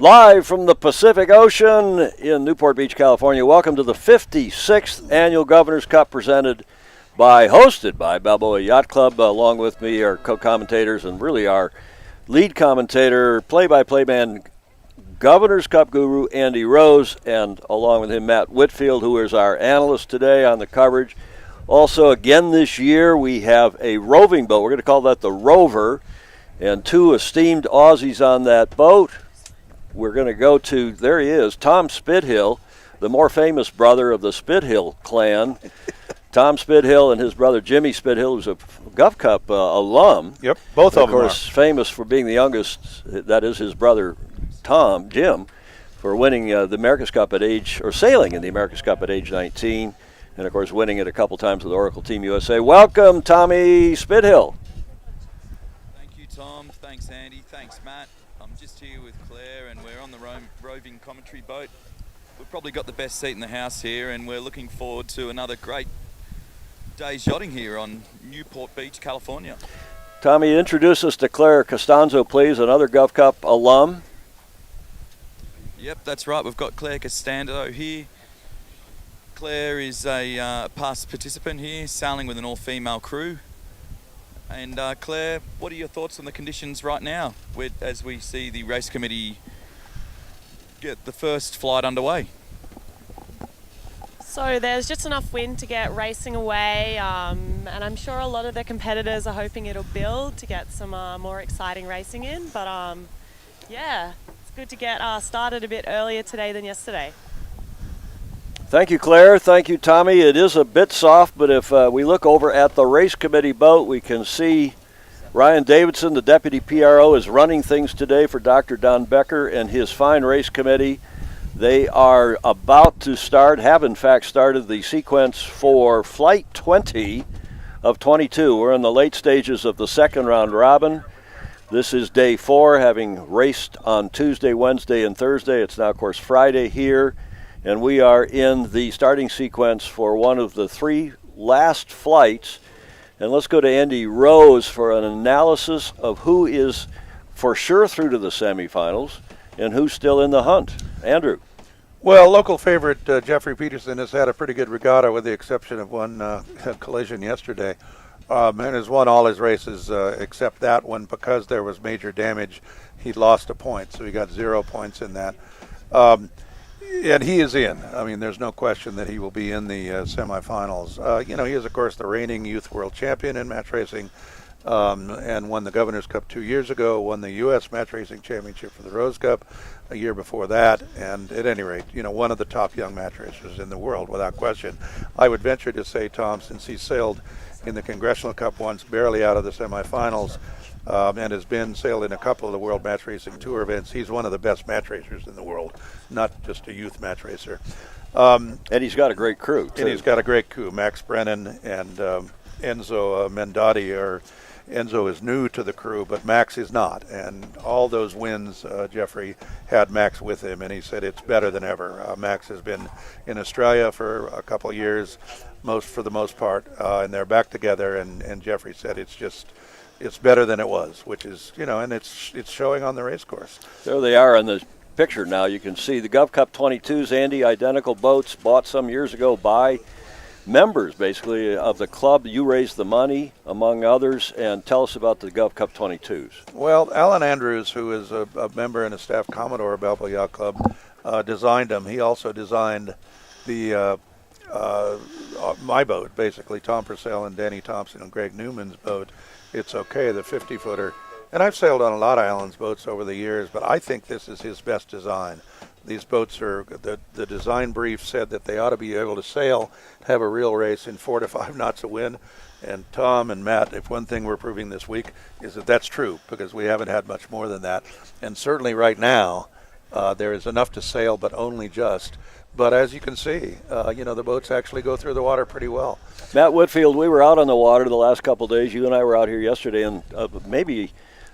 Live from the Pacific Ocean in Newport Beach, California. Welcome to the 56th Annual Governor's Cup hosted by Balboa Yacht Club. Along with me are co-commentators and really our lead commentator, play-by-play man, Governor's Cup guru Andy Rose, and along with him Matt Whitfield, who is our analyst today on the coverage. Also, again this year, we have a roving boat. We're going to call that the Rover, and two esteemed Aussies on that boat. We're going to go to, there he is, Tom Spithill, the more famous brother of the Spithill clan. Tom Spithill and his brother Jimmy Spithill, who's a Gov Cup alum. Yep, both of them are. Of course, famous for being the youngest, that is his brother Jim, for winning the America's Cup at age, or sailing in the America's Cup at age 19, and of course winning it a couple times with Oracle Team USA. Welcome, Tommy Spithill. Thank you, Tom. Thanks, Andy. Thanks, Matt. I'm just here with Claire, and we're on the roving commentary boat. We've probably got the best seat in the house here, and we're looking forward to another great day's yachting here on Newport Beach, California. Tommy, introduce us to Claire Costanzo, please, another Gov Cup alum. Yep, that's right. We've got Claire Costanzo here. Claire is a past participant here, sailing with an all-female crew. And Claire, what are your thoughts on the conditions right now as we see the race committee get the first flight underway? So there's just enough wind to get racing away, and I'm sure a lot of the competitors are hoping it'll build to get some more exciting racing in. But yeah, it's good to get started a bit earlier today than yesterday. Thank you, Claire. Thank you, Tommy. It is a bit soft, but if we look over at the race committee boat, we can see Ryan Davidson, the deputy PRO, is running things today for Dr. Don Becker and his fine race committee. They are about to have in fact started the sequence for Flight 20 of 22. We're in the late stages of the second round robin. This is day 4, having raced on Tuesday, Wednesday, and Thursday. It's now, of course, Friday here. And we are in the starting sequence for one of the 3 last flights. And let's go to Andy Rose for an analysis of who is for sure through to the semifinals and who's still in the hunt. Andrew. Well, local favorite Jeffrey Peterson has had a pretty good regatta with the exception of one collision yesterday. And has won all his races except that one because there was major damage. He lost a point, so he got 0 points in that. And he is in. I mean, there's no question that he will be in the semifinals. He is, of course, the reigning youth world champion in match racing and won the Governor's Cup 2 years ago, won the U.S. Match Racing Championship for the Rose Cup a year before that. And at any rate, one of the top young match racers in the world, without question. I would venture to say, Tom, since he sailed in the Congressional Cup once, barely out of the semifinals, and has sailed in a couple of the World Match Racing Tour events. He's one of the best match racers in the world, not just a youth match racer. And he's got a great crew, too. And he's got a great crew. Max Brennan and Enzo Mendotti Enzo is new to the crew, but Max is not. And all those wins, Jeffrey had Max with him, and he said it's better than ever. Max has been in Australia for a couple of years, for the most part, and they're back together. And Jeffrey said it's better than it was, which is, and it's showing on the race course. There they are in the picture now. You can see the Gov Cup 22s, Andy, identical boats bought some years ago by members, basically, of the club. You raised the money, among others, and tell us about the Gov Cup 22s. Well, Alan Andrews, who is a member and a staff commodore of Balboa Yacht Club, designed them. He also designed the my boat, basically, Tom Purcell and Danny Thompson and Greg Newman's boat. It's okay, the 50-footer. And I've sailed on a lot of Alan's boats over the years, but I think this is his best design. These boats are, the design brief said that they ought to be able to sail, have a real race in 4 to 5 knots of wind. And Tom and Matt, if one thing we're proving this week is that that's true, because we haven't had much more than that. And certainly right now, there is enough to sail, but only just. But as you can see, the boats actually go through the water pretty well. Matt Whitfield, we were out on the water the last couple of days. You and I were out here yesterday in maybe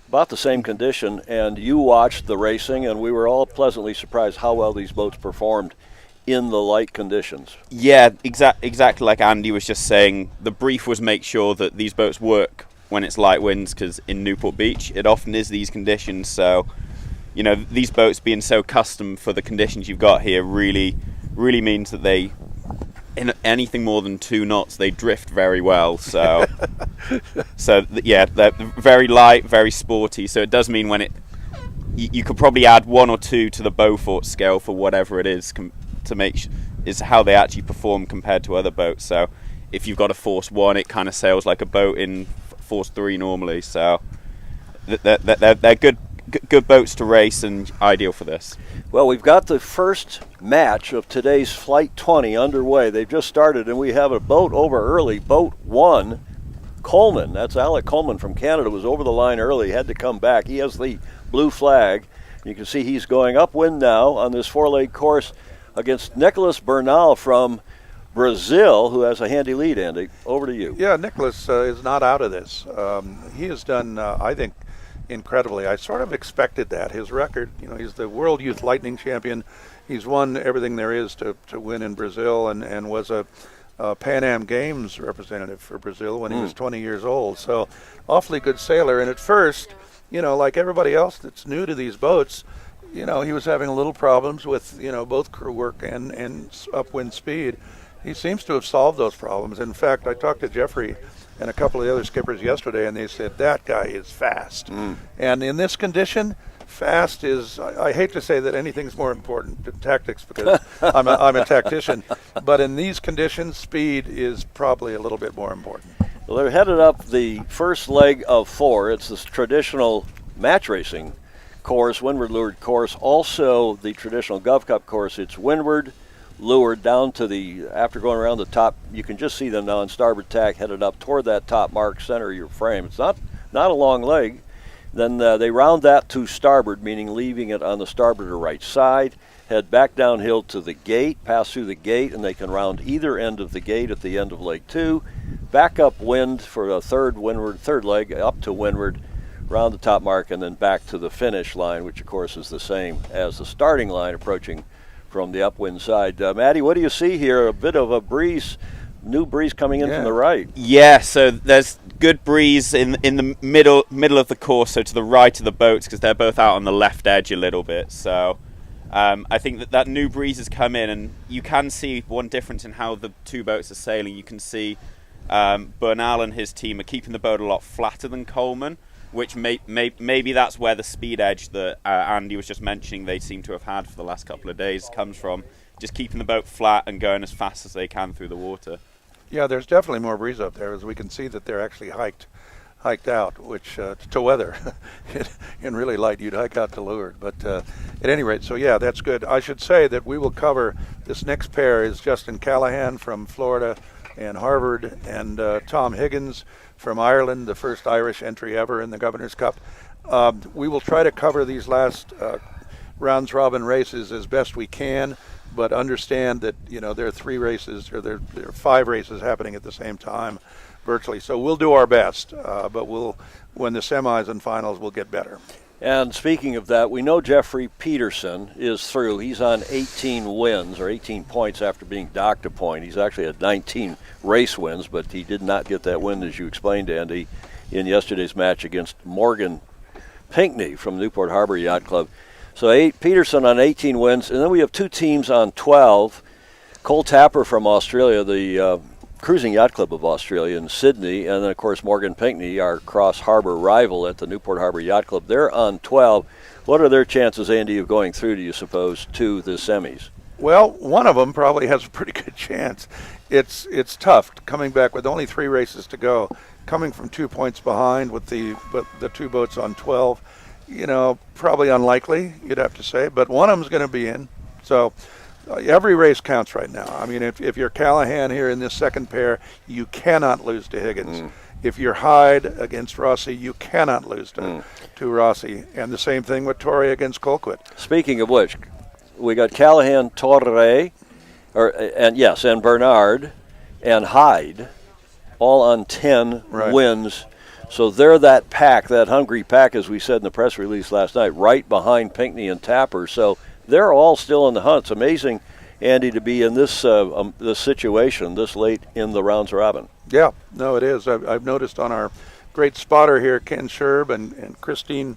about the same condition, and you watched the racing, and we were all pleasantly surprised how well these boats performed in the light conditions. Yeah, exactly like Andy was just saying. The brief was make sure that these boats work when it's light winds, because in Newport Beach, it often is these conditions. So these boats being so custom for the conditions you've got here really means that they, in anything more than 2 knots, they drift very well. So, they're very light, very sporty. So it does mean when you could probably add 1 or 2 to the Beaufort scale for whatever it is to make is how they actually perform compared to other boats. So if you've got a Force 1, it kind of sails like a boat in Force 3 normally. So they're good boats to race and ideal for this. Well, we've got the first match of today's Flight 20 underway. They've just started, and we have a boat over early. Boat 1, Coleman. That's Alec Coleman from Canada, was over the line early, had to come back. He has the blue flag. You can see he's going upwind now on this 4-leg course against Nicholas Bernal from Brazil, who has a handy lead, Andy. Over to you. Yeah, Nicholas is not out of this. He has done, I think, incredibly. I sort of expected that. His record, he's the World Youth Lightning Champion. He's won everything there is to win in Brazil and was a Pan Am Games representative for Brazil when he was 20 years old. So awfully good sailor. And at first, like everybody else that's new to these boats, he was having a little problems with, both crew work and upwind speed. He seems to have solved those problems. In fact, I talked to Jeffrey and a couple of the other skippers yesterday, and they said, that guy is fast. And in this condition, fast is, I hate to say that anything's more important than tactics because I'm a tactician, but in these conditions, speed is probably a little bit more important. Well, they're headed up the first leg of 4. It's this traditional match racing course, windward leeward course. Also the traditional Gov Cup course. It's windward leeward down to after going around the top, you can just see them now on starboard tack headed up toward that top mark, center of your frame. It's not a long leg. Then they round that to starboard, meaning leaving it on the starboard or right side, head back downhill to the gate, pass through the gate, and they can round either end of the gate at the end of leg 2, back upwind for a third leg up to windward, round the top mark, and then back to the finish line, which of course is the same as the starting line approaching from the upwind side. Maddie, what do you see here? A bit of a breeze, new breeze coming in from the right. Yeah, so there's good breeze in the middle of the course, so to the right of the boats, because they're both out on the left edge a little bit. So I think that new breeze has come in, and you can see one difference in how the 2 boats are sailing. You can see Bernal and his team are keeping the boat a lot flatter than Coleman, which maybe that's where the speed edge that Andy was just mentioning they seem to have had for the last couple of days comes from, just keeping the boat flat and going as fast as they can through the water. Yeah, there's definitely more breeze up there, as we can see that they're actually hiked out, which to weather in really light, you'd hike out to leeward. But at any rate, so yeah, that's good. I should say that we will cover this next pair is Justin Callahan from Florida and Harvard, and Tom Higgins from Ireland, the first Irish entry ever in the Governor's Cup. We will try to cover these last rounds robin races as best we can, but understand that there are 3 races, or there are 5 races happening at the same time virtually. So we'll do our best, but when the semis and finals, we'll get better. And speaking of that, we know Jeffrey Peterson is through. He's on 18 wins, or 18 points after being docked a point. He's actually at 19 race wins, but he did not get that win, as you explained, Andy, in yesterday's match against Morgan Pinckney from Newport Harbor Yacht Club. So Peterson on 18 wins, and then we have 2 teams on 12. Cole Tapper from Australia, the Cruising Yacht Club of Australia in Sydney, and then of course Morgan Pinckney, our cross harbor rival at the Newport Harbor Yacht Club. They're on 12. What are their chances, Andy, of going through, do you suppose, to the semis? Well, one of them probably has a pretty good chance. It's tough coming back with only 3 races to go, coming from 2 points behind with the 2 boats on 12. Probably unlikely, you'd have to say, but one of them's going to be in. So every race counts right now. I mean, if you're Callahan here in this second pair, you cannot lose to Higgins. If you're Hyde against Rossi, you cannot lose to Rossi. And the same thing with Torre against Colquitt. Speaking of which, we got Callahan, Torre, and Bernard and Hyde, all on 10 wins. So they're that pack, that hungry pack, as we said in the press release last night, right behind Pinckney and Tapper. So they're all still in the hunt. It's amazing, Andy, to be in this situation this late in the rounds robin. Yeah, no, it is. I've noticed on our great spotter here, Ken Sherb and Christine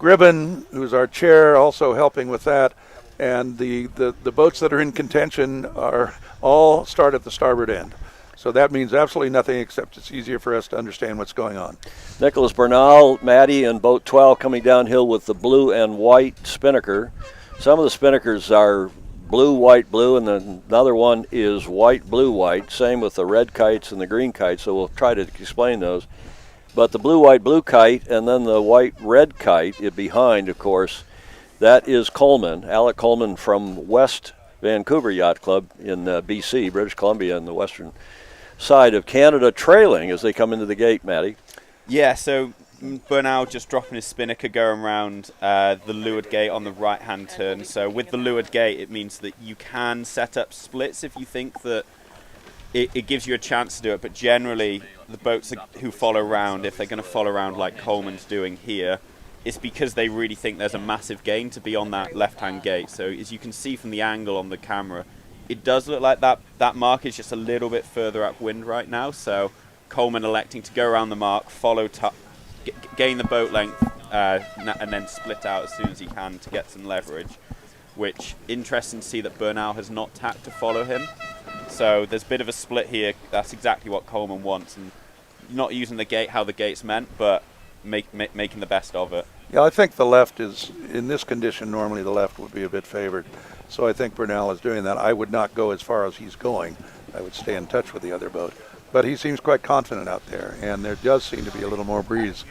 Gribben, who's our chair, also helping with that. And the boats that are in contention are all start at the starboard end. So that means absolutely nothing except it's easier for us to understand what's going on. Nicholas Bernal, Maddie, and boat 12 coming downhill with the blue and white spinnaker. Some of the spinnakers are blue, white, blue, and then another one is white, blue, white. Same with the red kites and the green kites, so we'll try to explain those. But the blue, white, blue kite and then the white, red kite behind, of course, that is Coleman, Alec Coleman from West Vancouver Yacht Club in BC, British Columbia, on the western side of Canada, trailing as they come into the gate, Matty. Yeah, so Bernal just dropping his spinnaker going around the leeward gate on the right-hand turn. So with the leeward gate, it means that you can set up splits if you think that it gives you a chance to do it. But generally, the boats who follow around, if they're going to follow around like Coleman's doing here, it's because they really think there's a massive gain to be on that left-hand gate. So as you can see from the angle on the camera, it does look like that mark is just a little bit further upwind right now. So Coleman electing to go around the mark, follow, gain the boat length, and then split out as soon as he can to get some leverage. Which, interesting to see that Bernal has not tacked to follow him. So there's a bit of a split here. That's exactly what Coleman wants, and not using the gate how the gate's meant, but making the best of it. Yeah, I think the left is, in this condition, normally the left would be a bit favored. So I think Bernal is doing that. I would not go as far as he's going. I would stay in touch with the other boat. But he seems quite confident out there, and there does seem to be a little more breeze,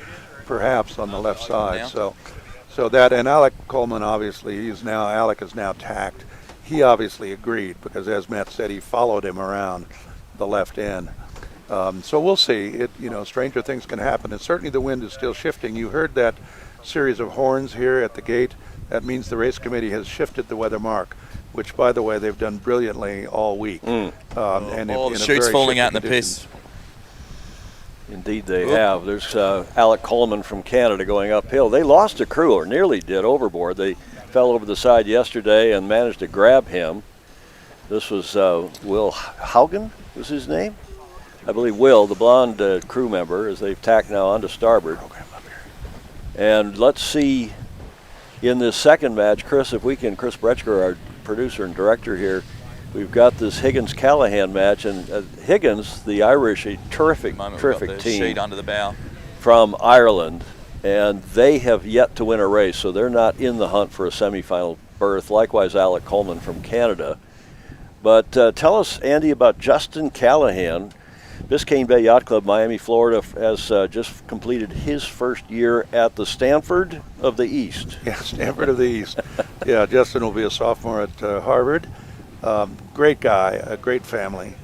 perhaps, on the left side. So that, and Alec Coleman, obviously, Alec is now tacked. He obviously agreed, because as Matt said, he followed him around the left end. So we'll see. Stranger things can happen, and certainly the wind is still shifting. You heard that series of horns here at the gate. That means the race committee has shifted the weather mark, which, by the way, they've done brilliantly all week. And all the chutes falling out in the piss. Indeed they have. There's Alec Coleman from Canada going uphill. They lost a crew, or nearly did, overboard. They fell over the side yesterday and managed to grab him. This was Will Haugen was his name? I believe Will, the blonde crew member, as they've tacked now onto starboard. And let's see in this second match, Chris Bretschker, our producer and director here, we've got this Higgins-Callahan match, and Higgins, the Irish, a terrific team sheet under the bow from Ireland, and they have yet to win a race, so they're not in the hunt for a semifinal berth. Likewise, Alec Coleman from Canada. But tell us, Andy, about Justin Callahan. Biscayne Bay Yacht Club, Miami, Florida, has just completed his first year at the Stanford of the East. Yeah, Stanford of the East. Yeah, Justin will be a sophomore at Harvard. Great guy, a great family.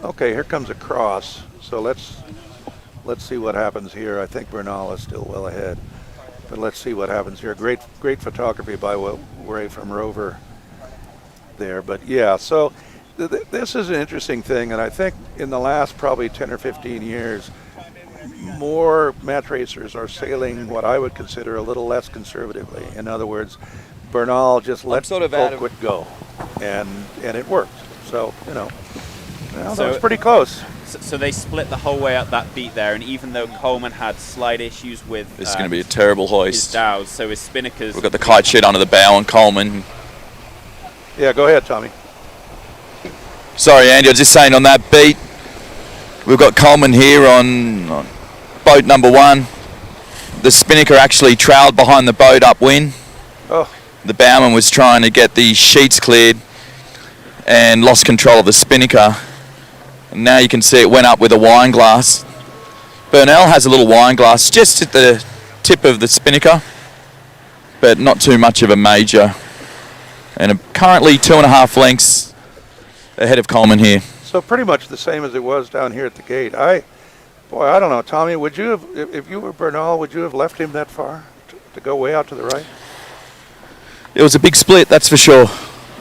Okay, here comes a cross. So let's see what happens here. I think Bernal is still well ahead, but let's see what happens here. Great photography by Ray from Rover there. But yeah, so this is an interesting thing, and I think in the last probably 10 or 15 years, more match racers are sailing what I would consider a little less conservatively. In other words, Bernal just let Colquitt go, and it worked. So that was pretty close. So they split the whole way up that beat there, and even though Coleman had slight issues with this is going to be a terrible hoist. His dows, so his spinnakers. We've got the kite sheet under the bow on Coleman. Yeah, go ahead, Tommy. Sorry, Andy, I was just saying on that beat, we've got Coleman here on boat number 1. The spinnaker actually trailed behind the boat upwind. Oh. The bowman was trying to get the sheets cleared and lost control of the spinnaker. And now you can see it went up with a wine glass. Bernal has a little wine glass just at the tip of the spinnaker, but not too much of a major. And currently 2.5 lengths ahead of Coleman here. So pretty much the same as it was down here at the gate. I don't know, Tommy, would you have, if you were Bernal, would you have left him that far to go way out to the right? It was a big split, that's for sure.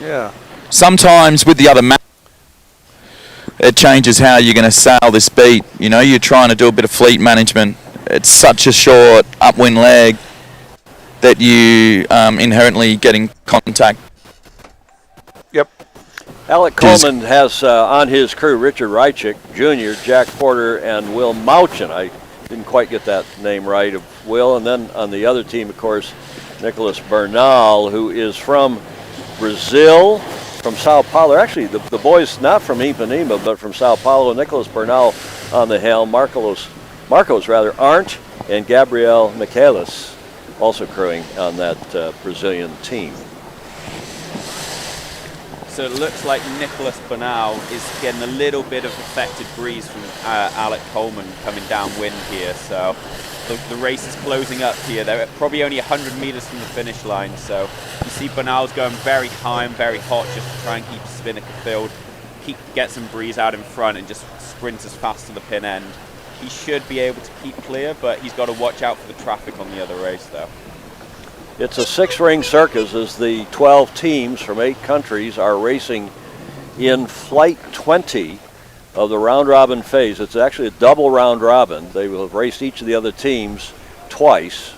Yeah. Sometimes with the other match, it changes how you're going to sail this beat. You're trying to do a bit of fleet management. It's such a short upwind leg that you inherently getting contact. Yep. Alec Coleman has on his crew Richard Rychick Jr., Jack Porter, and Will Mauchin. I didn't quite get that name right, of Will. And then on the other team, of course, Nicholas Bernal, who is from Brazil, from Sao Paulo. Actually, the boy's not from Ipanema, but from Sao Paulo. Nicholas Bernal on the helm, Marcos Arndt, and Gabriel Michaelis also crewing on that Brazilian team. So it looks like Nicholas Bernal is getting a little bit of affected breeze from Alec Coleman coming downwind here. So the race is closing up here. They're probably only 100 meters from the finish line. So you see Bernal's going very high and very hot just to try and keep Spinnaker filled, get some breeze out in front and just sprint as fast to the pin end. He should be able to keep clear, but he's got to watch out for the traffic on the other race though. It's a 6-ring circus as the 12 teams from 8 countries are racing in flight 20 of the round-robin phase. It's actually a double round-robin. They will have raced each of the other teams twice,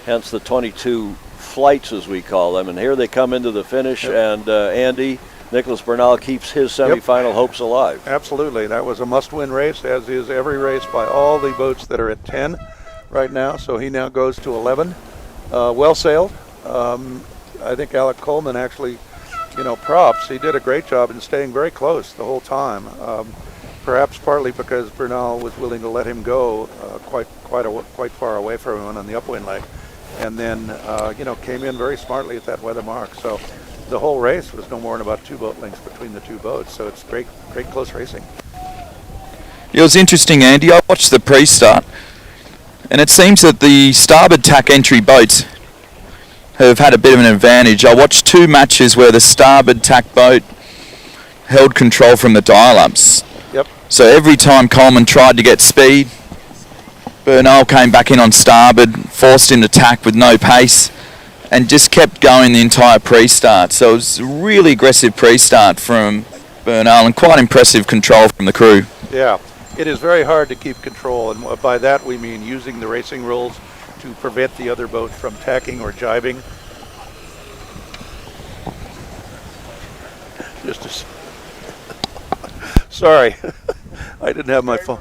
hence the 22 flights, as we call them. And here they come into the finish, and Andy, Nicholas Bernal keeps his semifinal hopes alive. Absolutely. That was a must-win race, as is every race by all the boats that are at 10 right now. So he now goes to 11. Well sailed. I think Alec Coleman actually, props. He did a great job in staying very close the whole time. Perhaps partly because Bernal was willing to let him go quite far away from him on the upwind leg, and then came in very smartly at that weather mark. So the whole race was no more than about 2 boat lengths between the 2 boats. So it's great close racing. It was interesting, Andy. I watched the pre-start. And it seems that the starboard tack entry boats have had a bit of an advantage. I watched 2 matches where the starboard tack boat held control from the dial-ups. Yep. So every time Coleman tried to get speed, Bernal came back in on starboard, forced him to tack with no pace, and just kept going the entire pre-start. So it was a really aggressive pre-start from Bernal and quite impressive control from the crew. Yeah. It is very hard to keep control, and by that we mean using the racing rules to prevent the other boat from tacking or jibing. Sorry, I didn't have my phone.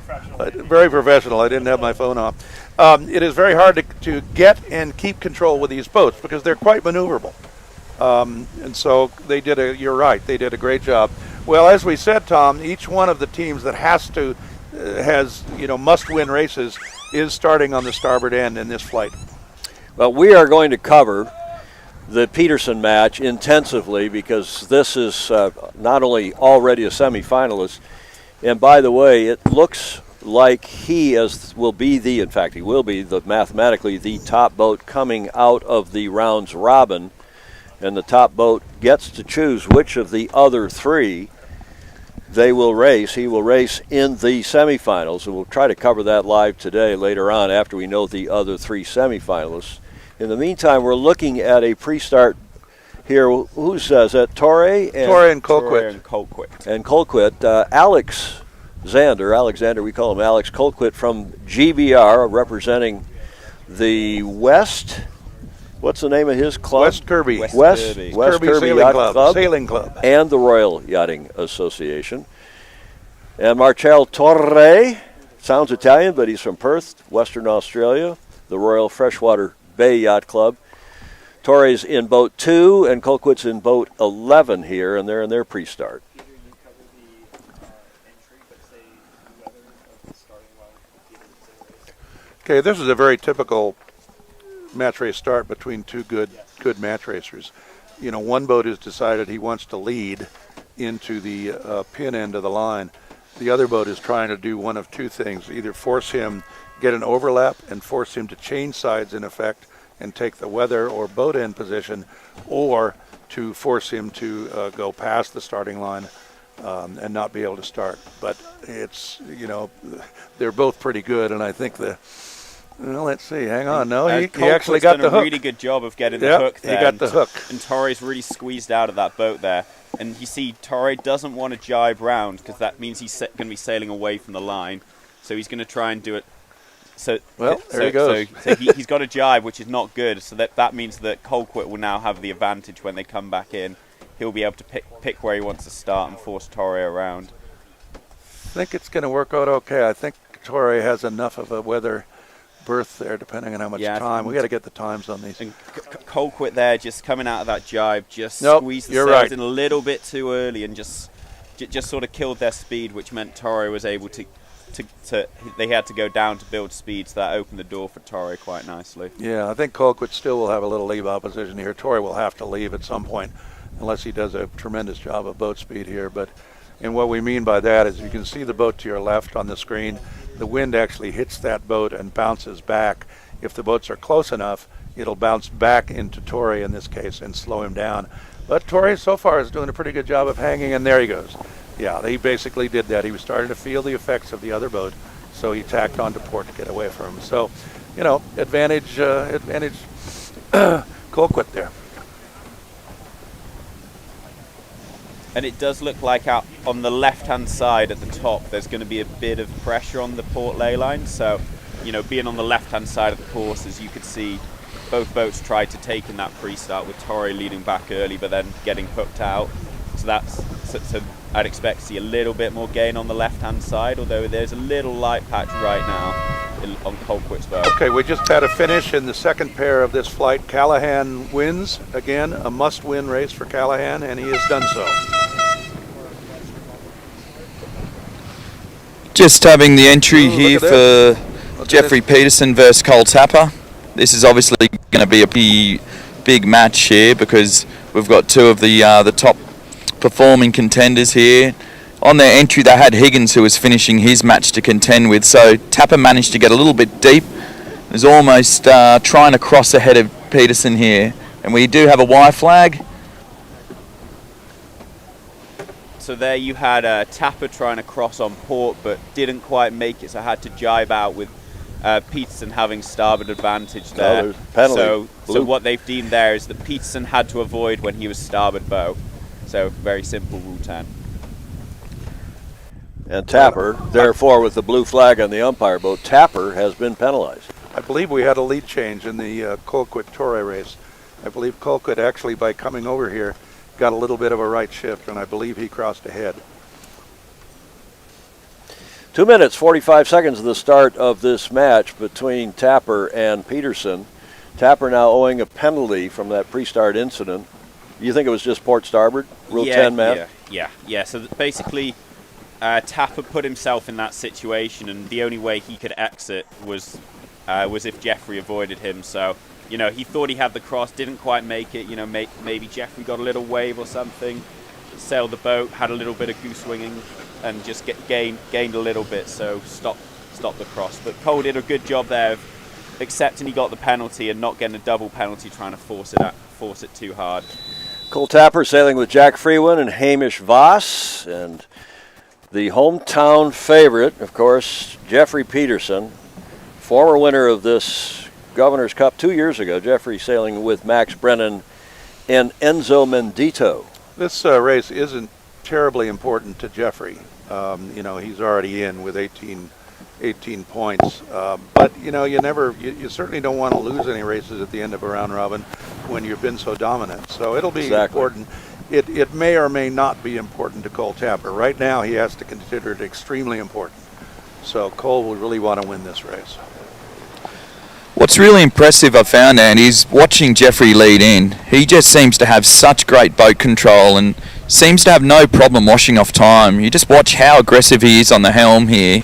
Very professional. I didn't have my phone off. It is very hard to get and keep control with these boats because they're quite maneuverable. And so you're right, they did a great job. Well, as we said, Tom, each one of the teams that has must-win races is starting on the starboard end in this flight. Well, we are going to cover the Peterson match intensively because this is not only already a semifinalist, and by the way, it looks like he will be mathematically the top boat coming out of the rounds robin, and the top boat gets to choose which of the other 3 they will race. He will race in the semifinals, and we'll try to cover that live today later on after we know the other 3 semifinalists. In the meantime, we're looking at a pre-start here. Who says that? Torre and Colquitt. And Colquitt. Alexander, we call him Alex Colquitt from GBR, representing the West. What's the name of his club? West Kirby. West Kirby Yacht Club. Sailing Club. And the Royal Yachting Association. And Marcel Torre, sounds Italian, but he's from Perth, Western Australia, the Royal Freshwater Bay Yacht Club. Torre's in boat 2, and Colquitt's in boat 11 here, and they're in their pre-start. Okay, this is a very typical match race start between 2 good match racers. One boat has decided he wants to lead into the pin end of the line. The other boat is trying to do one of 2 things: either force him, get an overlap, and force him to change sides in effect and take the weather or boat end position, or to force him to go past the starting line and not be able to start. But it's they're both pretty good, and I think let's see. Hang on. No, he actually got the hook. Done a really good job of getting the hook there. He got the hook. And Torre's really squeezed out of that boat there. And you see, Torre doesn't want to jibe round because that means he's going to be sailing away from the line. So he's going to try and do it. There he goes. So he's got a jibe, which is not good. So that means that Colquitt will now have the advantage when they come back in. He'll be able to pick where he wants to start and force Torre around. I think it's going to work out okay. I think Torrey has enough of a weather berth there, depending on how much Yeah, time. We got to get the times on these. And Colquitt there, just coming out of that jibe, just Nope, squeezed the you're sails right. in a little bit too early and just sort of killed their speed, which meant Torrey was able to they had to go down to build speed, so that opened the door for Torrey quite nicely. Yeah, I think Colquitt still will have a little leave opposition here. Torrey will have to leave at some point unless he does a tremendous job of boat speed here. And what we mean by that is you can see the boat to your left on the screen. The wind actually hits that boat and bounces back. If the boats are close enough, it'll bounce back into Torrey in this case and slow him down. But Torrey so far is doing a pretty good job of hanging, and there he goes. Yeah, he basically did that. He was starting to feel the effects of the other boat, so he tacked onto port to get away from him. So, advantage Colquitt there. And it does look like out on the left-hand side at the top, there's going to be a bit of pressure on the port ley line. So, being on the left-hand side of the course, as you could see, both boats tried to take in that pre-start with Torrey leading back early, but then getting hooked out. So I'd expect to see a little bit more gain on the left-hand side, although there's a little light patch right now on Colquitt's boat. Okay, we just had a finish in the second pair of this flight. Callahan wins. Again, a must-win race for Callahan, and he has done so. Just having the entry here for Jeffrey Peterson versus Cole Tapper. This is obviously going to be a big match here because we've got two of the top performing contenders here. On their entry they had Higgins, who was finishing his match to contend with, so Tapper managed to get a little bit deep. Is almost trying to cross ahead of Peterson here, and we do have a Y flag. So there you had Tapper trying to cross on port but didn't quite make it, so had to jibe out with Peterson having starboard advantage there. there's penalty. So what they've deemed there is that Peterson had to avoid when he was starboard bow. So very simple rule 10. And Tapper, therefore, with the blue flag on the umpire boat, Tapper has been penalized. I believe we had a lead change in the Colquitt-Torrey race. I believe Colquitt actually, by coming over here, got a little bit of a right shift, and I believe he crossed ahead. 2 minutes, 45 seconds of the start of this match between Tapper and Peterson. Tapper now owing a penalty from that pre-start incident. You think it was just port starboard, Rule 10, Matt? Yeah. So basically, Tapper put himself in that situation, and the only way he could exit was if Jeffrey avoided him. So, he thought he had the cross, didn't quite make it. Maybe Jeffrey got a little wave or something, sailed the boat, had a little bit of goose winging, and just gained a little bit. So stopped the cross. But Cole did a good job there of accepting he got the penalty and not getting a double penalty, trying to force it too hard. Cole Tapper sailing with Jack Freeman and Hamish Voss, and the hometown favorite, of course, Jeffrey Peterson, former winner of this Governor's Cup 2 years ago. Jeffrey sailing with Max Brennan and Enzo Mendito. This race isn't terribly important to Jeffrey. He's already in with 18 points. But you certainly don't want to lose any races at the end of a round robin when you've been so dominant. So it'll be important. It may or may not be important to Cole Tapper. Right now he has to consider it extremely important. So Cole will really want to win this race. What's really impressive I found, Andy, is watching Jeffrey lead in. He just seems to have such great boat control and seems to have no problem washing off time. You just watch how aggressive he is on the helm here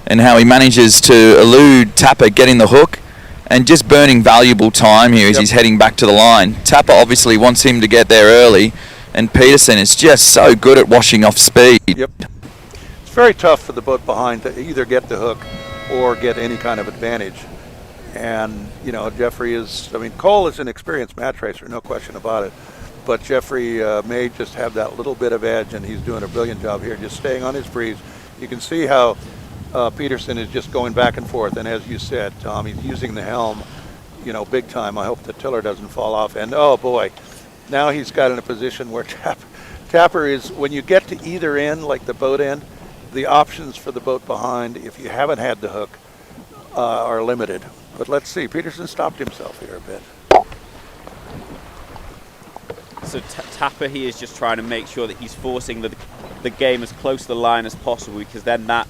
and how he manages to elude Tapper getting the hook and just burning valuable time here as he's heading back to the line. Tapper obviously wants him to get there early, and Peterson is just so good at washing off speed. Yep. It's very tough for the boat behind to either get the hook or get any kind of advantage. And, Jeffrey Cole is an experienced match racer, no question about it. But Jeffrey may just have that little bit of edge, and he's doing a brilliant job here, just staying on his breeze. You can see how Peterson is just going back and forth, and as you said, Tom, he's using the helm, big time. I hope the tiller doesn't fall off. And oh boy, now he's got in a position where Tapper is, when you get to either end, like the boat end, the options for the boat behind, if you haven't had the hook, are limited. But let's see, Peterson stopped himself here a bit. So Tapper here is just trying to make sure that he's forcing the game as close to the line as possible, because then that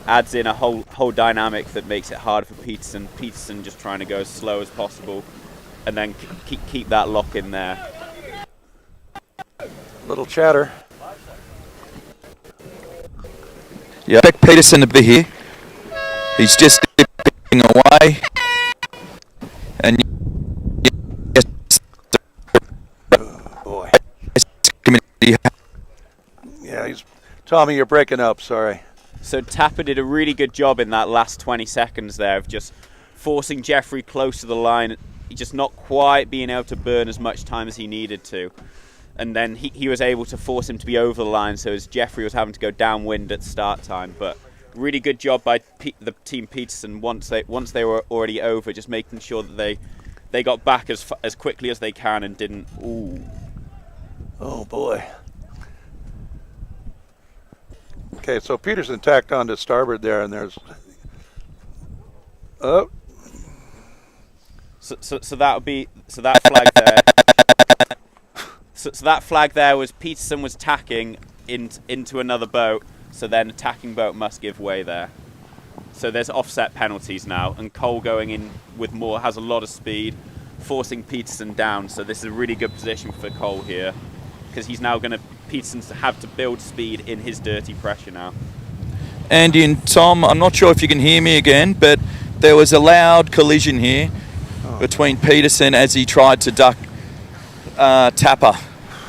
adds in a whole dynamic that makes it hard for Peterson. Peterson just trying to go as slow as possible, and then keep that lock in there. Little chatter. Yeah, expect Peterson to be here. He's just dipping away. And yes, Boy. committee. Yeah, Tommy, you're breaking up. Sorry. So Tapper did a really good job in that last 20 seconds there of just forcing Jeffrey close to the line, just not quite being able to burn as much time as he needed to. And then he was able to force him to be over the line, so as Jeffrey was having to go downwind at start time. But really good job by the team Peterson once they were already over, just making sure that they got back as quickly as they can and didn't. Ooh. Oh boy. Okay, so Peterson tacked on to starboard there, and there's. Oh. So that would be that flag there. So that flag there was Peterson was tacking into another boat, so then attacking boat must give way there. So there's offset penalties now, and Cole going in with more has a lot of speed, forcing Peterson down. So this is a really good position for Cole here, because he's now Peterson's have to build speed in his dirty pressure now. Andy and Tom, I'm not sure if you can hear me again, but there was a loud collision here between Peterson as he tried to duck Tapper.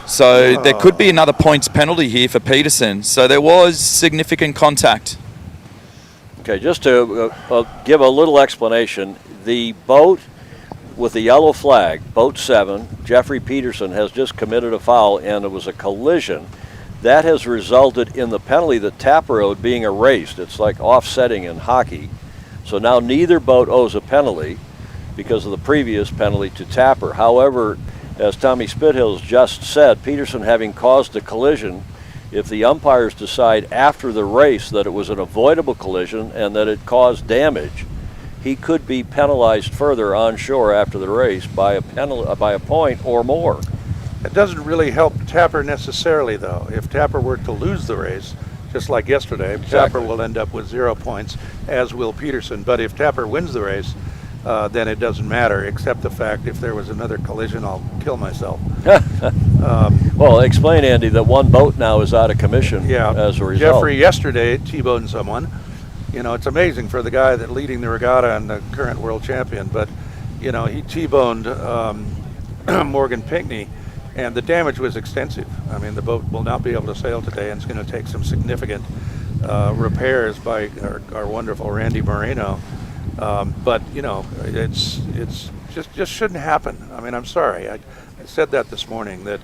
So there could be another points penalty here for Peterson. So there was significant contact. Okay, just to give a little explanation, the boat with the yellow flag, boat 7, Jeffrey Peterson, has just committed a foul, and it was a collision. That has resulted in the penalty that Tapper owed being erased. It's like offsetting in hockey. So now neither boat owes a penalty because of the previous penalty to Tapper. However, as Tommy Spithills just said, Peterson having caused the collision, if the umpires decide after the race that it was an avoidable collision and that it caused damage, he could be penalized further on shore after the race by a point or more. It doesn't really help Tapper necessarily, though. If Tapper were to lose the race, just like yesterday, Exactly. Tapper will end up with 0 points, as will Peterson. But if Tapper wins the race, then it doesn't matter, except the fact if there was another collision, I'll kill myself. Well, explain, Andy, that one boat now is out of commission Yeah, as a result. Jeffrey yesterday T-boned someone. You know, it's amazing for the guy that leading the regatta and the current world champion, but, you know, he T-boned Morgan Pinckney, and the damage was extensive. I mean, the boat will not be able to sail today, and it's going to take some significant repairs by our wonderful Randy Moreno. But you know, it's just shouldn't happen. I mean, I'm sorry. I said that this morning, that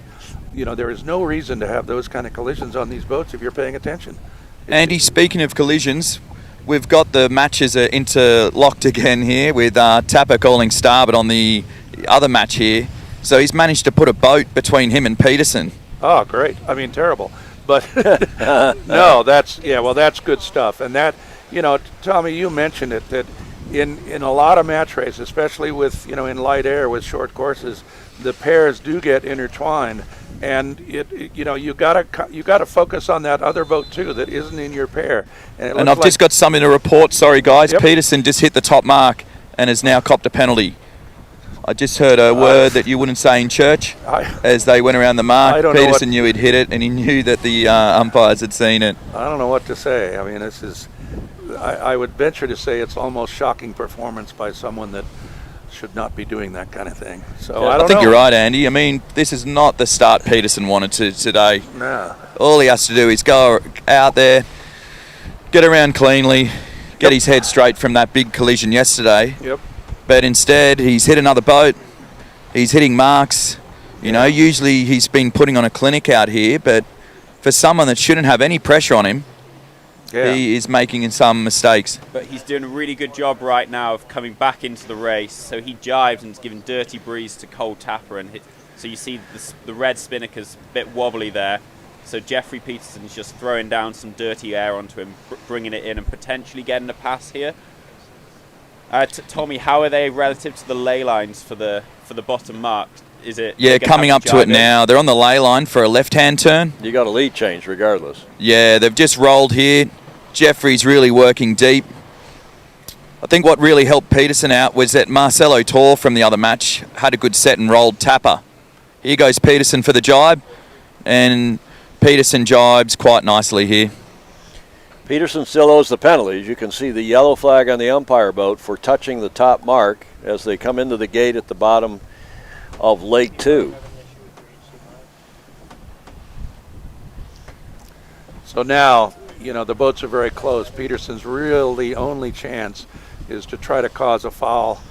you know there is no reason to have those kind of collisions on these boats if you're paying attention. Andy, speaking of collisions, we've got the matches interlocked again here with Tapper calling starboard on the other match here. So he's managed to put a boat between him and Peterson. Oh, great. I mean, terrible. But no, that's good stuff. And that, you know, Tommy, you mentioned it, that in a lot of match races, especially with, you know, in light air with short courses, the pairs do get intertwined, and you know, you gotta focus on that other boat too that isn't in your pair. And I've just got something to report. Sorry, guys. Yep. Peterson just hit the top mark and has now copped a penalty. I just heard a word that you wouldn't say in church as they went around the mark. Peterson knew he'd hit it, and he knew that the umpires had seen it. I don't know what to say. I mean, this is, I would venture to say it's almost shocking performance by someone that should not be doing that kind of thing. So I think you're right, Andy. I mean, this is not the start Peterson wanted today. No. All he has to do is go out there, get around cleanly, get his head straight from that big collision yesterday. Yep. But instead, he's hit another boat. He's hitting marks. You know, usually he's been putting on a clinic out here, but for someone that shouldn't have any pressure on him, he is making some mistakes. But he's doing a really good job right now of coming back into the race. So he jives and is giving dirty breeze to Cole Tapper, and so you see the red spinnaker's a bit wobbly there. So Jeffrey Peterson's just throwing down some dirty air onto him, bringing it in and potentially getting a pass here. Tommy, how are they relative to the ley lines for the bottom mark? Is it? Yeah, coming up to it now. They're on the ley line for a left-hand turn. You got a lead change regardless. Yeah, they've just rolled here. Jeffrey's really working deep. I think what really helped Peterson out was that Marcelo Tor from the other match had a good set and rolled tapper. Here goes Peterson for the jibe, and Peterson jibes quite nicely here. Peterson still owes the penalty. As you can see the yellow flag on the umpire boat for touching the top mark as they come into the gate at the bottom of Lake 2. So now, the boats are very close. Peterson's really only chance is to try to cause a foul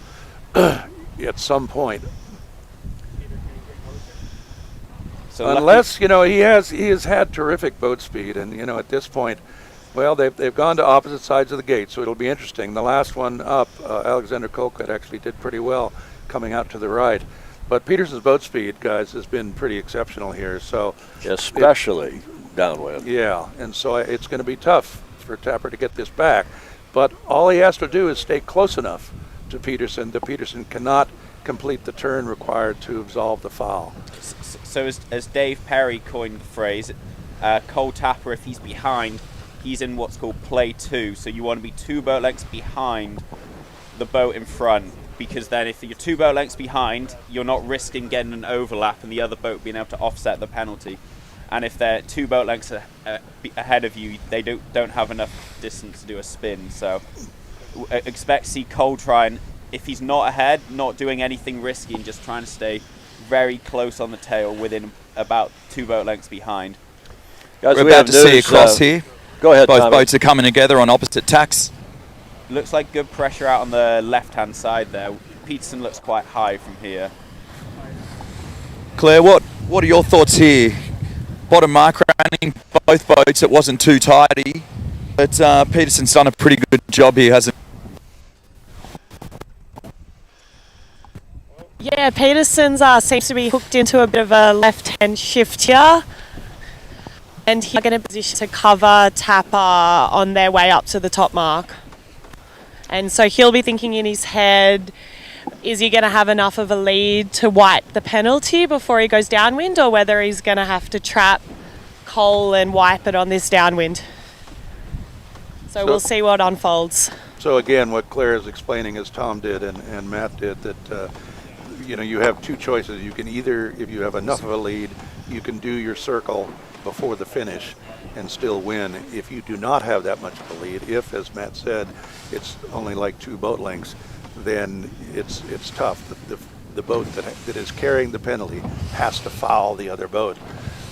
at some point. So Unless, he has had terrific boat speed, and, at this point, well, they've gone to opposite sides of the gate, so it'll be interesting. The last one up, Alexander Kolkut actually did pretty well coming out to the right. But Peterson's boat speed, guys, has been pretty exceptional here. So especially downwind. Yeah, and so it's going to be tough for Tapper to get this back. But all he has to do is stay close enough to Peterson that Peterson cannot complete the turn required to absolve the foul. So as Dave Perry coined the phrase, Cole Tapper, if he's behind, he's in what's called play 2. So you want to be 2 boat lengths behind the boat in front, because then if you're 2 boat lengths behind, you're not risking getting an overlap and the other boat being able to offset the penalty. And if they're 2 boat lengths ahead of you, they don't have enough distance to do a spin. So expect to see Cole try, and if he's not ahead, not doing anything risky and just trying to stay very close on the tail within about 2 boat lengths behind. Guys, We're we about have to see news, across here. Go ahead, Both Tommy. boats are coming together on opposite tacks. Looks like good pressure out on the left-hand side there. Peterson looks quite high from here. Claire, what are your thoughts here? Bottom mark running both boats. It wasn't too tidy, but Peterson's done a pretty good job here, hasn't he? Yeah, Peterson's seems to be hooked into a bit of a left-hand shift here. And he's going to position to cover Tapper on their way up to the top mark. And so he'll be thinking in his head, is he going to have enough of a lead to wipe the penalty before he goes downwind, or whether he's going to have to trap Cole and wipe it on this downwind. So we'll see what unfolds. So again, what Claire is explaining, as Tom did and Matt did, that you have 2 choices. You can either, if you have enough of a lead, you can do your circle before the finish and still win. If you do not have that much of a lead, if, as Matt said, it's only like 2 boat lengths, then it's tough. The boat that is carrying the penalty has to foul the other boat,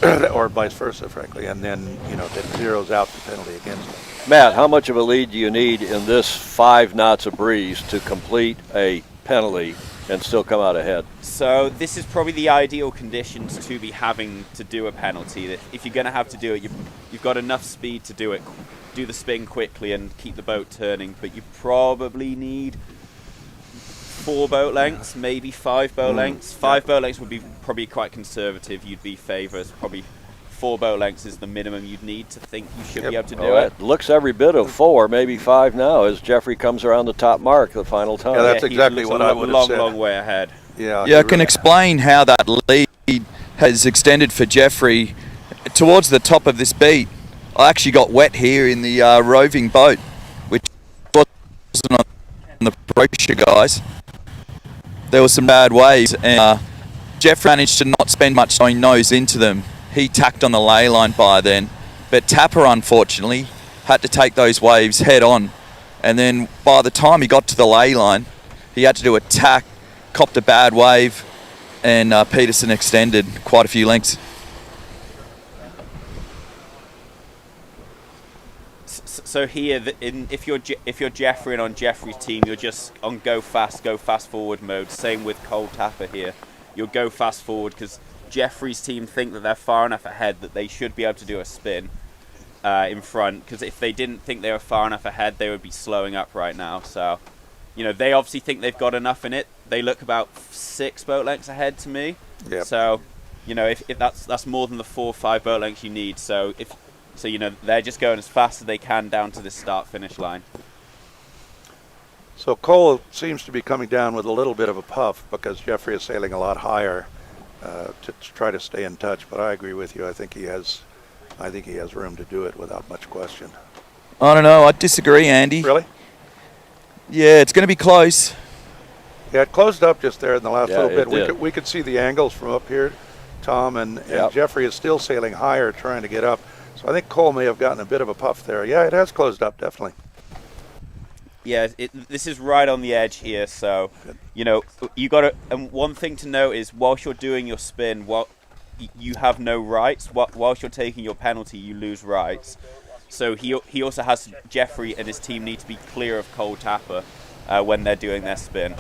or vice versa, frankly, and then that zeroes out the penalty against them. Matt, how much of a lead do you need in this 5 knots of breeze to complete a penalty and still come out ahead? So this is probably the ideal conditions to be having to do a penalty. That if you're going to have to do it, you've got enough speed to do it, do the spin quickly and keep the boat turning. But you probably need 4 boat lengths, maybe 5 boat lengths. 5 boat lengths would be probably quite conservative. You'd be favours. Probably 4 boat lengths is the minimum you'd need to think you should be able to do it. It looks every bit of 4, maybe 5 now, as Jeffrey comes around the top mark the final time. Yeah, that's he exactly looks what a I would have said. long way ahead. Yeah, Yeah, I can explain how that lead has extended for Jeffrey towards the top of this beat. I actually got wet here in the roving boat, which wasn't on the brochure, guys. There were some bad waves, and Jeff managed to not spend much time nose into them. He tacked on the ley line by then, but Tapper unfortunately had to take those waves head on, and then by the time he got to the ley line, he had to do a tack, copped a bad wave, and Peterson extended quite a few lengths. So here, if you're Jeffrey and on Jeffrey's team, you're just on go fast forward mode. Same with Cole Tapper here. You'll go fast forward because Jeffrey's team think that they're far enough ahead that they should be able to do a spin in front. Because if they didn't think they were far enough ahead, they would be slowing up right now. So, they obviously think they've got enough in it. They look about 6 boat lengths ahead to me. Yep. So, if that's more than the 4 or 5 boat lengths you need. So they're just going as fast as they can down to the start-finish line. So Cole seems to be coming down with a little bit of a puff because Jeffrey is sailing a lot higher to try to stay in touch. But I agree with you. I think he has room to do it without much question. I don't know. I disagree, Andy. Really? Yeah, it's going to be close. Yeah, it closed up just there in the last Yeah, little it bit. did. We could see the angles from up here, Tom, and Yep. Jeffrey is still sailing higher, trying to get up. So I think Cole may have gotten a bit of a puff there. Yeah, it has closed up, definitely. Yeah, this is right on the edge here, so you know you got to. And one thing to note is, whilst you're doing your spin, you have no rights. Whilst you're taking your penalty, you lose rights. So he also has Jeffrey and his team need to be clear of Cole Tapper when they're doing their spin.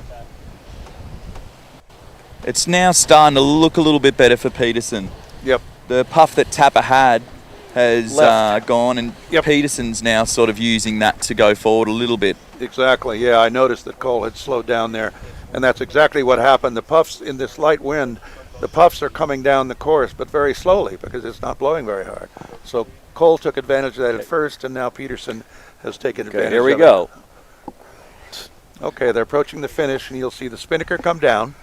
It's now starting to look a little bit better for Peterson. Yep. The puff that Tapper had has Left. gone, and Yep. Peterson's now sort of using that to go forward a little bit. Exactly. Yeah, I noticed that Cole had slowed down there, and that's exactly what happened. The puffs in this light wind, the puffs are coming down the course, but very slowly because it's not blowing very hard. So Cole took advantage of that at first, and now Peterson has taken advantage Okay, here we of go. it. Okay, they're approaching the finish, and you'll see the spinnaker come down.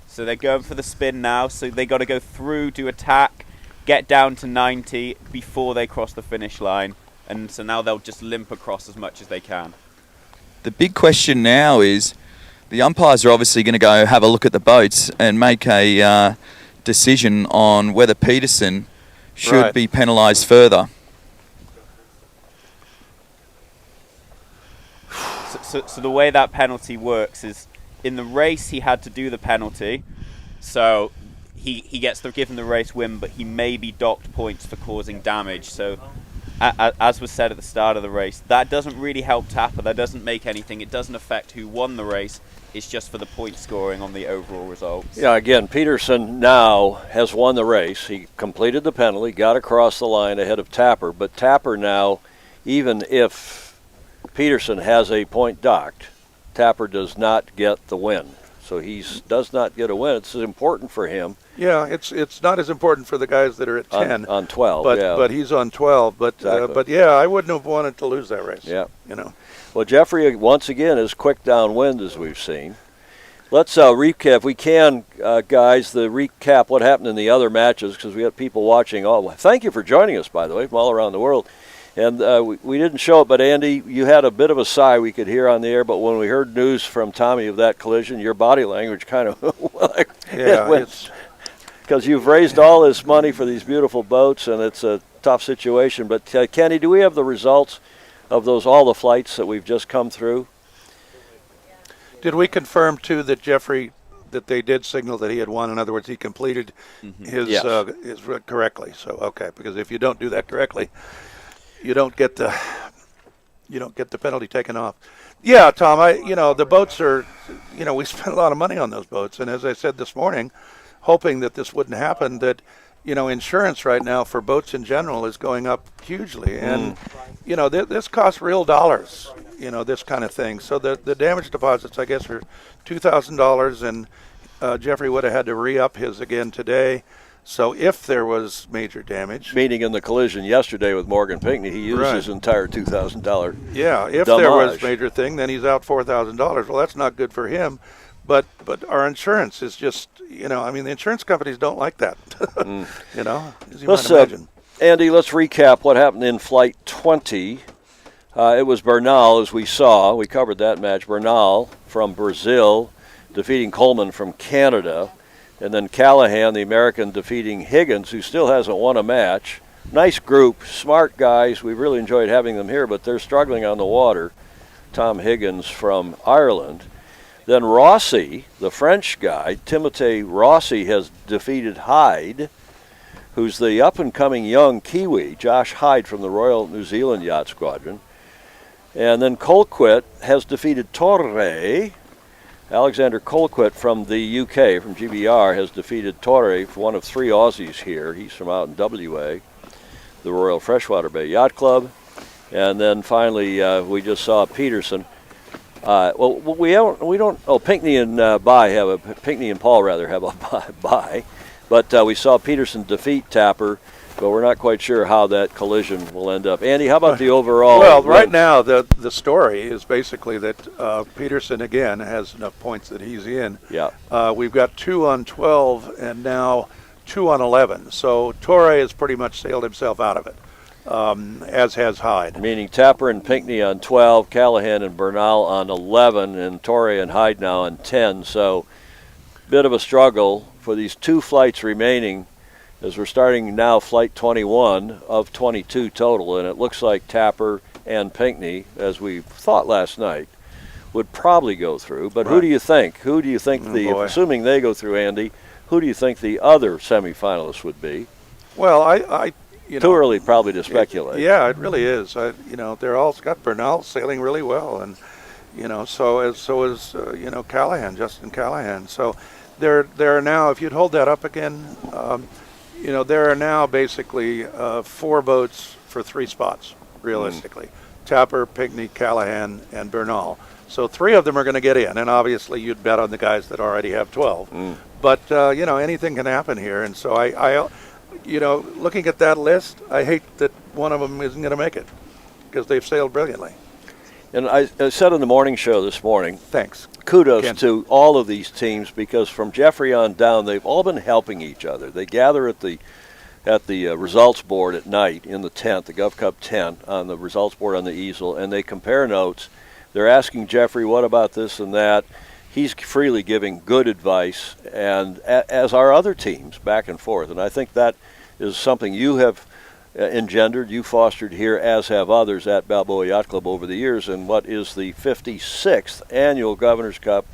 So they're going for the spin now. So they got to go through, do attack, get down to 90 before they cross the finish line, and so now they'll just limp across as much as they can. The big question now is the umpires are obviously going to go have a look at the boats and make a decision on whether Peterson should Right. be penalised further. So the way that penalty works is, in the race he had to do the penalty, so he gets given the race win, but he may be docked points for causing damage. So as was said at the start of the race, that doesn't really help Tapper. That doesn't make anything. It doesn't affect who won the race. It's just for the point scoring on the overall results. Yeah, again, Peterson now has won the race. He completed the penalty, got across the line ahead of Tapper, but Tapper now, even if Peterson has a point docked, Tapper does not get the win. So he does not get a win. It's important for him. Yeah, it's not as important for the guys that are at 10 on 12. but he's on 12. Exactly. But yeah, I wouldn't have wanted to lose that race. Yeah. You know. Well, Jeffrey, once again, is quick downwind, as we've seen. Let's recap, if we can, guys, recap what happened in the other matches, because we got people watching. Thank you for joining us, by the way, from all around the world. And we didn't show it, but Andy, you had a bit of a sigh we could hear on the air, but when we heard news from Tommy of that collision, your body language kind of It's because you've raised all this money for these beautiful boats, and it's a tough situation. But Kenny, do we have the results of all the flights that we've just come through? Did we confirm too that Jeffrey, that they did signal that he had won? In other words, he completed his Yes. correctly. So okay, because if you don't do that correctly, you don't get the penalty taken off. Yeah, Tom, the boats are, we spent a lot of money on those boats, and as I said this morning, hoping that this wouldn't happen, that insurance right now for boats in general is going up hugely, and this costs real dollars, this kind of thing. So the damage deposits, I guess, are $2,000, and Jeffrey would have had to re-up his again today. So if there was major damage, Meaning in the collision yesterday with Morgan Pinckney, he used his entire $2,000. yeah, if there was Damage. major thing, then he's out $4,000. Well, that's not good for him. But our insurance is just, the insurance companies don't like that. As you might imagine. Andy, let's recap what happened in Flight 20. It was Bernal, as we saw. We covered that match. Bernal from Brazil defeating Coleman from Canada. And then Callahan, the American, defeating Higgins, who still hasn't won a match. Nice group, smart guys. We really enjoyed having them here, but they're struggling on the water. Tom Higgins from Ireland. Then Rossi, the French guy, Timothée Rossi, has defeated Hyde, who's the up-and-coming young Kiwi, Josh Hyde from the Royal New Zealand Yacht Squadron. And then Colquitt has defeated Torre. Alexander Colquitt from the UK, from GBR, has defeated Torre, one of three Aussies here. He's from out in WA, the Royal Freshwater Bay Yacht Club. And then finally, we just saw Peterson. Pinckney and Pinckney and Paul rather have a bye. But we saw Peterson defeat Tapper but we're not quite sure how that collision will end up. Andy, how about the overall? Well, right now the story is basically that Peterson again has enough points that he's in. Yeah. We've got 2 on 12 and now 2 on 11. So Torre has pretty much sailed himself out of it, as has Hyde. Meaning Tapper and Pinckney on 12, Callahan and Bernal on 11, and Torre and Hyde now on 10. So bit of a struggle for these 2 flights remaining, as we're starting now flight 21 of 22 total, and it looks like Tapper and Pinckney, as we thought last night, would probably go through. But who do you think? Who do you think assuming they go through, Andy, who do you think the other semifinalists would be? Well, I too early probably to speculate. It really is. They're all got Bernal sailing really well, and so is Callahan, Justin Callahan. So there are now, if you'd hold that up again, there are now basically 4 boats for 3 spots, realistically. Tapper, Pinckney, Callahan, and Bernal. So 3 of them are going to get in, and obviously you'd bet on the guys that already have 12. But, anything can happen here, and so I looking at that list, I hate that one of them isn't going to make it, because they've sailed brilliantly. And I said on the morning show this morning, thanks. Kudos to all of these teams, because from Jeffrey on down, they've all been helping each other. They gather at the results board at night in the tent, the Gov Cup tent, on the results board on the easel, and they compare notes. They're asking Jeffrey, what about this and that? He's freely giving good advice, and as are other teams, back and forth. And I think that is something you have engendered, you fostered here, as have others at Balboa Yacht Club over the years, in what is the 56th annual Governor's Cup,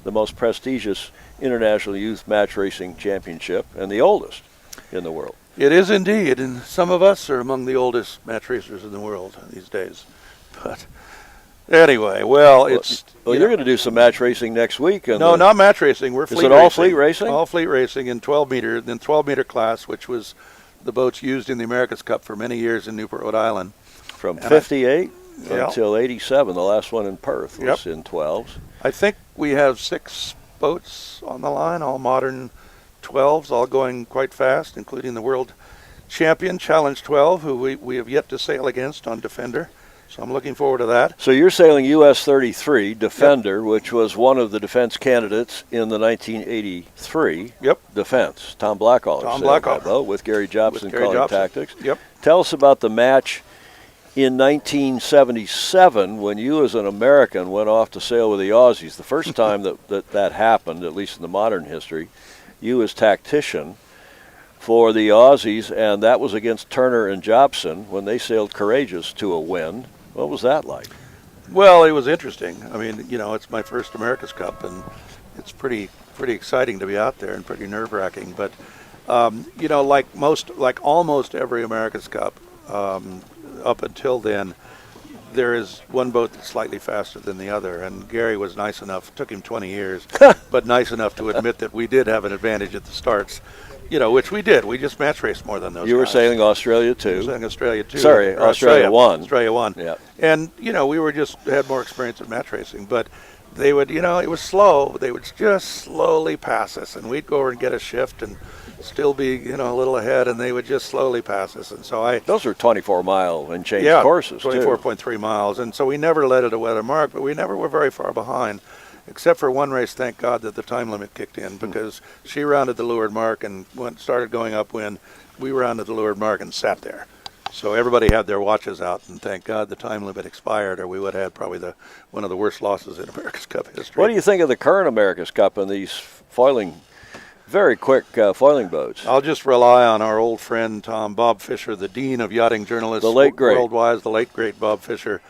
the most prestigious international youth match racing championship, and the oldest in the world. It is indeed, and some of us are among the oldest match racers in the world these days. But anyway, you're going to do some match racing next week. No, not match racing. We're fleet racing. Is it all fleet racing? All fleet racing in 12-meter class, which was the boats used in the America's Cup for many years in Newport, Rhode Island. From 58 until 87, the last one in Perth was in 12s. I think we have 6 boats on the line, all modern 12s, all going quite fast, including the world champion, Challenge 12, who we have yet to sail against on Defender. So I'm looking forward to that. So you're sailing US 33 Defender, which was one of the defense candidates in the 1983 defense. Tom Blackall sailed that boat with Gary Jobson calling tactics. Yep. Tell us about the match in 1977 when you as an American went off to sail with the Aussies. The first time that happened, at least in the modern history, you as tactician for the Aussies, and that was against Turner and Jobson when they sailed Courageous to a win. What was that like? Well, it was interesting. I mean, it's my first America's Cup, and it's pretty exciting to be out there and pretty nerve-wracking. But, like almost every America's Cup, up until then, there is one boat that's slightly faster than the other, and Gary was nice enough, took him 20 years, but nice enough to admit that we did have an advantage at the starts. Which we did. We just match raced more than those You were guys. sailing Australia, too. I was sailing Australia, too. Sorry, Australia won. Australia won. Yeah. And, we were had more experience in match racing. But they would, it was slow. They would just slowly pass us. And we'd go over and get a shift and still be, a little ahead. And they would just slowly pass us. And so Those are 24-mile and change courses, 24.3 miles. And so we never let it a weather mark, but we never were very far behind. Except for one race, thank God that the time limit kicked in, because she rounded the leeward mark and started going upwind. We rounded the leeward mark and sat there. So everybody had their watches out, and thank God the time limit expired, or we would have had probably one of the worst losses in America's Cup history. What do you think of the current America's Cup and these very quick foiling boats? I'll just rely on our old friend Bob Fisher, the dean of yachting journalists worldwide, the late great Bob Fisher.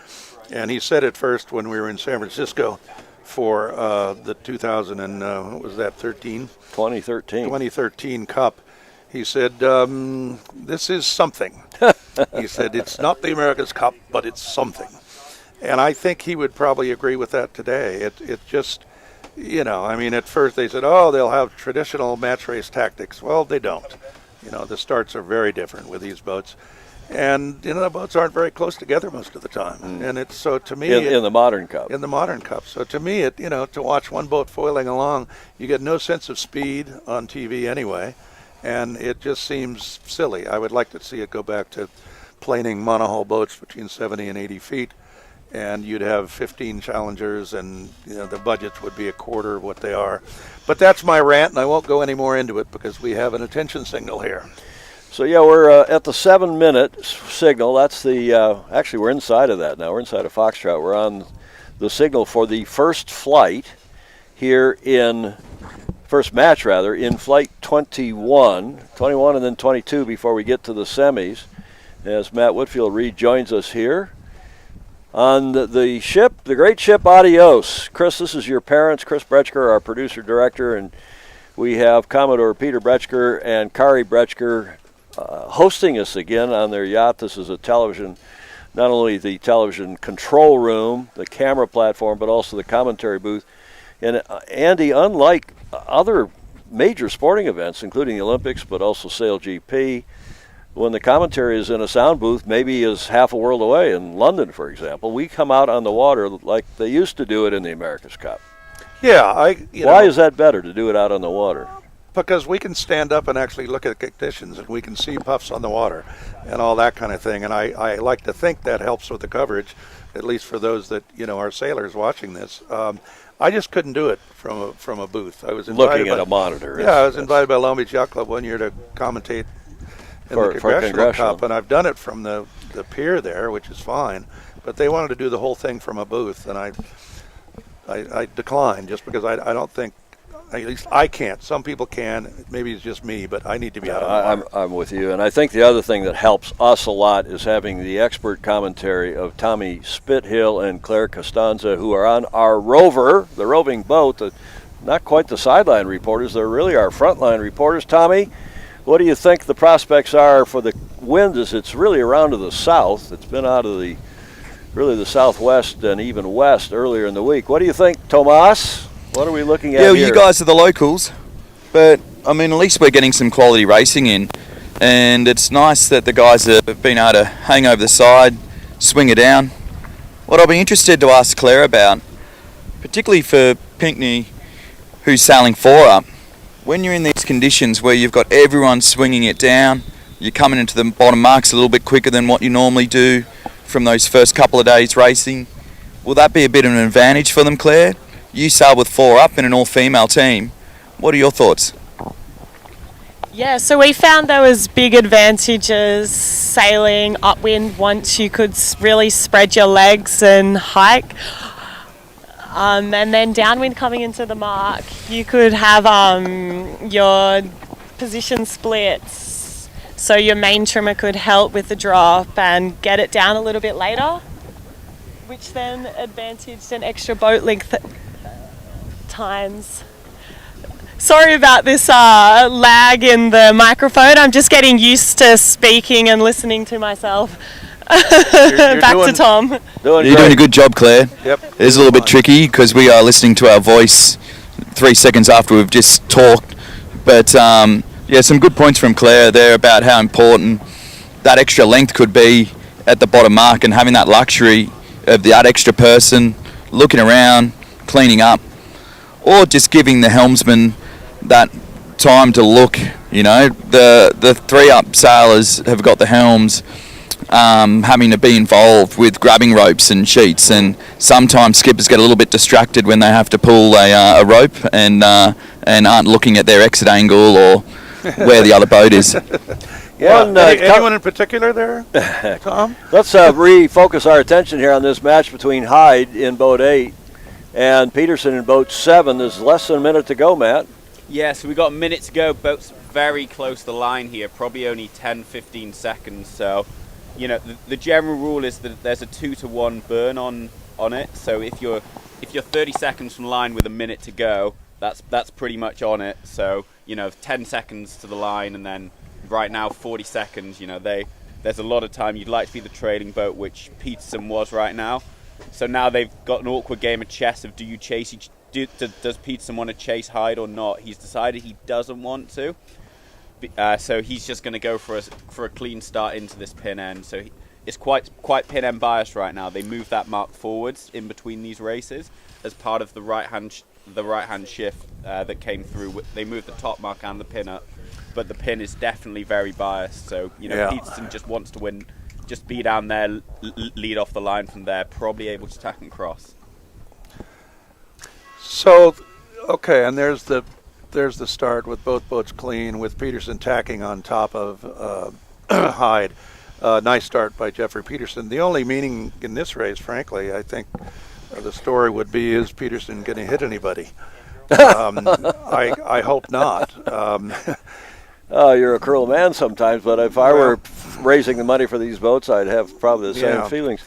And he said it first when we were in San Francisco for the 2013 Cup. He said, this is something. He said, it's not the America's Cup, but it's something. And I think he would probably agree with that today. It just, at first they said, they'll have traditional match race tactics. Well, they don't. The starts are very different with these boats. And, the boats aren't very close together most of the time. And it's, so to me... In the modern Cup. In the modern Cup. So to me, to watch one boat foiling along, you get no sense of speed on TV anyway. and it just seems silly. I would like to see it go back to planing monohull boats between 70 and 80 feet, and you'd have 15 challengers, and the budgets would be a quarter of what they are. But that's my rant, and I won't go any more into it because we have an attention signal here. So yeah, we're at the 7-minute signal. That's the actually we're inside of that now. We're inside of Foxtrot. We're on the signal for the first flight here in first match rather in flight 21 and then 22 before we get to the semis. As Matt Whitfield rejoins us here on the ship, the great ship Adios. Chris, this is your parents, Chris Bretschker, our producer director, and we have Commodore Peter Bretschker and Kari Bretschker hosting us again on their yacht. This is a television, not only the television control room, the camera platform, but also the commentary booth. And Andy, unlike other major sporting events, including the Olympics, but also Sail GP, when the commentary is in a sound booth, maybe is half a world away in London, for example, we come out on the water like they used to do it in the America's Cup. Yeah, Why is that better to do it out on the water? Because we can stand up and actually look at conditions, and we can see puffs on the water and all that kind of thing. And I like to think that helps with the coverage, at least for those that are sailors watching this. I just couldn't do it from a booth. I was invited looking at a monitor. Yeah, I was invited by Long Beach Yacht Club one year to commentate in the Congressional Cup, and I've done it from the pier there, which is fine. But they wanted to do the whole thing from a booth, and I declined just because I don't think. At least I can't. Some people can. Maybe it's just me, but I need to be out on the water. I'm with you. And I think the other thing that helps us a lot is having the expert commentary of Tommy Spithill and Claire Costanza, who are on our rover, the roving boat. Not quite the sideline reporters. They're really our frontline reporters. Tommy, what do you think the prospects are for the wind as it's really around to the south? It's been out of the southwest and even west earlier in the week. What do you think, Tomas? What are we looking at here? Yeah, you guys are the locals, but I mean, at least we're getting some quality racing in, and it's nice that the guys have been able to hang over the side, swing it down. What I'll be interested to ask Claire about, particularly for Pinckney, who's sailing 4-up, when you're in these conditions where you've got everyone swinging it down, you're coming into the bottom marks a little bit quicker than what you normally do from those first couple of days racing, will that be a bit of an advantage for them, Claire? You sail with 4-up in an all-female team. What are your thoughts? Yeah, so we found there was big advantages sailing upwind once you could really spread your legs and hike. And then downwind coming into the mark, you could have your position splits. So your main trimmer could help with the drop and get it down a little bit later, which then advantaged an extra boat length times. Sorry about this lag in the microphone. I'm just getting used to speaking and listening to myself. Back to Tom. You're doing a good job, Claire. Yep. It is a little bit tricky because we are listening to our voice 3 seconds after we've just talked. But yeah, some good points from Claire there about how important that extra length could be at the bottom mark, and having that luxury of that extra person looking around, cleaning up, or just giving the helmsman that time to look. The 3-up sailors have got the helms having to be involved with grabbing ropes and sheets, and sometimes skippers get a little bit distracted when they have to pull a rope and aren't looking at their exit angle or where the other boat is. Yeah. Anyone in particular there, Tom? Let's refocus our attention here on this match between Hyde in boat 8 and Peterson in boat 7. There's less than a minute to go, Matt. Yeah, so we've got a minute to go. Boat's very close to the line here, probably only 10-15 seconds. So, the general rule is that there's a 2-to-1 burn on it. So if you're 30 seconds from line with a minute to go, that's pretty much on it. So 10 seconds to the line, and then right now 40 seconds. There's a lot of time. You'd like to be the trailing boat, which Peterson was right now. So now they've got an awkward game of chess of does Peterson want to chase Hyde or not? He's decided he doesn't want to. So he's just going to go for a clean start into this pin end. So it's quite pin end biased right now. They move that mark forwards in between these races as part of the right hand shift that came through. They moved the top mark and the pin up. but the pin is definitely very biased. So Peterson just wants to win, just be down there, lead off the line from there, probably able to tack and cross. So, okay, and there's the start with both boats clean, with Peterson tacking on top of Hyde. Nice start by Jeffrey Peterson. The only meaning in this race, frankly, I think the story would be, is Peterson going to hit anybody? I hope not. You're a cruel man sometimes, but if I were raising the money for these boats, I'd have probably the same feelings.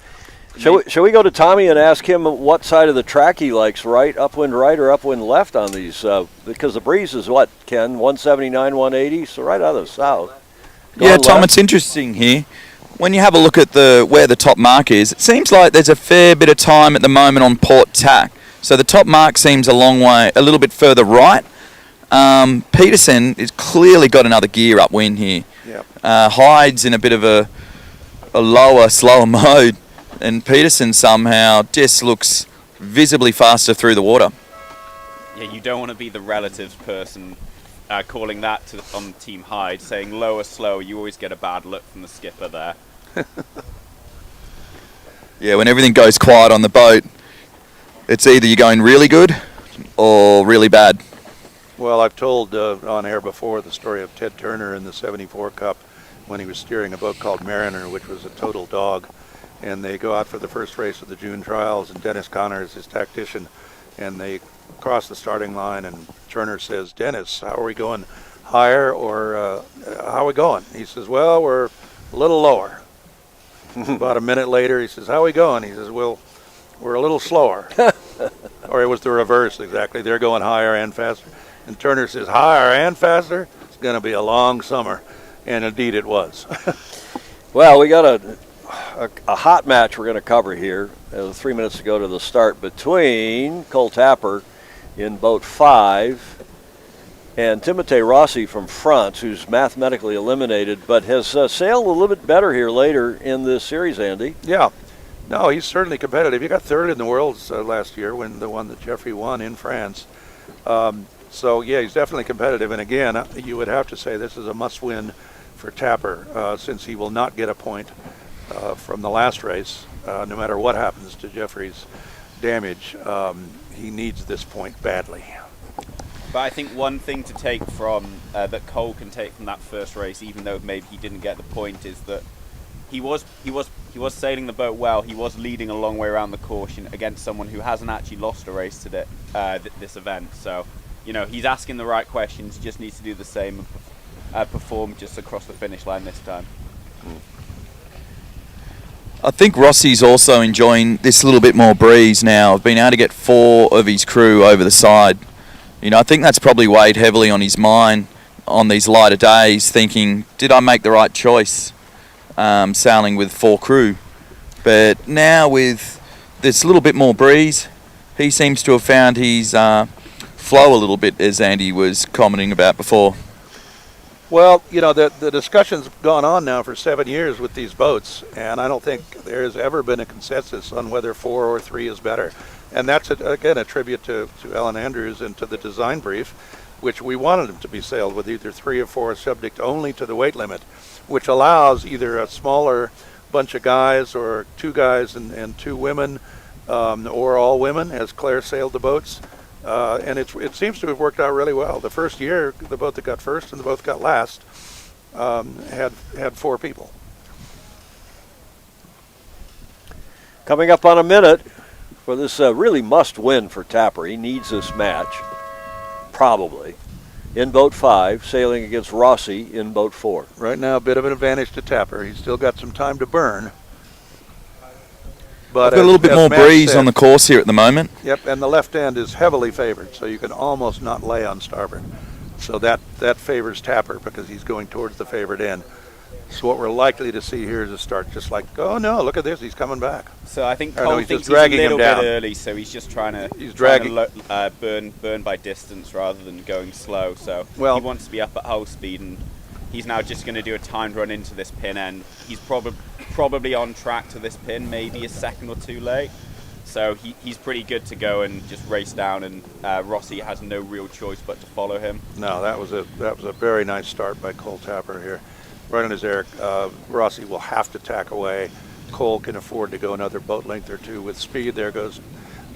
Shall we go to Tommy and ask him what side of the track he likes, right, upwind right or upwind left on these? Because the breeze is what, Ken, 179, 180, so right out of the south. Yeah, Tom, it's interesting here. When you have a look at where the top mark is, it seems like there's a fair bit of time at the moment on port tack. So the top mark seems a little bit further right. Peterson has clearly got another gear upwind here. Yep. Hyde's in a bit of a lower, slower mode, and Peterson somehow just looks visibly faster through the water. Yeah, you don't want to be the relatives person calling that on Team Hyde, saying lower, slower. You always get a bad look from the skipper there. Yeah, when everything goes quiet on the boat, it's either you're going really good or really bad. Well, I've told on air before the story of Ted Turner in the 74 Cup when he was steering a boat called Mariner, which was a total dog. And they go out for the first race of the June trials, and Dennis Conner is his tactician. And they cross the starting line, and Turner says, "Dennis, how are we going? Higher or how are we going?" He says, "Well, we're a little lower." About a minute later, he says, "How are we going?" He says, "Well, we're a little slower." Or it was the reverse, exactly. They're going higher and faster. And Turner says, "Higher and faster? It's going to be a long summer." And indeed it was. Well, we got a hot match we're going to cover here. 3 minutes to go to the start between Cole Tapper in boat 5 and Timotei Rossi from France, who's mathematically eliminated, but has sailed a little bit better here later in this series, Andy. Yeah. No, he's certainly competitive. He got third in the Worlds last year, when the one that Jeffrey won in France. So, yeah, he's definitely competitive. And again, you would have to say this is a must-win for Tapper, since he will not get a point from the last race, no matter what happens to Jeffrey's damage. He needs this point badly. But I think one thing to take from that Cole can take from that first race, even though maybe he didn't get the point, is that he was sailing the boat well. He was leading a long way around the caution against someone who hasn't actually lost a race today, this event. So, he's asking the right questions. He just needs to do the same and perform just across the finish line this time. I think Rossi's also enjoying this little bit more breeze now. Being able to get 4 of his crew over the side. I think that's probably weighed heavily on his mind on these lighter days, thinking, did I make the right choice sailing with 4 crew? But now with this little bit more breeze, he seems to have found his flow a little bit, as Andy was commenting about before. Well, the discussion's gone on now for 7 years with these boats, and I don't think there's ever been a consensus on whether 4 or 3 is better. And that's, again, a tribute to Alan Andrews and to the design brief, which we wanted them to be sailed with either 3 or 4, subject only to the weight limit, which allows either a smaller bunch of guys or 2 guys and 2 women, or all women, as Claire sailed the boats. And it seems to have worked out really well. The first year, the boat that got first and the boat that got last had 4 people. Coming up on a minute for this really must-win for Tapper. He needs this match, probably, in boat 5, sailing against Rossi in boat 4. Right now, a bit of an advantage to Tapper. He's still got some time to burn. But I've got a little bit more breeze on the course here at the moment. Yep, and the left end is heavily favored, so you can almost not lay on starboard. So that favors Tapper because he's going towards the favored end. So what we're likely to see here is a start just like, oh no, look at this, he's coming back. So I think Or no, Cole he's thinks just he's a dragging him little bit down. early, so he's just trying to burn by distance rather than going slow. So Well- he wants to be up at hull speed, and he's now just going to do a timed run into this pin end. He's probably on track to this pin, maybe a second or 2 late. So he's pretty good to go and just race down, and Rossi has no real choice but to follow him. No, that was a very nice start by Cole Tapper here. Right on his air, Rossi will have to tack away. Cole can afford to go another boat length or two with speed. There goes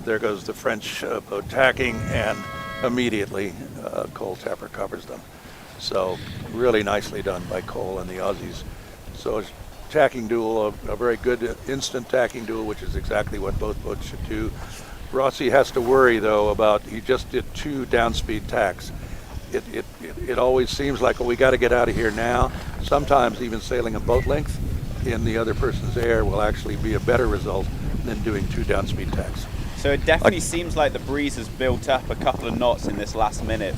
the French boat tacking, and immediately Cole Tapper covers them. So really nicely done by Cole and the Aussies. So it's tacking duel, a very good instant tacking duel, which is exactly what both boats should do. Rossi has to worry though about, he just did 2 downspeed tacks. It always seems like, well, we got to get out of here now. Sometimes even sailing a boat length in the other person's air will actually be a better result than doing 2 downspeed tacks. So it definitely seems like the breeze has built up a couple of knots in this last minute.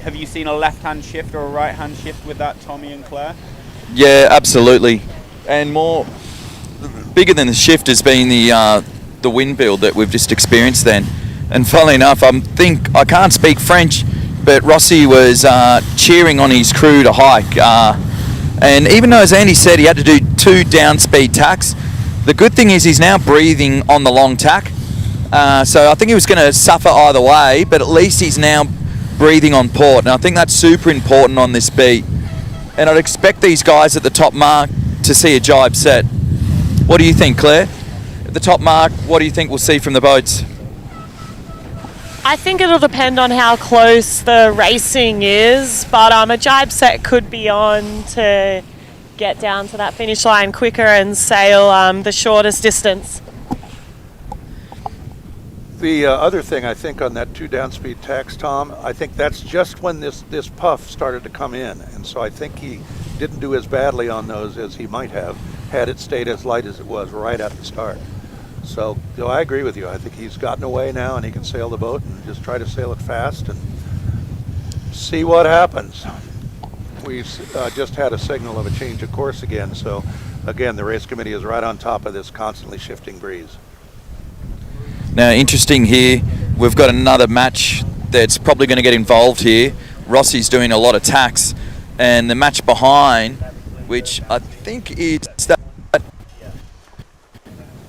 Have you seen a left-hand shift or a right-hand shift with that, Tommy and Claire? Yeah, absolutely. And more bigger than the shift has been the wind build that we've just experienced then. And funnily enough, I can't speak French, but Rossi was cheering on his crew to hike. And even though, as Andy said, he had to do 2 downspeed tacks, the good thing is he's now breathing on the long tack. So I think he was going to suffer either way, but at least he's now breathing on port. And I think that's super important on this beat. And I'd expect these guys at the top mark to see a jibe set. What do you think, Claire? At the top mark, what do you think we'll see from the boats? I think it'll depend on how close the racing is, but a jibe set could be on to get down to that finish line quicker and sail the shortest distance. The other thing I think on that 2 downspeed tacks, Tom, I think that's just when this puff started to come in, and so I think he didn't do as badly on those as he might have had it stayed as light as it was right at the start. So I agree with you. I think he's gotten away now, and he can sail the boat and just try to sail it fast and see what happens. We've just had a signal of a change of course again, so again the race committee is right on top of this constantly shifting breeze. Now, interesting here, we've got another match that's probably going to get involved here. Rossi's doing a lot of tacks, and the match behind, which I think is that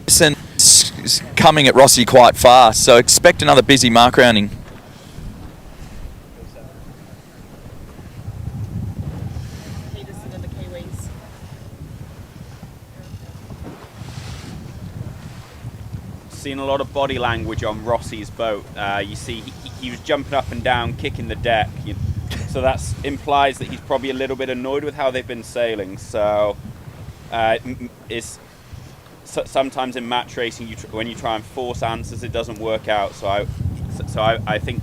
is coming at Rossi quite fast, so expect another busy mark rounding. Seen a lot of body language on Rossi's boat. You see he was jumping up and down, kicking the deck. So that implies that he's probably a little bit annoyed with how they've been sailing. So sometimes in match racing, when you try and force answers, it doesn't work out. So I think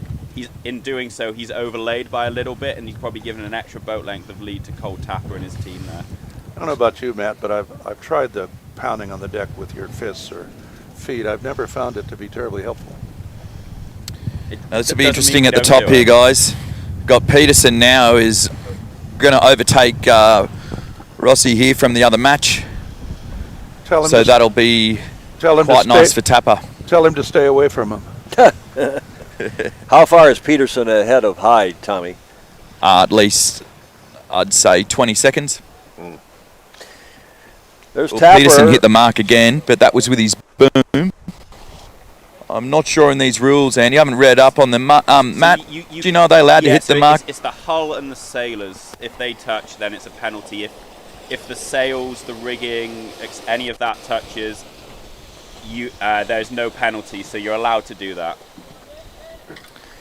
in doing so, he's overlaid by a little bit, and he's probably given an extra boat length of lead to Cole Tapper and his team there. I don't know about you, Matt, but I've tried the pounding on the deck with your fists or feet. I've never found it to be terribly helpful. This will be interesting at the top here, guys. Got Peterson now is going to overtake Rossi here from the other match. So that'll be quite nice for Tapper. Tell him to stay away from him. How far is Peterson ahead of Hyde, Tommy? At least, I'd say 20 seconds. There's Well, Tapper. Peterson hit the mark again, but that was with his boom. I'm not sure in these rules, Andy. I haven't read up on them. Matt, do you know are they allowed to hit the mark? It's the hull and the sailors. If they touch, then it's a penalty. If the sails, the rigging, any of that touches, there's no penalty, so you're allowed to do that.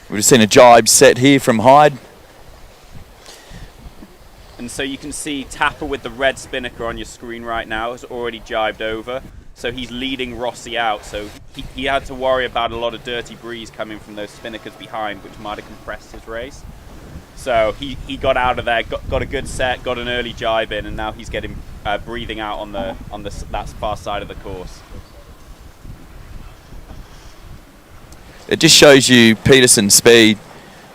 We've just seen a jibe set here from Hyde. And so you can see Tapper with the red spinnaker on your screen right now has already jibed over. So he's leading Rossi out. So he had to worry about a lot of dirty breeze coming from those spinnakers behind, which might have compressed his race. So he got out of there, got a good set, got an early jibe in, and now he's getting breathing out on that far side of the course. It just shows you Peterson's speed.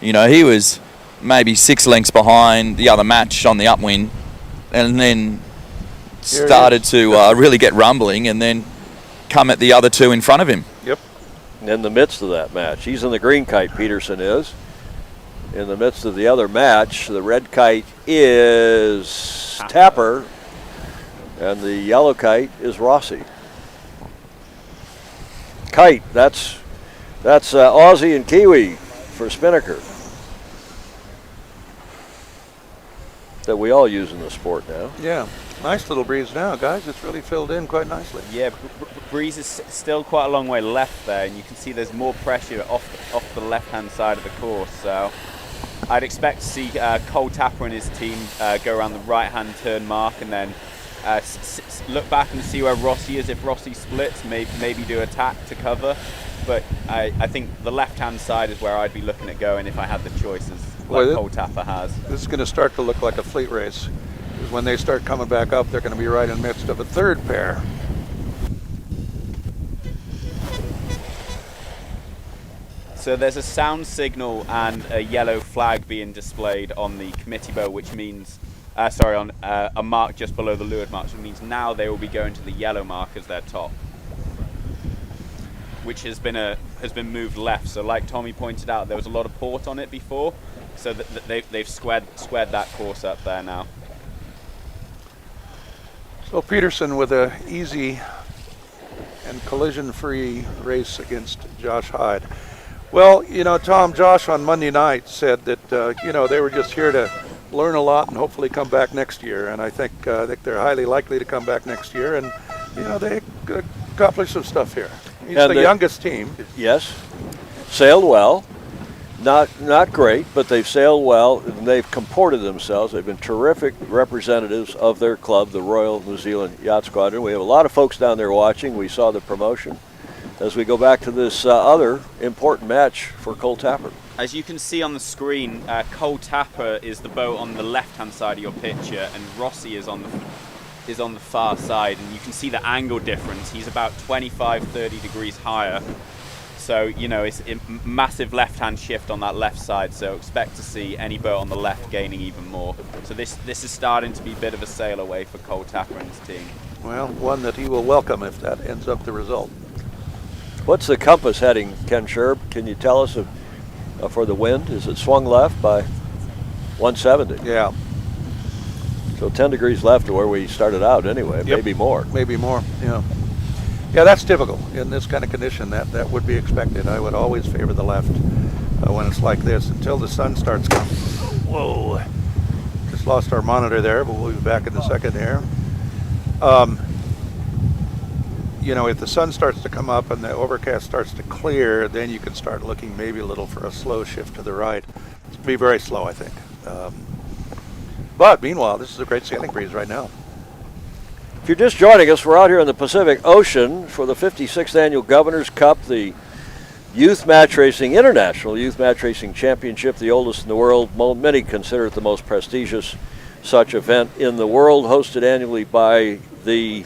You know, he was maybe 6 lengths behind the other match on the upwind, and then started to really get rumbling, and then come at the other two in front of him. Yep. In the midst of that match, he's in the green kite. Peterson is in the midst of the other match. The red kite is Tapper, and the yellow kite is Rossi. kite. That's Aussie and Kiwi for spinnaker that we all use in the sport now. Yeah, nice little breeze now, guys. It's really filled in quite nicely. Yeah, breeze is still quite a long way left there, and you can see there's more pressure off the left-hand side of the course. So I'd expect to see Cole Tapper and his team go around the right-hand turn mark, and then look back and see where Rossi is. If Rossi splits, maybe do a tack to cover. But I think the left-hand side is where I'd be looking at going if I had the choices, like Cole Tapper has. This is going to start to look like a fleet race. Because when they start coming back up, they're going to be right in the midst of a third pair. So there's a sound signal and a yellow flag being displayed on the committee boat, which means, on a mark just below the leeward mark, which means now they will be going to the yellow mark as their top, which has been moved left. So like Tommy pointed out, there was a lot of port on it before, so that they've squared that course up there now. So Peterson with a easy and collision-free race against Josh Hyde. Well, you know, Tom, Josh on Monday night said that, they were just here to learn a lot and hopefully come back next year. And I think they're highly likely to come back next year. And, they accomplished some stuff here. He's the youngest team. Yes. Sailed well. Not great, but they've sailed well, and they've comported themselves. They've been terrific representatives of their club, the Royal New Zealand Yacht Squadron. We have a lot of folks down there watching. We saw the promotion. As we go back to this other important match for Cole Tapper. As you can see on the screen, Cole Tapper is the boat on the left-hand side of your picture, and Rossi is on the far side, and you can see the angle difference. He's about 25-30 degrees higher. So, it's a massive left-hand shift on that left side, so expect to see any boat on the left gaining even more. So this is starting to be a bit of a sail away for Cole Tapper and his team. Well, one that he will welcome if that ends up the result. What's the compass heading, Ken Sherb? Can you tell us for the wind? Is it swung left by 170? Yeah. So 10 degrees left to where we started out anyway, Yep. maybe more. Maybe more, yeah. Yeah, that's typical in this kind of condition. That would be expected. I would always favor the left when it's like this until the sun starts coming. Whoa. Just lost our monitor there, but we'll be back in a second here. If the sun starts to come up and the overcast starts to clear, then you can start looking maybe a little for a slow shift to the right. It's going to be very slow, I think. But meanwhile, this is a great sailing breeze right now. If you're just joining us, we're out here in the Pacific Ocean for the 56th Annual Governor's Cup, the International Youth Match Racing Championship, the oldest in the world. Many consider it the most prestigious such event in the world, hosted annually by the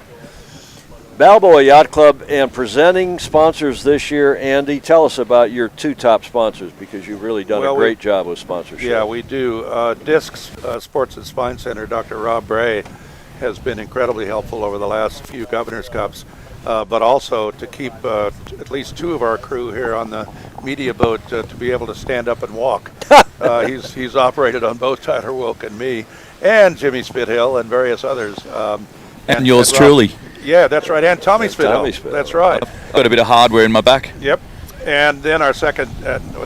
Balboa Yacht Club. And presenting sponsors this year, Andy, tell us about your two top sponsors, because you've really done a great job with sponsorship. Yeah, we do. Discs Sports and Spine Center, Dr. Rob Bray, has been incredibly helpful over the last few Governor's Cups, but also to keep at least two of our crew here on the media boat to be able to stand up and walk. He's operated on both Tyler Wilk and me, and Jimmy Spithill and various others. And yours truly. Yeah, that's right, and Tommy Spithill. That's right. I've got a bit of hardware in my back. Yep. And then our second,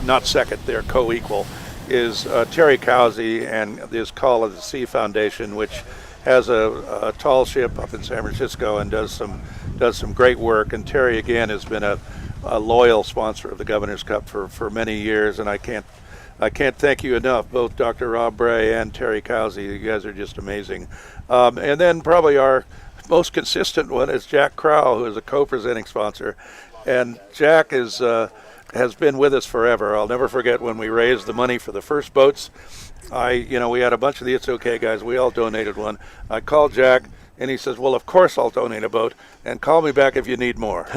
not second, they're co-equal, is Terry Cowsey and his Call of the Sea Foundation, which has a tall ship up in San Francisco and does some great work. And Terry again has been a loyal sponsor of the Governor's Cup for many years, and I can't thank you enough, both Dr. Rob Bray and Terry Cowsey. You guys are just amazing. And then probably our most consistent one is Jack Crow, who is a co-presenting sponsor, and Jack has been with us forever. I'll never forget when we raised the money for the first boats. We had a bunch of the It's Okay guys. We all donated one. I called Jack, and he says, well, of course I'll donate a boat, and call me back if you need more.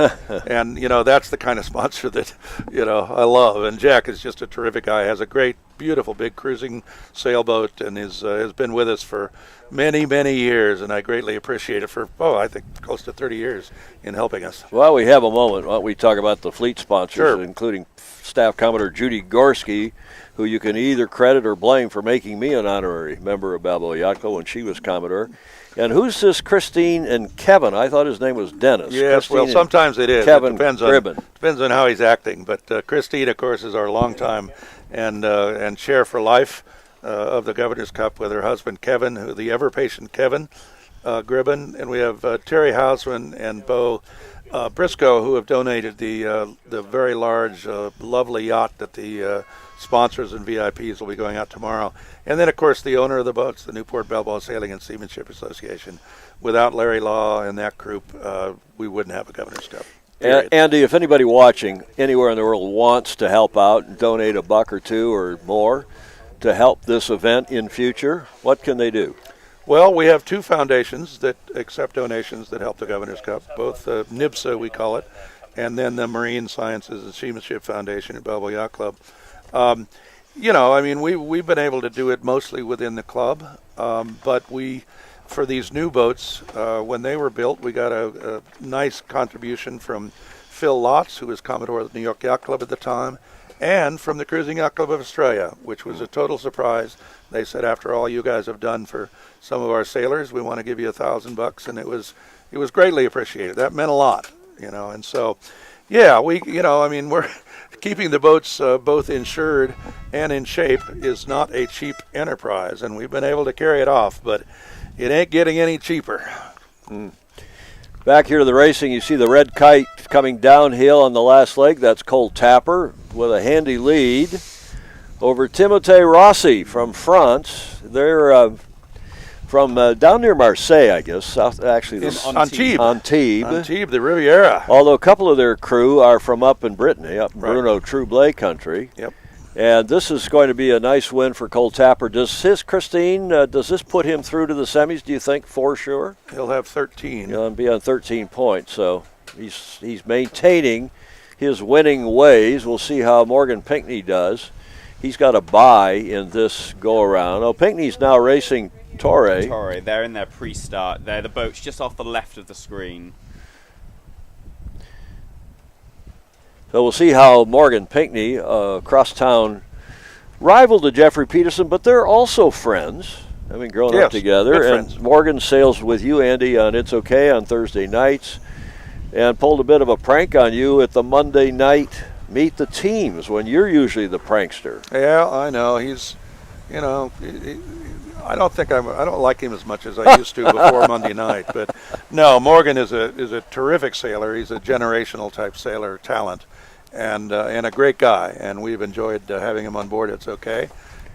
And, that's the kind of sponsor that, I love. And Jack is just a terrific guy, has a great, beautiful, big cruising sailboat, and has been with us for many, many years, and I greatly appreciate it for, I think close to 30 years in helping us. Well, we have a moment. Why don't we talk about the fleet sponsors, Sure. including Staff Commodore Judy Gorski, who you can either credit or blame for making me an honorary member of Balboa Yacht Club when she was Commodore. And who's this Christine and Kevin? I thought his name was Dennis. Yes, Christine well, sometimes it is. Kevin It depends on how he's acting. But Christine, of course, is our longtime and chair for life of the Governor's Cup with her husband Kevin, who the ever-patient Kevin Gribben, and we have Terry Hausman and Bo Briscoe, who have donated the very large, lovely yacht that the sponsors and VIPs will be going out tomorrow. And then, of course, the owner of the boats, the Newport Balboa Sailing and Seamanship Association. Without Larry Law and that group, we wouldn't have a Governor's Cup. Andy, if anybody watching anywhere in the world wants to help out and donate $1 or $2 or more to help this event in future, what can they do? Well, we have 2 foundations that accept donations that help the Governor's Cup, both NIBSA, we call it, and then the Marine Sciences and Seamanship Foundation at Balboa Yacht Club. We've been able to do it mostly within the club, but for these new boats, when they were built, we got a nice contribution from Phil Lotz, who was Commodore of the New York Yacht Club at the time, and from the Cruising Yacht Club of Australia, which was a total surprise. They said, after all you guys have done for some of our sailors, we want to give you $1,000, and it was greatly appreciated. That meant a lot, and so, yeah, we're keeping the boats both insured and in shape is not a cheap enterprise, and we've been able to carry it off, but it ain't getting any cheaper. Back here to the racing, you see the red kite coming downhill on the last leg. That's Cole Tapper with a handy lead over Timothée Rossi from France. They're from down near Marseille, I guess. South, actually, Antibes. Antibes, the Riviera. Although a couple of their crew are from up in Brittany, up in Bruno Troublé country. Yep. And this is going to be a nice win for Cole Tapper. Does this put him through to the semis, do you think, for sure? He'll have 13. He'll be on 13 points, so he's maintaining his winning ways. We'll see how Morgan Pinckney does. He's got a bye in this go-around. Oh, Pinckney's now racing Torre. Torre, they're in their pre-start. They're the boats just off the left of the screen. So we'll see how Morgan Pinckney, crosstown rival to Jeffrey Peterson, but they're also friends. I mean, growing up together. And friends. Morgan sails with you, Andy, on It's Okay on Thursday nights, and pulled a bit of a prank on you at the Monday night Meet the Teams when you're usually the prankster. Yeah, I know. He's, I don't like him as much as I used to before Monday night. But no, Morgan is a terrific sailor. He's a generational type sailor talent, and a great guy. And we've enjoyed having him on board. It's Okay.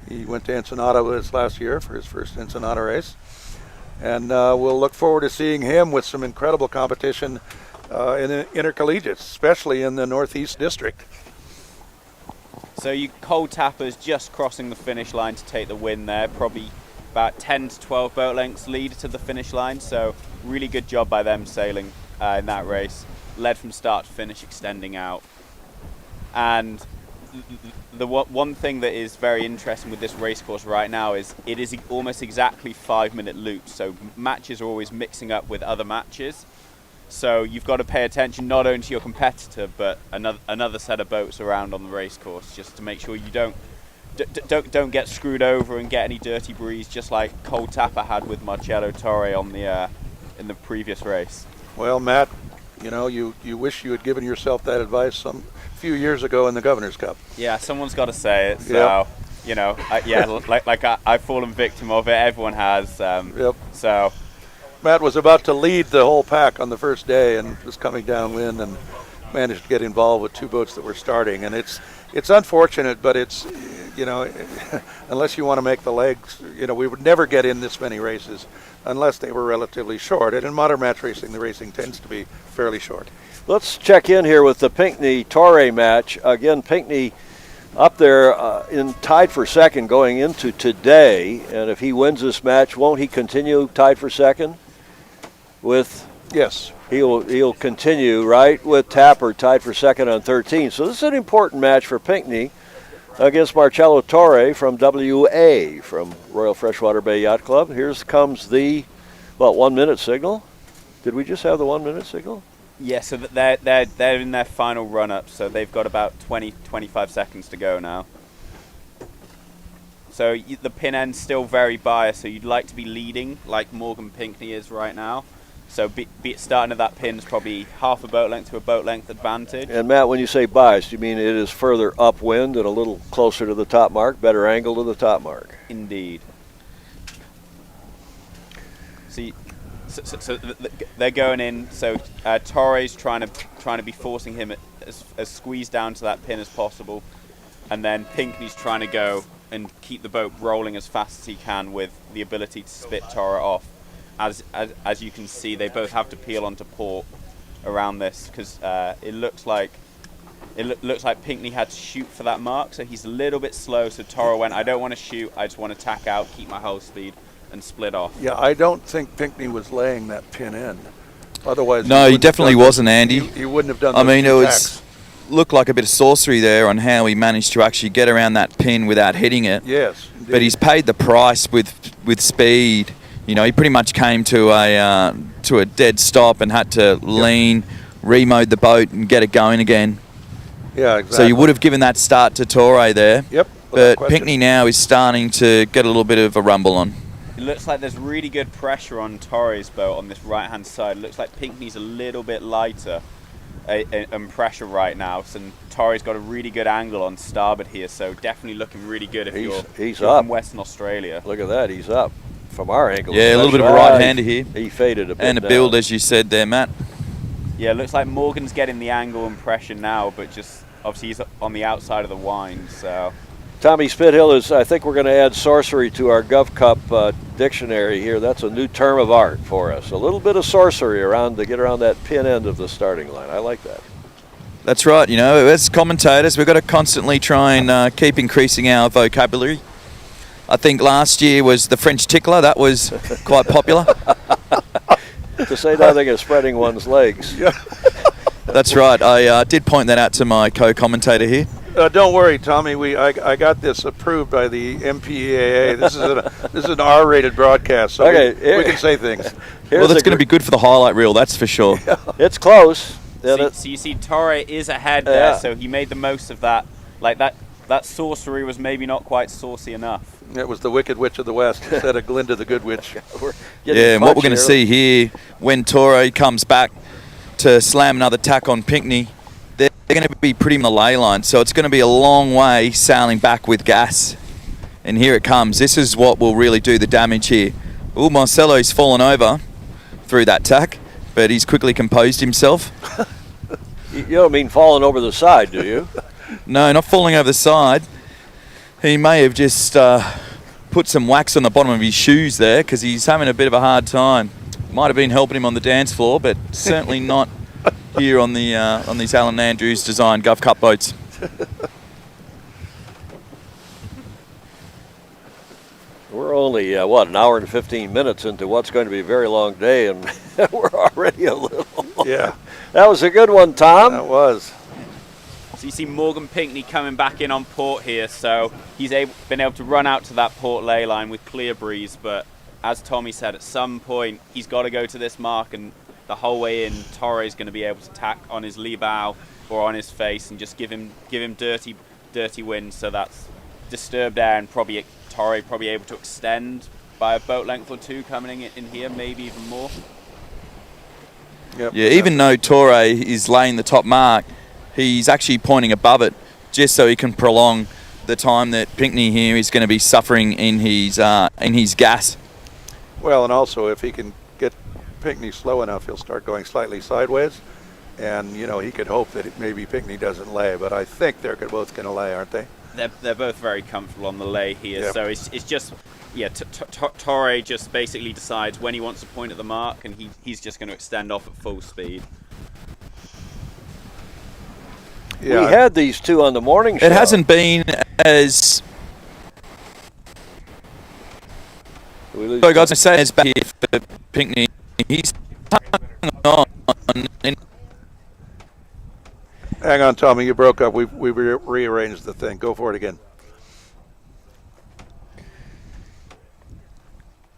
He went to Ensenada with us last year for his first Ensenada race, and we'll look forward to seeing him with some incredible competition in the intercollegiates, especially in the Northeast District. So Cole Tapper's just crossing the finish line to take the win there, probably about 10 to 12 boat lengths lead to the finish line, so really good job by them sailing in that race. Led from start to finish, extending out. And the one thing that is very interesting with this race course right now is it is almost exactly 5-minute loops, so matches are always mixing up with other matches. So you've got to pay attention not only to your competitor, but another set of boats around on the race course, just to make sure you don't get screwed over and get any dirty breeze, just like Cole Tapper had with Marcello Torre on in the previous race. Well, Matt, you wish you had given yourself that advice some few years ago in the Governor's Cup. Yeah, someone's got to say it. So I've fallen victim of it. Everyone has. Yep. So. Matt was about to lead the whole pack on the first day and was coming downwind and managed to get involved with 2 boats that were starting. And it's unfortunate, but it's, unless you want to make the legs, we would never get in this many races unless they were relatively short. And in modern match racing, the racing tends to be fairly short. Let's check in here with the Pinckney-Torre match. Again, Pinckney up there tied for second going into today. And if he wins this match, won't he continue tied for second? Yes. He'll continue, right, with Tapper tied for second on 13. So this is an important match for Pinckney against Marcello Torre from WA, from Royal Freshwater Bay Yacht Club. Here comes the, 1-minute signal. Did we just have the 1-minute signal? Yeah, so they're in their final run-up, so they've got about 20-25 seconds to go now. So the pin end's still very biased, so you'd like to be leading like Morgan Pinckney is right now. So be starting at that pin is probably half a boat length to a boat length advantage. And Matt, when you say biased, you mean it is further upwind and a little closer to the top mark, better angle to the top mark? Indeed. So they're going in. So Torre's trying to be forcing him as squeezed down to that pin as possible, and then Pinckney's trying to go and keep the boat rolling as fast as he can with the ability to spit Torre off. As you can see, they both have to peel onto port around this because it looks like Pinckney had to shoot for that mark, so he's a little bit slow. So Torre went, I don't want to shoot, I just want to tack out, keep my hull speed, and split off. Yeah, I don't think Pinckney was laying that pin in. Otherwise, No, he definitely wasn't, Andy. He wouldn't have done. I mean, it those was looked like a bit of sorcery there on how he managed to actually get around that pin without hitting it. Yes, indeed. But he's paid the price with speed. You know, he pretty much came to a dead stop and had to lean, remode the boat, and get it going again. Yeah, exactly. So you would have given that start to Torre there. Yep. But Pinckney now is starting to get a little bit of a rumble on. It looks like there's really good pressure on Torre's boat on this right-hand side. It looks like Pinckney's a little bit lighter in pressure right now. So Torre's got a really good angle on starboard here, so definitely looking really good if he's you're up from Western Australia. Look at that, he's up from our angle. Yeah, a little bit of a right-hander here. He faded a bit. And a build, as you said there, Matt. Yeah, it looks like Morgan's getting the angle and pressure now, but just obviously he's on the outside of the wind, so... Tommy Spithill is, I think we're going to add sorcery to our Gov Cup dictionary here. That's a new term of art for us. A little bit of sorcery to get around that pin end of the starting line. I like that. That's right. You know, as commentators, we've got to constantly try and keep increasing our vocabulary. I think last year was the French tickler. That was quite popular. To say nothing of spreading one's legs. Yeah. That's right. I did point that out to my co-commentator here. Don't worry, Tommy. I got this approved by the MPEAA. This is an R-rated broadcast, so okay, we can say things. Well, that's going to be good for the highlight reel, that's for sure. Yeah. It's close. So you see Torre is ahead there, so he made the most of that. Like that sorcery was maybe not quite saucy enough. It was the Wicked Witch of the West instead of Glinda the Good Witch. Yeah, and what we're going to see here, when Torre comes back to slam another tack on Pinckney, they're going to be pretty on the ley line, so it's going to be a long way sailing back with gas. And here it comes. This is what will really do the damage here. Oh, Marcelo's fallen over through that tack, but he's quickly composed himself. You don't mean falling over the side, do you? No, not falling over the side. He may have just put some wax on the bottom of his shoes there because he's having a bit of a hard time. Might have been helping him on the dance floor, but certainly not here on these Alan Andrews designed Gov Cup boats. We're only, an hour and 15 minutes into what's going to be a very long day, and we're already a little... Yeah. That was a good one, Tom. That was. So you see Morgan Pinckney coming back in on port here, so he's been able to run out to that port ley line with clear breeze, but as Tommy said, at some point he's got to go to this mark, and the whole way in, Torre is going to be able to tack on his lee bow or on his face and just give him dirty wind, so that's disturbed air, and Torre probably able to extend by a boat length or two coming in here, maybe even more. Yep. Yeah, even though Torre is laying the top mark, he's actually pointing above it just so he can prolong the time that Pinckney here is going to be suffering in his gas. Well, and also if he can get Pinckney slow enough, he'll start going slightly sideways. And, he could hope that maybe Pinckney doesn't lay, but I think they're both going to lay, aren't they? They're both very comfortable on the lay here, Yep. so it's just, Torre just basically decides when he wants to point at the mark, and he's just going to extend off at full speed. Yeah. We had these two on the morning show. It hasn't been as... So guys, I say it's back here for Pinckney. He's hung on. Hang on, Tommy, you broke up. We've rearranged the thing. Go for it again.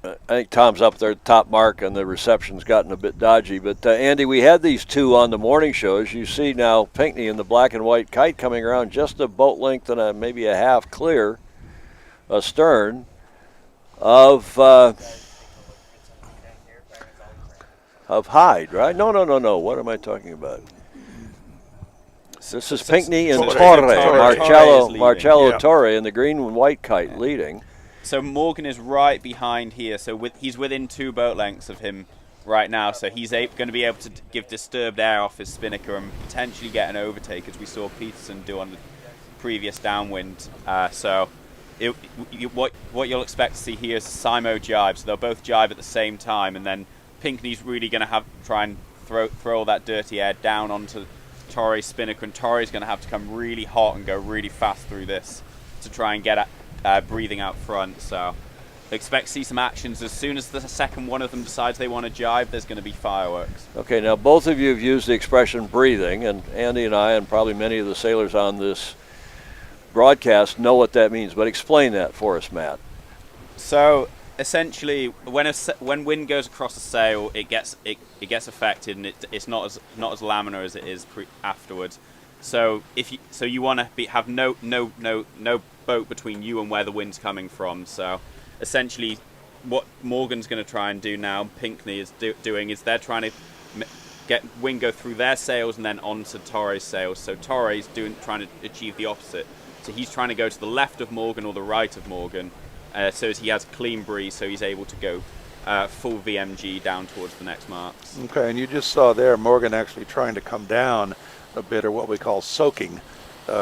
I think Tom's up there at the top mark, and the reception's gotten a bit dodgy. But, Andy, we had these two on the morning show. As you see now, Pinckney in the black and white kite coming around just a boat length and maybe a half clear astern of Hyde, right? No. What am I talking about? This is Pinckney and Torre. Marcello Yeah. Torre in the green and white kite leading. So Morgan is right behind here. So he's within 2 boat lengths of him right now. So he's going to be able to give disturbed air off his spinnaker and potentially get an overtake, as we saw Peterson do on the previous downwind. What you'll expect to see here is a Simo jibe. So they'll both jibe at the same time, and then Pinckney's really going to try and throw all that dirty air down onto Torre's spinnaker, and Torre's going to have to come really hot and go really fast through this to try and get breathing out front. So expect to see some actions. As soon as the second one of them decides they want to jibe, there's going to be fireworks. Okay, now both of you have used the expression breathing, and Andy and I and probably many of the sailors on this broadcast know what that means, but explain that for us, Matt. So essentially, when wind goes across a sail, it gets affected, and it's not as laminar as it is afterwards. So you want to have no boat between you and where the wind's coming from. So essentially, what Morgan's going to try and do now, Pinckney is doing, is they're trying to get wind go through their sails and then onto Torre's sails. So Torre's trying to achieve the opposite. So he's trying to go to the left of Morgan or the right of Morgan, so as he has clean breeze, so he's able to go full VMG down towards the next marks. Okay, and you just saw there Morgan actually trying to come down a bit, or what we call soaking,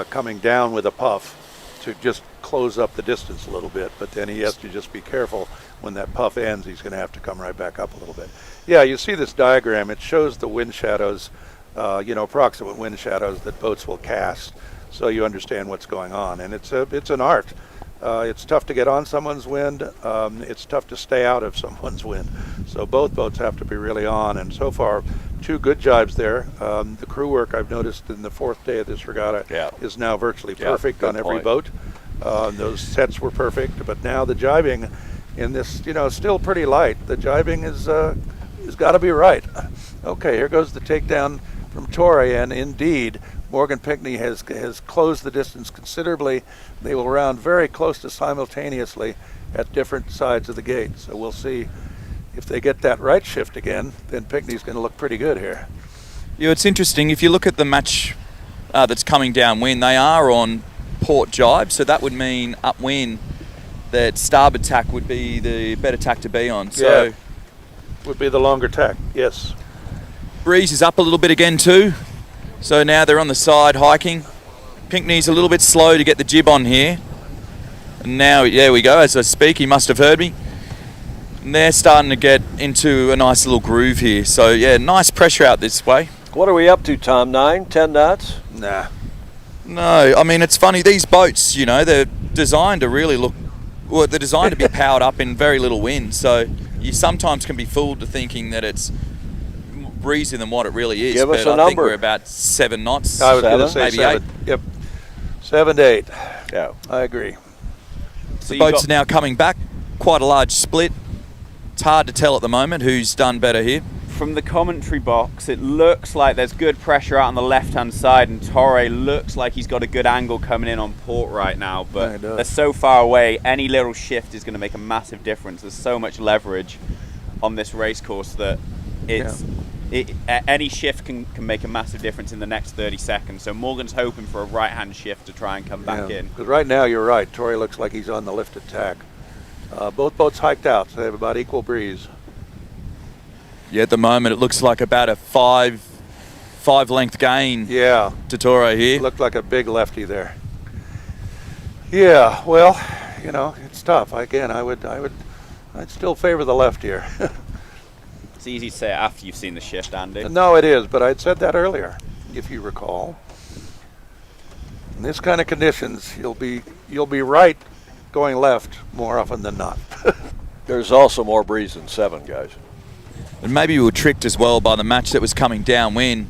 coming down with a puff to just close up the distance a little bit, but then he has to just be careful when that puff ends. He's going to have to come right back up a little bit. Yeah, you see this diagram. It shows the wind shadows, approximate wind shadows that boats will cast, so you understand what's going on. And it's an art. It's tough to get on someone's wind. It's tough to stay out of someone's wind. So both boats have to be really on. And so far, 2 good jibes there. The crew work I've noticed in the 4th day of this regatta is now virtually perfect on every boat. Those sets were perfect, but now the jibing in this, still pretty light. The jibing is got to be right. Okay, here goes the takedown from Torre, and indeed, Morgan Pinckney has closed the distance considerably. They will round very close to simultaneously at different sides of the gate. So we'll see if they get that right shift again, then Pinckney's going to look pretty good here. Yeah, it's interesting. If you look at the match that's coming downwind, they are on port jibe, so that would mean upwind that starboard tack would be the better tack to be on. So yeah, would be the longer tack, yes. Breeze is up a little bit again too. So now they're on the side hiking. Pinckney's a little bit slow to get the jib on here. And now, there we go, as I speak, he must have heard me. And they're starting to get into a nice little groove here. So yeah, nice pressure out this way. What are we up to, Tom? 9, 10 knots? Nah. No, I mean, it's funny, these boats, they're designed to really they're designed to be powered up in very little wind. So you sometimes can be fooled to thinking that it's breezier than what it really is. Give us a I think number. we're about 7 knots. I was going to say maybe 7. 8. Yep. 7 to 8. Yeah. I agree. The boats are now coming back. Quite a large split. It's hard to tell at the moment who's done better here. From the commentary box, it looks like there's good pressure out on the left-hand side, and Torre looks like he's got a good angle coming in on port right now, but they're so far away, any little shift is going to make a massive difference. There's so much leverage on this race course that any shift can make a massive difference in the next 30 seconds. So Morgan's hoping for a right-hand shift to try and come back in. Because right now, you're right, Torre looks like he's on the lifted tack. Both boats hiked out, so they have about equal breeze. Yeah, at the moment it looks like about a five length gain to Torre here. Looked like a big lefty there. Yeah, well, it's tough. Again, I'd still favor the left here. It's easy to say after you've seen the shift, Andy. No, it is, but I'd said that earlier, if you recall. In this kind of conditions, you'll be right going left more often than not. There's also more breeze than 7, guys. And maybe we were tricked as well by the match that was coming downwind.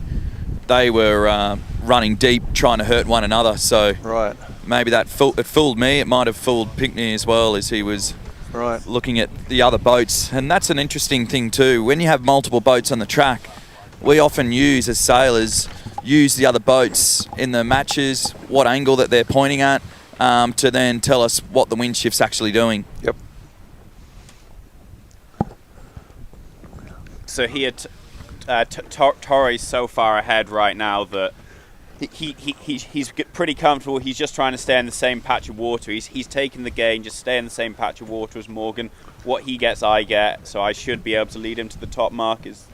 They were running deep, trying to hurt one another. So right. Maybe it fooled me. It might have fooled Pinckney as well, as he was looking at the other boats. And that's an interesting thing too. When you have multiple boats on the track, we often use, as sailors, the other boats in the matches, what angle that they're pointing at, to then tell us what the wind shift's actually doing. Yep. So here, Torre's so far ahead right now that he's pretty comfortable. He's just trying to stay in the same patch of water. He's taking the gain, just stay in the same patch of water as Morgan. What he gets, I get. So I should be able to lead him to the top mark. Is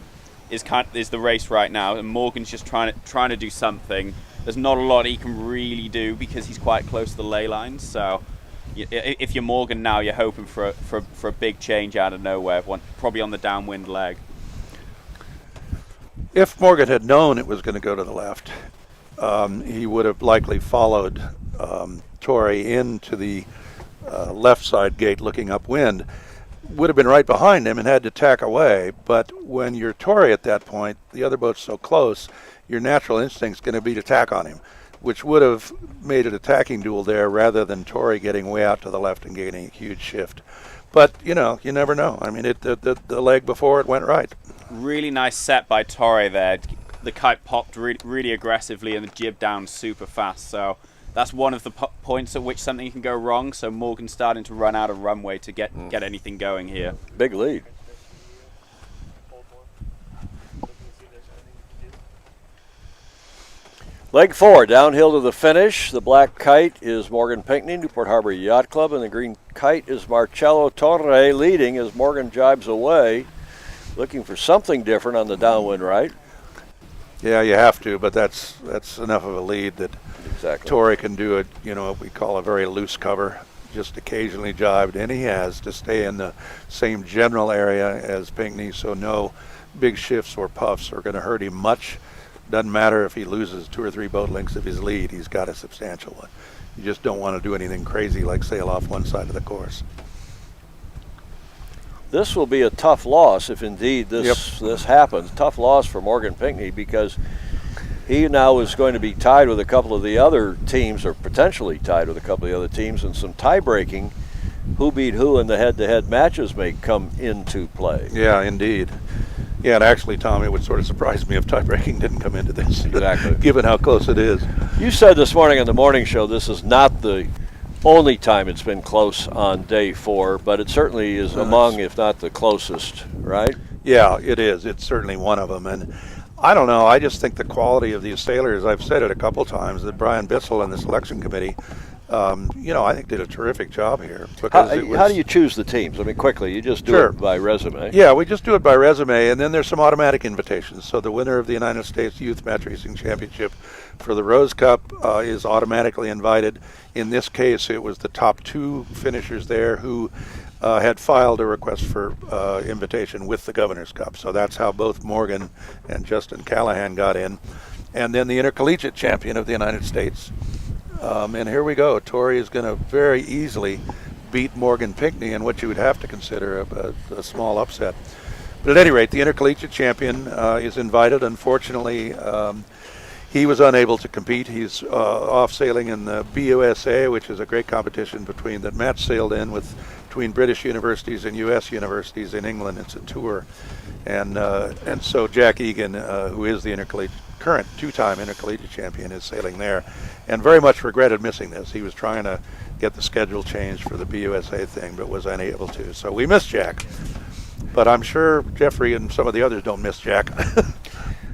the race right now, and Morgan's just trying to do something. There's not a lot he can really do because he's quite close to the ley lines. So if you're Morgan now, you're hoping for a big change out of nowhere, probably on the downwind leg. If Morgan had known it was going to go to the left, he would have likely followed Torre into the left side gate looking upwind. Would have been right behind him and had to tack away. But when you're Torre at that point, the other boat's so close, your natural instinct's going to be to tack on him, which would have made it a tacking duel there rather than Torre getting way out to the left and gaining a huge shift. But, you never know. I mean, the leg before it went right. Really nice set by Torre there. The kite popped really aggressively and the jib down super fast. So that's one of the points at which something can go wrong. So Morgan's starting to run out of runway to get anything going here. Big lead. Leg 4, downhill to the finish. The black kite is Morgan Pinckney, Newport Harbor Yacht Club, and the green kite is Marcello Torre, leading as Morgan jibes away, looking for something different on the downwind right. Yeah, you have to, but that's enough of a lead that Exactly. Torre can do it, what we call a very loose cover, just occasionally jibed, and he has to stay in the same general area as Pinckney, so no big shifts or puffs are going to hurt him much. Doesn't matter if he loses 2 or 3 boat lengths of his lead, he's got a substantial one. You just don't want to do anything crazy like sail off one side of the course. This will be a tough loss if indeed this happens. Tough loss for Morgan Pinckney because he now is going to be tied with a couple of the other teams, or potentially tied with a couple of the other teams, and some tie-breaking who beat who in the head-to-head matches may come into play. Yeah, indeed. Yeah, and actually, Tom, it would sort of surprise me if tie-breaking didn't come into this. Exactly. Given how close it is. You said this morning on the morning show this is not the only time it's been close on day 4, but it certainly is among, if not the closest, right? Yeah, it is. It's certainly one of them. And I don't know, I just think the quality of these sailors, I've said it a couple times, that Brian Bissell and the selection committee, I think did a terrific job here. How do you choose the teams? I mean, quickly, you just do it by resume. Yeah, we just do it by resume, and then there's some automatic invitations. So the winner of the United States Youth Match Racing Championship for the Rose Cup is automatically invited. In this case, it was the top 2 finishers there who had filed a request for invitation with the Governor's Cup. So that's how both Morgan and Justin Callahan got in. And then the intercollegiate champion of the United States. And here we go. Torre is going to very easily beat Morgan Pinckney in what you would have to consider a small upset. But at any rate, the intercollegiate champion is invited. Unfortunately, he was unable to compete. He's off sailing in the BUSA, which is a great competition that Matt sailed in between British universities and U.S. universities in England. It's a tour. And so Jack Egan, who is the current 2-time intercollegiate champion, is sailing there, and very much regretted missing this. He was trying to get the schedule changed for the BUSA thing, but was unable to. So we miss Jack. But I'm sure Jeffrey and some of the others don't miss Jack.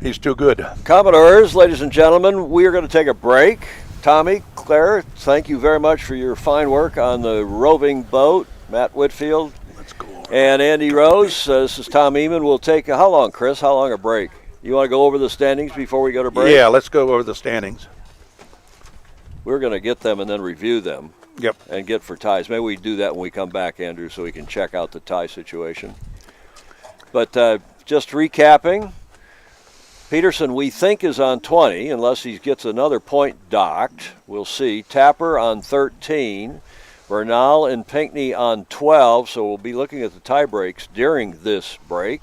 He's too good. Commodores, ladies and gentlemen, we are going to take a break. Tommy, Claire, thank you very much for your fine work on the roving boat. Matt Whitfield and Andy Rose. This is Tom Ehman. We'll take, how long, Chris? How long a break? You want to go over the standings before we go to break? Yeah, let's go over the standings. We're going to get them and then review them. Yep. And get for ties. Maybe we do that when we come back, Andrew, so we can check out the tie situation. But just recapping, Peterson, we think, is on 20, unless he gets another point docked. We'll see. Tapper on 13. Bernal and Pinckney on 12, so we'll be looking at the tie breaks during this break.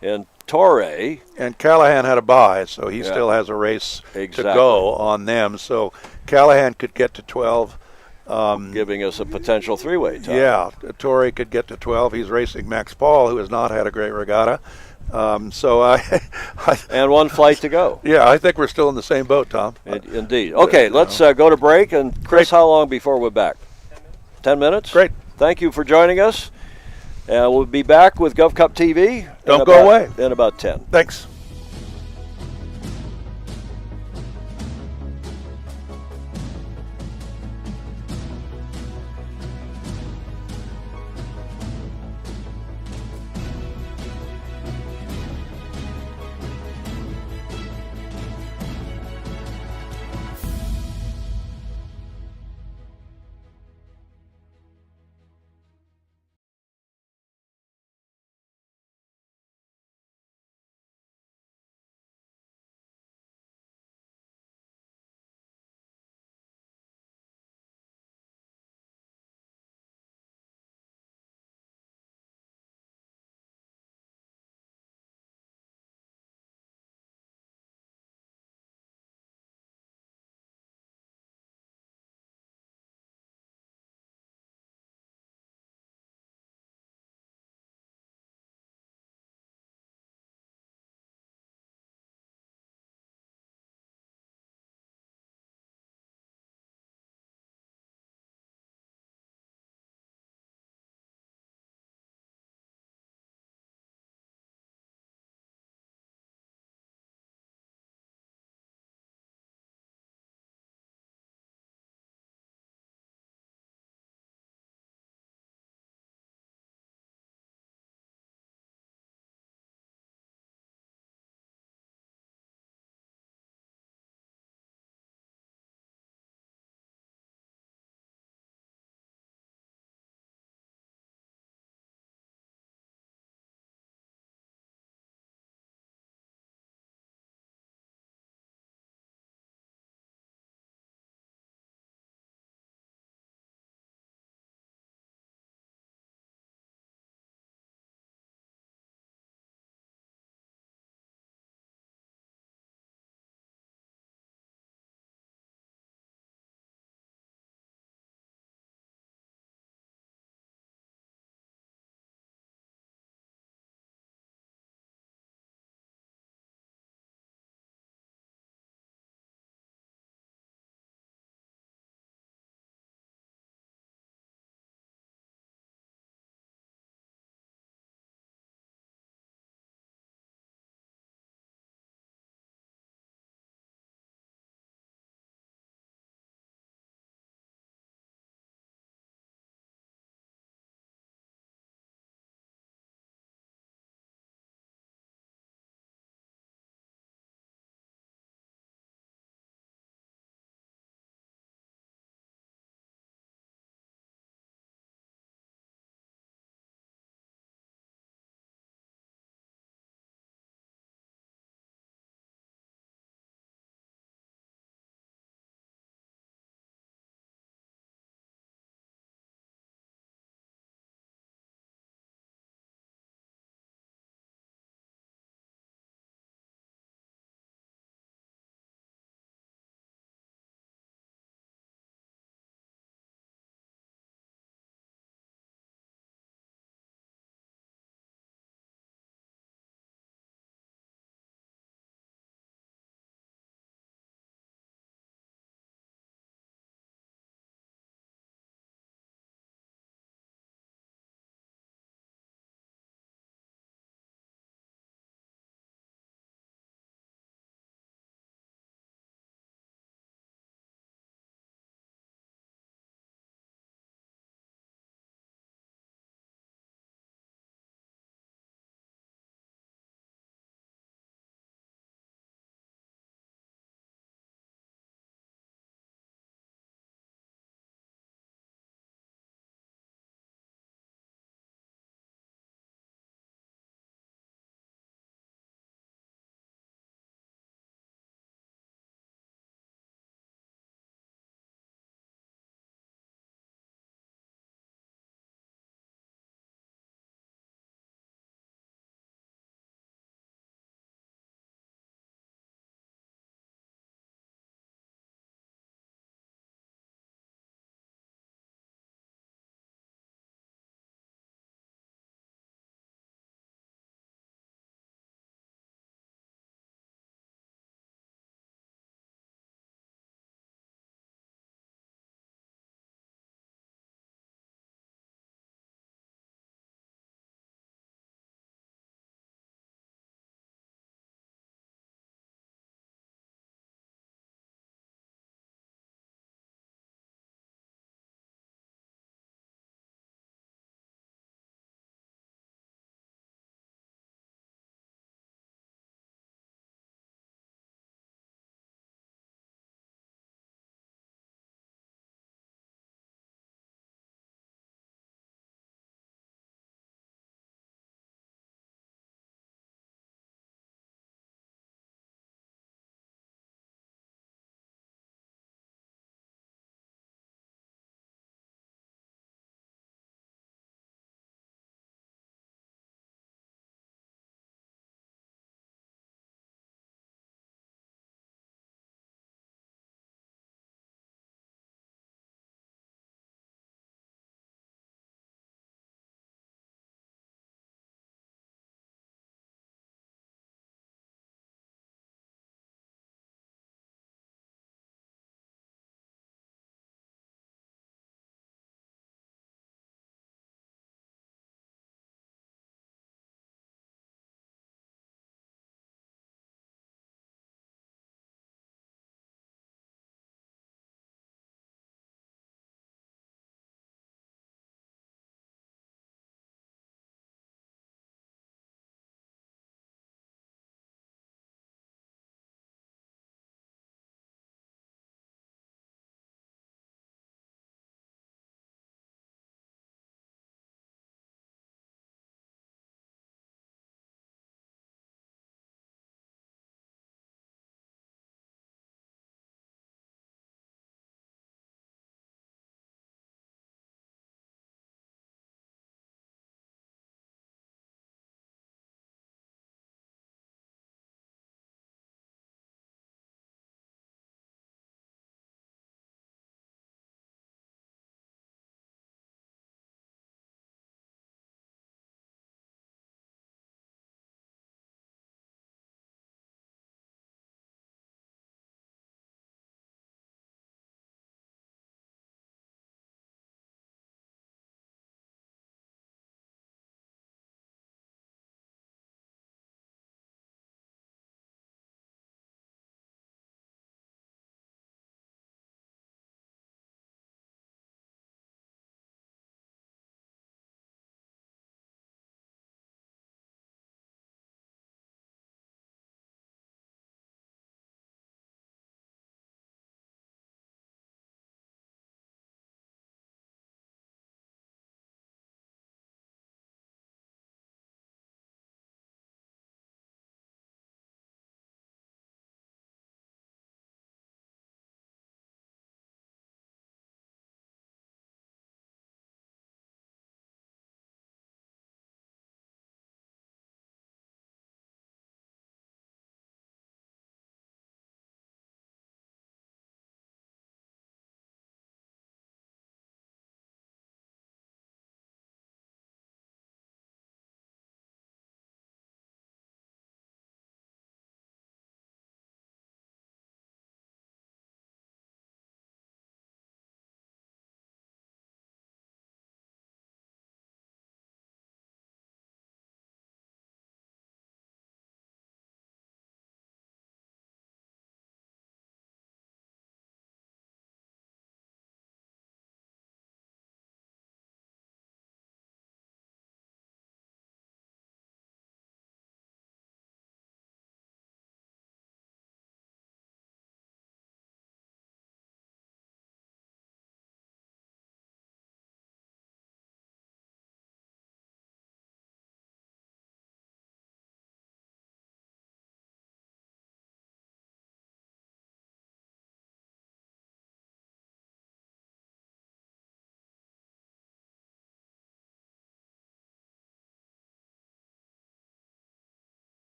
And Torre. And Callahan had a bye, so he still has a race to go on them. So Callahan could get to 12. Giving us a potential 3-way tie. Yeah, Torre could get to 12. He's racing Max Paul, who has not had a great regatta. So And one flight to go. yeah, I think we're still in the same boat, Tom. Indeed. Okay, let's go to break. And Chris, how long before we're back? 10 minutes? Great. Thank you for joining us. And we'll be back with GovCup TV. Don't go away. In about 10. Thanks.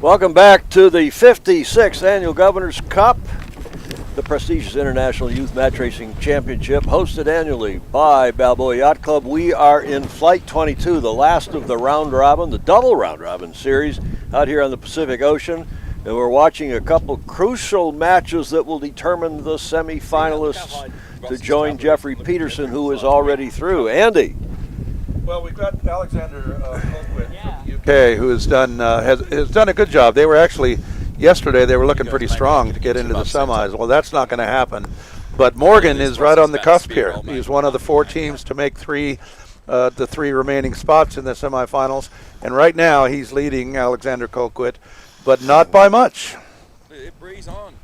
Welcome back to the 56th Annual Governor's Cup, the prestigious International Youth Match Racing Championship, hosted annually by Balboa Yacht Club. We are in Flight 22, the last of the round robin, the double round robin series out here on the Pacific Ocean. And we're watching a couple crucial matches that will determine the semifinalists to join Jeffrey Peterson, who is already through. Andy. Well, we've got Alexander Colquitt from the UK, who has done a good job. They were actually yesterday. They were looking pretty strong to get into the semis. Well, that's not going to happen. But Morgan is right on the cusp here. He's one of the 4 teams to make the 3 remaining spots in the semifinals, and right now he's leading Alexander Colquitt, but not by much. It breeze on.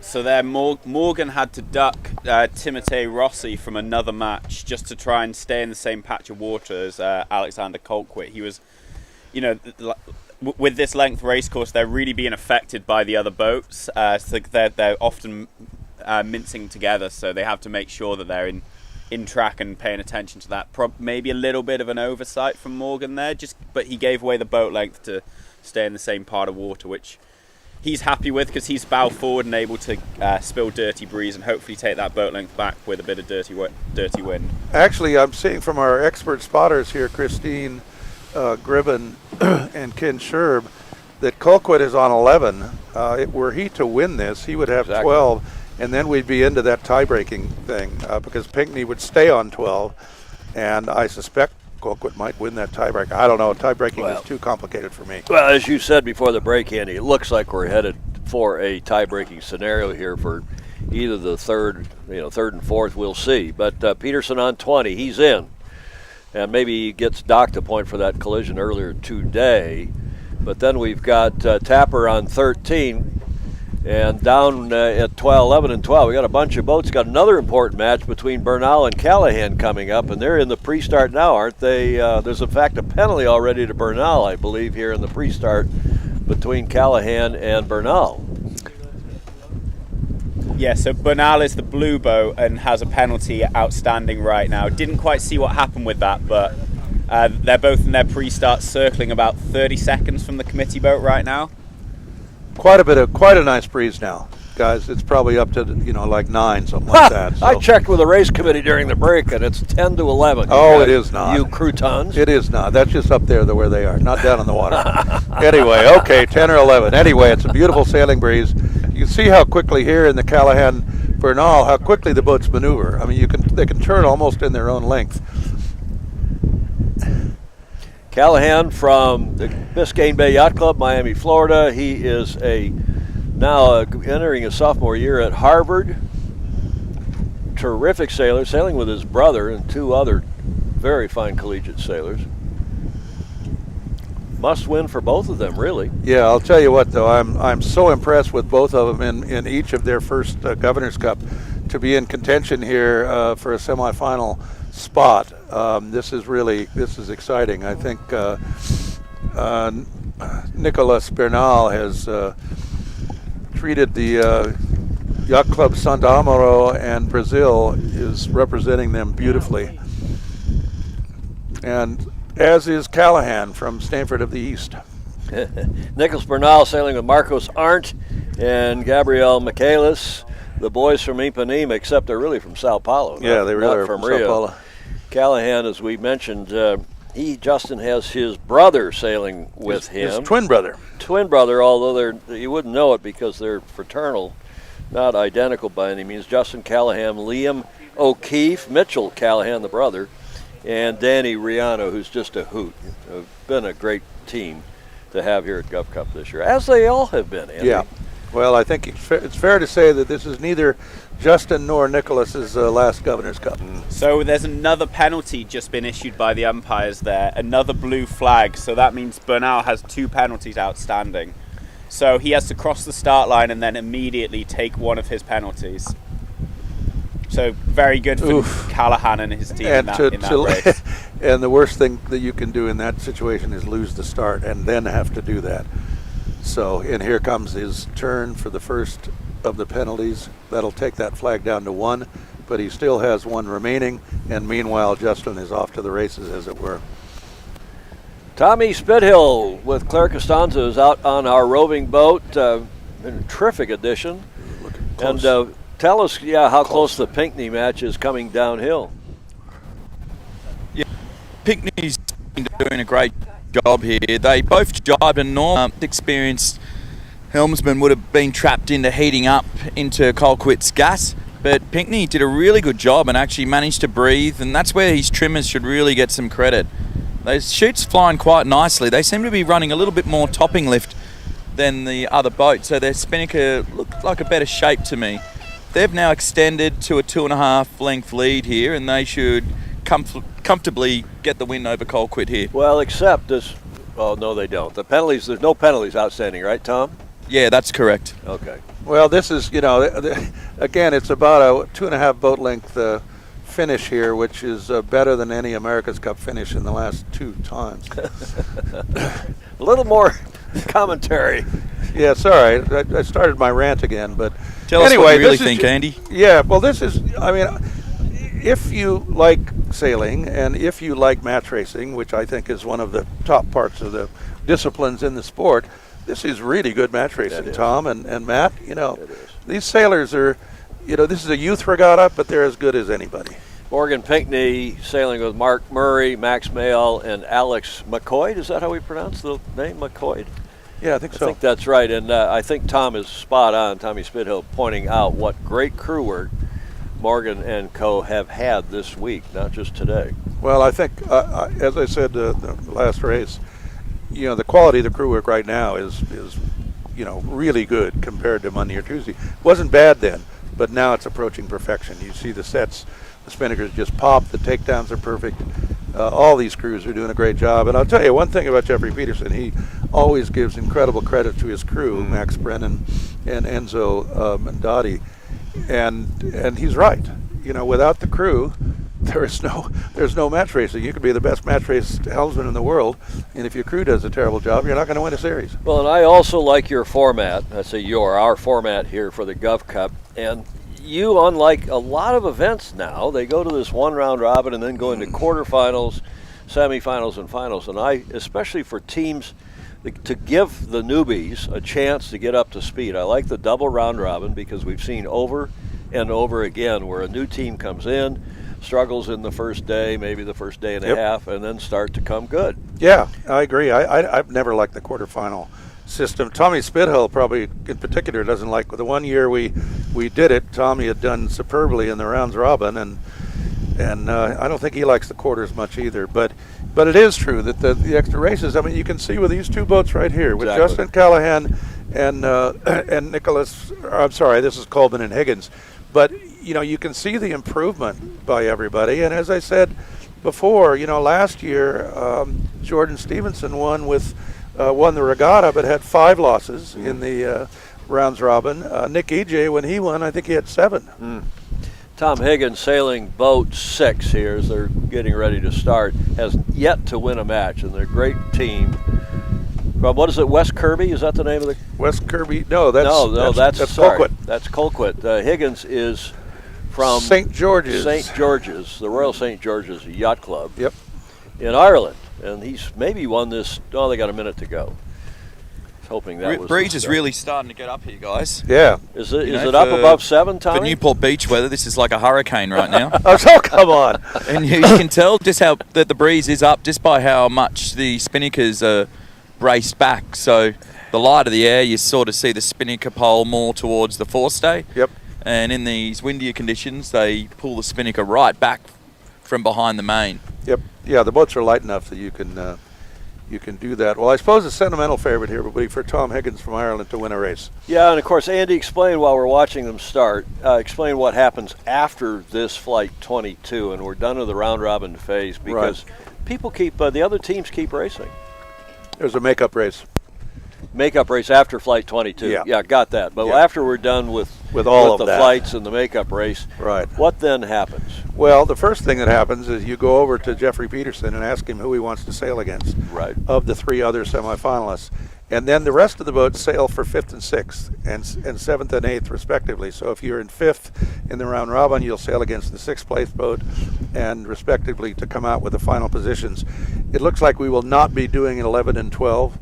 So there, Morgan had to duck Timotei Rossi from another match just to try and stay in the same patch of water as Alexander Colquitt. He was, with this length race course, they're really being affected by the other boats. So they're often mincing together, so they have to make sure that they're in track and paying attention to that. Maybe a little bit of an oversight from Morgan there, but he gave away the boat length to stay in the same part of water, which he's happy with because he's bow forward and able to spill dirty breeze and hopefully take that boat length back with a bit of dirty wind. Actually, I'm seeing from our expert spotters here, Christine Gribben and Ken Sherb, that Colquitt is on 11. Were he to win this, he would have 12, and then we'd be into that tie-breaking thing because Pinckney would stay on 12, and I suspect Colquitt might win that tiebreaker. I don't know. Tie-breaking is too complicated for me. Well, as you said before the break, Andy, it looks like we're headed for a tie-breaking scenario here for either the third and fourth. We'll see. But Peterson on 20, he's in, and maybe he gets docked a point for that collision earlier today. But then we've got Tapper on 13. And down at 11 and 12, we got a bunch of boats. Got another important match between Bernal and Callahan coming up, and they're in the pre-start now, aren't they? There's in fact a penalty already to Bernal, I believe, here in the pre-start between Callahan and Bernal. Yeah, so Bernal is the blue boat and has a penalty outstanding right now. Didn't quite see what happened with that, but they're both in their pre-start, circling about 30 seconds from the committee boat right now. Quite a nice breeze now, guys. It's probably up to like 9, something like that. So. I checked with the race committee during the break, and it's 10 to 11. Oh, it is not. You croutons. It is not. That's just up there where they are, not down in the water. Anyway, okay, 10 or 11. Anyway, it's a beautiful sailing breeze. You can see how quickly here in the Callahan Bernal, how quickly the boats maneuver. I mean, they can turn almost in their own length. Callahan from the Biscayne Bay Yacht Club, Miami, Florida. He is now entering his sophomore year at Harvard. Terrific sailor, sailing with his brother and 2 other very fine collegiate sailors. Must win for both of them, really. Yeah, I'll tell you what, though, I'm so impressed with both of them in each of their first Governor's Cup to be in contention here for a semifinal spot. This is exciting. I think Nicolas Bernal has treated the Yacht Club Santa Amaro, and Brazil is representing them beautifully. And as is Callahan from Stanford of the East. Nicholas Bernal sailing with Marcos Arndt and Gabriel Michaelis, the boys from Ipanema, except they're really from Sao Paulo. Yeah, they really are from Sao Rio. Paulo. Callahan, as we mentioned, Justin has his brother sailing with him. His twin brother. Twin brother, although you wouldn't know it because they're fraternal, not identical by any means. Justin Callahan, Liam O'Keefe, Mitchell Callahan, the brother, and Danny Riano, who's just a hoot. Been a great team to have here at Gov Cup this year, as they all have been, Andy. Yeah. Well, I think it's fair to say that this is neither Justin nor Nicholas's last Governor's Cup. So there's another penalty just been issued by the umpires there, another blue flag. So that means Bernal has 2 penalties outstanding. So he has to cross the start line and then immediately take one of his penalties. So very good for Callahan and his team in that race. And the worst thing that you can do in that situation is lose the start and then have to do that. So, and here comes his turn for the first of the penalties. That'll take that flag down to 1, but he still has 1 remaining, and meanwhile Justin is off to the races, as it were. Tommy Spithill with Claire Costanza is out on our roving boat. Been a terrific addition. And tell us, how close the Pinckney match is coming downhill. Yeah, Pinckney's been doing a great job here. They both jibed, and normal experienced helmsman would have been trapped into heating up into Colquitt's gas. But Pinckney did a really good job and actually managed to breathe, and that's where his trimmers should really get some credit. Those chutes flying quite nicely. They seem to be running a little bit more topping lift than the other boat, so their spinnaker looked like a better shape to me. They've now extended to a 2.5 length lead here, and they should comfortably get the win over Colquitt here. Well, except this. Oh no, they don't. The penalties. There's no penalties outstanding, right, Tom? Yeah, that's correct. Okay. Well, this is, again, it's about a 2.5 boat length finish here, which is better than any America's Cup finish in the last 2 times. A little more commentary. Yeah, sorry, I started my rant again, but Tell anyway, us what you really think, Andy. Yeah, well, this is, if you like sailing and if you like match racing, which I think is one of the top parts of the disciplines in the sport, this is really good match racing, Tom and Matt. These sailors are, this is a youth regatta, but they're as good as anybody. Morgan Pinckney sailing with Mark Murray, Max Mayle, and Alex McCoy. Is that how we pronounce the name, McCoy? Yeah, I think so. I think that's right, and I think Tom is spot on, Tommy Spithill, pointing out what great crew work Morgan and co. have had this week, not just today. Well, I think, as I said the last race, the quality of the crew work right now is really good compared to Monday or Tuesday. It wasn't bad then, but now it's approaching perfection. You see the sets, the spinnakers just pop, the takedowns are perfect. All these crews are doing a great job. And I'll tell you one thing about Jeffrey Peterson, he always gives incredible credit to his crew, Max Brennan and Enzo Mandotti. And he's right. Without the crew, there's no match racing. You could be the best match race helmsman in the world, and if your crew does a terrible job, you're not going to win a series. Well, and I also like your format. I say our format here for the Gov Cup. And you, unlike a lot of events now, they go to this one round robin and then go into quarterfinals, semifinals, and finals. And I, especially for teams, to give the newbies a chance to get up to speed, I like the double round robin because we've seen over and over again where a new team comes in, struggles in the first day, maybe the first day and a half, and then start to come good. Yeah, I agree. I've never liked the quarterfinal system. Tommy Spithill probably in particular doesn't like. The one year we did it, Tommy had done superbly in the rounds robin, and I don't think he likes the quarters much either. But it is true that the extra races, you can see with these 2 boats right here, with Justin Callahan and Nicholas, I'm sorry, this is Colvin and Higgins. But, you can see the improvement by everybody. And as I said before, last year, Jordan Stevenson won the regatta, but had 5 losses in the rounds robin. Nick EJ, when he won, I think he had 7. Tom Higgins sailing boat 6 here as they're getting ready to start, has yet to win a match, and they're a great team. From, what is it, West Kirby? Is that the name of the? West Kirby? No, that's sorry, Colquitt. That's Colquitt. Higgins is from St. George's. St. George's, the Royal St. George's Yacht Club. Yep. In Ireland, and he's maybe won this. Oh, they got a minute to go. Hoping that was. Breeze is really starting to get up here, guys. Yeah. Is it up above 7, Tommy? For Newport Beach weather, this is like a hurricane right now. Oh, come on. And you can tell just how that the breeze is up just by how much the spinnakers are braced back. So the lighter the air, you sort of see the spinnaker pole more towards the forestay. Yep. And in these windier conditions, they pull the spinnaker right back from behind the main. Yep. Yeah, the boats are light enough that you can do that. Well, I suppose the sentimental favorite here would be for Tom Higgins from Ireland to win a race. Yeah, and of course, Andy, explain while we're watching them start, explain what happens after this flight 22, and we're done with the round robin phase because people keep, the other teams keep racing. There's a makeup race. Makeup race after flight 22. Yeah, got that. But after we're done with all the of that, flights and the makeup race, what then happens? Well, the first thing that happens is you go over to Jeffrey Peterson and ask him who he wants to sail against of the 3 other semifinalists. And then the rest of the boats sail for 5th and 6th and 7th and 8th respectively. So if you're in 5th in the round robin, you'll sail against the 6th place boat and respectively to come out with the final positions. It looks like we will not be doing 11 and 12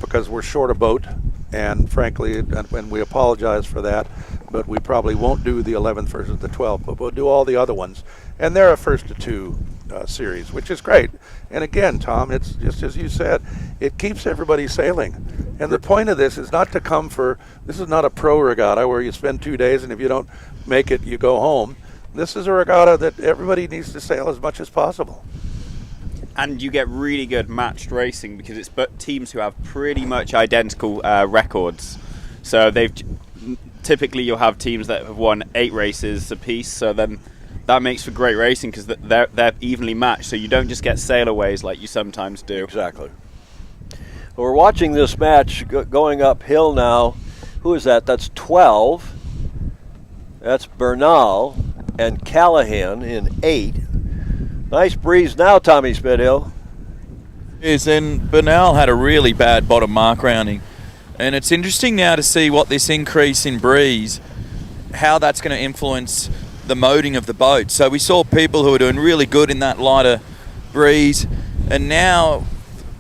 because we're short a boat, and frankly, and we apologize for that, but we probably won't do the 11th versus the 12th, but we'll do all the other ones. And they're a 1st to 2 series, which is great. And again, Tom, it's just as you said, it keeps everybody sailing. And the point of this is not to come for, this is not a pro regatta where you spend 2 days and if you don't make it, you go home. This is a regatta that everybody needs to sail as much as possible. And you get really good matched racing because it's teams who have pretty much identical records. So typically you'll have teams that have won 8 races apiece, so then that makes for great racing because they're evenly matched, so you don't just get sailaways like you sometimes do. Exactly. Well, we're watching this match going uphill now. Who is that? That's 12. That's Bernal and Callahan in 8. Nice breeze now, Tommy Spithill. Yes, and Bernal had a really bad bottom mark rounding. And it's interesting now to see what this increase in breeze, how that's going to influence the moding of the boat. So we saw people who are doing really good in that lighter breeze, and now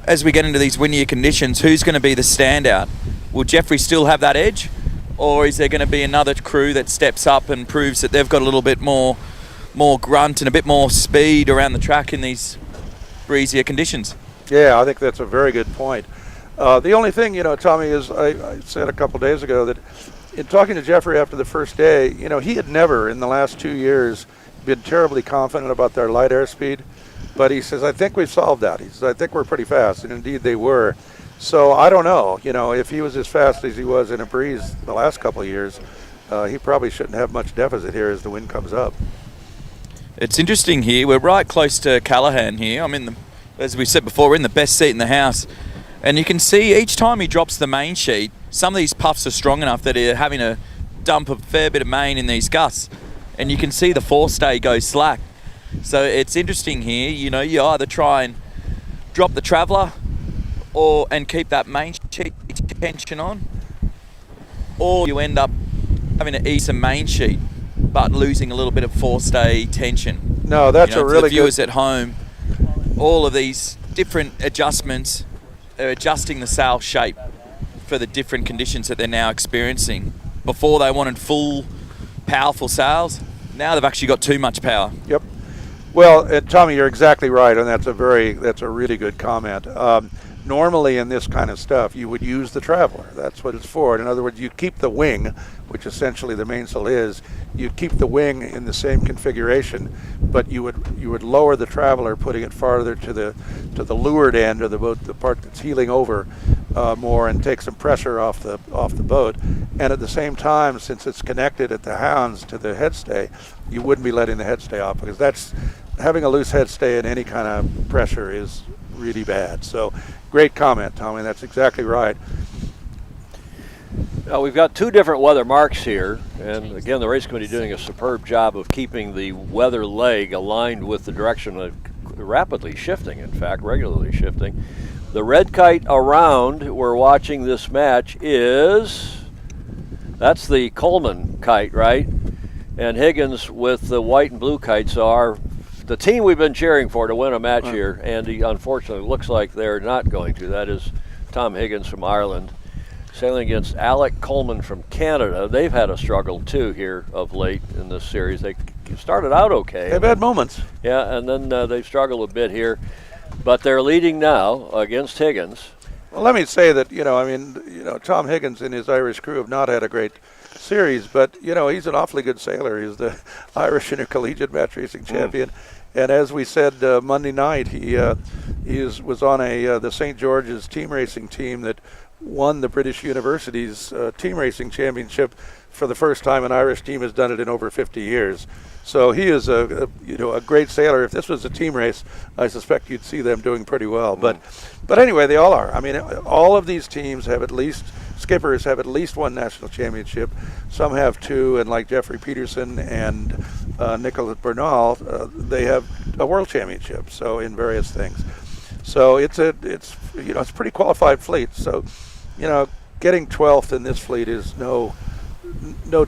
as we get into these windier conditions, who's going to be the standout? Will Jeffrey still have that edge, or is there going to be another crew that steps up and proves that they've got a little bit more grunt and a bit more speed around the track in these breezier conditions? Yeah, I think that's a very good point. The only thing, Tommy, is I said a couple days ago that in talking to Jeffrey after the first day, he had never in the last 2 years been terribly confident about their light airspeed. But he says, I think we've solved that. He says, I think we're pretty fast. And indeed they were. So I don't know. If he was as fast as he was in a breeze the last couple of years, he probably shouldn't have much deficit here as the wind comes up. It's interesting here. We're right close to Callahan here. As we said before, we're in the best seat in the house. And you can see each time he drops the main sheet, some of these puffs are strong enough that they're having to dump a fair bit of main in these gusts. And you can see the forestay go slack. So it's interesting here, you either try and drop the Traveller and keep that main sheet tension on, or you end up having to ease some main sheet but losing a little bit of forestay tension. No, that's a really for the viewers good... at home, all of these different adjustments are adjusting the sail shape for the different conditions that they're now experiencing. Before they wanted full, powerful sails, now they've actually got too much power. Yep. Well, Tommy, you're exactly right, and that's a really good comment. Normally in this kind of stuff, you would use the Traveller. That's what it's for. In other words, you keep the wing, which essentially the mainsail is, you keep the wing in the same configuration, but you would lower the Traveller, putting it farther to the leeward end of the boat, the part that's heeling over more, and take some pressure off the boat. And at the same time, since it's connected at the hounds to the headstay, you wouldn't be letting the headstay off, because having a loose headstay in any kind of pressure is really bad. So great comment, Tommy. That's exactly right. Now we've got 2 different weather marks here, and again the race committee doing a superb job of keeping the weather leg aligned with the direction of rapidly shifting, in fact regularly shifting. The red kite around we're watching this match that's the Coleman kite, right? And Higgins with the white and blue kites are the team we've been cheering for to win a match here. Andy, unfortunately, looks like they're not going to. That is Tom Higgins from Ireland sailing against Alec Coleman from Canada. They've had a struggle, too, here of late in this series. They started out okay. They've had moments. Yeah, and then they've struggled a bit here. But they're leading now against Higgins. Well, let me say that, Tom Higgins and his Irish crew have not had a great series, but, he's an awfully good sailor. He's the Irish intercollegiate match racing champion. And as we said Monday night, he was on the St. George's team racing team that won the British University's team racing championship for the first time. An Irish team has done it in over 50 years. So he is a great sailor. If this was a team race, I suspect you'd see them doing pretty well. But anyway, they all are. I mean, all of these teams have skippers have at least one national championship. Some have 2, and like Jeffrey Peterson and Nicholas Bernal, they have a world championship. So in various things. So it's a pretty qualified fleet. So getting 12th in this fleet is no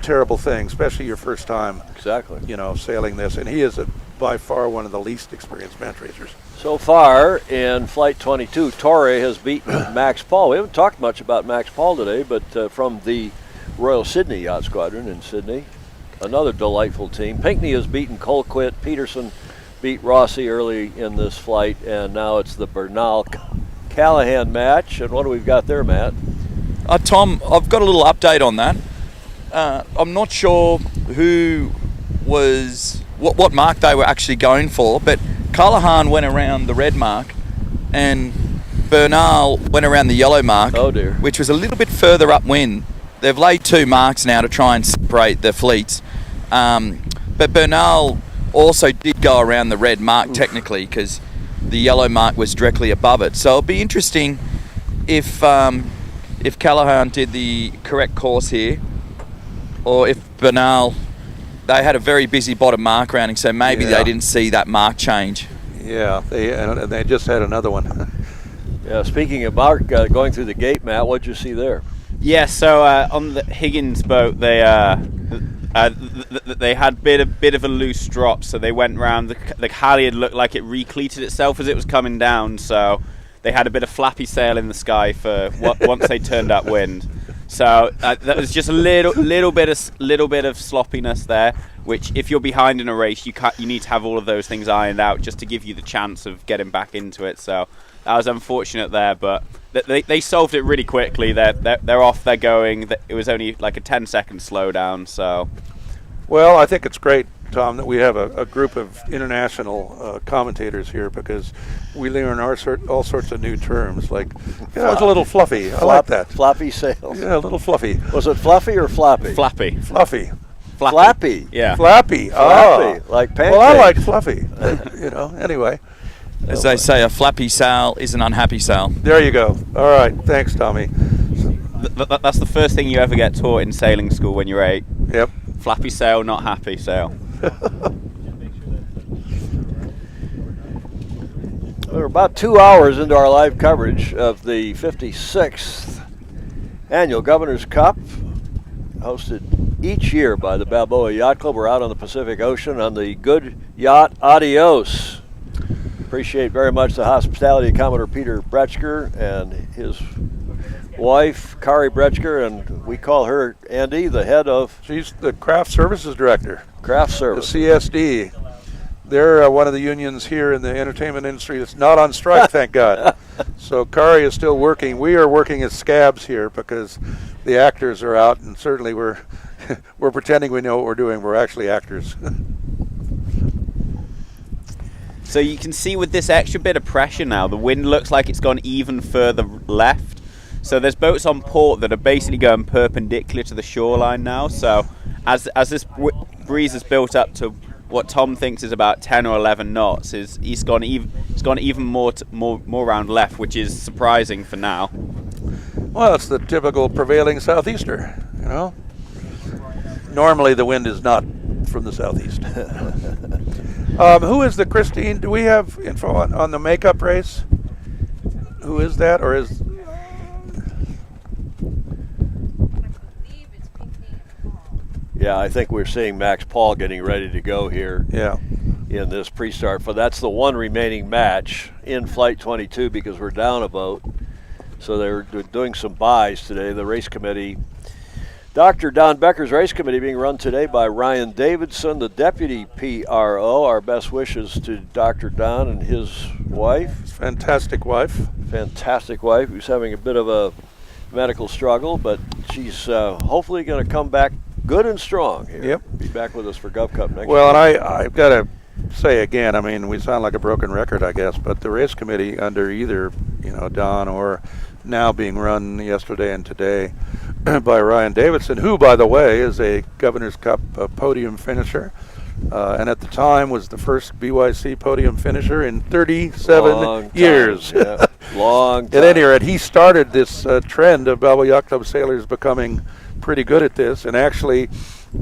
terrible thing, especially your first time. Exactly. Sailing this, and he is by far one of the least experienced match racers. So far in Flight 22, Torre has beaten Max Paul. We haven't talked much about Max Paul today, but from the Royal Sydney Yacht Squadron in Sydney, another delightful team. Pinckney has beaten Colquitt. Peterson beat Rossi early in this flight, and now it's the Bernal-Callahan match. And what do we got there, Matt? Tom, I've got a little update on that. I'm not sure what mark they were actually going for, but Callahan went around the red mark and Bernal went around the yellow mark, oh dear, which was a little bit further upwind. They've laid 2 marks now to try and separate their fleets, but Bernal also did go around the red mark technically, because the yellow mark was directly above it. So it'll be interesting if Callahan did the correct course here, or if Bernal, they had a very busy bottom mark rounding, so maybe they didn't see that mark change. Yeah, they just had another one. Yeah, speaking of mark going through the gate, Matt, what'd you see there? Yeah, so on the Higgins boat, they had bit of a loose drop, so they went round. The halyard looked like it recleated itself as it was coming down, so they had a bit of flappy sail in the sky for once they turned upwind. So that was just a little bit of sloppiness there, which if you're behind in a race, you need to have all of those things ironed out just to give you the chance of getting back into it. So that was unfortunate there, but they solved it really quickly. They're off, they're going. It was only like a 10-second slowdown. So, well, I think it's great, Tom, that we have a group of international commentators here, because we learn all sorts of new terms. Like, it's a little fluffy. I like that. Floppy sails. Yeah, a little fluffy. Was it fluffy or floppy? Flappy. Fluffy. Flappy. Yeah. Flappy. Flappy, like pancakes. Well, I like fluffy. Anyway. As they say, a flappy sail is an unhappy sail. There you go. All right. Thanks, Tommy. That's the first thing you ever get taught in sailing school when you're 8. Yep. Flappy sail, not happy sail. We're about 2 hours into our live coverage of the 56th Annual Governor's Cup, hosted each year by the Balboa Yacht Club. We're out on the Pacific Ocean on the good yacht Adios. Appreciate very much the hospitality of Commodore Peter Bretschker and his wife, Kari Bretschker, and we call her, Andy, the head of... She's the Craft Services Director. Craft Service. The CSD. They're one of the unions here in the entertainment industry that's not on strike, thank God. So Kari is still working. We are working as scabs here because the actors are out, and certainly we're pretending we know what we're doing. We're actually actors. So you can see with this extra bit of pressure now, the wind looks like it's gone even further left. So there's boats on port that are basically going perpendicular to the shoreline now. So as this breeze has built up to what Tom thinks is about 10 or 11 knots, it's gone even more round left, which is surprising for now. Well, it's the typical prevailing southeaster, Normally the wind is not from the southeast. Who is the Christine? Do we have info on the makeup race? Who is that, or is? Yeah, I think we're seeing Max Paul getting ready to go here. Yeah. In this pre-start, that's the one remaining match in Flight 22 because we're down a boat. So they're doing some buys today. The race committee, Dr. Don Becker's race committee, being run today by Ryan Davidson, the deputy PRO. Our best wishes to Dr. Don and his wife. Fantastic wife. Fantastic wife who's having a bit of a medical struggle, but she's hopefully going to come back good and strong here. Yep. Be back with us for Gov Cup next Well, year. and I've got to say again, I mean, we sound like a broken record, I guess, but the race committee under either, Don or now being run yesterday and today by Ryan Davidson, who, by the way, is a Governor's Cup podium finisher, and at the time was the first BYC podium finisher in 37 years. Yeah. Long time. At any rate, he started this trend of Balboa Yacht Club sailors becoming pretty good at this, and actually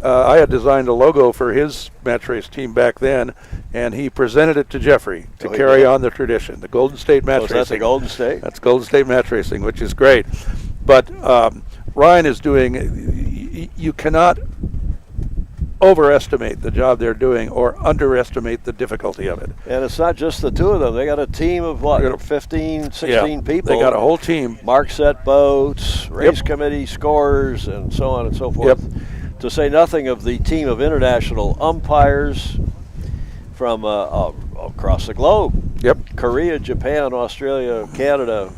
I had designed a logo for his match race team back then, and he presented it to Jeffrey to carry on the tradition, the Golden State Match Racing. That's the Golden State? That's Golden State Match Racing, which is great. But Ryan is doing. You cannot overestimate the job they're doing or underestimate the difficulty of it. And it's not just the two of them. They got a team of, what, 15, 16 people? They got a whole team. Mark set boats, race committee scores, and so on and so forth. To say nothing of the team of international umpires from across the globe. Korea, Japan, Australia, Canada.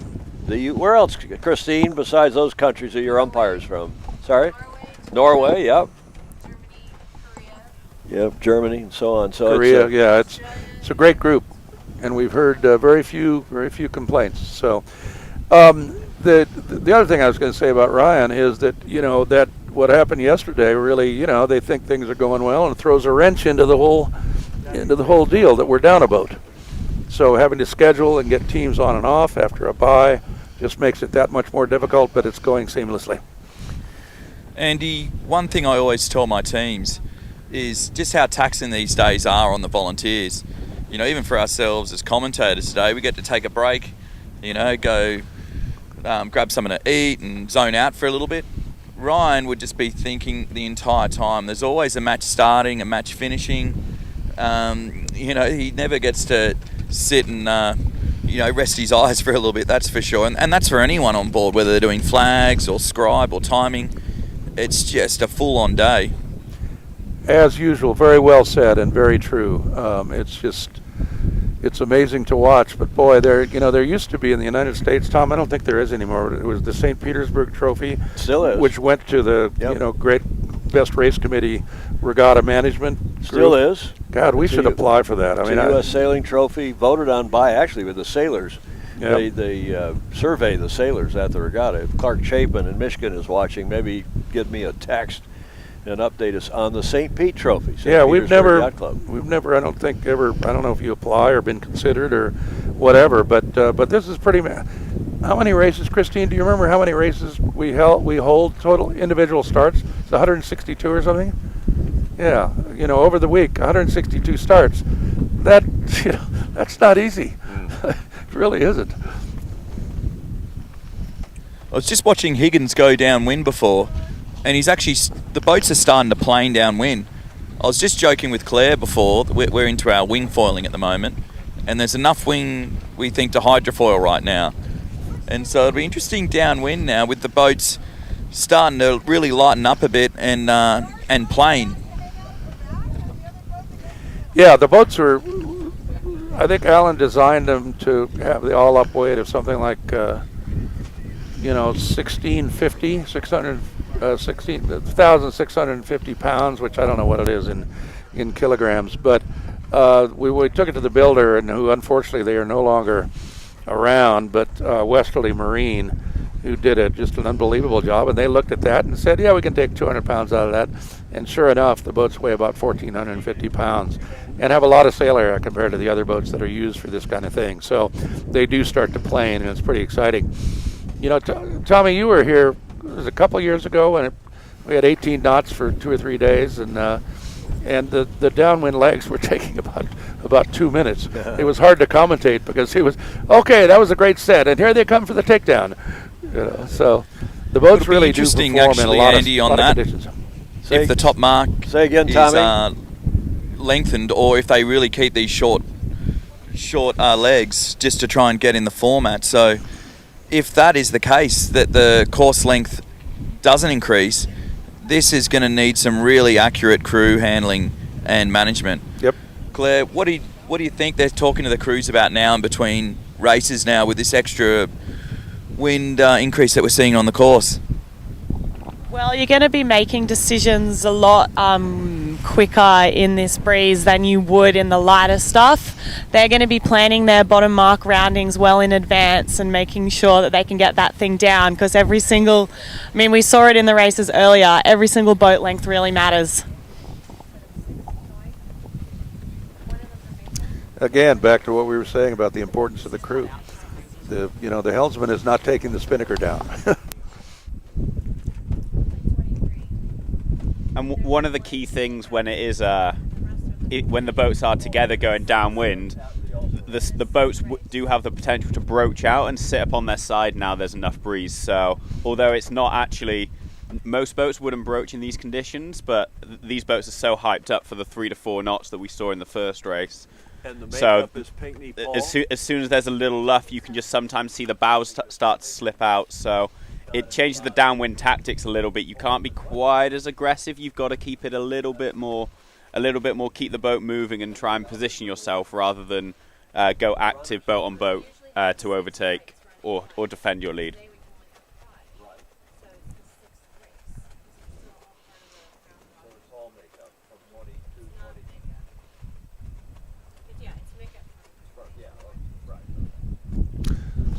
Where else, Christine, besides those countries are your umpires from? Sorry? Norway, yep. Yep, Germany and so on. So Korea, it's a great group, and we've heard very few complaints. So the other thing I was going to say about Ryan is that that what happened yesterday really they think things are going well and throws a wrench into the whole deal that we're down a boat. So having to schedule and get teams on and off after a bye just makes it that much more difficult, but it's going seamlessly. Andy, one thing I always tell my teams is just how taxing these days are on the volunteers. Even for ourselves as commentators today, we get to take a break, go grab something to eat and zone out for a little bit. Ryan would just be thinking the entire time. There's always a match starting, a match finishing. He never gets to sit and rest his eyes for a little bit, that's for sure. And that's for anyone on board, whether they're doing flags or scribe or timing. It's just a full-on day. As usual, very well said and very true. It's amazing to watch. But boy, there used to be in the United States, Tom. I don't think there is anymore. It was the St. Petersburg Trophy, still is, which went to the great best race committee regatta management. Still group. is. God, we should apply for that. The U.S. Sailing Trophy voted on by with the sailors. Yep. They survey the sailors at the regatta. If Clark Chapin in Michigan is watching, maybe give me a text and update us on the St. Pete Trophy. We've never, I don't think ever, I don't know if you apply or been considered or whatever, but this is pretty, how many races, Christine, do you remember how many races we hold total individual starts? It's 162 or something? Yeah, over the week, 162 starts. That's not easy. It really isn't. I was just watching Higgins go downwind before, and the boats are starting to plane downwind. I was just joking with Claire before, we're into our wing foiling at the moment, and there's enough wing, we think, to hydrofoil right now. And so it'll be interesting downwind now with the boats starting to really lighten up a bit and plane. Yeah, the boats are, I think Alan designed them to have the all-up weight of something like, 16,650 pounds, which I don't know what it is in kilograms. But we took it to the builder, and who unfortunately they are no longer around, but Westerly Marine, who did just an unbelievable job. And they looked at that and said, yeah, we can take 200 pounds out of that. And sure enough, the boats weigh about 1,450 pounds and have a lot of sail area compared to the other boats that are used for this kind of thing. So they do start to plane, and it's pretty exciting. Tommy, you were here, it was a couple years ago, and we had 18 knots for 2 or 3 days, and the downwind legs were taking about 2 minutes. It was hard to commentate because it was, okay, that was a great set, and here they come for the takedown. So the boats really do perform actually, in a lot Andy, of conditions. If the top mark say again, Tommy, is lengthened, or if they really keep these short legs just to try and get in the format. So if that is the case, that the course length doesn't increase, this is going to need some really accurate crew handling and management. Yep. Claire, what do you think they're talking to the crews about now in between races now with this extra wind increase that we're seeing on the course? Well, you're going to be making decisions a lot quicker in this breeze than you would in the lighter stuff. They're going to be planning their bottom mark roundings well in advance and making sure that they can get that thing down, because we saw it in the races earlier, every single boat length really matters. Again, back to what we were saying about the importance of the crew. The helmsman is not taking the spinnaker down. And one of the key things when it is when the boats are together going downwind, the boats do have the potential to broach out and sit up on their side now there's enough breeze. So although it's not actually, most boats wouldn't broach in these conditions, but these boats are so hyped up for the 3 to 4 knots that we saw in the first race. And the So makeup is Pinckney Paul. as soon as there's a little luff, you can just sometimes see the bows start to slip out. So it changes the downwind tactics a little bit. You can't be quite as aggressive. You've got to keep it a little bit more, keep the boat moving and try and position yourself rather than go active boat on boat to overtake or defend your lead.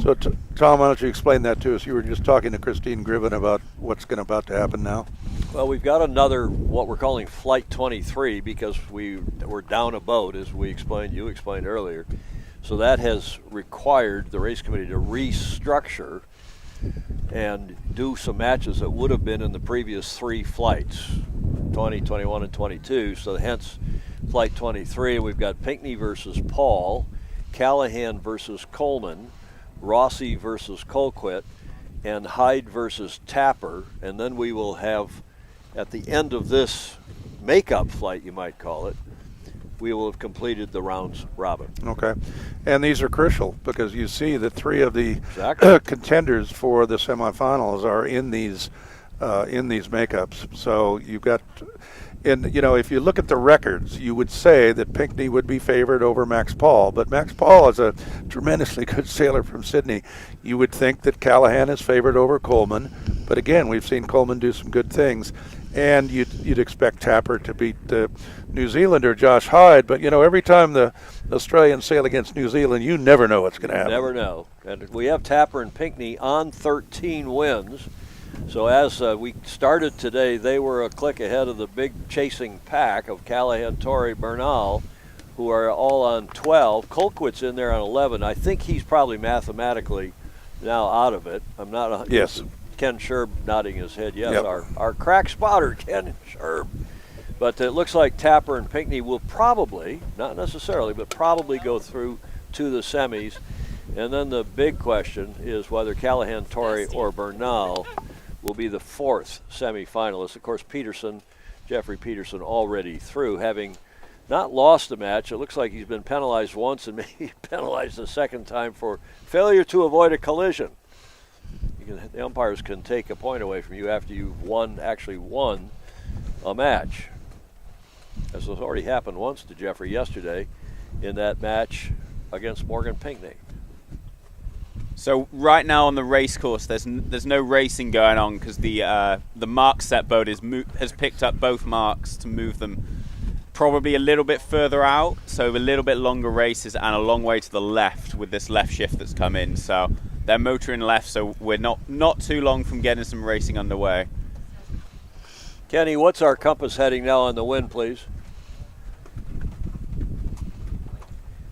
So, Tom, why don't you explain that to us? You were just talking to Christine Griven about what's about to happen now. Well, we've got another, what we're calling Flight 23, because we're down a boat, as you explained earlier. So that has required the race committee to restructure and do some matches that would have been in the previous 3 flights, 20, 21, and 22. So hence Flight 23, we've got Pinckney versus Paul, Callahan versus Coleman, Rossi versus Colquitt, and Hyde versus Tapper. And then we will have, at the end of this makeup flight, you might call it, we will have completed the rounds robin. Okay. And these are crucial because you see that 3 of the Exactly. contenders for the semifinals are in these makeups. So you've got, if you look at the records, you would say that Pinckney would be favored over Max Paul, but Max Paul is a tremendously good sailor from Sydney. You would think that Callahan is favored over Coleman, but again, we've seen Coleman do some good things, and you'd expect Tapper to beat New Zealander Josh Hyde, but every time the Australians sail against New Zealand, you never know what's going to happen. Never know. And we have Tapper and Pinckney on 13 wins. So as we started today, they were a click ahead of the big chasing pack of Callahan, Torrey, Bernal, who are all on 12. Colquitt's in there on 11. I think he's probably mathematically now out of it. I'm not. Yes. Ken Sherb nodding his head. Yes, Yep. our crack spotter, Ken Sherb. But it looks like Tapper and Pinckney will probably, not necessarily, but probably go through to the semis. And then the big question is whether Callahan, Torrey, or Bernal will be the 4th semifinalist. Of course, Jeffrey Peterson already through, having not lost a match. It looks like he's been penalized once and maybe penalized a second time for failure to avoid a collision. The umpires can take a point away from you after you've actually won a match. As has already happened once to Jeffrey yesterday in that match against Morgan Pinckney. So right now on the race course, there's no racing going on because the mark set boat has picked up both marks to move them probably a little bit further out, so a little bit longer races and a long way to the left with this left shift that's come in. So they're motoring left, so we're not too long from getting some racing underway. Kenny, what's our compass heading now on the wind, please?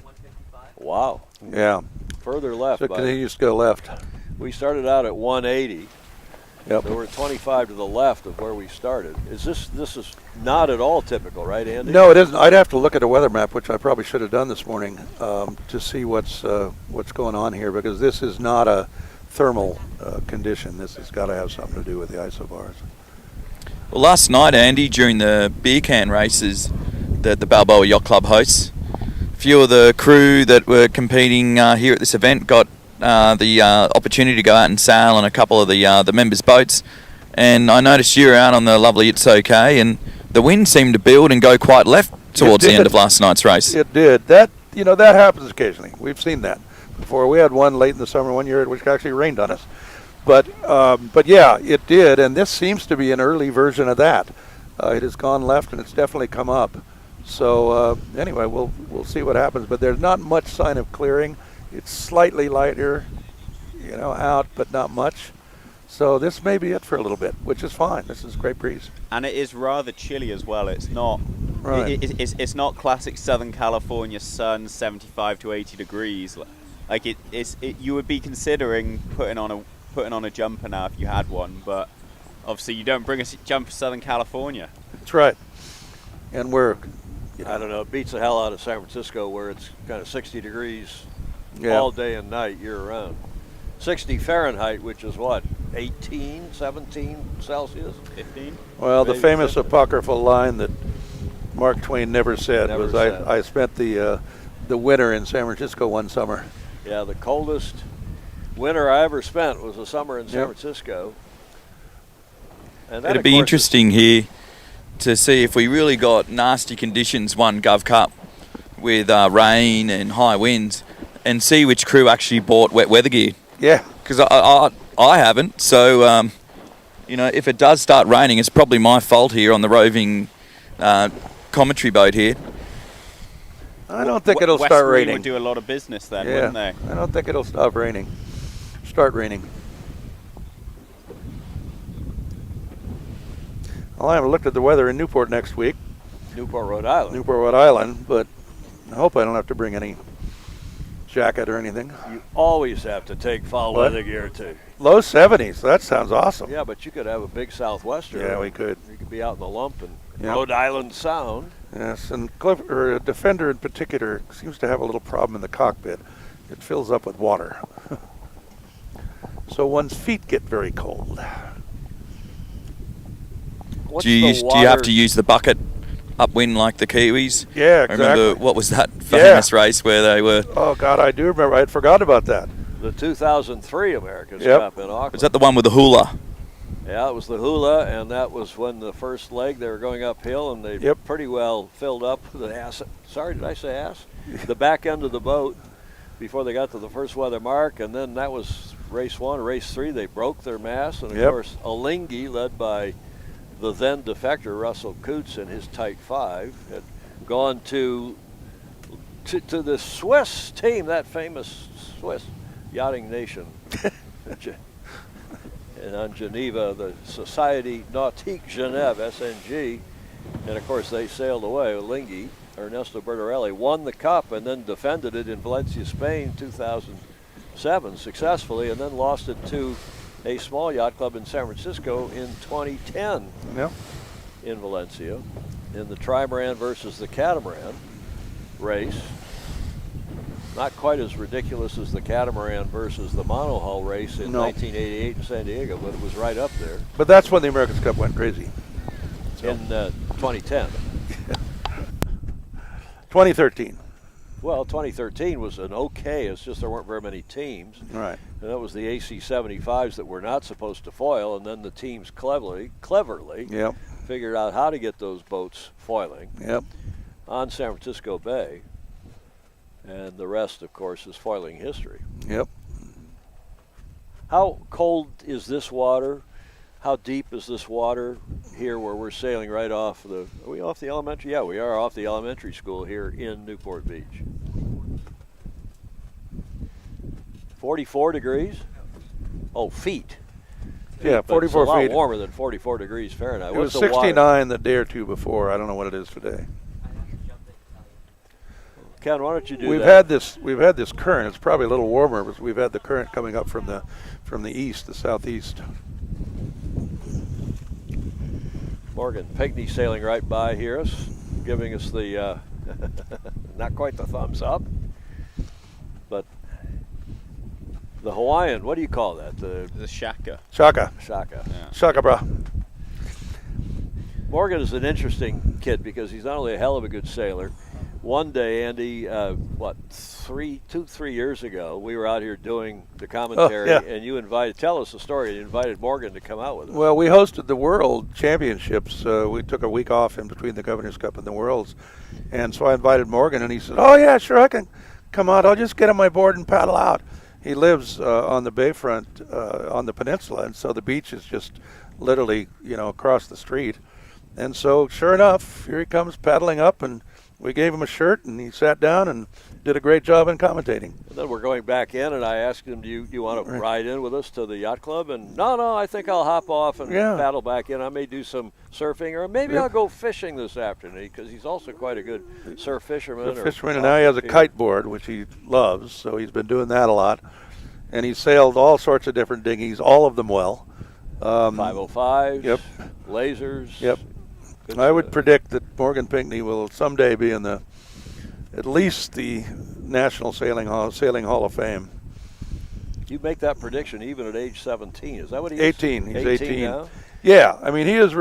155. Wow. Yeah. Further left. So it continues to go left. We started out at 180. Yep. So we're 25 to the left of where we started. This is not at all typical, right, Andy? No, it isn't. I'd have to look at a weather map, which I probably should have done this morning, to see what's going on here, because this is not a thermal condition. This has got to have something to do with the isobars. Well, last night, Andy, during the beer can races that the Balboa Yacht Club hosts, a few of the crew that were competing here at this event got the opportunity to go out and sail on a couple of the members' boats, and I noticed you were out on the lovely It's Okay, and the wind seemed to build and go quite left towards the end of last night's race. It did. That happens occasionally. We've seen that before. We had one late in the summer one year which actually rained on us. But yeah, it did, and this seems to be an early version of that. It has gone left, and it's definitely come up. So anyway, we'll see what happens. But there's not much sign of clearing. It's slightly lighter, out, but not much. So this may be it for a little bit, which is fine. This is great breeze. And it is rather chilly as well. It's not. Right. It's not classic Southern California sun, 75 to 80 degrees. Like you would be considering putting on a jumper now if you had one, but obviously you don't bring a jumper to Southern California. That's right. And we're I don't know. It beats the hell out of San Francisco, where it's kind of 60 degrees Yeah. all day and night, year round. 60 Fahrenheit, which is what, 18, 17 Celsius? 15. Well, the Maybe famous 50. apocryphal line that Mark Twain never said Never was, said. I spent the winter in San Francisco one summer. Yeah, the coldest winter I ever spent was a summer in San Yep. Francisco. And that, It'd of be course, interesting here to see if we really got nasty conditions one Gov Cup with rain and high winds, and see which crew actually bought wet weather gear. Yeah. Because I haven't. So, if it does start raining, it's probably my fault here on the roving commentary boat here. I don't think it'll West start Green raining. would do a lot of business then, Yeah. wouldn't they? I don't think it'll stop raining. Start raining. Well, I haven't looked at the weather in Newport next week, Newport, Rhode Island. Newport, Rhode Island, but I hope I don't have to bring any jacket or anything. You always have to take foul What? weather gear, too. Low 70s. That sounds awesome. Yeah, but you could have a big southwester. Yeah, we could. You could be out in the lump and Yep. Rhode Island Sound. Yes, and Defender in particular seems to have a little problem in the cockpit. It fills up with water. So one's feet get very cold. What's Do you the have water- to use the bucket upwind like the Kiwis? Yeah, I exactly. remember, what was that famous race where they were... Oh, God, I do remember. I had forgot about that. The 2003 America's Yep. Cup in Auckland. Was that the one with the hula? Yeah, it was the hula, and that was when the first leg they were going uphill, and they Yep. pretty well filled up the ass. Sorry, did I say ass? The back end of the boat before they got to the first weather mark, and then that was race one. Race three, they broke their mast, and of Yep. course, Alinghi, led by the then defector Russell Coutts and his tight five, had gone to the Swiss team, that famous Swiss yachting nation. And on Geneva, the Société Nautique Genève, SNG, and of course they sailed away. Alinghi, Ernesto Bertorelli, won the cup and then defended it in Valencia, Spain, 2007 successfully, and then lost it to a small yacht club in San Francisco in 2010 Yep. in Valencia in the trimaran versus the catamaran race. Not quite as ridiculous as the catamaran versus the monohull race in No. 1988 in San Diego, but it was right up there But that's when the America's Cup went crazy. in 2010. 2013. Well, 2013 was an okay. It's just there weren't very many teams. Right. And that was the AC-75s that were not supposed to foil, and then the teams cleverly Yep. figured out how to get those boats foiling Yep. on San Francisco Bay. And the rest, of course, is foiling history. Yep. How cold is this water? How deep is this water here where we're sailing right off the... Are we off the elementary? Yeah, we are off the elementary school here in Newport Beach. 44 degrees? Oh, feet. Yeah, But it's 44 a lot feet. warmer than 44 degrees Fahrenheit. It was What's the water? 69 the day or two before. I don't know what it is today. Ken, why don't you do We've that? had this current. It's probably a little warmer, but we've had the current coming up from the east, the southeast. Morgan Pinkney sailing right by here, giving us the not quite the thumbs up, but the Hawaiian. What do you call that? The Shaka. Shaka. shaka. Yeah. Shaka, bra. Morgan is an interesting kid because he's not only a hell of a good sailor. One day, Andy, 3 years ago, we were out here doing the commentary, yeah. and you tell us the story. You invited Morgan to come out with us. Well, we hosted the World Championships. We took a week off in between the Governor's Cup and the Worlds. And so I invited Morgan, and he said, oh, yeah, sure, I can come out. I'll just get on my board and paddle out. He lives on the bayfront on the peninsula, and so the beach is just literally, across the street. And so, sure enough, here he comes paddling up, and we gave him a shirt, and he sat down and did a great job in commentating. And then we're going back in, and I asked him, do you want to ride in with us to the yacht club? And no, I think I'll hop off and paddle back in. I may do some surfing, or maybe I'll go fishing this afternoon, because he's also quite a good surf fisherman. And now he has a kite board, which he loves, so he's been doing that a lot. And he's sailed all sorts of different dinghies, all of them well. 505s, Yep. lasers. Yep. I would predict that Morgan Pinckney will someday be in at least the National Sailing Hall of Fame. You make that prediction even at age 17. Is that what he 18. is? He's 18 now? Yeah, I mean, he's a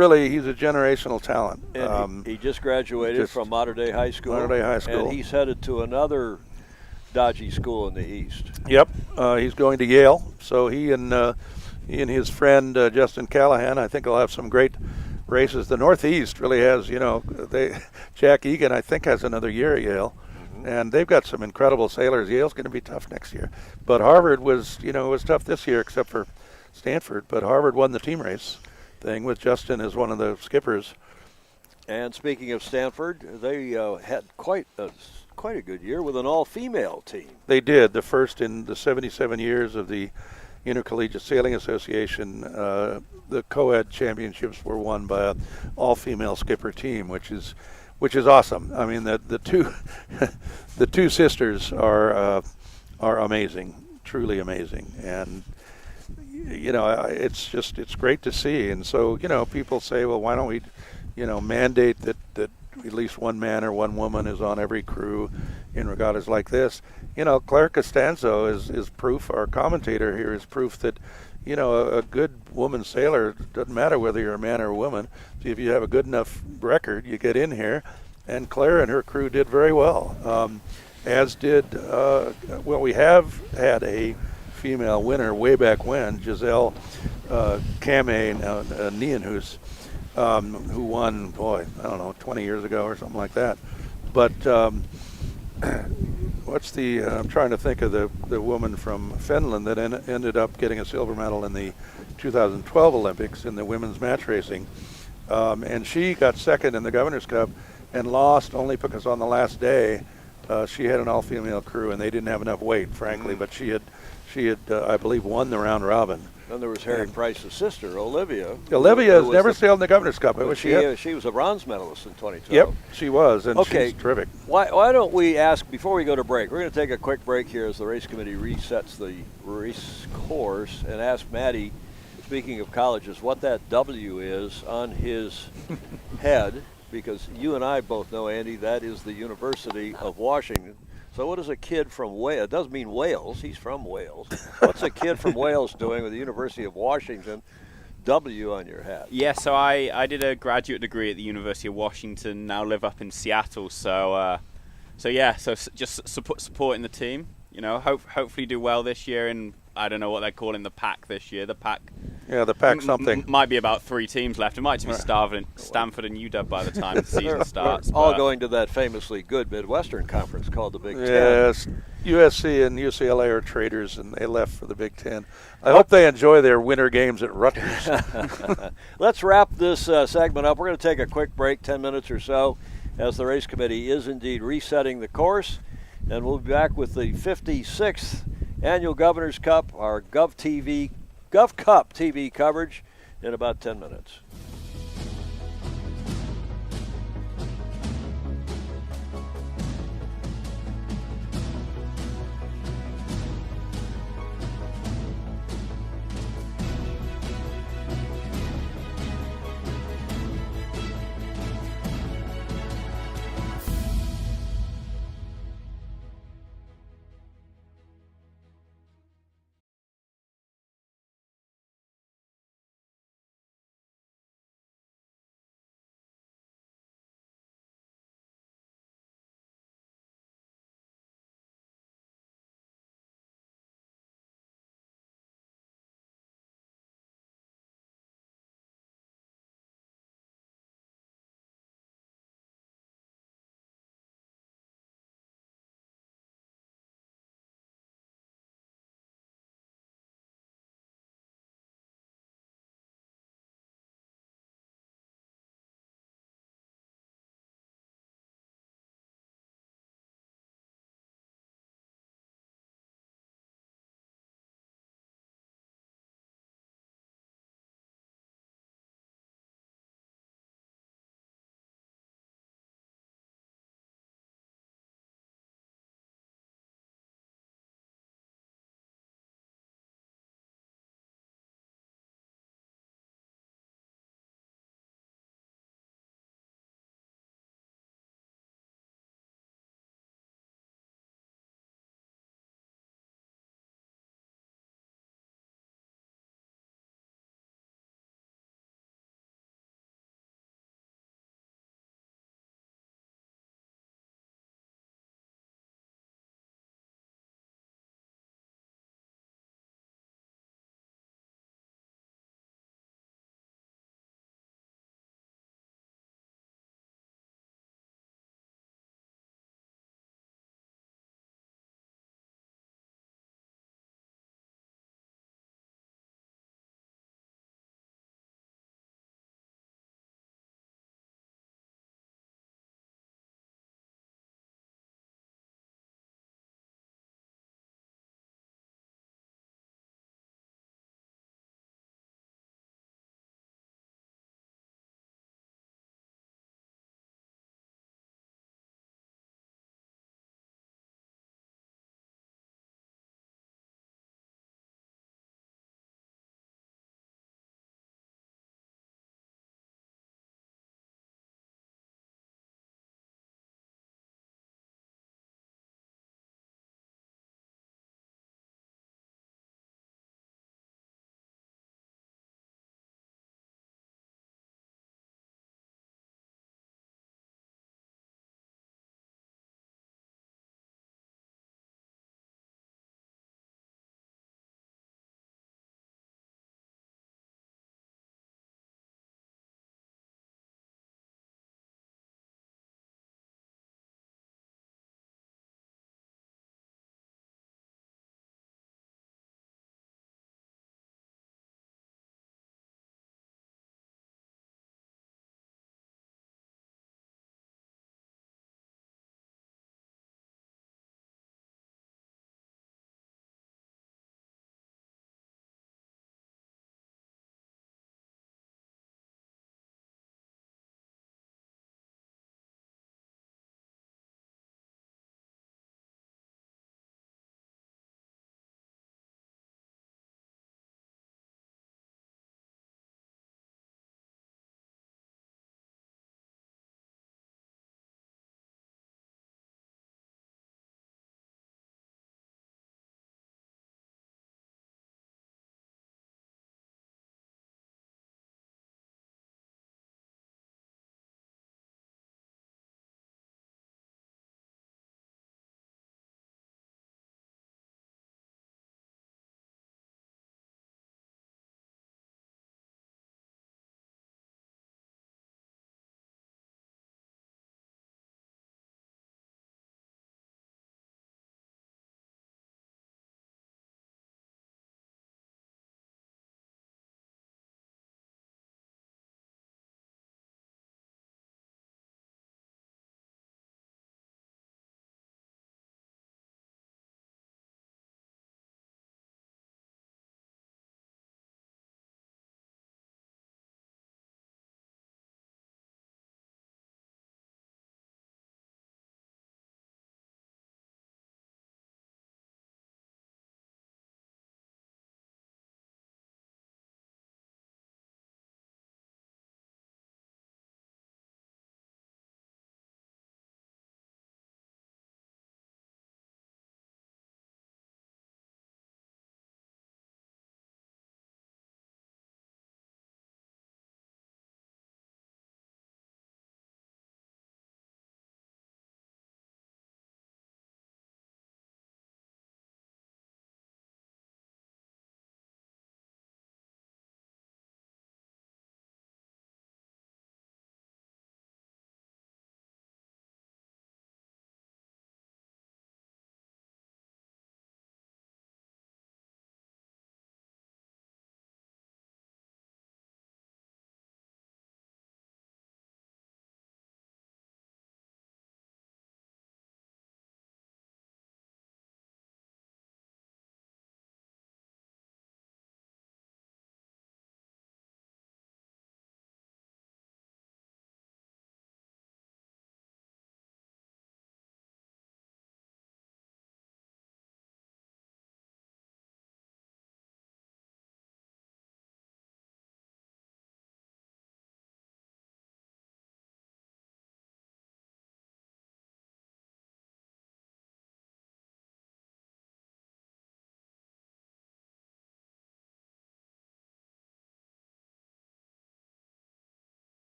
generational talent. And he just graduated from Mater Dei High School. Mater Dei High School. And he's headed to another dodgy school in the East. Yep, he's going to Yale. So he and his friend Justin Callahan, I think, will have some great races. The Northeast really has, Jack Egan, I think, has another year at Yale. And they've got some incredible sailors. Yale's going to be tough next year. But Harvard was tough this year except for Stanford. But Harvard won the team race thing with Justin as one of the skippers. And speaking of Stanford, they had quite a good year with an all-female team. They did. The first in the 77 years of the Intercollegiate Sailing Association. The co-ed championships were won by an all-female skipper team, which is awesome. I mean, the two sisters are amazing, truly amazing, and it's great to see. And so people say, well, why don't we mandate that at least one man or one woman is on every crew in regattas like this? Claire Costanzo is proof. Our commentator here is proof that a good woman sailor, doesn't matter whether you're a man or a woman. If you have a good enough record, you get in here. And Claire and her crew did very well, as did, we have had a female winner way back when, Giselle Kameh Nienhuis, who won, I don't know, 20 years ago or something like that. But I'm trying to think of the woman from Finland that ended up getting a silver medal in the 2012 Olympics in the women's match racing. And she got second in the Governor's Cup and lost only because on the last day she had an all-female crew and they didn't have enough weight, frankly. But she had I believe, won the round robin. Then there was Harry Price's sister, Olivia. Olivia has never sailed in the Governor's Cup. She was a bronze medalist in 2012. Yep, she was, and okay. She's terrific. Why don't we ask, before we go to break, we're going to take a quick break here as the race committee resets the race course, and ask Matty, speaking of colleges, what that W is on his head, because you and I both know, Andy, that is the University of Washington. So what is a kid from Wales? It doesn't mean Wales. He's from Wales. What's a kid from Wales doing with the University of Washington W on your hat? Yeah, so I did a graduate degree at the University of Washington, now live up in Seattle. So just supporting the team. Hopefully do well this year in, I don't know what they're calling the pack this year. The pack. Yeah, the pack something. Might be about 3 teams left. It might just be Stanford and UW by the time the season starts. All going to that famously good Midwestern Conference called the Big Ten. Yes, USC and UCLA are traitors, and they left for the Big Ten. I hope they enjoy their winter games at Rutgers. Let's wrap this segment up. We're going to take a quick break, 10 minutes or so, as the race committee is indeed resetting the course. And we'll be back with the 56th Annual Governor's Cup, our Gov Cup TV coverage in about 10 minutes.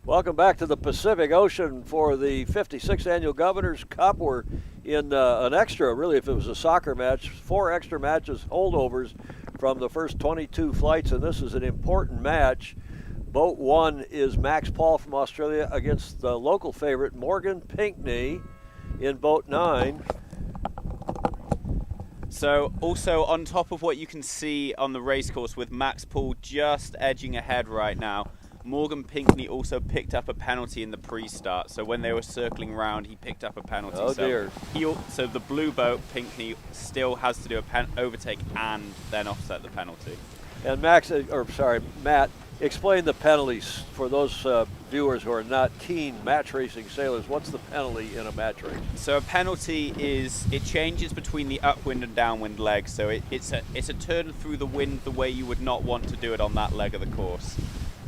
Welcome back to the Pacific Ocean for the 56th Annual Governor's Cup. We're in an extra, really, if it was a soccer match, 4 extra matches, holdovers from the first 22 flights, and this is an important match. Boat 1 is Max Paul from Australia against the local favorite, Morgan Pinckney, in Boat 9. So also on top of what you can see on the racecourse with Max Paul just edging ahead right now, Morgan Pinckney also picked up a penalty in the pre-start. So when they were circling round, he picked up a penalty. Oh dear. So the blue boat, Pinckney, still has to do a overtake and then offset the penalty. And Matt, explain the penalties for those viewers who are not keen match racing sailors. What's the penalty in a match race? So a penalty it changes between the upwind and downwind legs. So it's a turn through the wind the way you would not want to do it on that leg of the course.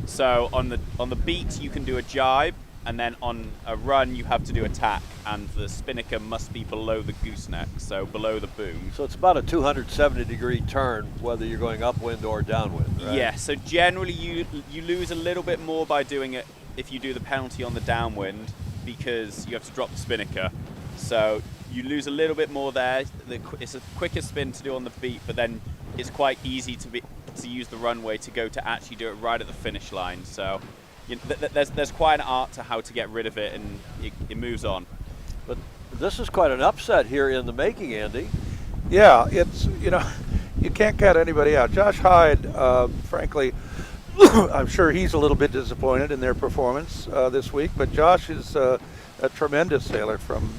So on the beat you can do a jibe, and then on a run you have to do a tack, and the spinnaker must be below the gooseneck, so below the boom. So it's about a 270-degree turn, whether you're going upwind or downwind, right? Yeah, so generally you lose a little bit more by doing it if you do the penalty on the downwind, because you have to drop the spinnaker. So you lose a little bit more there. It's a quicker spin to do on the beat, but then it's quite easy to use the runway to actually do it right at the finish line. So there's quite an art to how to get rid of it, and it moves on. But this is quite an upset here in the making, Andy. Yeah, it's, you can't count anybody out. Josh Hyde, frankly, I'm sure he's a little bit disappointed in their performance this week, but Josh is a tremendous sailor from...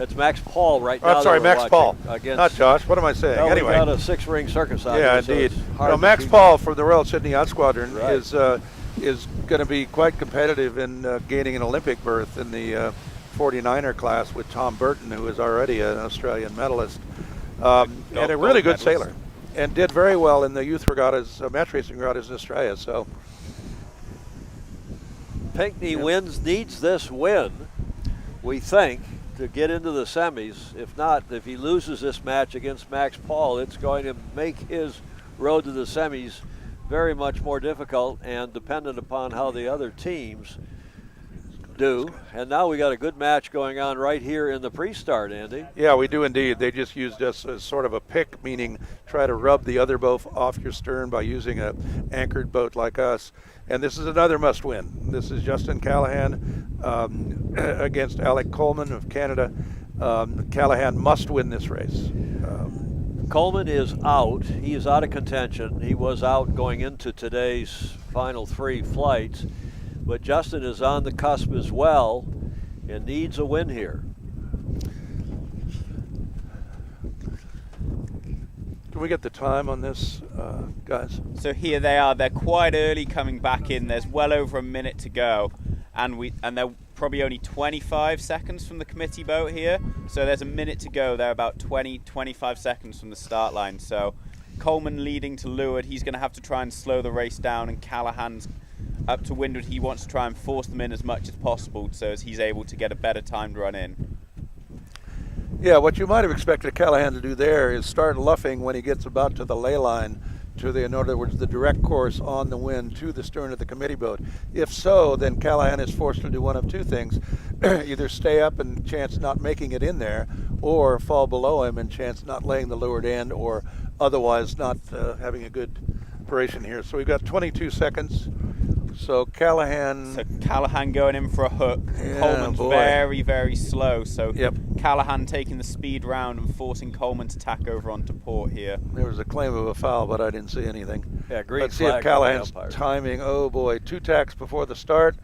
It's Max Paul right now. I'm sorry, Max Paul, against, not Josh. What am I saying? Well, anyway, we got a 6-ring circus out yeah, here, so indeed. it's hard to Max keep- Paul from the Royal Sydney Yacht Squadron Right. is going to be quite competitive in gaining an Olympic berth in the 49er class with Tom Burton, who is already an Australian medalist, and a really good sailor, and did very well in the youth regattas, match racing regattas in Australia. So Pinckney needs this win, we think, to get into the semis. If not, if he loses this match against Max Paul, it's going to make his road to the semis very much more difficult and dependent upon how the other teams do. And now we got a good match going on right here in the pre-start, Andy. yeah, we do indeed. They just used us as sort of a pick, meaning try to rub the other boat off your stern by using a anchored boat like us. And this is another must-win. This is Justin Callahan against Alec Coleman of Canada. Callahan must win this race. Coleman is out. He is out of contention. He was out going into today's final 3 flights. But Justin is on the cusp as well and needs a win here. Can we get the time on this, guys? So here they are. They're quite early coming back in. There's well over a minute to go, and they're probably only 25 seconds from the committee boat here. So there's a minute to go. They're about 25 seconds from the start line. So Coleman leading to leeward. He's going to have to try and slow the race down, and Callahan's up to windward. He wants to try and force them in as much as possible so as he's able to get a better timed run in. Yeah, what you might have expected Callahan to do there is start luffing when he gets about to the ley line, in other words, the direct course on the wind to the stern of the committee boat. If so, then Callahan is forced to do one of two things. Either stay up and chance not making it in there, or fall below him and chance not laying the leeward end, or otherwise not having a good operation here. So we've got 22 seconds. So Callahan going in for a hook. Yeah, Coleman's boy. very, very slow. So Yep. Callahan taking the speed round and forcing Coleman to tack over onto port here. There was a claim of a foul, but I didn't see anything. Yeah, green Let's see if flag Callahan's from the umpire. timing. Oh boy, 2 tacks before the start.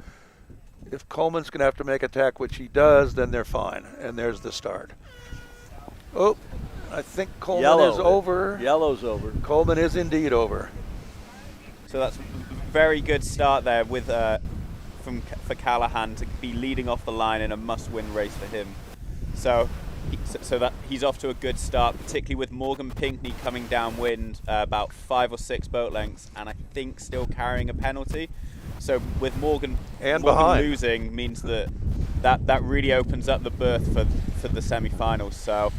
If Coleman's going to have to make a tack, which he does, then they're fine. And there's the start. Oh, I think Coleman is over. Yellow's over. Coleman is indeed over. So that's a very good start there with for Callahan to be leading off the line in a must-win race for him. So that he's off to a good start, particularly with Morgan Pinckney coming downwind about 5 or 6 boat lengths, and I think still carrying a penalty. So with Morgan behind. losing means that really opens up the berth for the semi-finals. So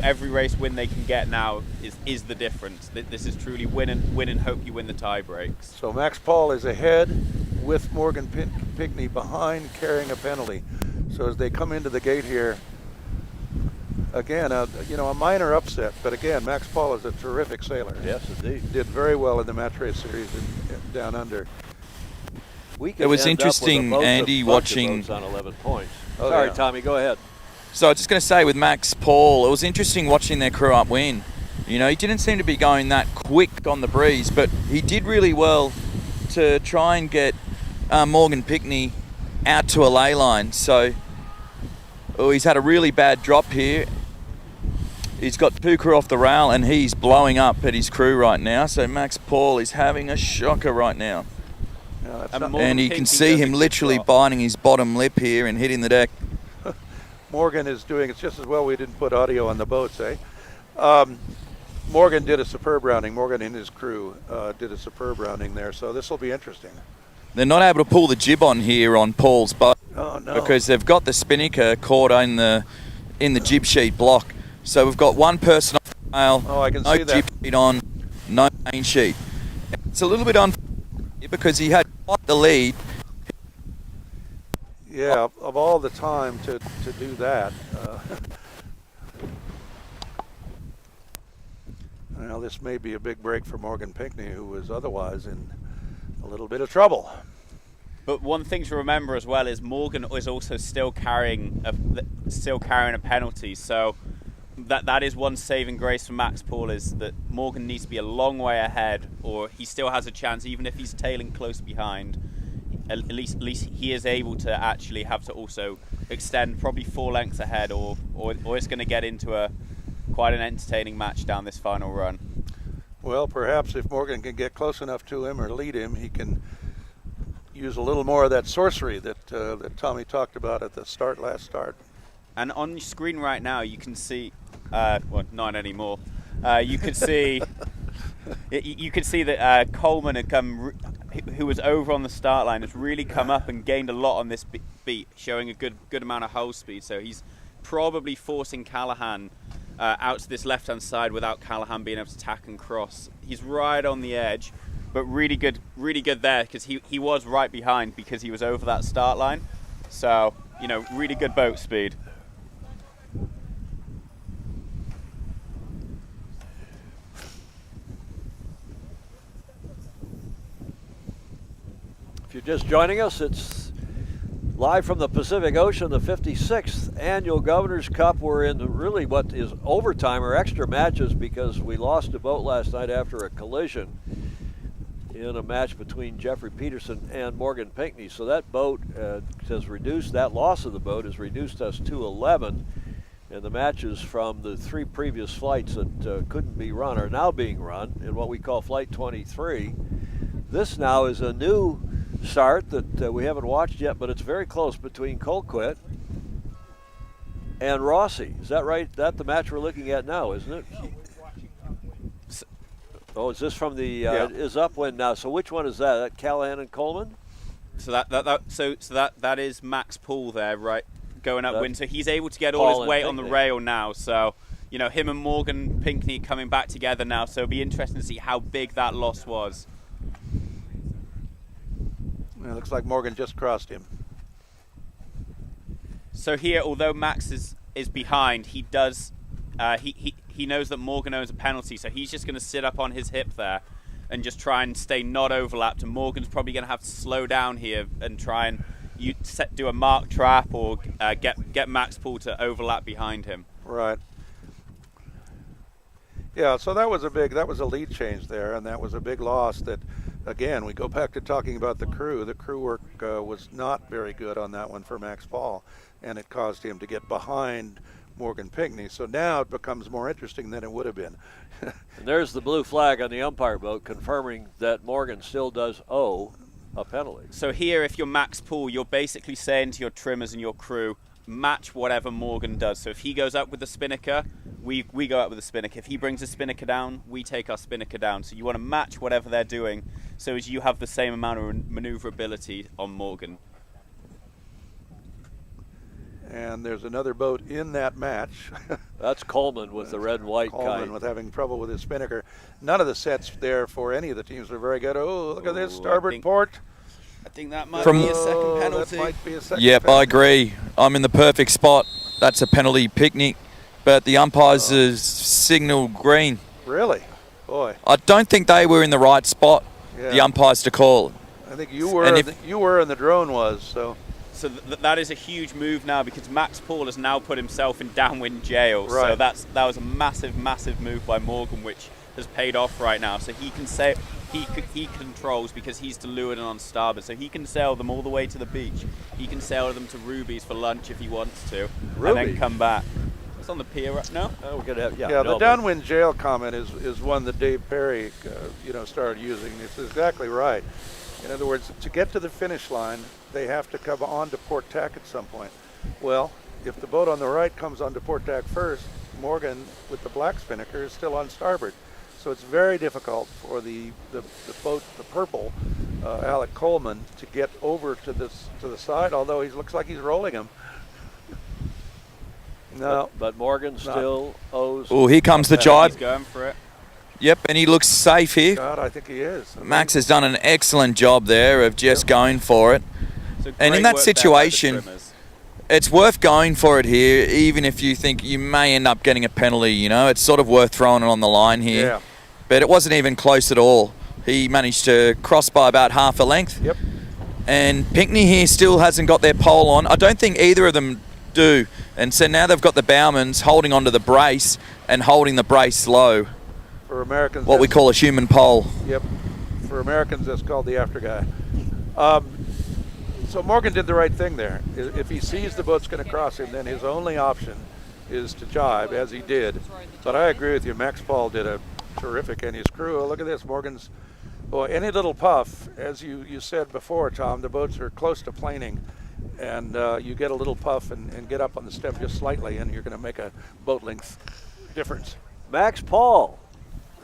every race win they can get now is the difference. This is truly win and hope you win the tie breaks. So Max Paul is ahead with Morgan Pinckney behind carrying a penalty. So as they come into the gate here, again, a minor upset, but again, Max Paul is a terrific sailor. Yes, indeed. Did very well in the match race series in Down Under. We could It was end up with a interesting, bunch of Andy, bunch of watching- boats on 11 points. Oh, Sorry, yeah. Tommy, go ahead. So I was just going to say with Max Paul, it was interesting watching their crew upwind. You know, he didn't seem to be going that quick on the breeze, but he did really well to try and get Morgan Pinckney out to a ley line. So he's had a really bad drop here. He's got 2 crew off the rail and he's blowing up at his crew right now. So Max Paul is having a shocker right now. Yeah, that's And not- Morgan And you can Pinckney see does a him good literally drop. biting his bottom lip here and hitting the deck. Morgan is doing, it's just as well we didn't put audio on the boats, eh? Morgan did a superb rounding. Morgan and his crew did a superb rounding there, so this will be interesting. They're not able to pull the jib on here on Paul's boat Oh, no. because they've got the spinnaker caught in the jib sheet block. So we've got one person off the rail, Oh, I can no see that. jib sheet on, no main sheet. It's a little bit unfair because he had quite the lead. Yeah, of all the time to do that. Well, this may be a big break for Morgan Pinckney, who was otherwise in a little bit of trouble. But one thing to remember as well is Morgan is also still carrying a penalty. So that is one saving grace for Max Paul, is that Morgan needs to be a long way ahead, or he still has a chance, even if he's tailing close behind. At least he is able to actually have to also extend probably 4 lengths ahead, or it's going to get into quite an entertaining match down this final run. Well, perhaps if Morgan can get close enough to him or lead him, he can use a little more of that sorcery that Tommy talked about at the last start. And on your screen right now, you can see, well, not anymore. You could see, you could see that Coleman had come, who was over on the start line, has really come up and gained a lot on this beat, showing a good amount of hull speed. So he's probably forcing Callahan out to this left-hand side without Callahan being able to tack and cross. He's right on the edge, but really good there, because he was right behind because he was over that start line. So, really good boat speed. If you're just joining us, it's live from the Pacific Ocean, the 56th Annual Governor's Cup. We're in really what is overtime or extra matches because we lost a boat last night after a collision in a match between Jeffrey Peterson and Morgan Pinckney. So that boat has reduced, that loss of the boat has reduced us to 11. And the matches from the 3 previous flights that couldn't be run are now being run in what we call Flight 23. This now is a new start that we haven't watched yet, but it's very close between Colquitt and Rossi. Is that right? That's the match we're looking at now, isn't it? Oh, is this from the is upwind now? So which one is that? That Callahan and Coleman? So that is Max Paul there, right, going upwind. So he's able to get all Paul his weight and on the Pinckney. rail now. So him and Morgan Pinckney coming back together now. So it'll be interesting to see how big that loss was. It looks like Morgan just crossed him. So here, although Max is behind, he does he knows that Morgan owns a penalty, so he's just going to sit up on his hip there and just try and stay not overlapped. And Morgan's probably going to have to slow down here and try and do a mark trap or get Max Paul to overlap behind him. Right. Yeah, so that was a lead change there, and that was a big loss. That, again, we go back to talking about the crew. The crew work was not very good on that one for Max Paul, and it caused him to get behind Morgan Pinckney. So now it becomes more interesting than it would have been. And there's the blue flag on the umpire boat confirming that Morgan still does owe a penalty. So here, if you're Max Paul, you're basically saying to your trimmers and your crew, match whatever Morgan does. So if he goes up with the spinnaker, we go up with the spinnaker. If he brings a spinnaker down, we take our spinnaker down. So you want to match whatever they're doing so as you have the same amount of maneuverability on Morgan. And there's another boat in that match. That's Coleman with the red and white Coleman kite. with having trouble with his spinnaker. None of the sets there for any of the teams are very good. Oh, look at this, Ooh, starboard port. I think that might From- be a second Oh, penalty. That might be a second Yep, I penalty. agree. I'm in the perfect spot. That's a penalty picnic, but the umpires has signalled green. Really? Boy. I don't think they were in the right spot, the Yeah. umpires, to call it. I think you were, And and you were, and the drone was. So So that is a huge move now because Max Paul has now put himself in downwind jail. So Right. that was a massive move by Morgan, which has paid off right now. So he can say he controls because he's to leeward and on starboard. So he can sail them all the way to the beach. He can sail them to Ruby's for lunch if he wants to, and Ruby? then come back. It's on the pier right now. We're gonna have yeah, the no, downwind jail comment is one that Dave Perry, started using. It's exactly right. In other words, to get to the finish line, they have to come onto port tack at some point. Well, if the boat on the right comes onto port tack first, Morgan with the black spinnaker is still on starboard. So it's very difficult for the boat, the purple, Alec Coleman, to get over to the side. Although he looks like he's rolling him. No, But Morgan still owes. Oh, here comes the He's jibe. going for it. Yep, and he looks safe here. God, I think he is. Max has done an excellent job there of just going for it. So And in great that work there by the situation- swimmers. It's worth going for it here, even if you think you may end up getting a penalty, you know. It's sort of worth throwing it on the line here. Yeah. But it wasn't even close at all. He managed to cross by about half a length. Yep. And Pinckney here still hasn't got their pole on. I don't think either of them do. And so now they've got the bowmans holding onto the brace and holding the brace low, For Americans, what we that's- call a human pole. Yep. For Americans, that's called the after guy. So Morgan did the right thing there. If he sees the boat's going to cross him, then his only option is to jibe, as he did. But I agree with you. Max Paul did a terrific, and his crew. Oh, look at this. Morgan's, boy, any little puff, as you said before, Tom, the boats are close to planing. And you get a little puff and get up on the stem just slightly, and you're going to make a boat length difference. Max Paul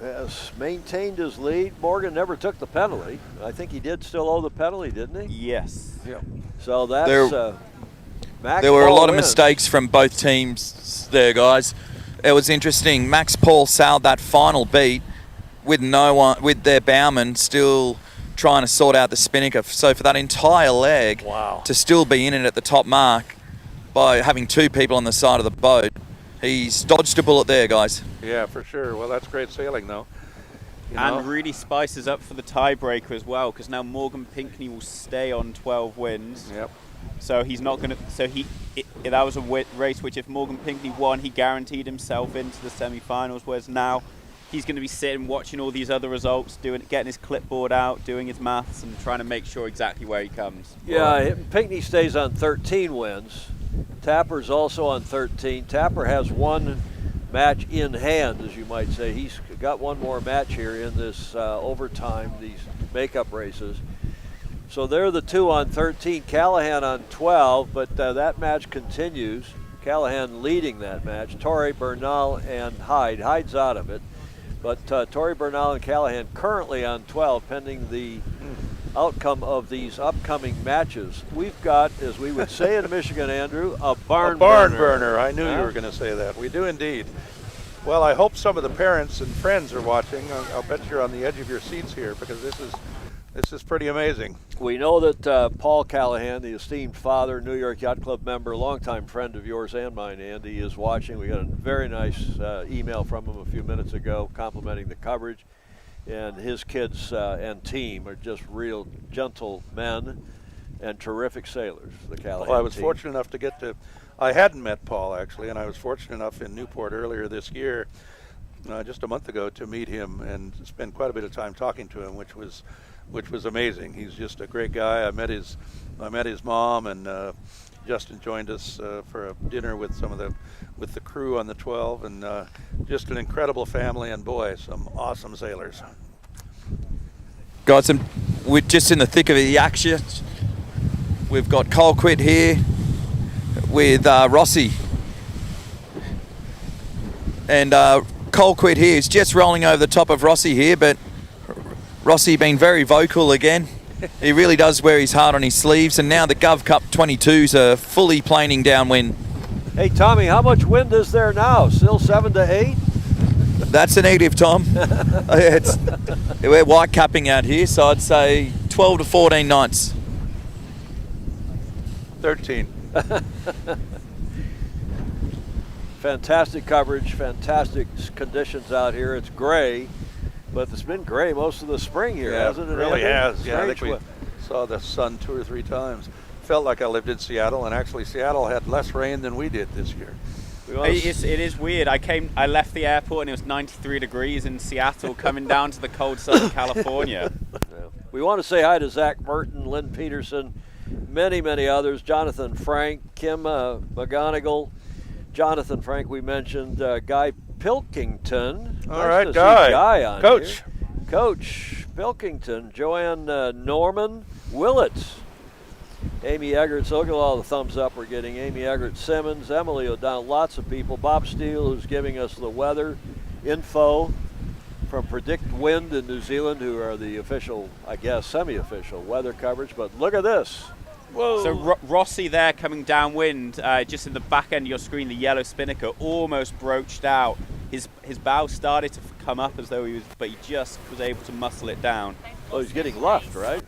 has maintained his lead. Morgan never took the penalty. I think he did still owe the penalty, didn't he? Yes. Yeah. So that's Max There were a Paul lot of wins. mistakes from both teams there, guys. It was interesting. Max Paul sailed that final beat with no one, with their bowman still trying to sort out the spinnaker. So for that entire leg, Wow. to still be in it at the top mark by having two people on the side of the boat, he's dodged a bullet there, guys. Yeah, for sure. Well, that's great sailing, though. You know? And really spices up for the tiebreaker as well, because now Morgan Pinckney will stay on 12 wins. Yep. So he's not going to. So that was a race which, if Morgan Pinckney won, he guaranteed himself into the semi-finals. Whereas now, he's going to be sitting watching all these other results, getting his clipboard out, doing his maths, and trying to make sure exactly where he comes. Yeah, Pinckney stays on 13 wins. Tapper's also on 13. Tapper has one match in hand, as you might say. He's got one more match here in this overtime, these makeup races. So they're the two on 13, Callahan on 12, but that match continues. Callahan leading that match. Torrey, Bernal, and Hyde. Hyde's out of it. But Torrey, Bernal, and Callahan currently on 12, pending the outcome of these upcoming matches. We've got, as we would say in Michigan, Andrew, a barn burner. I knew Huh? you were going to say that. We do indeed. Well, I hope some of the parents and friends are watching. I'll bet you're on the edge of your seats here because this is pretty amazing. We know that Paul Callahan, the esteemed father, New York Yacht Club member, longtime friend of yours and mine, Andy, is watching. We got a very nice email from him a few minutes ago complimenting the coverage. And his kids and team are just real gentle men and terrific sailors, the Callahan Well, I was team. fortunate enough to get to, I hadn't met Paul actually, and I was fortunate enough in Newport earlier this year, just a month ago, to meet him and spend quite a bit of time talking to him, which was amazing. He's just a great guy. I met his mom, and Justin joined us for a dinner with the crew on the 12, and just an incredible family, and boy, some awesome sailors. Guys, we're just in the thick of the action. We've got Colquitt here with Rossi. And Colquitt here is just rolling over the top of Rossi here, but Rossi being very vocal again. He really does wear his heart on his sleeves, and now the Gov Cup 22s are fully planing downwind. Hey, Tommy, how much wind is there now? Still 7 to 8? That's a negative, Tom. We're white capping out here, so I'd say 12 to 14 knots. 13. Fantastic coverage, fantastic conditions out here. It's gray, but it's been gray most of the spring here, hasn't it? Really Andy? has. Yeah, I think Strange we saw the sun 2 or 3 times. Felt like I lived in Seattle, and actually Seattle had less rain than we did this year. It is weird. I left the airport and it was 93 degrees in Seattle, coming down to the cold Southern California. We want to say hi to Zach Merton, Lynn Peterson, many, many others. Jonathan Frank, Kim McGonigal, Jonathan Frank, we mentioned, Guy Pilkington. All right, to see Guy. Guy on Coach. here. Coach Pilkington, Joanne Norman, Willett, Amy Eggert. So look at all the thumbs up we're getting. Amy Eggert Simmons, Emily O'Donnell, lots of people. Bob Steele, who's giving us the weather info from Predict Wind in New Zealand, who are the official, I guess, semi-official weather coverage. But look at this. Whoa. So Rossi there coming downwind, just in the back end of your screen, the yellow spinnaker almost broached out. His bow started to come up as though but he just was able to muscle it down. Oh, he's getting left, right?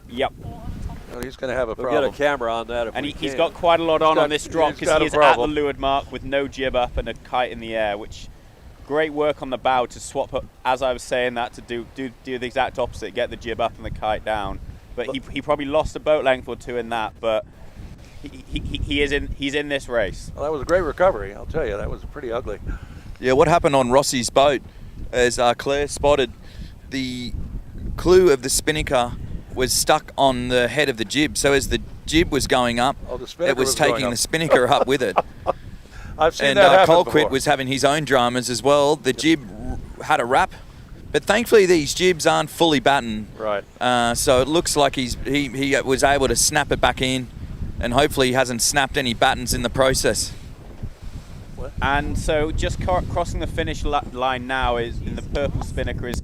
Yep. Well, he's going to have a We'll problem. get a camera on that if And we he's can. got quite a lot on this drop he's because got he a is at the problem. leeward mark with no jib up and a kite in the air, which great work on the bow to swap up, as I was saying that, to do the exact opposite, get the jib up and the kite down. But he probably lost a boat length or two in that, but he's in this race. Well, that was a great recovery, I'll tell you. That was pretty ugly. Yeah, what happened on Rossi's boat, as Claire spotted, the clue of the spinnaker was stuck on the head of the jib. So as the jib was going up, The spinnaker it was going taking up. the spinnaker up with it. I've seen And that happen Colquitt before. was having his own dramas as well. The jib had a wrap, but thankfully these jibs aren't fully battened. Right. So it looks like he was able to snap it back in, and hopefully he hasn't snapped any battens in the process. And so just crossing the finish line now is in the purple spinnaker is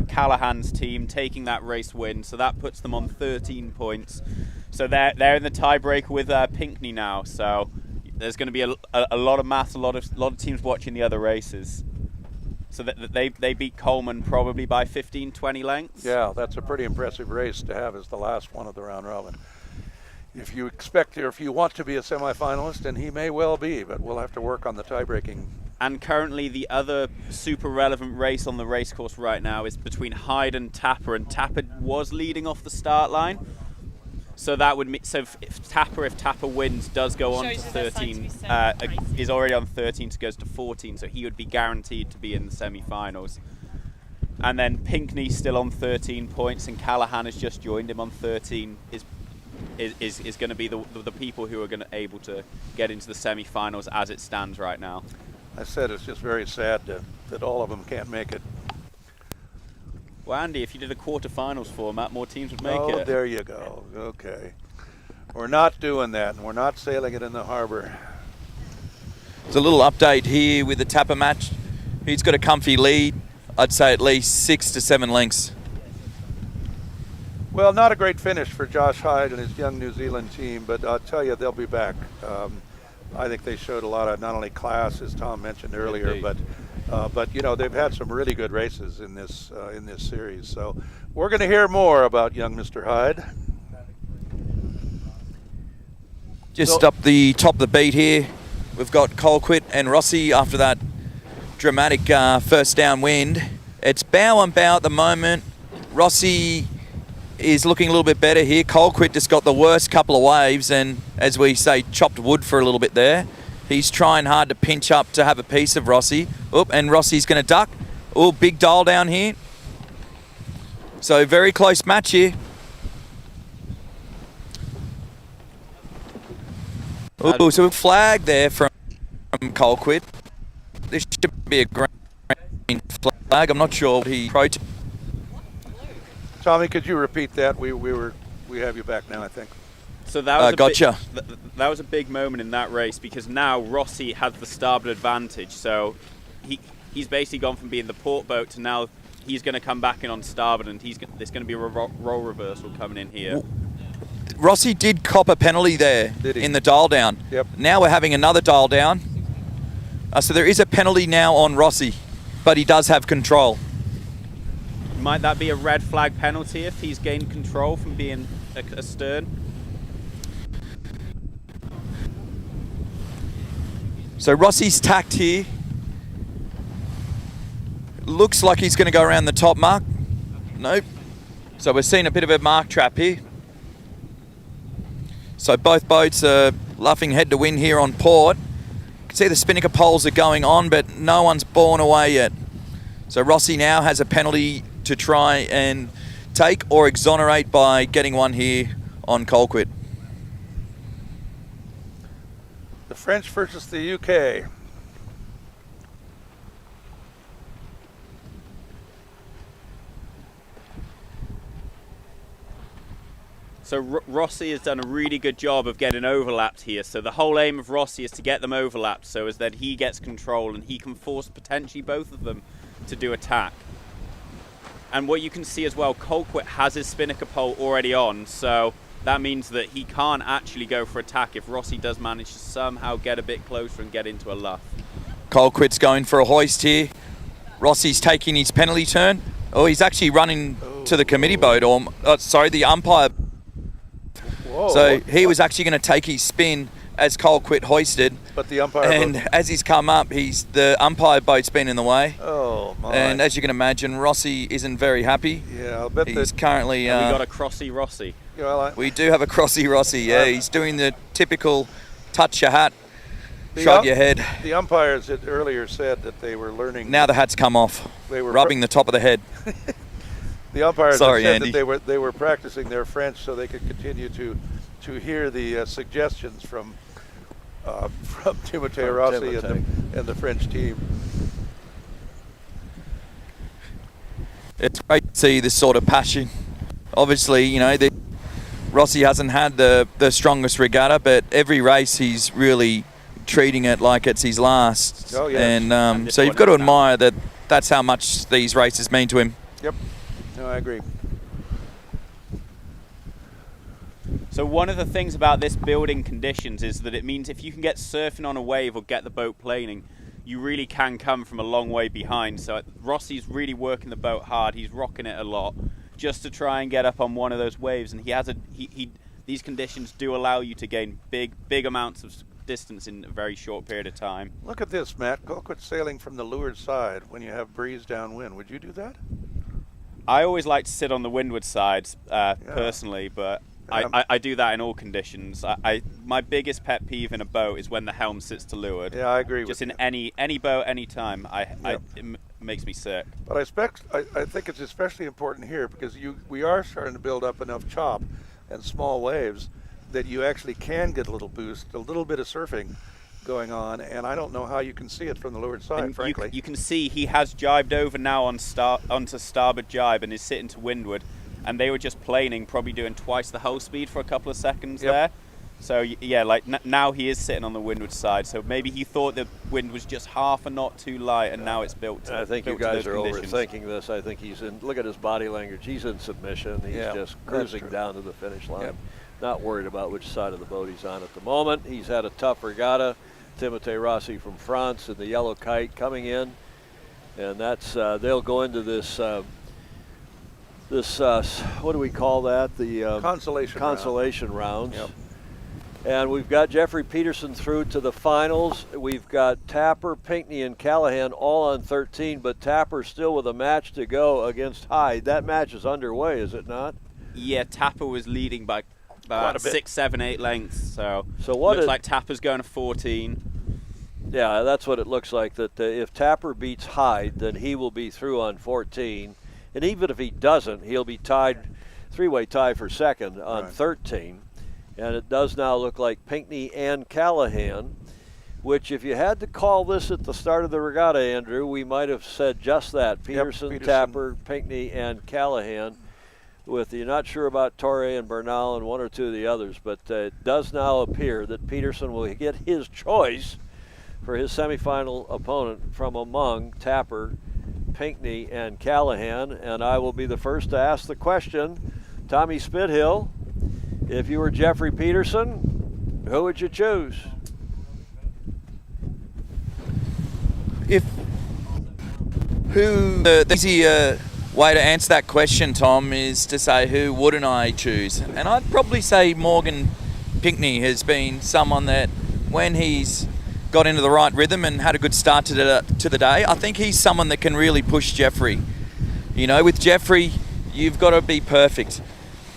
Callahan's team taking that race win. So that puts them on 13 points. So they're in the tiebreaker with Pinckney now. So there's going to be a lot of maths, a lot of teams watching the other races. So that they beat Coleman probably by 15, 20 lengths. Yeah, that's a pretty impressive race to have as the last one of the round robin. If you expect or if you want to be a semifinalist, and he may well be, but we'll have to work on the tie-breaking. And currently the other super relevant race on the race course right now is between Hyde and Tapper, and Tapper was leading off the start line. So that would mean, so if Tapper wins, does go on to 13, is already on 13, so goes to 14, so he would be guaranteed to be in the semi-finals. And then Pinckney still on 13 points, and Callahan has just joined him on 13. Is going to be the people who are going to able to get into the semi-finals as it stands right now. I said it's just very sad that all of them can't make it. Well, Andy, if you did a quarterfinals format, more teams would make Oh, it. there you go. Okay. We're not doing that, and we're not sailing it in the harbor. There's a little update here with the Tapper match. He's got a comfy lead. I'd say at least 6 to 7 lengths. Well, not a great finish for Josh Hyde and his young New Zealand team, but I'll tell you, they'll be back. I think they showed a lot of not only class, as Tom mentioned earlier, but you know, they've had some really good races in this series. So we're going to hear more about young Mr. Hyde. Just up the top of the beat here, we've got Colquitt and Rossi after that dramatic first downwind. It's bow on bow at the moment. Rossi is looking a little bit better here. Colquitt just got the worst couple of waves and, as we say, chopped wood for a little bit there. He's trying hard to pinch up to have a piece of Rossi. Oop, and Rossi's going to duck. Oh, big dial down here. So very close match here. Oh, so a flag there from Colquitt. This should be a green flag. I'm not sure what he protested. Tommy, could you repeat that? We have you back now, I think. So that was gotcha. That was a big moment in that race because now Rossi has the starboard advantage. So he's basically gone from being the port boat to now he's going to come back in on starboard, and there's going to be a role reversal coming in here. Rossi did cop a penalty there in the dial down. Yep. Now we're having another dial down. So there is a penalty now on Rossi, but he does have control. Might that be a red flag penalty if he's gained control from being astern? So Rossi's tacked here. Looks like he's going to go around the top mark. Nope. So we're seeing a bit of a mark trap here. So both boats are luffing head to wind here on port. You can see the spinnaker poles are going on, but no one's borne away yet. So Rossi now has a penalty to try and take or exonerate by getting one here on Colquitt. The French versus the UK. So Rossi has done a really good job of getting overlapped here. So the whole aim of Rossi is to get them overlapped so as that he gets control and he can force potentially both of them to do attack. And what you can see as well, Colquitt has his spinnaker pole already on, so that means that he can't actually go for attack if Rossi does manage to somehow get a bit closer and get into a luff. Colquitt's going for a hoist here. Rossi's taking his penalty turn. Oh, he's actually running to the committee boat, or the umpire. Whoa. So he was actually going to take his spin as Colquitt hoisted. But the umpire. And as he's come up, the umpire boat's been in the way. Oh my! And as you can imagine, Rossi isn't very happy. Yeah, I'll bet He's that. currently. We got a crossy Rossi. Well, We do have a crossy Rossi. Yeah, he's doing the typical touch your hat, shrug your head. The umpires had earlier said that they were learning. Now the hat's come off, they were rubbing the top of the head. The umpires Sorry, had said Andy. that they were practicing their French so they could continue to hear the suggestions from Timothée Rossi and the French team. It's great to see this sort of passion. Obviously, you know, Rossi hasn't had the strongest regatta, but every race he's really treating it like it's his last. Oh, yes. And so you've got to admire that. That's how much these races mean to him. Yep. No, I agree. So one of the things about this building conditions is that it means if you can get surfing on a wave or get the boat planing, you really can come from a long way behind. So Rossi's really working the boat hard. He's rocking it a lot just to try and get up on one of those waves. And these conditions do allow you to gain big amounts of distance in a very short period of time. Look at this, Matt. Colquitt sailing from the leeward side when you have breeze downwind. Would you do that? I always like to sit on the windward side personally, but I do that in all conditions. My biggest pet peeve in a boat is when the helm sits to leeward. Yeah, I agree. Just with in you. any boat, any time, it makes me sick. But I think it's especially important here because we are starting to build up enough chop and small waves that you actually can get a little boost, a little bit of surfing going on, and I don't know how you can see it from the leeward side, And frankly. you can see he has jibed over now onto starboard jibe and is sitting to windward, and they were just planing, probably doing twice the hull speed for a couple of seconds there. So yeah, like now he is sitting on the windward side. So maybe he thought the wind was just half a knot too light, and now it's built. I think you built to guys those are conditions. overthinking this. I think he's in. Look at his body language. He's in submission. He's just cruising down to the finish line. Yep. Not worried about which side of the boat he's on at the moment. He's had a tough regatta. Timothée Rossi from France in the Yellow Kite coming in, and that's they'll go into this. What do we call that? The consolation rounds. Yep. And we've got Jeffrey Peterson through to the finals. We've got Tapper, Pinckney, and Callahan all on 13, but Tapper still with a match to go against Hyde. That match is underway, is it not? Yeah, Tapper was leading by about 6, 7, 8 lengths. So what looks like Tapper's going to 14. Yeah, that's what it looks like. That if Tapper beats Hyde, then he will be through on 14. And even if he doesn't, he'll be tied, three-way tie for second on 13. And it does now look like Pinckney and Callahan, which if you had to call this at the start of the regatta, Andrew, we might have said just that. Peterson, Tapper, Pinckney, and Callahan. You're not sure about Torre and Bernal and one or two of the others, but it does now appear that Peterson will get his choice for his semifinal opponent from among Tapper, Pinckney, and Callahan. And I will be the first to ask the question. Tommy Spithill, if you were Jeffrey Peterson, who would you choose? The easy way to answer that question, Tom, is to say who wouldn't I choose? And I'd probably say Morgan Pinckney has been someone that when he's got into the right rhythm and had a good start to the day. I think he's someone that can really push Jeffrey. You know, with Jeffrey, you've got to be perfect.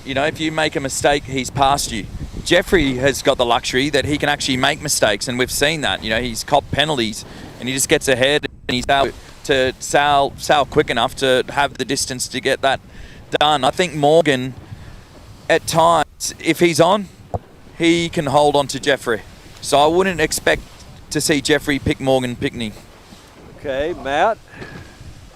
You know, if you make a mistake, he's past you. Jeffrey has got the luxury that he can actually make mistakes, and we've seen that. You know, he's copped penalties, and he just gets ahead, and he's able to sail quick enough to have the distance to get that done. I think Morgan, at times, if he's on, he can hold on to Jeffrey. So I wouldn't expect to see Jeffrey pick Morgan Pickney. Okay, Matt?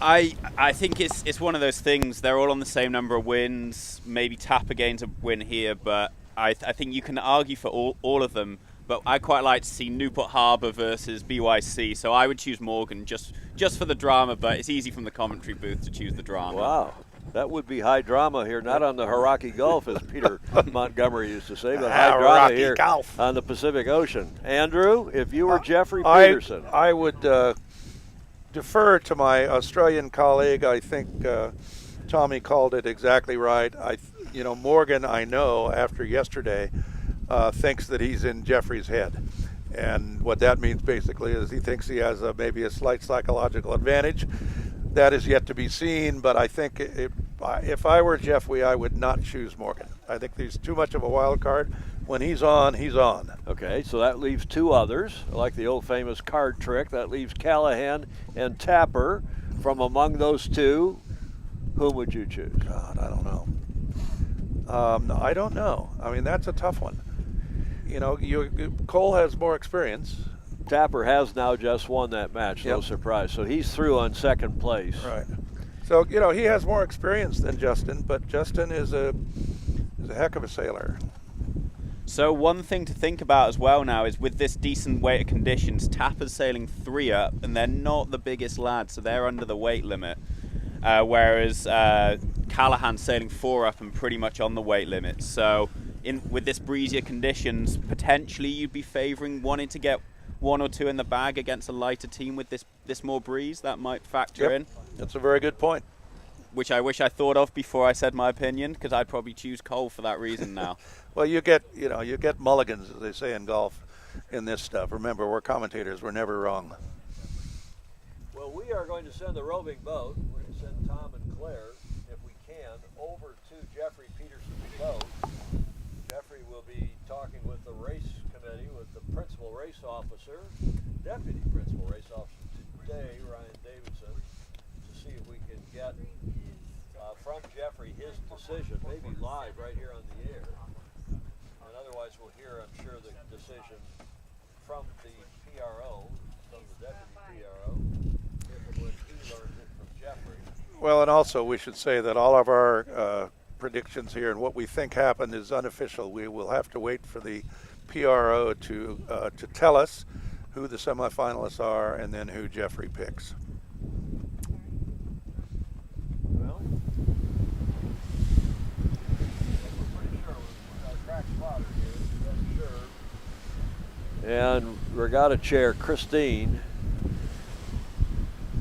I think it's one of those things. They're all on the same number of wins. Maybe Tapper gains a win here, but I think you can argue for all of them. But I quite like to see Newport Harbour versus BYC, so I would choose Morgan just for the drama. But it's easy from the commentary booth to choose the drama. Wow. That would be high drama here, not on the Hauraki Gulf, as Peter Montgomery used to say, but high drama here on the Pacific Ocean. Andrew, if you were Jeffrey Peterson. I would defer to my Australian colleague. I think Tommy called it exactly right. Morgan, I know, after yesterday, thinks that he's in Jeffrey's head. And what that means basically is he thinks he has maybe a slight psychological advantage. That is yet to be seen, but I think if I were Jeffrey, I would not choose Morgan. I think he's too much of a wild card. When he's on, he's on. Okay, so that leaves two others, like the old famous card trick. That leaves Callahan and Tapper. From among those two, whom would you choose? God, I don't know. I don't know. I mean, that's a tough one. You know, Cole has more experience. Tapper has now just won that match, no surprise. So he's through on second place. Right. So, you know, he has more experience than Justin, but Justin is a heck of a sailor. So one thing to think about as well now is with this decent weight of conditions, Tapper's sailing 3 up, and they're not the biggest lads, so they're under the weight limit. Whereas Callahan's sailing 4 up and pretty much on the weight limit. So with this breezier conditions, potentially you'd be favouring wanting to get 1 or 2 in the bag against a lighter team with this more breeze. That might factor in. That's a very good point. Which I wish I thought of before I said my opinion, because I'd probably choose Cole for that reason now. Well, you get mulligans, as they say in golf, in this stuff. Remember, we're commentators. We're never wrong. Well, we are going to send the roving boat. We're going to send Tom and Claire, if we can, over to Jeffrey Peterson's boat. Jeffrey will be talking with the race committee, with the principal race officer, deputy principal race officer today, Ryan Davidson, to see if we can get from Jeffrey his decision, maybe live right here on the air. And otherwise we'll hear, I'm sure, the decision from the PRO, from the deputy PRO, if and when he learns it from Jeffrey. Well, and also we should say that all of our predictions here and what we think happened is unofficial. We will have to wait for the PRO to tell us who the semifinalists are and then who Jeffrey picks. Well, we're pretty sure we've got a crack spotter here, that's sure. And regatta chair Christine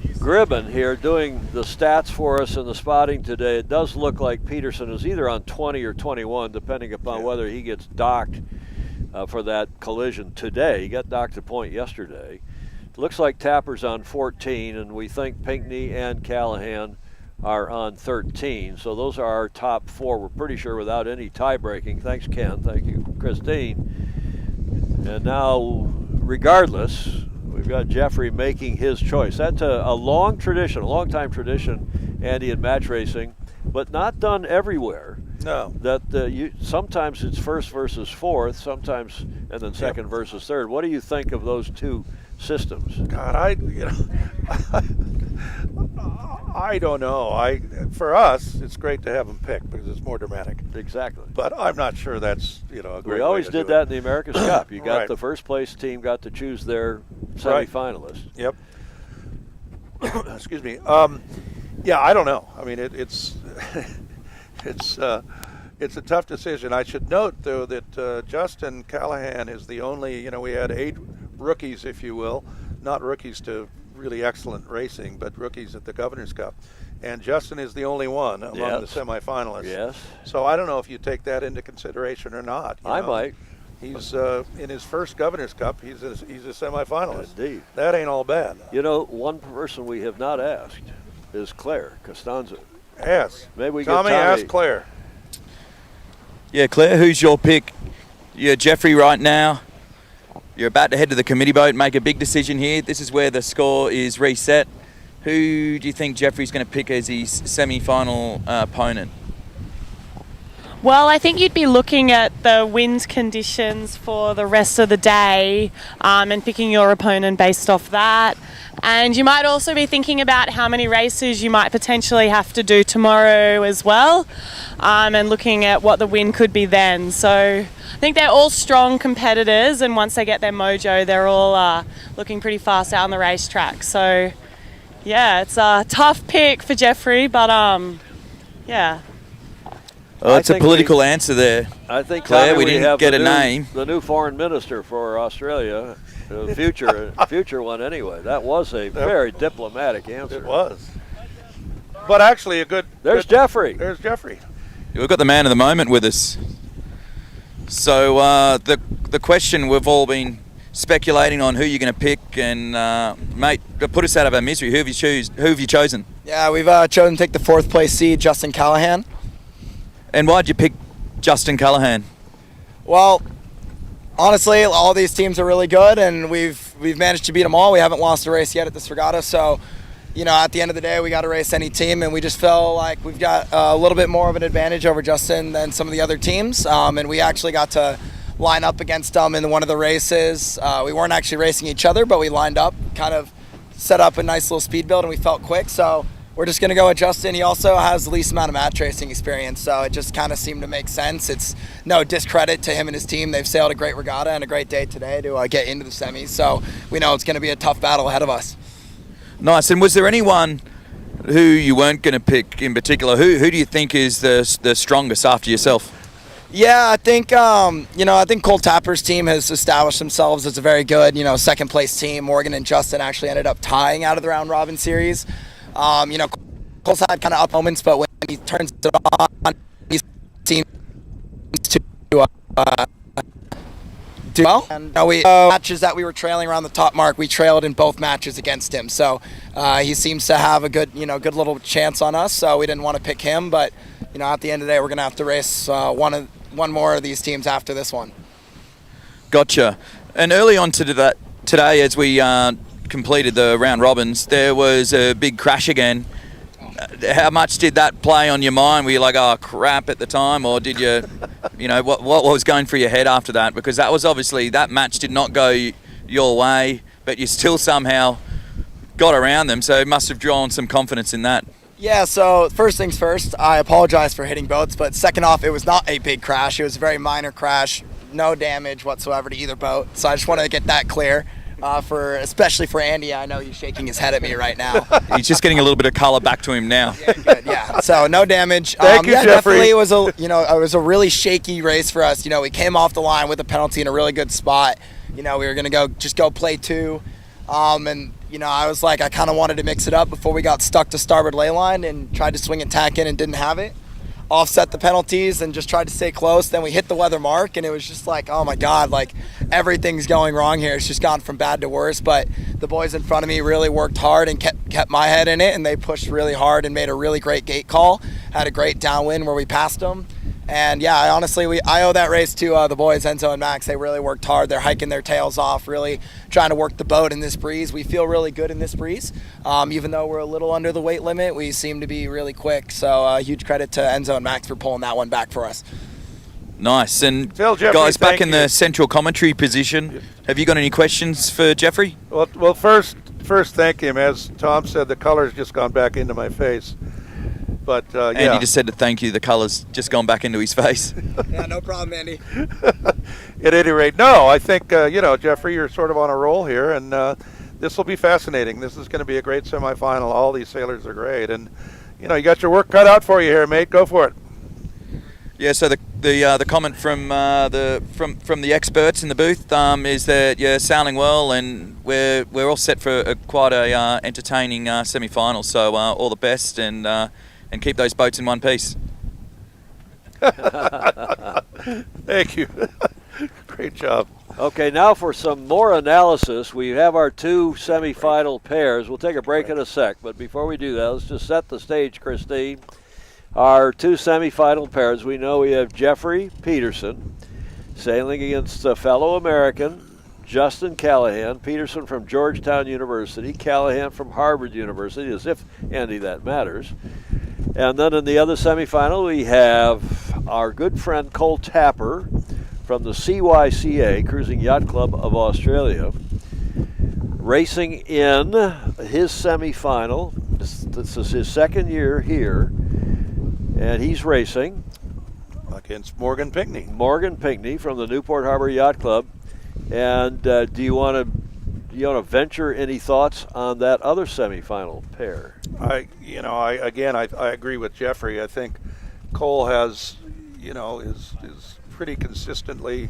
Gribben here doing the stats for us in the spotting today. It does look like Peterson is either on 20 or 21, depending upon whether he gets docked for that collision today. He got docked a point yesterday. It looks like Tapper's on 14, and we think Pinkney and Callahan are on 13. So those are our top 4. We're pretty sure without any tie breaking. Thanks, Ken. Thank you, Christine. And now, regardless, we've got Jeffrey making his choice. That's a long time tradition, Andy, in match racing, but not done everywhere. No. That sometimes it's first versus fourth, sometimes, and then second versus third. What do you think of those two systems? God, I don't know. For us, it's great to have them pick because it's more dramatic. Exactly. But I'm not sure that's a great We always way to did do that it. in the America's Cup. You got Right. the first place team got to choose their semifinalists. Yep. Excuse me. Yeah, I don't know. I mean, it's it's a tough decision. I should note, though, that Justin Callahan is the only. We had 8 rookies, if you will, not rookies to really excellent racing, but rookies at the Governor's Cup. And Justin is the only one among the semifinalists. Yes. So I don't know if you take that into consideration or not. I might. He's in his first Governor's Cup. He's a semifinalist. Indeed. That ain't all bad. You know, one person we have not asked is Claire Costanza. Yes. Maybe we Tommy, get ask Claire. Yeah, Claire, who's your pick? You're Jeffrey right now. You're about to head to the committee boat, make a big decision here. This is where the score is reset. Who do you think Jeffrey's going to pick as his semi-final opponent? Well, I think you'd be looking at the wind conditions for the rest of the day and picking your opponent based off that. And you might also be thinking about how many races you might potentially have to do tomorrow as well, and looking at what the wind could be then. So I think they're all strong competitors, and once they get their mojo, they're all looking pretty fast out on the racetrack. So yeah, it's a tough pick for Jeffrey, but yeah. Well, it's a think political answer there. I think, Claire, Tommy, we didn't have get the a name. The new foreign minister for Australia, the future one anyway. That was a very diplomatic answer. It was. But actually a good... There's good, Jeffrey. There's Jeffrey. We've got the man of the moment with us. So the question, we've all been speculating on who you're going to pick, and mate, put us out of our misery. Who have you chosen? Yeah, we've chosen to take the 4th place seed, Justin Callahan. And why'd you pick Justin Callahan? Well, honestly, all these teams are really good, and we've managed to beat them all. We haven't lost a race yet at this regatta, so you know, at the end of the day, we got to race any team, and we just feel like we've got a little bit more of an advantage over Justin than some of the other teams, and we actually got to line up against them in one of the races. We weren't actually racing each other, but we lined up, kind of set up a nice little speed build, and we felt quick, so we're just going to go with Justin. He also has the least amount of match racing experience, so it just kind of seemed to make sense. It's no discredit to him and his team. They've sailed a great regatta and a great day today to get into the semis, so we know it's going to be a tough battle ahead of us. Nice. And was there anyone who you weren't going to pick in particular? Who do you think is the strongest after yourself? Yeah, I think I think Cole Tapper's team has established themselves as a very good, second place team. Morgan and Justin actually ended up tying out of the round robin series. Cole's had kind of up moments, but when he turns it on, he seems to do well. And we matches that we were trailing around the top mark, we trailed in both matches against him. So he seems to have a good, good little chance on us. So we didn't want to pick him, but at the end of the day, we're going to have to race one more of these teams after this one. Gotcha. And early on today, as we completed the round robins, there was a big crash again. How much did that play on your mind? Were you like, oh crap at the time, or did you, what was going through your head after that? Because that was obviously, that match did not go your way, but you still somehow got around them, so it must have drawn some confidence in that. Yeah, so first things first, I apologize for hitting boats, but second off, it was not a big crash. It was a very minor crash, no damage whatsoever to either boat. So I just wanted to get that clear. Especially for Andy. I know he's shaking his head at me right now. He's just getting a little bit of color back to him now. Yeah, good. Yeah. So no damage. Thank you, Jeffrey. Definitely it was a really shaky race for us. We came off the line with a penalty in a really good spot. We were gonna go play 2, and I was like, I kind of wanted to mix it up before we got stuck to starboard ley line and tried to swing and tack in and didn't have it. Offset the penalties and just tried to stay close. Then we hit the weather mark, and it was just like, oh my God, like everything's going wrong here. It's just gone from bad to worse. But the boys in front of me really worked hard and kept my head in it, and they pushed really hard and made a really great gate call. Had a great downwind where we passed them. And yeah, I owe that race to the boys, Enzo and Max. They really worked hard. They're hiking their tails off, really trying to work the boat in this breeze. We feel really good in this breeze. Even though we're a little under the weight limit, we seem to be really quick. So huge credit to Enzo and Max for pulling that one back for us. Nice. And Phil, Jeffrey, guys, back thank in you. the central commentary position, have you got any questions for Jeffrey? Well, first thank him. As Tom said, the color's just gone back into my face. But Andy just said to thank you. The colour's just gone back into his face. Yeah, no problem, Andy. At any rate, no, I think, Jeffrey, you're sort of on a roll here, and this will be fascinating. This is going to be a great semifinal. All these sailors are great, and, you got your work cut out for you here, mate. Go for it. Yeah, so the comment from the experts in the booth is that you're sailing well, and we're all set for quite a entertaining semi-final. So all the best, and keep those boats in one piece. Thank you. Great job. Okay, now for some more analysis. We have our two semifinal pairs. We'll take a break in a sec, but before we do that, let's just set the stage, Christine. Our two semifinal pairs, we know we have Jeffrey Peterson sailing against a fellow American, Justin Callahan. Peterson from Georgetown University, Callahan from Harvard University, as if, Andy, that matters. And then in the other semifinal, we have our good friend Cole Tapper from the CYCA, Cruising Yacht Club of Australia, racing in his semifinal. This is his second year here, and he's racing Against Morgan Pinckney. Morgan Pinckney from the Newport Harbor Yacht Club. And do you want to venture any thoughts on that other semifinal pair? I agree with Jeffrey. I think Cole has, is pretty consistently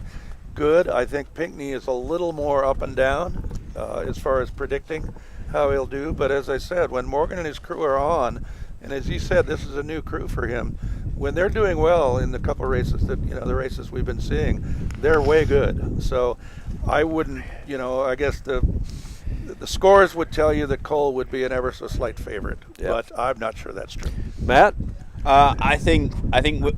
good. I think Pinckney is a little more up and down as far as predicting how he'll do. But as I said, when Morgan and his crew are on, and as he said, this is a new crew for him. When they're doing well in the couple races that, the races we've been seeing, they're way good. So I wouldn't, I guess the scores would tell you that Cole would be an ever so slight favorite, but I'm not sure that's true. Matt? I think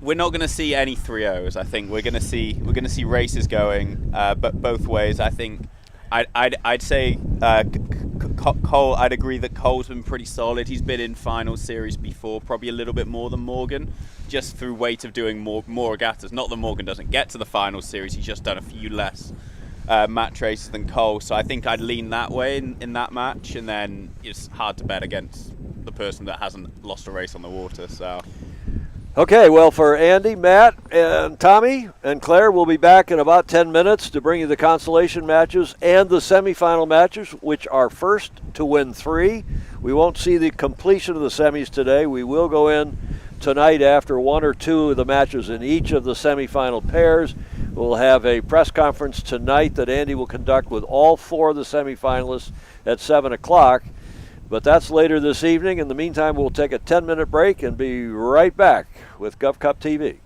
we're not going to see any 3-0s. I think we're going to see races going, but both ways. I think I'd say Cole. I'd agree that Cole's been pretty solid. He's been in final series before, probably a little bit more than Morgan, just through weight of doing more regattas. Not that Morgan doesn't get to the final series; he's just done a few less match races than Cole. So I think I'd lean that way in that match, and then it's hard to bet against the person that hasn't lost a race on the water. So. Okay, well, for Andy, Matt, and Tommy, and Claire, we'll be back in about 10 minutes to bring you the consolation matches and the semifinal matches, which are first to win 3. We won't see the completion of the semis today. We will go in tonight after 1 or 2 of the matches in each of the semifinal pairs. We'll have a press conference tonight that Andy will conduct with all 4 of the semifinalists at 7 o'clock. But that's later this evening. In the meantime, we'll take a 10-minute break and be right back with Gulf Cup TV.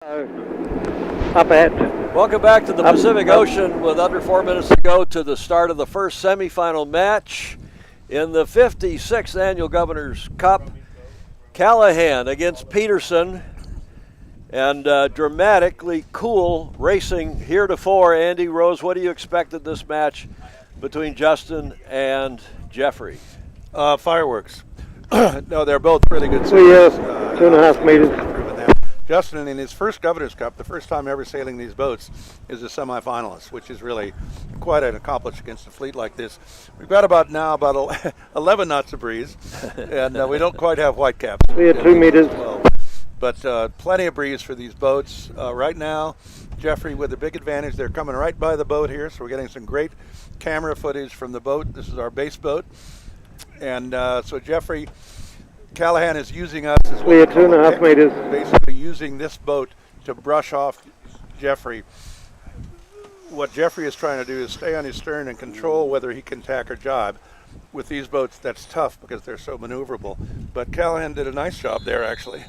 Up ahead. Welcome back to the Pacific Ocean with under 4 minutes to go to the start of the first semifinal match in the 56th Annual Governor's Cup. Callahan against Peterson, and dramatically cool racing heretofore. Andy Rose, what do you expect of this match between Justin and Jeffrey? Fireworks. No, they're both really good Clear, sailors. 2.5 meters. Proven that. Justin, in his first Governor's Cup, the first time ever sailing these boats, is a semifinalist, which is really quite an accomplishment against a fleet like this. We've got about 11 knots of breeze, and we don't quite have whitecaps. Clear 2 meters. But plenty of breeze for these boats. Right now, Jeffrey with a big advantage. They're coming right by the boat here, so we're getting some great camera footage from the boat. This is our base boat. And so Jeffrey, Callahan is using us as Clear 2.5 meters. basically using this boat to brush off Jeffrey. What Jeffrey is trying to do is stay on his stern and control whether he can tack or jibe. With these boats, that's tough because they're so maneuverable. But Callahan did a nice job there, actually.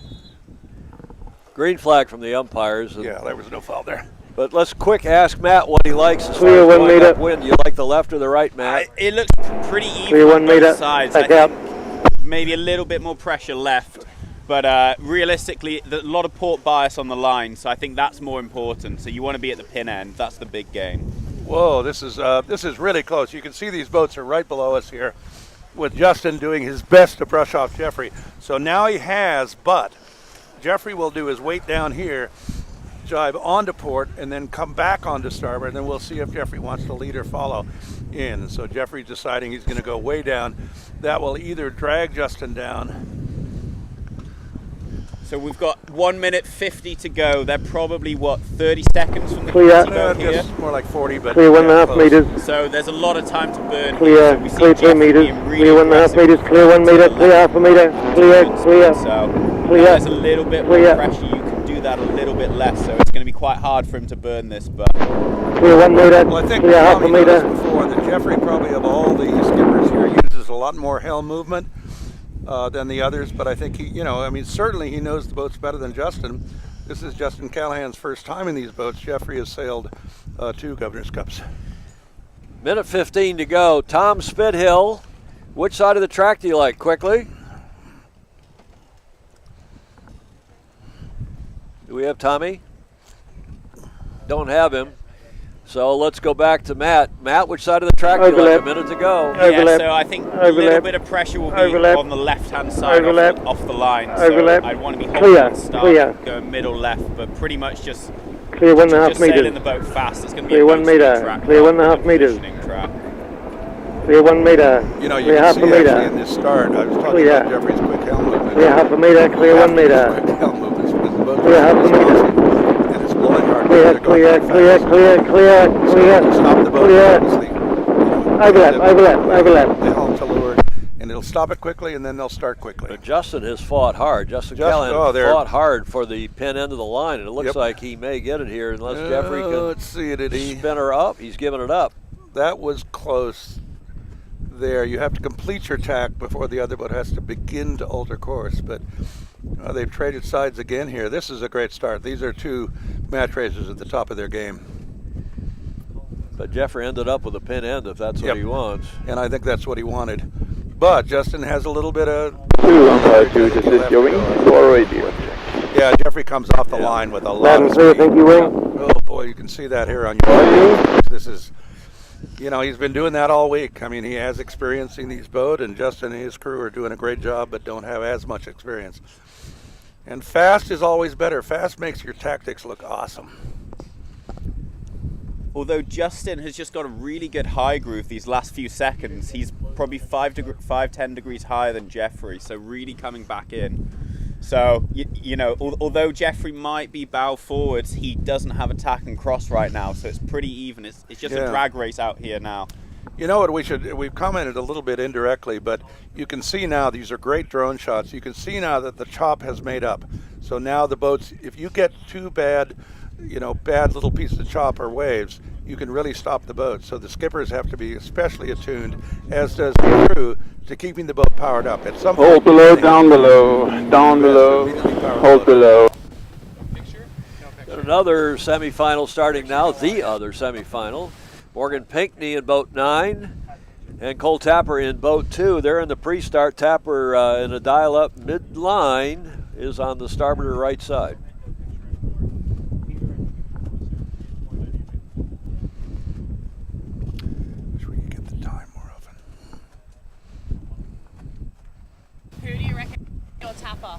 Green flag from the umpires. Yeah, there was no foul there. But let's quick ask Matt what he likes as Clear far as 1 going meter. upwind. Do you like the left or the right, Matt? It looks pretty even Clear on 1 both meter. sides. Back I out. think maybe a little bit more pressure left, but realistically, a lot of port bias on the line, so I think that's more important. So you want to be at the pin end. That's the big game. Whoa, this is really close. You can see these boats are right below us here, with Justin doing his best to brush off Jeffrey. So now he has, but Jeffrey will do his weight down here, jibe onto port, and then come back onto starboard, and then we'll see if Jeffrey wants to lead or follow in. So Jeffrey's deciding he's going to go way down. That will either drag Justin down. So we've got 1 minute 50 to go. They're probably, 30 seconds from the Clear. crazy boat here? Just more like 40, but Clear 1.5 close. meters. So there's a lot of time to burn. Clear, here. So we see clear 2 Jeffrey meters. being really Clear 1.5 aggressive meters. Clear 1 meter. Clear half a meter. Clear, clear. So Clear. there's a little bit more Clear. pressure. You can do that a little bit less. So it's going to be quite hard for him to burn this. But Clear 1 meter. Well, I think Clear half a Tommy noticed meter. before that Jeffrey, probably of all the skippers here, uses a lot more helm movement than the others. But I think certainly he knows the boats better than Justin. This is Justin Callahan's first time in these boats. Jeffrey has sailed 2 Governor's Cups. Minute 15 to go. Tom Spithill, which side of the track do you like? Quickly. Do we have Tommy? Don't have him. So let's go back to Matt. Matt, which side of the track do you like? Overlap. A minute to go. Overlap. yeah, so I think a little Overlap. bit of pressure will be Overlap. on the left-hand side Overlap. off the line. Overlap. So I'd want to be Clear. holding at start, Clear. going middle left, but pretty much just Clear 1.5 just sailing meters. the boat fast. It's going to be Clear a 1 boat speed meter. track, Clear rather than 1.5 a meters. positioning track. Clear 1 meter. You know, you Clear can half see a actually meter. in this start, I was talking Clear. about Jeffrey's quick helm movement. Clear half a meter. Clear 1 meter. Quick helm movements because the boat Clear half a meter. and it's blowing hard. Clear, They're going clear, quite clear, fast. clear, clear, So clear. to stop the boat, Clear. obviously, Overlap, overlap, overlap. The helm to leeward, and it'll stop it quickly, and then they'll start quickly. But Justin has fought hard. Justin Callahan fought hard for the pin end of the line, and it looks like he may get it here unless Jeffrey can Let's see, did he? spin her up. He's giving it up. That was close there. You have to complete your tack before the other boat has to begin to alter course, but they've traded sides again here. This is a great start. These are 2 match racers at the top of their game. But Jeffrey ended up with a pin end if that's what he wants. And I think that's what he wanted. But Justin has a little bit of... 2 to assist your wing. Door radio. Yeah, Jeffrey comes off the line with a lot Loud of and clear, speed. thank you, wing. Oh boy, you can see that here on your... This is... he's been doing that all week. I mean, he has experience in these boats, and Justin and his crew are doing a great job, but don't have as much experience. And fast is always better. Fast makes your tactics look awesome. Although Justin has just got a really good high groove these last few seconds, he's probably 10 degrees higher than Jeffrey, so really coming back in. So, although Jeffrey might be bow forwards, he doesn't have a tack and cross right now, so it's pretty even. It's just a drag race out here now. You know what we've commented a little bit indirectly, but you can see now, these are great drone shots. You can see now that the chop has made up. So now the boats, if you get 2 bad little pieces of chop or waves, you can really stop the boat. So the skippers have to be especially attuned, as does the crew, to keeping the boat powered up. At some point, Hold below, down below, down below, hold below. another semifinal starting now, the other semifinal. Morgan Pinckney in boat 9 and Cole Tapper in boat 2. They're in the pre-start. Tapper in a dial-up mid-line is on the starboard or right side. Wish we could get the time more often. Who do you reckon your Tapper?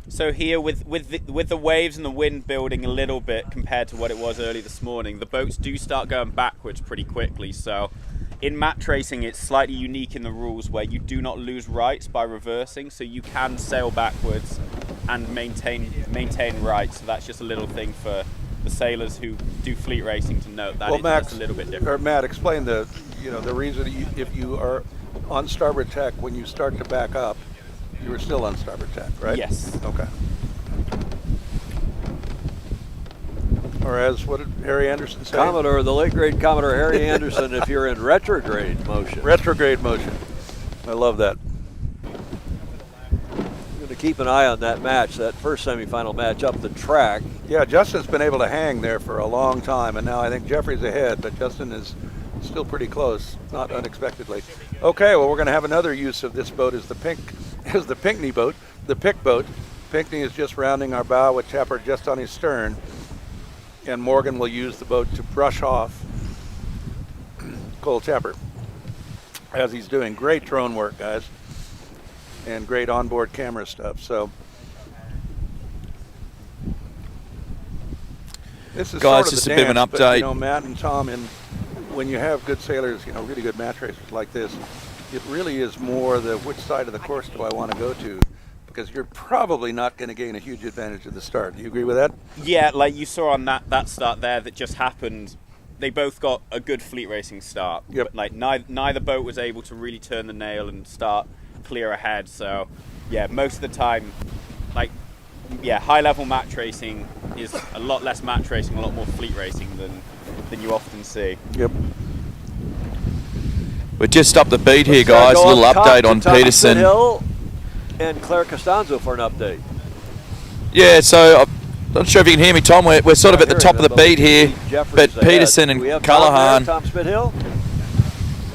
So here, with the waves and the wind building a little bit compared to what it was early this morning, the boats do start going backwards pretty quickly. So in mat racing, it's slightly unique in the rules where you do not lose rights by reversing, so you can sail backwards and maintain rights. So that's just a little thing for the sailors who do fleet racing to note. That it's a little bit different. Or Matt, explain the reason if you are on starboard tack when you start to back up, you were still on starboard tack, right? Yes. Okay. Or as what did Harry Anderson say? Commodore, the late great Commodore Harry Anderson, if you're in retrograde motion. Retrograde motion. I love that. I'm going to keep an eye on that match, that first semifinal match up the track. Yeah, Justin's been able to hang there for a long time, and now I think Jeffrey's ahead, but Justin is still pretty close, not unexpectedly. Okay, well, we're going to have another use of this boat as the Pinckney boat, the Pick boat. Pinckney is just rounding our bow with Tapper just on his stern, and Morgan will use the boat to brush off Cole Tapper as he's doing great drone work, guys, and great onboard camera stuff. So this is Guys, sort of just the a bit of an dance, but, update. Matt and Tom, when you have good sailors, really good match racers like this, it really is more the which side of the course do I want to go to, because you're probably not going to gain a huge advantage at the start. Do you agree with that? Yeah, like you saw on that start there that just happened, they both got a good fleet racing start. Yep. But like neither boat was able to really turn the nail and start clear ahead. So yeah, most of the time, high level match racing is a lot less match racing, a lot more fleet racing than you often see. Yep. We're just up the beat here, Let's guys. A go little up top update to on Tommy Peterson. Hill and Claire Costanzo for an update. Yeah, so I'm not sure if you can hear me, Tom. We're sort of at the top of the beat here, but Peterson and Callahan. Tom Spithill.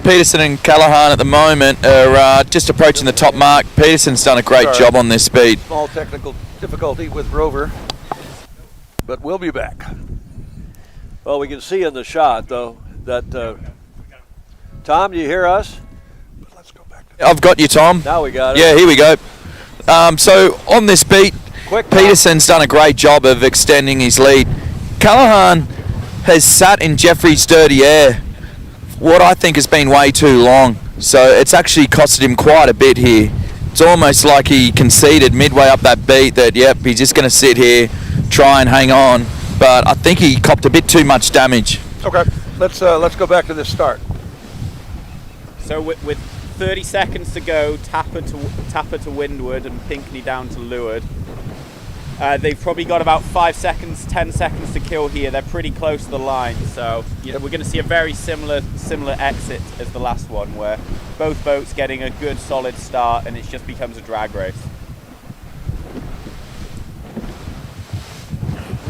Peterson and Callahan at the moment are just approaching the top mark. Peterson's done a great job on this beat. Small technical difficulty with Rover, but we'll be back. Well, we can see in the shot, though, that Tom, do you hear us? Let's go back. I've got you, Tom. Now we got it. Yeah, here we go. So on this beat, Quick, Peterson's done a great job of extending his lead. Callahan has sat in Jeffrey's dirty air, what I think has been way too long. So it's actually costed him quite a bit here. It's almost like he conceded midway up that beat that, yep, he's just going to sit here, try and hang on. But I think he copped a bit too much damage. Okay, let's go back to this start. So with 30 seconds to go, Tapper to windward and Pinckney down to leeward. They've probably got about 5 seconds, 10 seconds to kill here. They're pretty close to the line, so we're going to see a very similar exit as the last one, where both boats getting a good solid start, and it just becomes a drag race.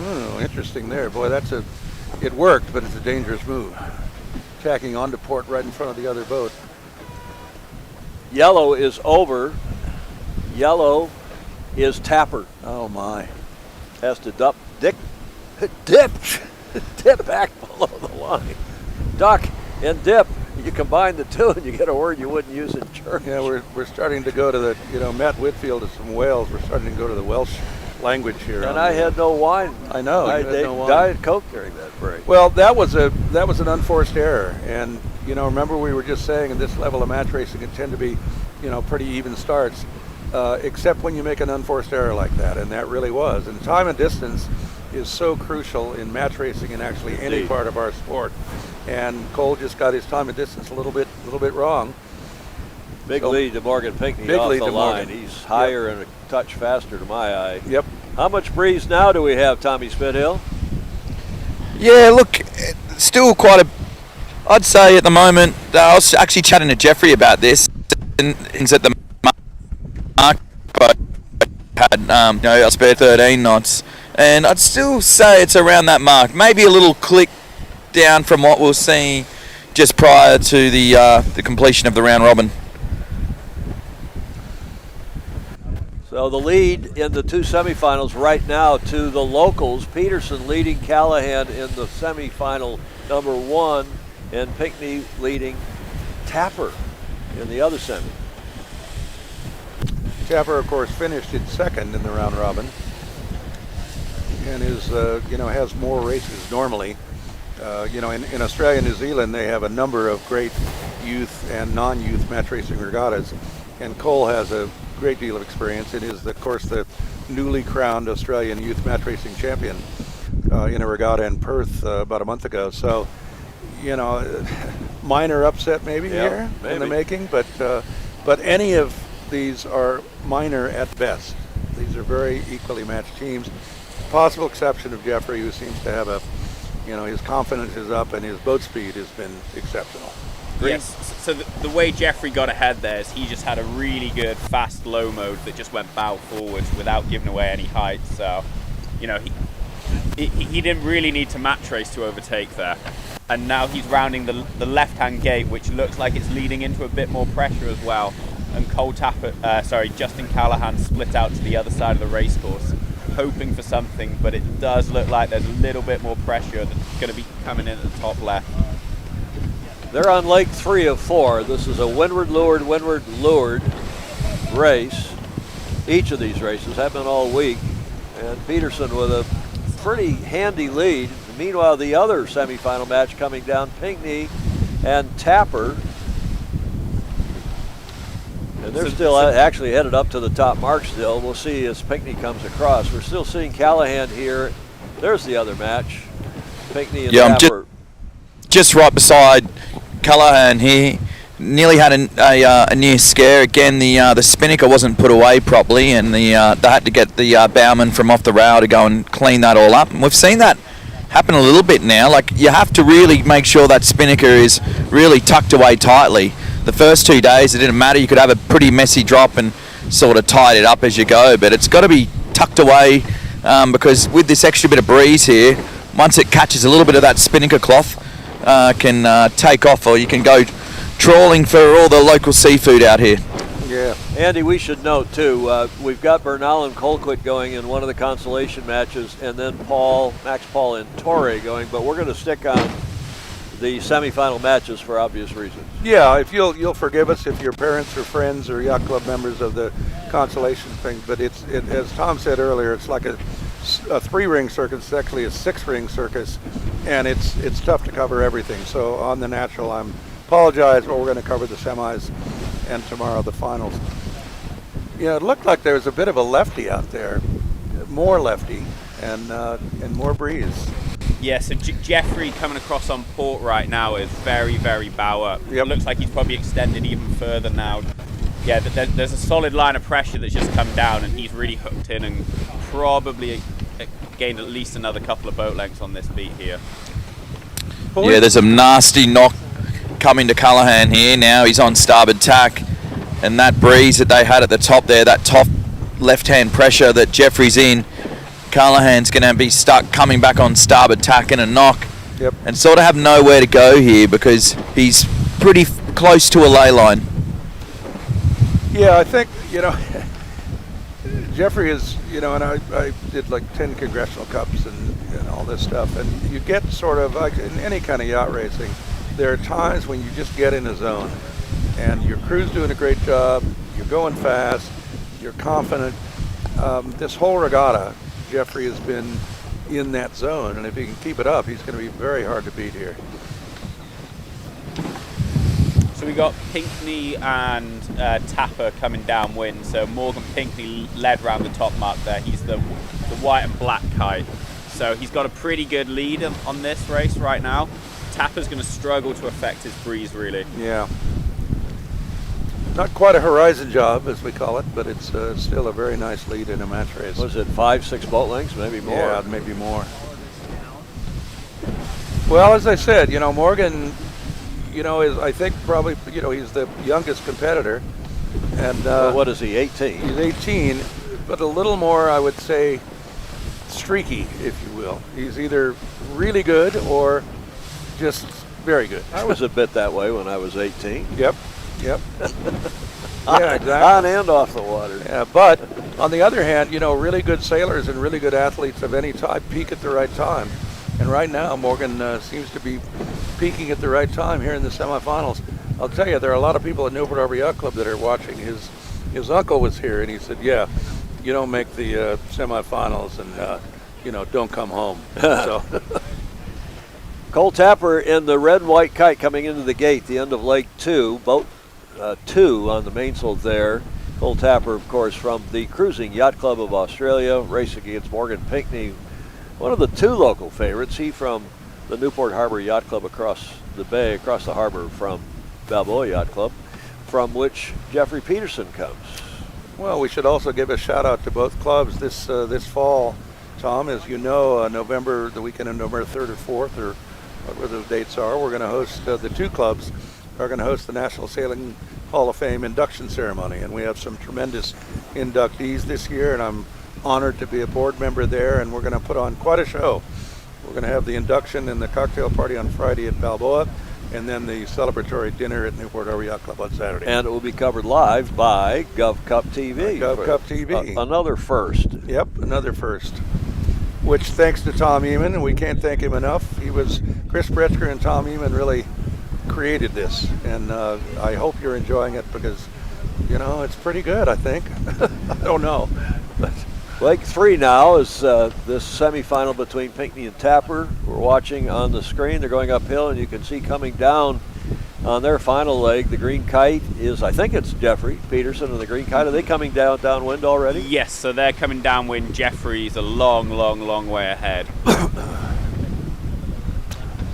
Oh, interesting there, boy. It worked, but it's a dangerous move. Tacking onto port right in front of the other boat. Yellow is over. Yellow is Tapper. Oh my! Has to dip back below the line. Duck and dip. You combine the two and you get a word you wouldn't use in church. Yeah, we're starting to go to the Matt Whitfield is from Wales. We're starting to go to the Welsh language here. And I had no wine. I know. I you had no wine. Diet Coke during that break. Well, that was an unforced error, and remember we were just saying in this level of match racing it tend to be, pretty even starts, except when you make an unforced error like that, and that really was. And time and distance is so crucial in match racing and actually any part of our sport. And Cole just got his time and distance a little bit wrong. Big lead to Morgan Pinckney Big off lead the to line. Morgan. He's higher and a touch faster to my eye. Yep. How much breeze now do we have, Tommy Spithill? Yeah, look, still quite a. I'd say at the moment, I was actually chatting to Jeffrey about this. And at the mark, but had a spare 13 knots, And I'd still say it's around that mark. Maybe a little click down from what we'll see just prior to the completion of the round robin. So the lead in the two semifinals right now to the locals. Peterson leading Callahan in the semifinal number 1, and Pinckney leading Tapper in the other semi. Tapper, of course, finished in second in the round robin, and is has more races normally. In Australia and New Zealand, they have a number of great youth and non-youth match racing regattas, and Cole has a great deal of experience. It is, of course, the newly crowned Australian youth match racing champion in a regatta in Perth about a month ago. So, minor upset maybe here in the making, but any of these are minor at best. These are very equally matched teams. Possible exception of Jeffrey, who seems to have his confidence is up and his boat speed has been exceptional. Yes, so the way Jeffrey got ahead there is he just had a really good fast low mode that just went bow forwards without giving away any height. So, he didn't really need to match race to overtake there. And now he's rounding the left-hand gate, which looks like it's leading into a bit more pressure as well. And Justin Callahan split out to the other side of the racecourse, hoping for something, but it does look like there's a little bit more pressure that's going to be coming in at the top left. They're on leg 3 of 4. This is a windward lured race. Each of these races have been all week, and Peterson with a pretty handy lead. Meanwhile, the other semifinal match coming down, Pinckney and Tapper. And they're still actually headed up to the top mark still. We'll see as Pinckney comes across. We're still seeing Callahan here. There's the other match. Pinckney and Tapper. I'm just right beside Callahan here. Nearly had a near scare. Again, the spinnaker wasn't put away properly, and they had to get the bowman from off the rail to go and clean that all up. And we've seen that happen a little bit now. Like, you have to really make sure that spinnaker is really tucked away tightly. The first 2 days, it didn't matter. You could have a pretty messy drop and sort of tied it up as you go, but it's got to be tucked away because with this extra bit of breeze here, once it catches a little bit of that spinnaker cloth, can take off, or you can go trawling for all the local seafood out here. Yeah. Andy, we should note too, we've got Bernal and Colquitt going in one of the consolation matches, and then Max Paul and Torre going, but we're going to stick on the semifinal matches for obvious reasons. Yeah, if you'll forgive us if your parents or friends or yacht club members of the consolation thing, but it as Tom said earlier, it's like a 3-ring circus. It's actually a 6-ring circus, and it's tough to cover everything. So on the natural, I apologize, but we're going to cover the semis and tomorrow the finals. It looked like there was a bit of a lefty out there, more lefty, and more breeze. Yeah, so Jeffrey coming across on port right now is very, very bow up. Yep. It looks like he's probably extended even further now. Yeah, there's a solid line of pressure that's just come down, and he's really hooked in and probably gained at least another couple of boat lengths on this beat here. Yeah, there's a nasty knock coming to Callahan here. Now he's on starboard tack, and that breeze that they had at the top there, that top left-hand pressure that Jeffrey's in, Callahan's going to be stuck coming back on starboard tack in a knock. Yep. And sort of have nowhere to go here because he's pretty close to a ley line. Yeah, I think, Jeffrey is, and I did like 10 Congressional Cups and all this stuff, and you get sort of, like in any kind of yacht racing, there are times when you just get in a zone, and your crew's doing a great job, you're going fast, you're confident. This whole regatta, Jeffrey has been in that zone, and if he can keep it up, he's going to be very hard to beat here. So we got Pinckney and Tapper coming downwind. So Morgan Pinckney led round the top mark there. He's the white and black kite. So he's got a pretty good lead on this race right now. Tapper's going to struggle to affect his breeze, really. Yeah. Not quite a horizon job, as we call it, but it's still a very nice lead in a match race. Was it 5-6 boat lengths, maybe more? Yeah, maybe more. Well, as I said, Morgan, is, I think, probably, he's the youngest competitor. And what is he, 18? He's 18, but a little more, I would say, streaky, if you will. He's either really good or just very good. I was a bit that way when I was 18. Yep. Yeah, exactly. On and off the water. Yeah, but on the other hand, really good sailors and really good athletes of any type peak at the right time. And right now, Morgan seems to be peaking at the right time here in the semifinals. I'll tell you, there are a lot of people at Newport Harbor Yacht Club that are watching. His uncle was here, and he said, "Yeah, you don't make the semifinals, and don't come home." So. Cole Tapper in the red and white kite coming into the gate, the end of Leg 2, boat 2 on the mainsail there. Cole Tapper, of course, from the Cruising Yacht Club of Australia, racing against Morgan Pinckney, one of the 2 local favorites. He from the Newport Harbor Yacht Club across the bay, across the harbor from Balboa Yacht Club, from which Jeffrey Peterson comes. Well, we should also give a shout out to both clubs this fall, Tom. As you know, the weekend of November 3rd or 4th, or whatever those dates are, we're going to host, the 2 clubs are going to host the National Sailing Hall of Fame induction ceremony. And we have some tremendous inductees this year, and I'm honored to be a board member there, and we're going to put on quite a show. We're going to have the induction and the cocktail party on Friday at Balboa, and then the celebratory dinner at Newport Harbor Yacht Club on Saturday. And it will be covered live by GovCup TV. GovCup TV. Another first. Yep, another first. Which, thanks to Tom Ehman, and we can't thank him enough. Chris Bretschker and Tom Ehman really created this, and I hope you're enjoying it because, it's pretty good, I think. I don't know. But Leg 3 now is this semifinal between Pinckney and Tapper. We're watching on the screen. They're going uphill, and you can see coming down on their final leg, the green kite is, I think it's Jeffrey Peterson and the green kite. Are they coming downwind already? Yes, so they're coming downwind. Jeffrey's a long way ahead.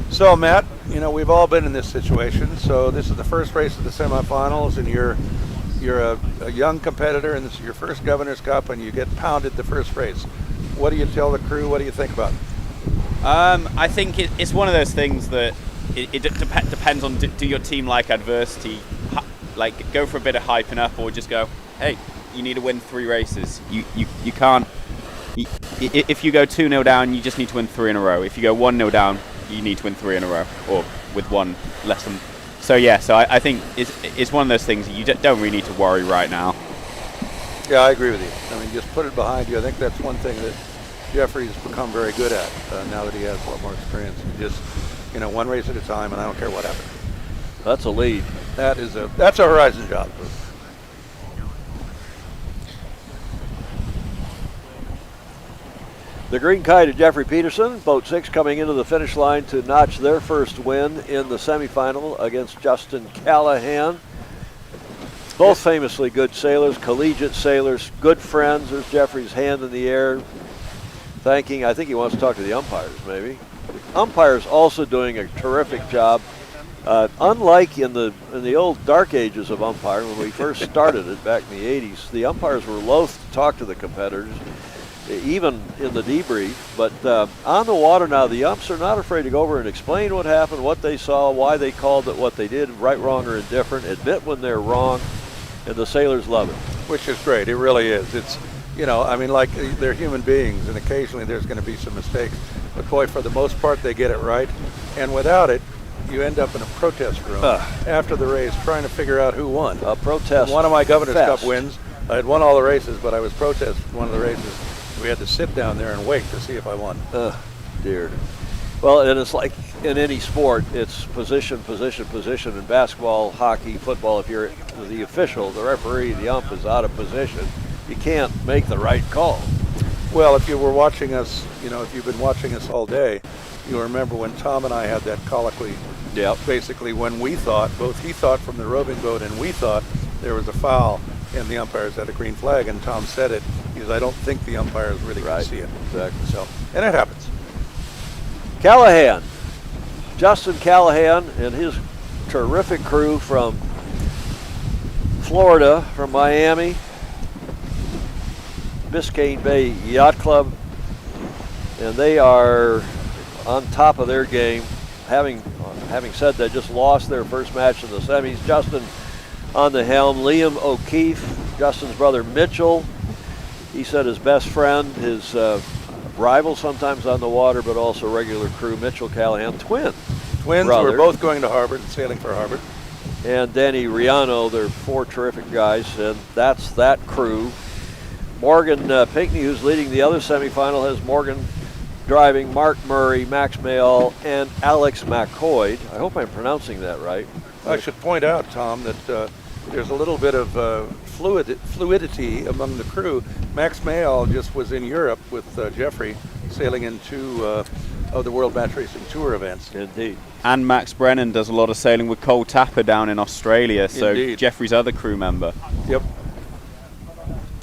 So, Matt, we've all been in this situation. So this is the first race of the semifinals, and you're a young competitor, and this is your first Governor's Cup, and you get pounded the first race. What do you tell the crew? What do you think about it? I think it's one of those things that it depends on, do your team like adversity, like go for a bit of hyping up, or just go, hey, you need to win 3 races. You can't, if you go 2-0 down, you just need to win 3 in a row. If you go 1-0 down, you need to win 3 in a row, or with 1 less than. So I think it's one of those things you don't really need to worry right now. Yeah, I agree with you. I mean, just put it behind you. I think that's one thing that Jeffrey's become very good at now that he has a lot more experience. Just, 1 race at a time, and I don't care what happens. That's a lead. That's a Horizon job. The green kite of Jeffrey Peterson, boat 6 coming into the finish line to notch their first win in the semifinal against Justin Callahan. Both famously good sailors, collegiate sailors, good friends. There's Jeffrey's hand in the air, thanking, I think he wants to talk to the umpires maybe. Umpires also doing a terrific job. Unlike in the old dark ages of umpiring, when we first started it back in the 80s, the umpires were loath to talk to the competitors, even in the debrief. But on the water now, the umps are not afraid to go over and explain what happened, what they saw, why they called it what they did, right, wrong, or indifferent, admit when they're wrong, and the sailors love it. Which is great. It really is. It's, like they're human beings, and occasionally there's going to be some mistakes. But boy, for the most part, they get it right. And without it, you end up in a protest room after the race trying to figure out who won. A protest. One of my Governor's fest. Cup wins, I had won all the races, but I was protesting one of the races. We had to sit down there and wait to see if I won. Dear. Well, and it's like in any sport, it's position, position, position. In basketball, hockey, football, if you're the official, the referee, the ump is out of position, you can't make the right call. Well, if you were watching us, if you've been watching us all day, you'll remember when Tom and I had that colloquy. Yep. Basically, when we thought, both he thought from the roving boat and we thought there was a foul and the umpires had a green flag, and Tom said it. He says, I don't think the umpires really can see it. Exactly. So, and it happens. Callahan. Justin Callahan and his terrific crew from Florida, from Miami, Biscayne Bay Yacht Club, and they are on top of their game. Having said they just lost their first match in the semis. Justin on the helm, Liam O'Keefe, Justin's brother Mitchell. He said his best friend, his rivals sometimes on the water, but also regular crew. Mitchell Callahan, twins We're both going to Harvard and sailing for Harvard. and Danny Riano. They're 4 terrific guys, and that's that crew. Morgan Pinckney, who's leading the other semifinal, has Morgan driving, Mark Murray, Max Mayall, and Alex McCoy. I hope I'm pronouncing that right. I should point out, Tom, that there's a little bit of fluidity among the crew. Max Mayall just was in Europe with Jeffrey, sailing in 2 of the World Match Racing Tour events. Indeed. And Max Brennan does a lot of sailing with Cole Tapper down in Australia, so Indeed. Jeffrey's other crew member. Yep.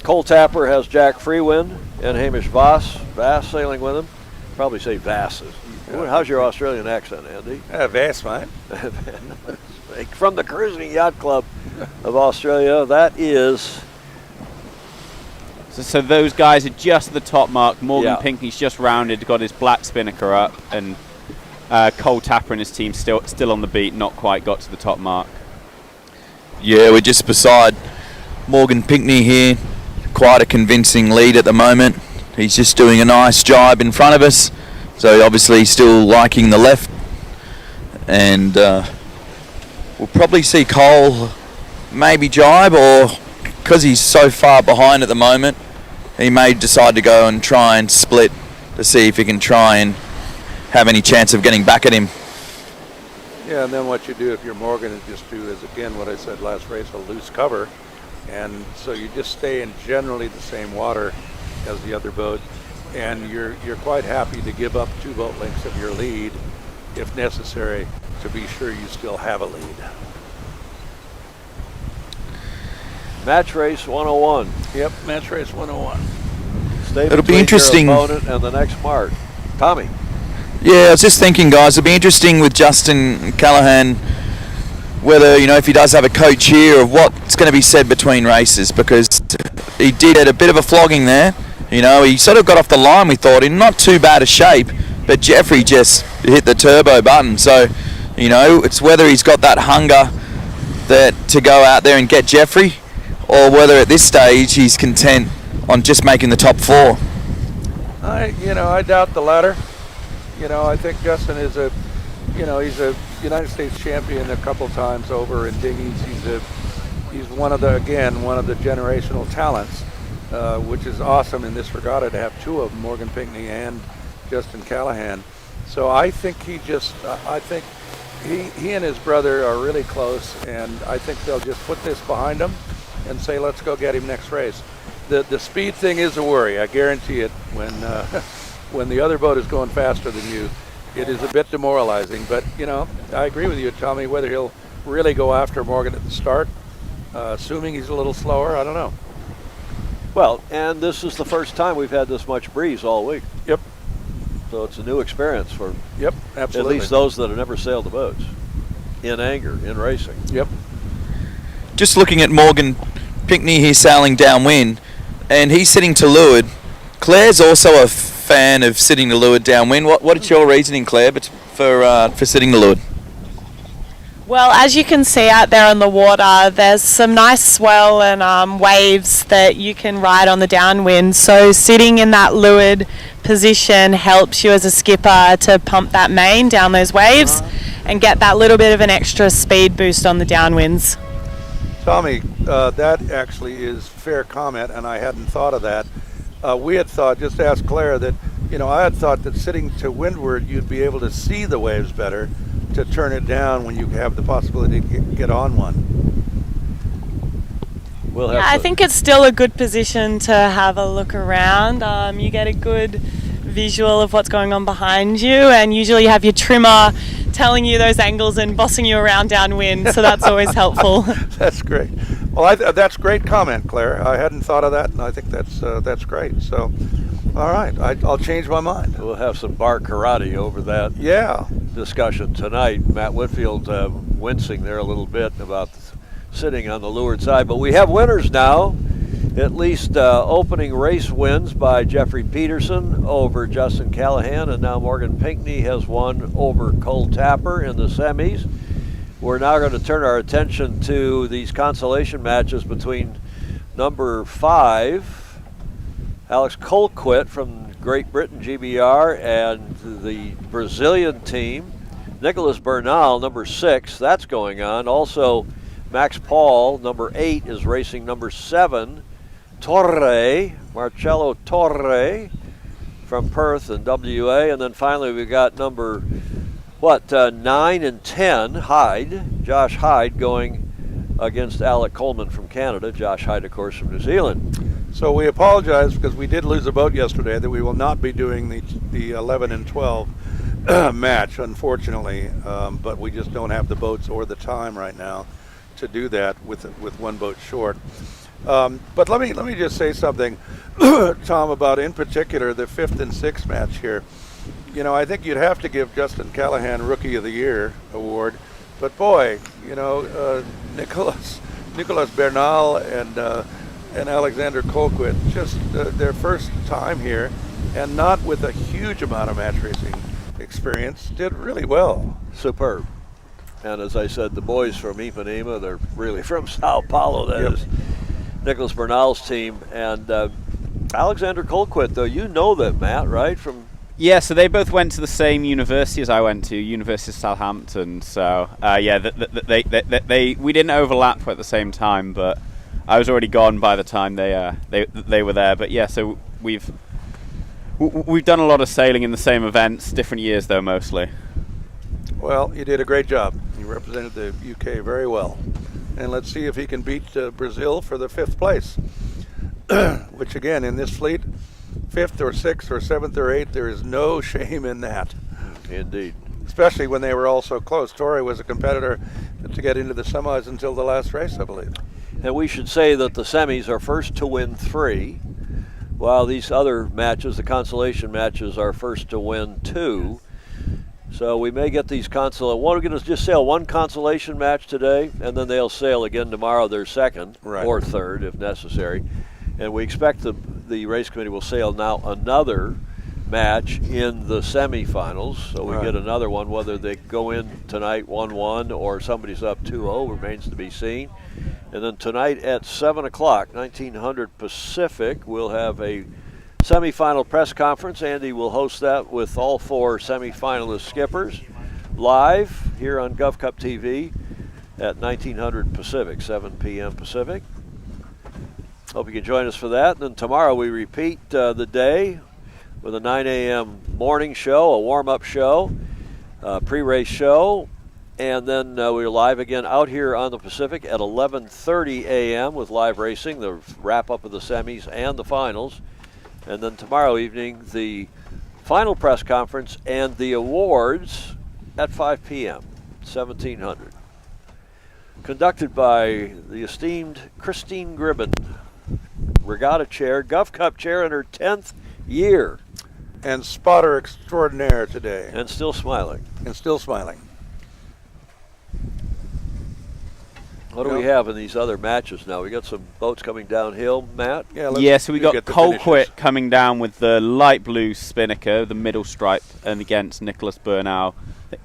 Cole Tapper has Jack Freewind and Hamish Voss sailing with him. Probably say Vasses. How's your Australian accent, Andy? Vast, mate. From the Cruising Yacht Club of Australia, that is... So those guys are just at the top mark. Morgan Yeah. Pinckney's just rounded, got his black spinnaker up, and Cole Tapper and his team still on the beat, not quite got to the top mark. Yeah, we're just beside Morgan Pinckney here. Quite a convincing lead at the moment. He's just doing a nice jibe in front of us. So obviously still liking the left. And we'll probably see Cole maybe jibe, or because he's so far behind at the moment, he may decide to go and try and split to see if he can try and have any chance of getting back at him. Yeah, and then what you do if you're Morgan is just do is, again, what I said last race, a loose cover. And so you just stay in generally the same water as the other boat. And you're quite happy to give up 2 boat lengths of your lead, if necessary, to be sure you still have a lead. Match Race 101. Yep, Match Race 101. Stay It'll be between interesting. your opponent and the next mark. Tommy. Yeah, I was just thinking, guys, it'll be interesting with Justin Callahan whether, if he does have a coach here, of what's going to be said between races, because he did get a bit of a flogging there. He sort of got off the line, we thought, in not too bad a shape, but Jeffrey just hit the turbo button. So, it's whether he's got that hunger to go out there and get Jeffrey, or whether at this stage he's content on just making the top 4. I doubt the latter. I think Justin is he's a United States champion a couple times over in dinghies. He's one of the generational talents, which is awesome in this regatta to have 2 of them, Morgan Pinckney and Justin Callahan. So I think he and his brother are really close, and I think they'll just put this behind them and say, let's go get him next race. The speed thing is a worry, I guarantee it. When the other boat is going faster than you, it is a bit demoralizing. But I agree with you, Tommy. Whether he'll really go after Morgan at the start, assuming he's a little slower, I don't know. Well, and this is the first time we've had this much breeze all week. Yep. So it's a new experience for Absolutely. at least those that have never sailed the boats in anger, in racing. Yep. Just looking at Morgan Pinckney here sailing downwind, and he's sitting to leeward. Claire's also a fan of sitting to leeward downwind. What is your reasoning, Claire, for sitting to leeward? Well, as you can see out there on the water, there's some nice swell and waves that you can ride on the downwind. So sitting in that leeward position helps you as a skipper to pump that main down those waves and get that little bit of an extra speed boost on the downwinds. Tommy, that actually is fair comment, and I hadn't thought of that. We had thought, just to ask Claire, that I had thought that sitting to windward you'd be able to see the waves better to turn it down when you have the possibility to get on one. I think it's still a good position to have a look around. You get a good visual of what's going on behind you, and usually you have your trimmer telling you those angles and bossing you around downwind, so that's always helpful. That's great. Well, that's great comment, Claire. I hadn't thought of that, and I think that's great. So, all right, I'll change my mind. We'll have some bar karate over that discussion tonight. Matt Whitfield wincing there a little bit about sitting on the leeward side. But we have winners now. At least opening race wins by Jeffrey Peterson over Justin Callahan, and now Morgan Pinckney has won over Cole Tapper in the semis. We're now going to turn our attention to these consolation matches between number 5, Alex Colquitt from Great Britain GBR, and the Brazilian team, Nicholas Bernal, number 6, that's going on. Also, Max Paul, number 8, is racing number 7. Torre, Marcello Torre from Perth and WA. And then finally we got number, 9 and 10, Hyde, Josh Hyde, going against Alec Coleman from Canada. Josh Hyde, of course, from New Zealand. So we apologize because we did lose a boat yesterday that we will not be doing the 11 and 12 match, unfortunately. But we just don't have the boats or the time right now to do that with one boat short. But let me just say something, Tom, about in particular the 5th and 6th match here. You know, I think you'd have to give Justin Callahan Rookie of the Year award. But boy, you know, Nicholas Bernal and Alexander Colquitt, just their first time here, and not with a huge amount of match racing experience, did really well. Superb. And as I said, the boys from Ipanema, they're really from Sao Paulo. That is Nicholas Bernal's team. And Alexander Colquitt, though, you know them, Matt, right? From Yeah, so they both went to the same university as I went to, University of Southampton. So we didn't overlap at the same time, but I was already gone by the time they were there. But yeah, so we've done a lot of sailing in the same events, different years though mostly. Well, you did a great job. You represented the UK very well. And let's see if he can beat Brazil for the 5th place, which again, in this fleet, 5th or 6th or 7th or 8th, there is no shame in that. Indeed. Especially when they were all so close. Torrey was a competitor to get into the semis until the last race, I believe. And we should say that the semis are first to win 3, while these other matches, the consolation matches, are first to win 2. So we may get these we're going to just sail one consolation match today, and then they'll sail again tomorrow, their second or third if necessary. And we expect the race committee will sail now another match in the semifinals. So we get another one, whether they go in tonight 1-1 or somebody's up 2-0 remains to be seen. And then tonight at 7 o'clock, 1900 Pacific, we'll have a semifinal press conference. Andy will host that with all 4 semifinalist skippers live here on Gov Cup TV at 1900 Pacific, 7 p.m. Pacific. Hope you can join us for that. And then tomorrow we repeat the day with a 9 a.m. morning show, a warm-up show, pre-race show. And then we're live again out here on the Pacific at 11:30 a.m. with live racing, the wrap-up of the semis and the finals. And then tomorrow evening, the final press conference and the awards at 5 p.m., 1700. Conducted by the esteemed Christine Gribben, Regatta Chair, Gov Cup Chair in her 10th year. And spotter extraordinaire today. And still smiling. What do we have in these other matches now? We got some boats coming downhill, Matt? Yeah, so we got Colquitt coming down with the light blue spinnaker, the middle stripe, and against Nicholas Bernal.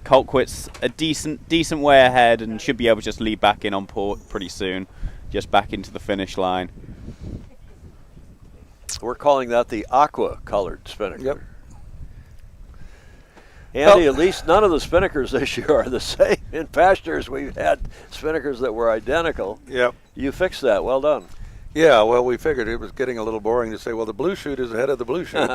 Colquitt's a decent way ahead and should be able to just lead back in on port pretty soon, just back into the finish line. We're calling that the aqua-colored spinnaker. Yep. Andy, at least none of the spinnakers this year are the same. In past years, we've had spinnakers that were identical. Yep. You fixed that. Well done. Yeah, well, we figured it was getting a little boring to say, well, the blue chute is ahead of the blue chute.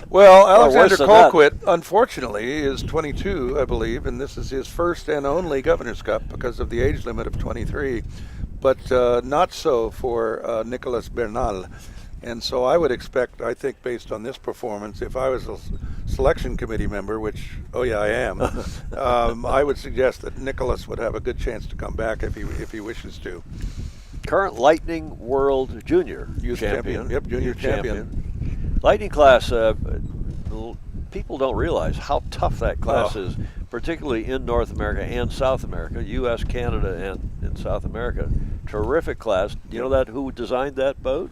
Well, Alexander Colquitt, unfortunately, is 22, I believe, and this is his first and only Governor's Cup because of the age limit of 23, but not so for Nicholas Bernal. And so I would expect, I think, based on this performance, if I was a selection committee member, which, I am, I would suggest that Nicholas would have a good chance to come back if he wishes to. Current Lightning World Junior Youth champion. Yep, junior champion. Lightning class, people don't realize how tough that class is, particularly in North America and South America, U.S., Canada, and in South America. Terrific class. Do you know who designed that boat?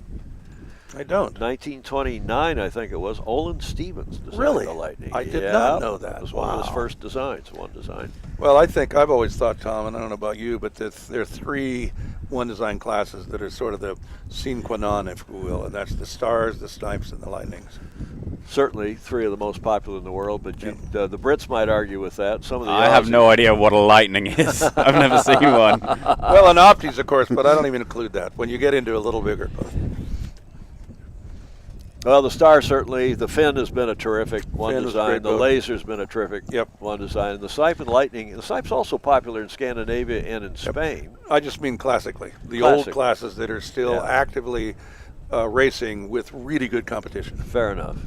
I don't. 1929, I think it was. Olin Stevens designed the Lightning. I did not know that. It was one of his first designs, one design. Well, I think I've always thought, Tom, and I don't know about you, but there are 3 one design classes that are sort of the sine qua non, if you will, and that's the Stars, the Snipes, and the Lightnings. Certainly 3 of the most popular in the world, but the Brits might argue with that. Some of the I have Aussies- no idea what a lightning is. I've never seen one. Well, an Optis, of course, but I don't even include that. When you get into a little bigger boat. Well, the Star certainly, the Fin has been a terrific one Fin was a design. great The boat. Laser's been a terrific one design. And the Snipe and Lightning, the Snipe's also popular in Scandinavia and in Spain. I just mean classically. The Classic. old classes that are still actively racing with really good competition. Fair enough.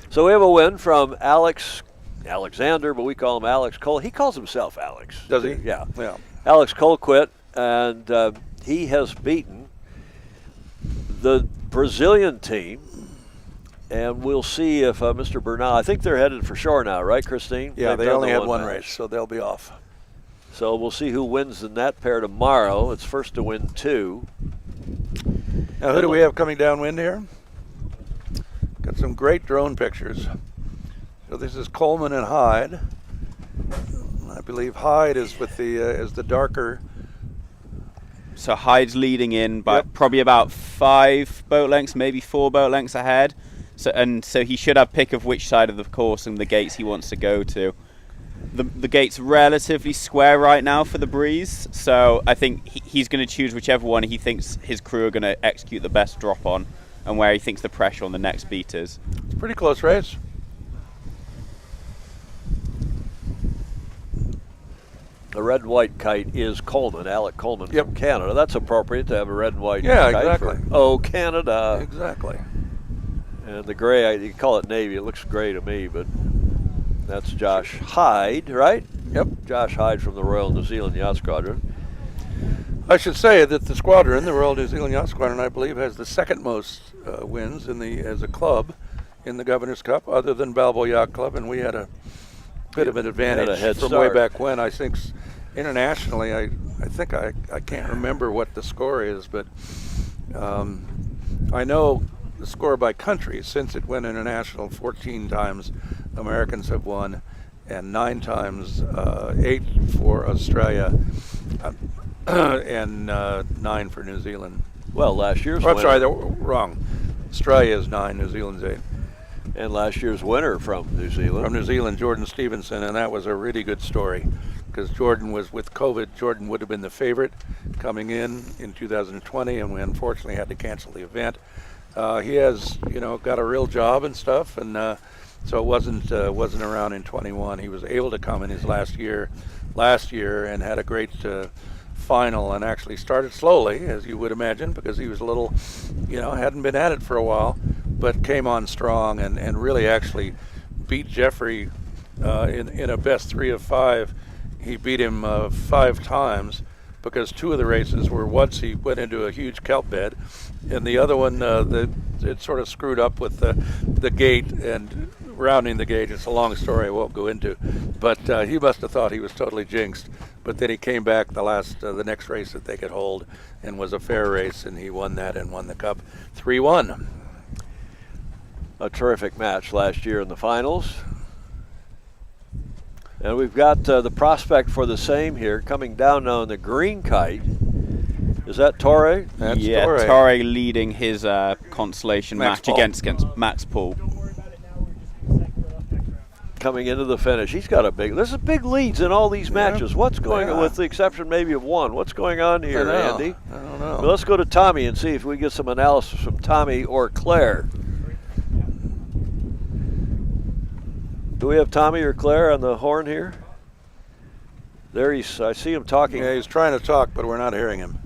So we have a win from Alexander, but we call him Alex Cole. He calls himself Alex. Does he? Yeah. Yeah. Alex Colquitt, and he has beaten the Brazilian team. And we'll see if Mr. Bernal, I think they're headed for shore now, right, Christine? Yeah, They've they done only the had one match. race, so they'll be off. So we'll see who wins in that pair tomorrow. It's first to win 2. Now, who do we have coming downwind here? Got some great drone pictures. So this is Coleman and Hyde. I believe Hyde is with the darker. So Hyde's leading in by probably about 5 boat lengths, maybe 4 boat lengths ahead. So he should have pick of which side of the course and the gates he wants to go to. The gate's relatively square right now for the breeze, so I think he's going to choose whichever one he thinks his crew are going to execute the best drop on, and where he thinks the pressure on the next beat is. It's a pretty close race. The red and white kite is Coleman, Alec Coleman from Canada. That's appropriate to have a red and white kite. Exactly. Canada. Exactly. And the gray, you call it navy, it looks gray to me, but that's Josh Hyde, right? Yep. Josh Hyde from the Royal New Zealand Yacht Squadron. I should say that the squadron, the Royal New Zealand Yacht Squadron, I believe, has the second most wins as a club in the Governor's Cup, other than Balboa Yacht Club, and we had a bit of an advantage Had a head from start. way back when. I think internationally, I think I can't remember what the score is, but I know the score by country. Since it went international 14 times, Americans have won, and 9 times, 8 for Australia, and 9 for New Zealand. Well, last year's I'm winner. sorry, they're wrong. Australia is 9, New Zealand's 8. And last year's winner from New Zealand. From New Zealand, Jordan Stevenson, and that was a really good story because Jordan was with COVID. Jordan would have been the favorite coming in 2020, and we unfortunately had to cancel the event. He has, got a real job and stuff, and so it wasn't around in 21. He was able to come in his last year, and had a great final, and actually started slowly, as you would imagine, because he was a little, hadn't been at it for a while, but came on strong and really actually beat Jeffrey in a best 3 of 5. He beat him 5 times because 2 of the races were once he went into a huge kelp bed, and the other one it sort of screwed up with the gate and rounding the gate. It's a long story I won't go into, but he must have thought he was totally jinxed. But then he came back the next race that they could hold, and was a fair race, and he won that and won the cup 3-1. A terrific match last year in the finals. And we've got the prospect for the same here coming down now in the green kite. Is that Torre? That's Torre leading his consolation Max match Paul. against Max Paul. Coming into the finish. He's got there's big leads in all these matches. What's going on, with the exception maybe of one? What's going on here, Andy? I don't know. Well, let's go to Tommy and see if we get some analysis from Tommy or Claire. Do we have Tommy or Claire on the horn here? There I see him talking. Yeah, he's trying to talk, but we're not hearing him.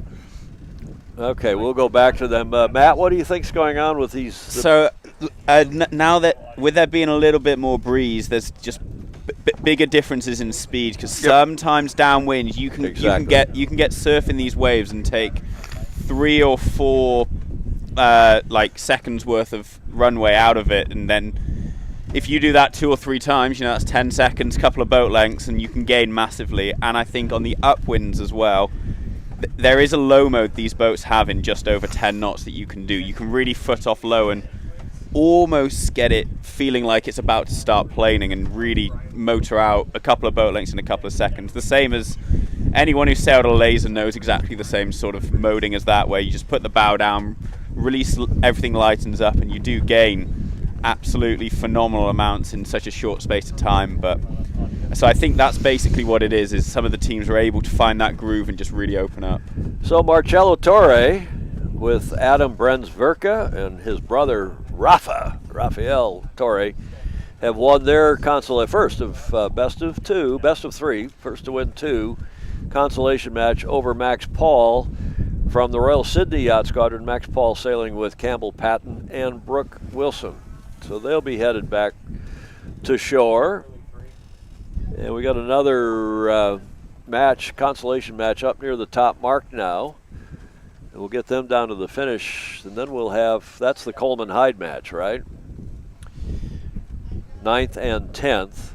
Okay, we'll go back to them. Matt, what do you think's going on with these? So now that with there being a little bit more breeze, there's just bigger differences in speed because sometimes downwind you can get surfing these waves and take 3 or 4 seconds worth of runway out of it, and then if you do that 2 or 3 times, that's 10 seconds, couple of boat lengths, and you can gain massively. And I think on the upwinds as well, there is a low mode these boats have in just over 10 knots that you can do. You can really foot off low, and almost get it feeling like it's about to start planing and really motor out a couple of boat lengths in a couple of seconds. The same as anyone who sailed a laser knows exactly the same sort of moding as that, where you just put the bow down, release, everything lightens up, and you do gain absolutely phenomenal amounts in such a short space of time. But so I think that's basically what it is some of the teams are able to find that groove and just really open up. So Marcello Torre with Adam Brensverka and his brother Rafael Torre have won their first of best of three, first to win two consolation match over Max Paul from the Royal Sydney Yacht Squadron. Max Paul sailing with Campbell Patton and Brooke Wilson. So they'll be headed back to shore. And we got another consolation match up near the top mark now. And we'll get them down to the finish, and then we'll have, that's the Coleman Hyde match, right? 9th and 10th.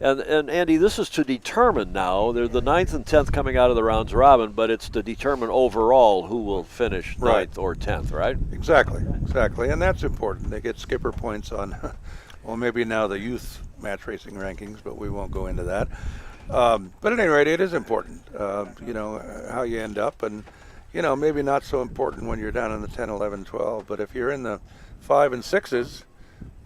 And Andy, this is to determine now. They're the 9th and 10th coming out of the rounds robin, but it's to determine overall who will finish 9th or 10th, right? Exactly. And that's important. They get skipper points on, well, maybe now the youth match racing rankings, but we won't go into that. But at any rate, it is important, how you end up. And, maybe not so important when you're down in the 10, 11, 12, but if you're in the 5 and 6s,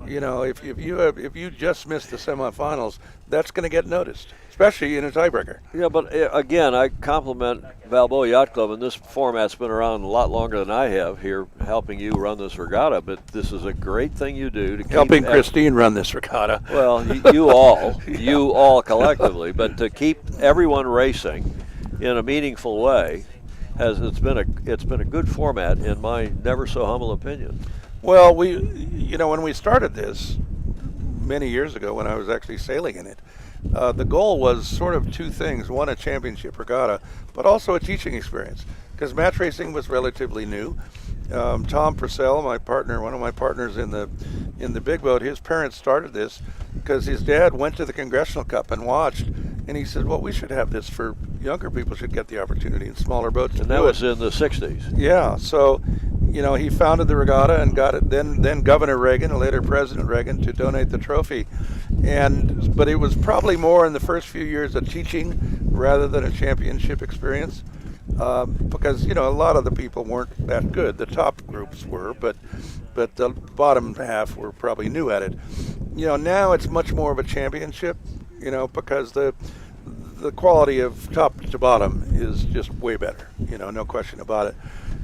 if you just missed the semifinals, that's going to get noticed, especially in a tiebreaker. Yeah, but again, I compliment Balboa Yacht Club, and this format's been around a lot longer than I have here, helping you run this regatta. But this is a great thing you do to keep helping Christine run this regatta. Well, you all collectively, but to keep everyone racing in a meaningful way. It's been a good format in my never so humble opinion. Well, when we started this many years ago, when I was actually sailing in it, the goal was sort of two things: one, a championship regatta, but also a teaching experience, because match racing was relatively new. Tom Purcell, one of my partners in the big boat, his parents started this because his dad went to the Congressional Cup and watched, and he said, well, we should have this for younger people, should get the opportunity in smaller boats. And that was in the 60s. Yeah, so he founded the regatta and got it, then Governor Reagan and later President Reagan, to donate the trophy. But it was probably more in the first few years a teaching rather than a championship experience. Because a lot of the people weren't that good. The top groups were, but the bottom half were probably new at it. Now it's much more of a championship. Because the quality of top to bottom is just way better. No question about it.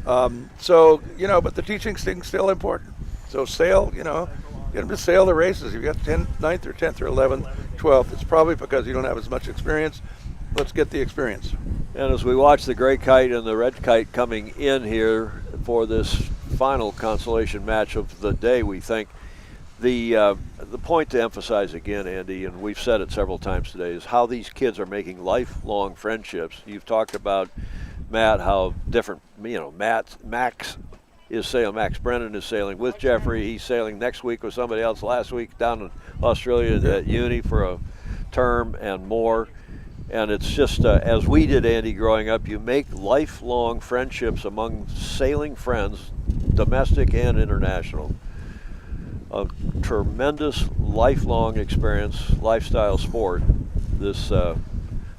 But the teaching thing's still important. So sail. Get them to sail the races. If you got 9th or 10th or 11th, 12th, it's probably because you don't have as much experience. Let's get the experience. And as we watch the gray kite and the red kite coming in here for this final consolation match of the day, we think the point to emphasize again, Andy, and we've said it several times today, is how these kids are making lifelong friendships. You've talked about Matt, how different, Max Brennan is sailing with Jeffrey. He's sailing next week with somebody else, last week down in Australia at uni for a term and more. And it's just, as we did, Andy, growing up, you make lifelong friendships among sailing friends, domestic and international. A tremendous lifelong experience, lifestyle sport, this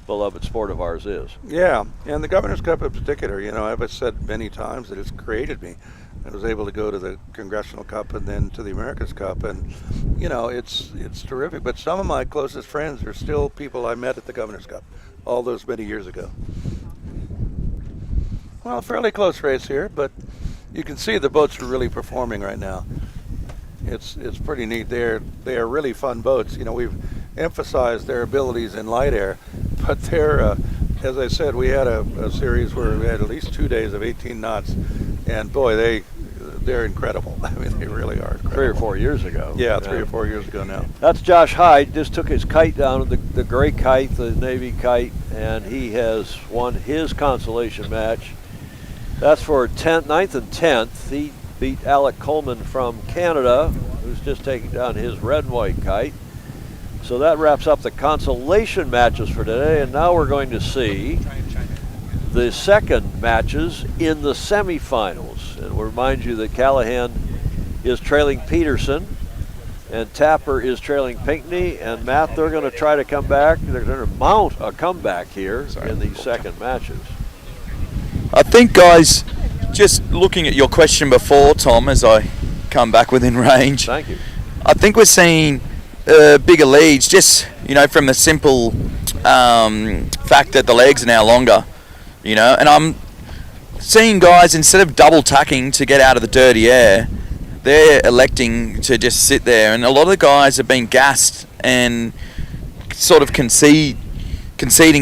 beloved sport of ours is. Yeah, and the Governor's Cup in particular, I've said many times that it's created me. I was able to go to the Congressional Cup and then to the America's Cup, and it's terrific. But some of my closest friends are still people I met at the Governor's Cup all those many years ago. Well, fairly close race here, but you can see the boats are really performing right now. It's pretty neat. They are really fun boats. We've emphasized their abilities in light air, but they're as I said, we had a series where we had at least 2 days of 18 knots, and boy, they're incredible. I mean, they really are incredible. 3 or 4 years ago. Yeah, 3 or 4 years ago now. That's Josh Hyde. Just took his kite down, the gray kite, the Navy kite, and he has won his consolation match. That's for 9th and 10th. He beat Alec Coleman from Canada, who's just taking down his red and white kite. So that wraps up the consolation matches for today, and now we're going to see the second matches in the semifinals. And we'll remind you that Callahan is trailing Peterson, and Tapper is trailing Pinckney. And Matt, they're going to try to come back. They're going to mount a comeback here in these second matches. I think, guys, just looking at your question before, Tom, as I come back within range, Thank you. I think we're seeing bigger leads just, from the simple fact that the legs are now longer, and I'm seeing guys, instead of double tacking to get out of the dirty air, they're electing to just sit there, and a lot of the guys have been gassed and sort of conceding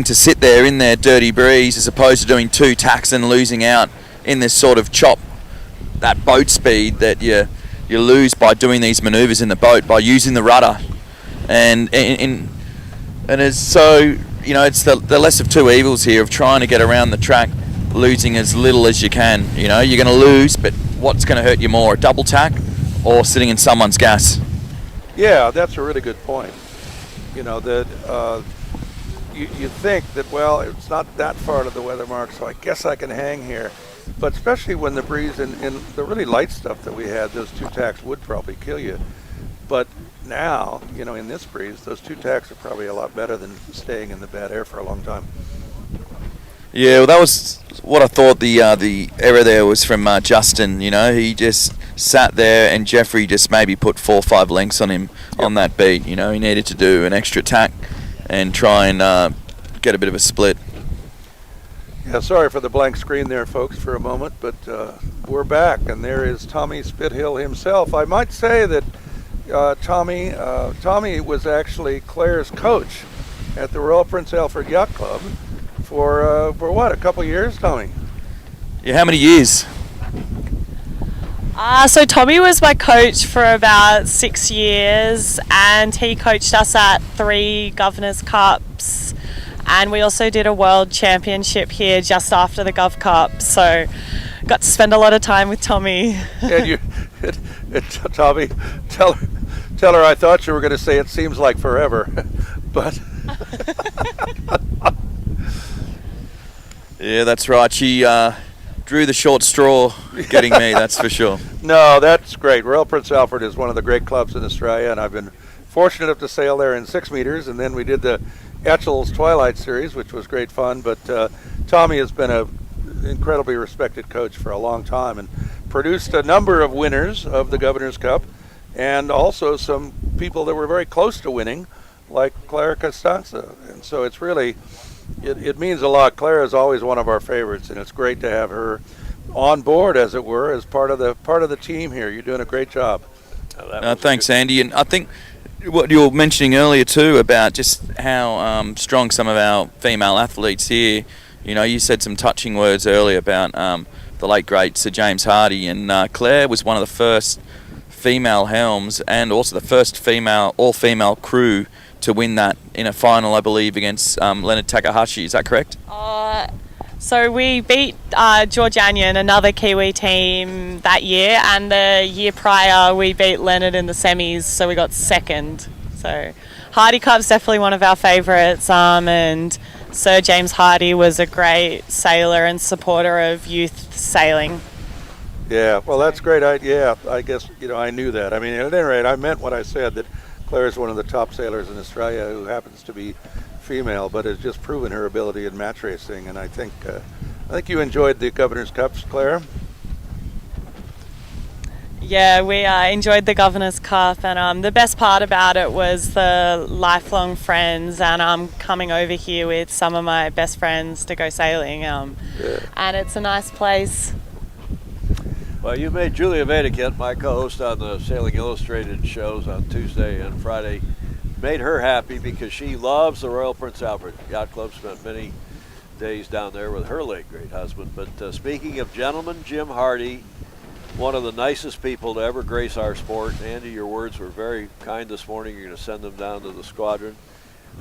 to sit there in their dirty breeze as opposed to doing 2 tacks and losing out in this sort of chop, that boat speed that you lose by doing these manoeuvres in the boat, by using the rudder. And it's so, it's the less of two evils here of trying to get around the track, losing as little as you can. You're going to lose, but what's going to hurt you more, a double tack or sitting in someone's gas? Yeah, that's a really good point. That you think that, well, it's not that far to the weather mark, so I guess I can hang here. But especially when the breeze in the really light stuff that we had, those 2 tacks would probably kill you. But now, in this breeze, those 2 tacks are probably a lot better than staying in the bad air for a long time. Yeah, well, that was what I thought the error there was from Justin. He just sat there and Jeffrey just maybe put 4 or 5 lengths on him on that beat. He needed to do an extra tack and try and get a bit of a split. Yeah, sorry for the blank screen there, folks, for a moment, but we're back, and there is Tommy Spithill himself. I might say that Tommy was actually Claire's coach at the Royal Prince Alfred Yacht Club for what, a couple years, Tommy? Yeah, how many years? So Tommy was my coach for about 6 years, and he coached us at 3 Governors Cups, and we also did a World Championship here just after the Gov Cup, so got to spend a lot of time with Tommy. And Tommy, tell her I thought you were going to say it seems like forever, but... Yeah, that's right. She drew the short straw getting me, that's for sure. No, that's great. Royal Prince Alfred is one of the great clubs in Australia, and I've been fortunate enough to sail there in 6 meters, and then we did the Etchells Twilight Series, which was great fun. But Tommy has been an incredibly respected coach for a long time and produced a number of winners of the Governor's Cup, and also some people that were very close to winning, like Claire Costanza. And so it's really, it means a lot. Claire is always one of our favorites, and it's great to have her on board, as it were, as part of the team here. You're doing a great job. Thanks, Andy. And I think what you were mentioning earlier too about just how strong some of our female athletes here. You said some touching words earlier about the late great Sir James Hardy, and Claire was one of the first female helms and also the first all-female crew to win that in a final, I believe, against Leonard Takahashi. Is that correct? So we beat George Anion, another Kiwi team, that year, and the year prior we beat Leonard in the semis, so we got second. So Hardy Cup's definitely one of our favourites, and Sir James Hardy was a great sailor and supporter of youth sailing. Yeah, well, that's great. I guess, I knew that. I mean, at any rate, I meant what I said, that Claire is one of the top sailors in Australia who happens to be female, but has just proven her ability in match racing. And I think you enjoyed the Governor's Cups, Claire. Yeah, we enjoyed the Governor's Cup, and the best part about it was the lifelong friends, and coming over here with some of my best friends to go sailing, and it's a nice place. Well, you made Julia Vedekit, my co-host on the Sailing Illustrated shows on Tuesday and Friday, made her happy because she loves the Royal Prince Alfred Yacht Club, spent many days down there with her late great husband. But speaking of gentlemen, Jim Hardy, one of the nicest people to ever grace our sport. Andy, your words were very kind this morning. You're going to send them down to the squadron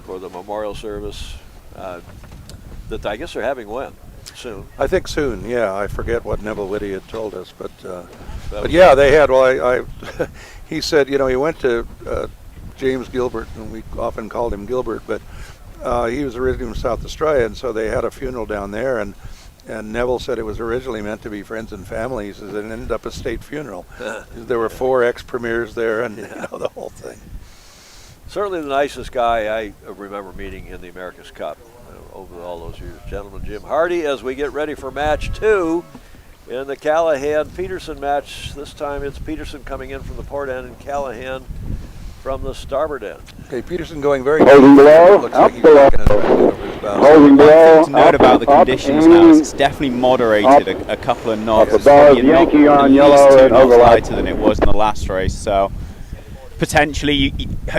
for the memorial service that I guess they're having when? Soon. I think soon, yeah. I forget what Neville Whitty had told us, but yeah, they had. Well, he said, he went to James Gilbert, and we often called him Gilbert, but he was originally from South Australia, and so they had a funeral down there, and And Neville said it was originally meant to be friends and families, and it ended up a state funeral. There were 4 ex-premiers there, and the whole thing. Certainly the nicest guy I remember meeting in the America's Cup over all those years. Gentlemen, Jim Hardy, as we get ready for match 2 in the Callahan-Peterson match. This time it's Peterson coming in from the port end and Callahan from the starboard end. Okay, Peterson going very Holding good. below, Looks up like he's below. making it back over his bow. Holding One below, thing to note about the conditions now is it's in, definitely moderated a couple of knots. Up It's above, probably a knot- Yankee on at least yellow 2 and knots overlap. lighter than it was in the last race. So potentially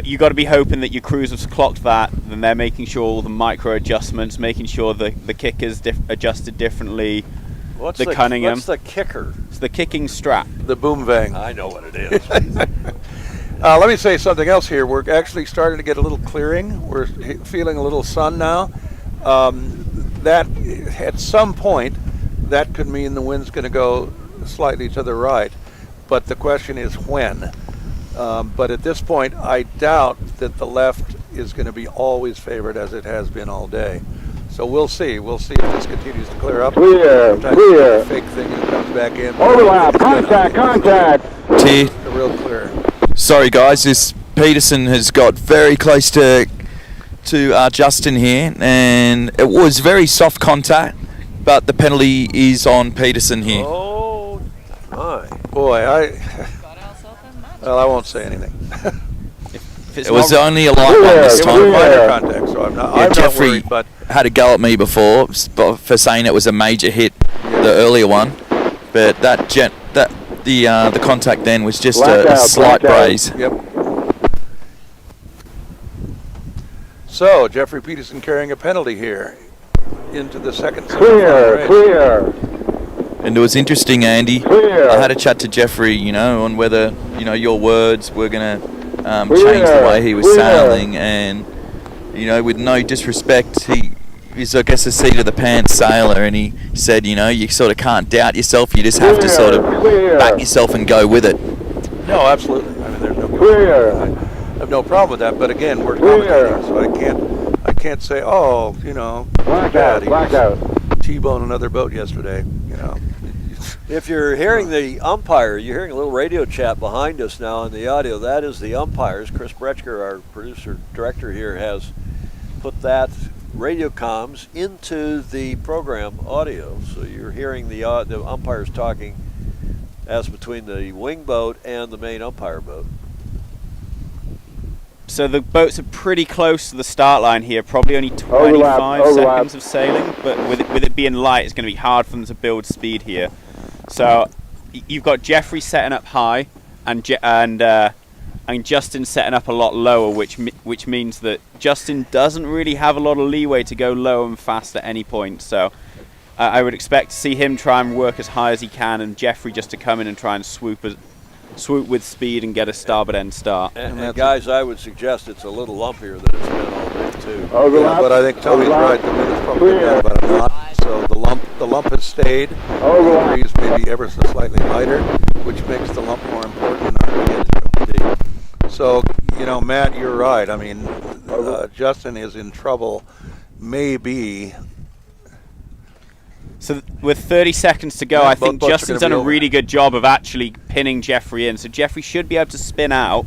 you got to be hoping that your crews have clocked that, then they're making sure all the micro adjustments, making sure the kickers adjusted differently. What's the Cunningham. What's the kicker? It's the kicking strap. The boom vang. I know what it is. Let me say something else here. We're actually starting to get a little clearing. We're feeling a little sun now. That at some point, that could mean the wind's going to go slightly to the right. But the question is when. But at this point, I doubt that the left is going to be always favored as it has been all day. So we'll see. We'll see if this continues to clear up. Clear, Sometimes clear. it's a fake thing that comes back in. Overlap, It's gonna- contact, contact. T. The real clear. Sorry guys, this Peterson has got very close to Justin here, and it was very soft contact, but the penalty is on Peterson here. Oh, my. Boy, well, I won't say anything. If it's It was not- only a light one this It was time. minor contact, so I'm not Jeffrey worried, but had a go at me before for saying it was a major hit, the earlier one, but the contact then was just a Blackout, slight blackout. braze. yep. So Jeffrey Peterson carrying a penalty here into the second Clear, semifinal race. clear, And it was interesting, Andy. clear. I had a chat to Jeffrey, on whether your words were going to Clear, change the way he was clear. sailing, and with no disrespect, he's I guess a seat of the pants sailor, and he said, you sort of can't doubt yourself. You just have to sort of Clear. back yourself and go with it. No, absolutely. I mean, there's no Clear. I have no problem with that. But again, we're Clear. commentating, so I can't say, Blackout, bad. He blackout. T-boned another boat yesterday. If you're hearing the umpire, you're hearing a little radio chat behind us now on the audio. That is the umpires. Chris Bretschker, our producer director here, has put that radio comms into the program audio. So you're hearing the umpires talking as between the wing boat and the main umpire boat. So the boats are pretty close to the start line here, probably only 25 Overlap. seconds of sailing, but with it being light, it's going to be hard for them to build speed here. So you've got Jeffrey setting up high, and Justin setting up a lot lower, which means that Justin doesn't really have a lot of leeway to go low and fast at any point. So I would expect to see him try and work as high as he can, and Jeffrey just to come in and try and swoop with speed and get a starboard end start. And guys, I would suggest it's a little lumpier than it's been all day too. Overlap. Yeah, but I think Tommy's overlap. right. The wind is probably down about a knot, so the lump has stayed. Overlap. The breeze maybe ever so slightly lighter, which makes the lump more important in our opinion. So, Matt, you're right. I mean, Justin is in trouble. Maybe. So with 30 seconds to go, Yeah, I both think boats are Justin's gonna done be a over. really good job of actually pinning Jeffrey in. So Jeffrey should be able to spin out,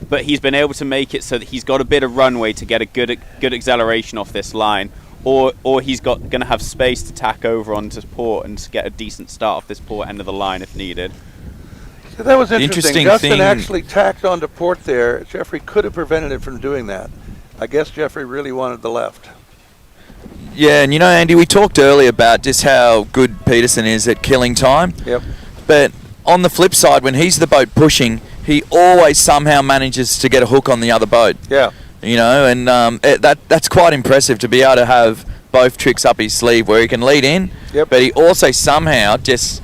but he's been able to make it so that he's got a bit of runway to get a good acceleration off this line, or he's going to have space to tack over onto port and to get a decent start off this port end of the line if needed. So that was interesting. Interesting Justin thing- actually tacked onto port there. Jeffrey could have prevented him from doing that. I guess Jeffrey really wanted the left. Yeah, and Andy, we talked earlier about just how good Peterson is at killing time. Yep. But on the flip side, when he's the boat pushing, he always somehow manages to get a hook on the other boat. Yeah. And that's quite impressive to be able to have both tricks up his sleeve, where he can lead in, Yep. but he also somehow it's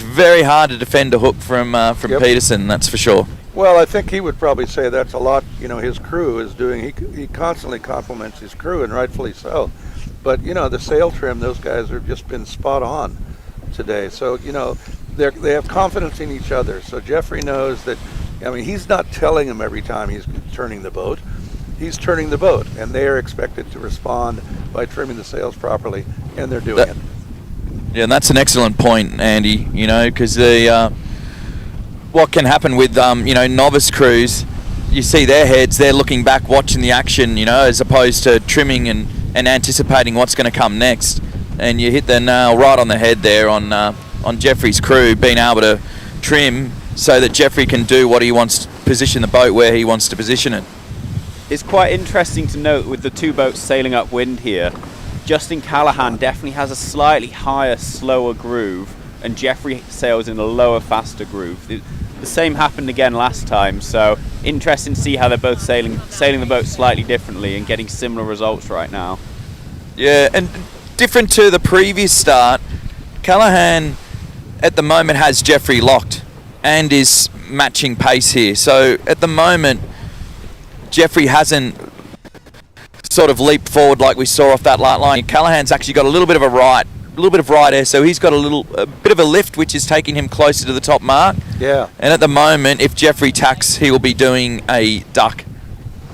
very hard to defend a hook from Yep. Peterson, that's for sure. Well, I think he would probably say that's a lot. His crew is doing. He constantly compliments his crew, and rightfully so. But the sail trim, those guys have just been spot on today. So they have confidence in each other. So Jeffrey knows that. I mean, he's not telling him every time he's turning the boat. He's turning the boat, and they are expected to respond by trimming the sails properly, and they're doing it. Yeah, and that's an excellent point, Andy. You know, because what can happen with novice crews, you see their heads, they're looking back, watching the action, as opposed to trimming and anticipating what's going to come next. And you hit the nail right on the head there on Jeffrey's crew being able to trim so that Jeffrey can do what he wants, position the boat where he wants to position it. It's quite interesting to note with the two boats sailing upwind here, Justin Callahan definitely has a slightly higher, slower groove, and Jeffrey sails in a lower, faster groove. The same happened again last time, so interesting to see how they're both sailing the boat slightly differently and getting similar results right now. Yeah, and different to the previous start, Callahan at the moment has Jeffrey locked and is matching pace here. So at the moment, Jeffrey hasn't sort of leaped forward like we saw off that light line. Callahan's actually got a little bit of right air, so he's got a bit of a lift, which is taking him closer to the top mark. Yeah. And at the moment, if Jeffrey tacks, he will be doing a duck.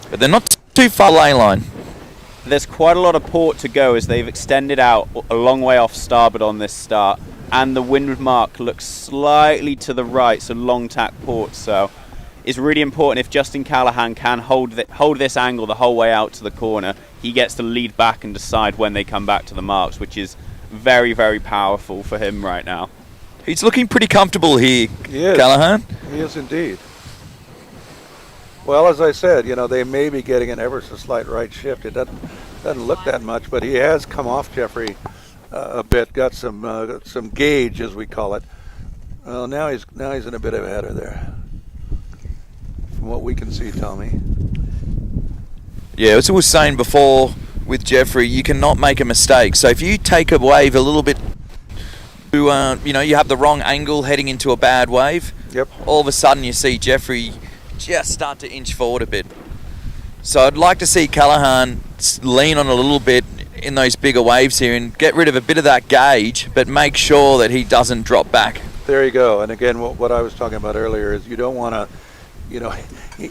But they're not too far ley line. There's quite a lot of port to go as they've extended out a long way off starboard on this start, and the windward mark looks slightly to the right, so long tack port. So it's really important if Justin Callahan can hold this angle the whole way out to the corner, he gets to lead back and decide when they come back to the marks, which is very, very powerful for him right now. He's looking pretty comfortable here, Callahan. He is indeed. Well, as I said, they may be getting an ever so slight right shift. It doesn't look that much, but he has come off Jeffrey a bit, got some gauge, as we call it. Well, now he's in a bit of a header there, from what we can see, Tommy. Yeah, as I was saying before with Jeffrey, you cannot make a mistake. So if you take a wave a little bit, you have the wrong angle heading into a bad wave. Yep. All of a sudden you see Jeffrey just start to inch forward a bit. So I'd like to see Callahan lean on a little bit in those bigger waves here and get rid of a bit of that gauge, but make sure that he doesn't drop back. There you go. And again, what I was talking about earlier is you don't want to,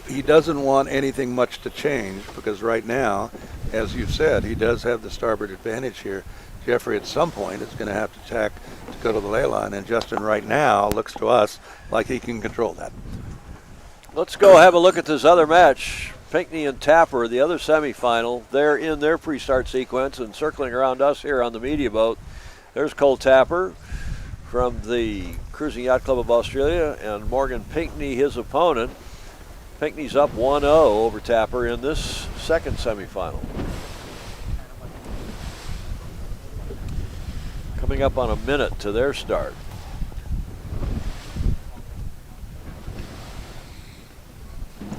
he doesn't want anything much to change, because right now, as you've said, he does have the starboard advantage here. Jeffrey at some point is going to have to tack to go to the ley line, and Justin right now looks to us like he can control that. Let's go have a look at this other match. Pinckney and Tapper, the other semifinal. They're in their pre-start sequence and circling around us here on the media boat. There's Cole Tapper from the Cruising Yacht Club of Australia, and Morgan Pinckney, his opponent. Pinckney's up 1-0 over Tapper in this second semifinal. Coming up on a minute to their start.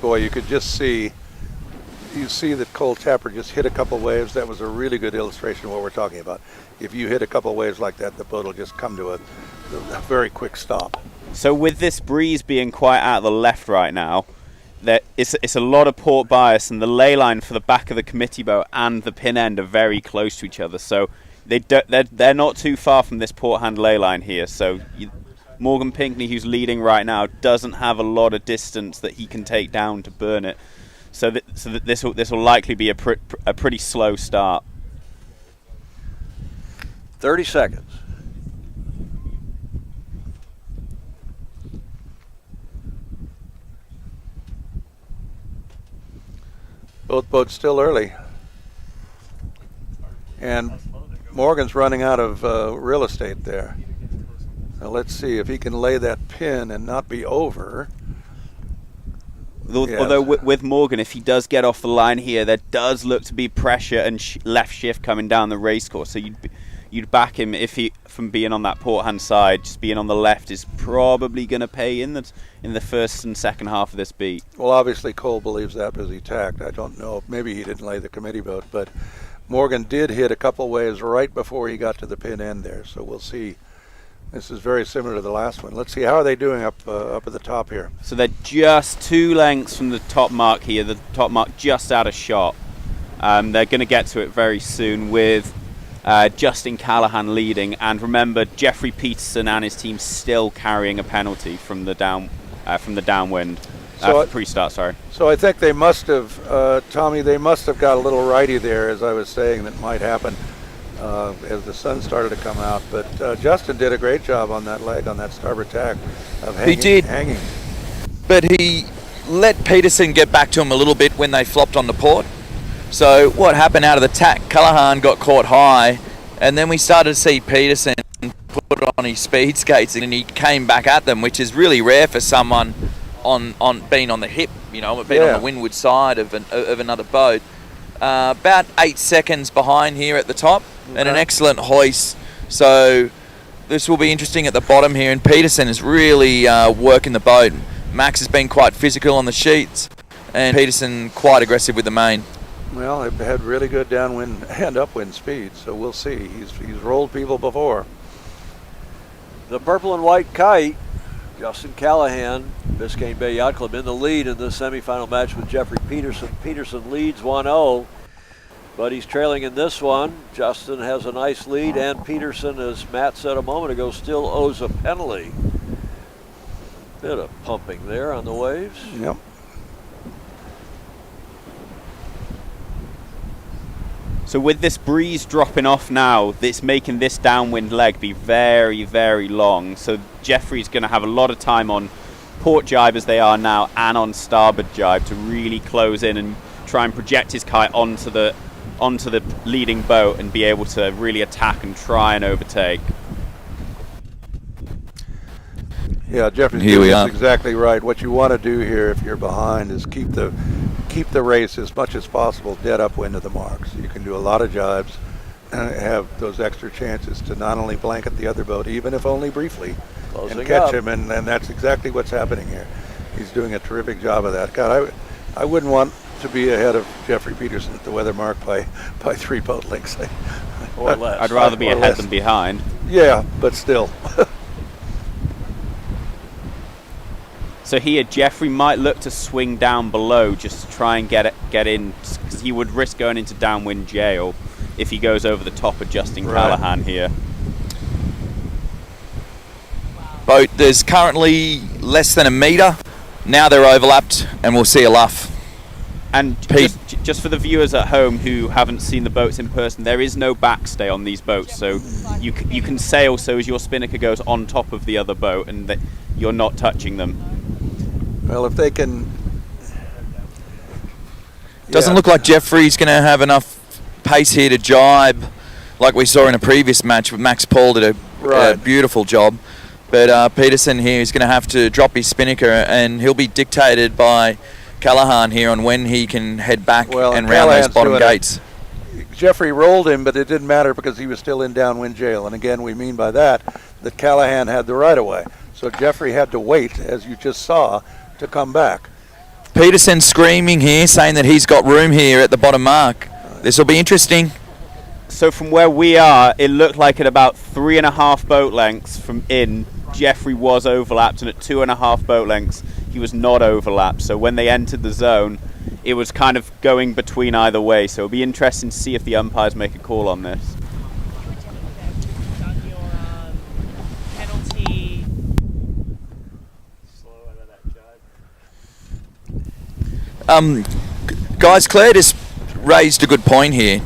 Boy, you could just see that Cole Tapper just hit a couple waves. That was a really good illustration of what we're talking about. If you hit a couple waves like that, the boat will just come to a very quick stop. So with this breeze being quite out of the left right now, it's a lot of port bias, and the ley line for the back of the committee boat and the pin end are very close to each other. So they're not too far from this port hand ley line here. So Morgan Pinckney, who's leading right now, doesn't have a lot of distance that he can take down to burn it. So this will likely be a pretty slow start. 30 seconds. Both boats still early. And Morgan's running out of real estate there. Now let's see if he can lay that pin and not be over. Although with Morgan, if he does get off the line here, there does look to be pressure and left shift coming down the race course. So you'd back him if he, from being on that port hand side, just being on the left is probably going to pay in the first and second half of this beat. Well, obviously Cole believes that because he tacked. I don't know. Maybe he didn't lay the committee boat, but Morgan did hit a couple waves right before he got to the pin end there. So we'll see. This is very similar to the last one. Let's see, how are they doing up at the top here? So they're just 2 lengths from the top mark here. The top mark just out of shot. They're going to get to it very soon with Justin Callahan leading. And remember, Jeffrey Peterson and his team still carrying a penalty from the downwind. Pre-start, sorry. So I think they must have, Tommy, they must have got a little righty there, as I was saying, that might happen. as the sun started to come out. But Justin did a great job on that leg, on that starboard tack of hanging. He did. Hanging. But he let Peterson get back to him a little bit when they flopped on the port. So what happened out of the tack, Callahan got caught high, and then we started to see Peterson put on his speed skates, and he came back at them, which is really rare for someone on being on the hip, being on the windward side of another boat. About 8 seconds behind here at the top, and an excellent hoist. So this will be interesting at the bottom here, and Peterson is really working the boat. Max has been quite physical on the sheets, and Peterson quite aggressive with the main. Well, it had really good downwind and upwind speed, so we'll see. He's rolled people before. The purple and white kite, Justin Callahan, Biscayne Bay Yacht Club, in the lead in the semifinal match with Jeffrey Peterson. Peterson leads 1-0, but he's trailing in this one. Justin has a nice lead, and Peterson, as Matt said a moment ago, still owes a penalty. Bit of pumping there on the waves. Yep. So with this breeze dropping off now, it's making this downwind leg be very, very long. So Jeffrey's going to have a lot of time on port jibe as they are now, and on starboard jibe to really close in and try and project his kite onto the leading boat and be able to really attack and try and overtake. Yeah, Jeffrey's Here we are. exactly right. What you want to do here, if you're behind, is keep the race as much as possible dead upwind of the mark. So you can do a lot of jibes and have those extra chances to not only blanket the other boat, even if only briefly, Closing and catch up. him. And that's exactly what's happening here. He's doing a terrific job of that. God, I wouldn't want to be ahead of Jeffrey Peterson at the weather mark by 3 boat lengths. Or less. I'd rather be Or ahead less. than behind. Yeah, but still. So here, Jeffrey might look to swing down below just to try and get in, because he would risk going into downwind jail if he goes over the top of Justin Callahan here. Boat, there's currently less than a metre. Now they're overlapped, and we'll see a luff. And just for the viewers at home who haven't seen the boats in person, there is no backstay on these boats, so you can sail so as your spinnaker goes on top of the other boat and that you're not touching them. Well, if they can... Doesn't look like Jeffrey's going to have enough pace here to jibe like we saw in a previous match with Max Paul did a beautiful job. But Peterson here is going to have to drop his spinnaker, and he'll be dictated by Callahan here on when he can head back and round Callahan's those bottom doing gates. Jeffrey rolled him, but it didn't matter because he was still in downwind jail. And again, we mean by that Callahan had the right of way. So Jeffrey had to wait, as you just saw, to come back. Peterson screaming here, saying that he's got room here at the bottom mark. This will be interesting. So from where we are, it looked like at about 3.5 boat lengths from in, Jeffrey was overlapped, and at 2.5 boat lengths, he was not overlapped. So when they entered the zone, it was kind of going between either way. So it'll be interesting to see if the umpires make a call on this. Guys, Claire just raised a good point here.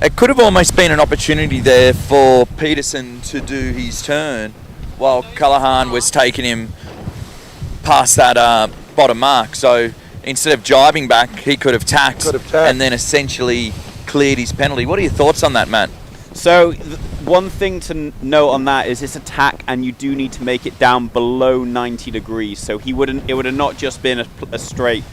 It could have almost been an opportunity there for Peterson to do his turn while Callahan was taking him past that bottom mark. So instead of jibing back, he could have tacked and then essentially cleared his penalty. What are your thoughts on that, Matt? So one thing to note on that is it's attack, and you do need to make it down below 90 degrees. So it would have not just been a straight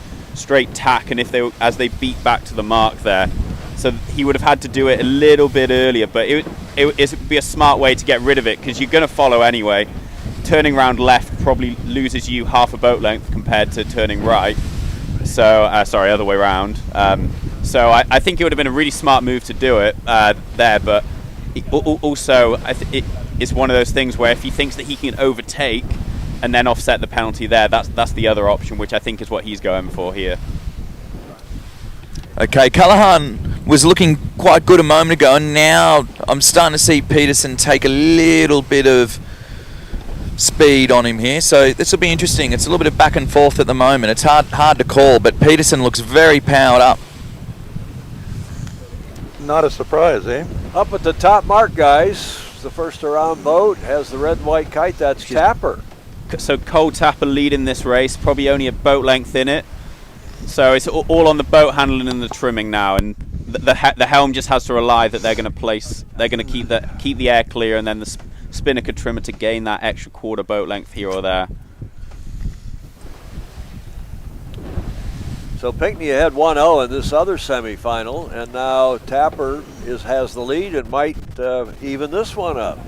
tack, and as they beat back to the mark there, so he would have had to do it a little bit earlier. But it would be a smart way to get rid of it, because you're going to follow anyway. Turning round left probably loses you half a boat length compared to turning right. So sorry, other way around. So I think it would have been a really smart move to do it there. But also, it's one of those things where if he thinks that he can overtake and then offset the penalty there, that's the other option, which I think is what he's going for here. Okay, Callahan was looking quite good a moment ago, and now I'm starting to see Peterson take a little bit of speed on him here. So this will be interesting. It's a little bit of back and forth at the moment. It's hard to call, but Peterson looks very powered up. Not a surprise, eh? Up at the top mark, guys. The first around boat has the red and white kite. That's Tapper. So Cole Tapper leading this race, probably only a boat length in it. So it's all on the boat handling and the trimming now, and the helm just has to rely that they're going to keep the air clear, and then the spinnaker trimmer to gain that extra quarter boat length here or there. So Pinckney had 1-0 in this other semifinal, and now Tapper has the lead and might even this one up.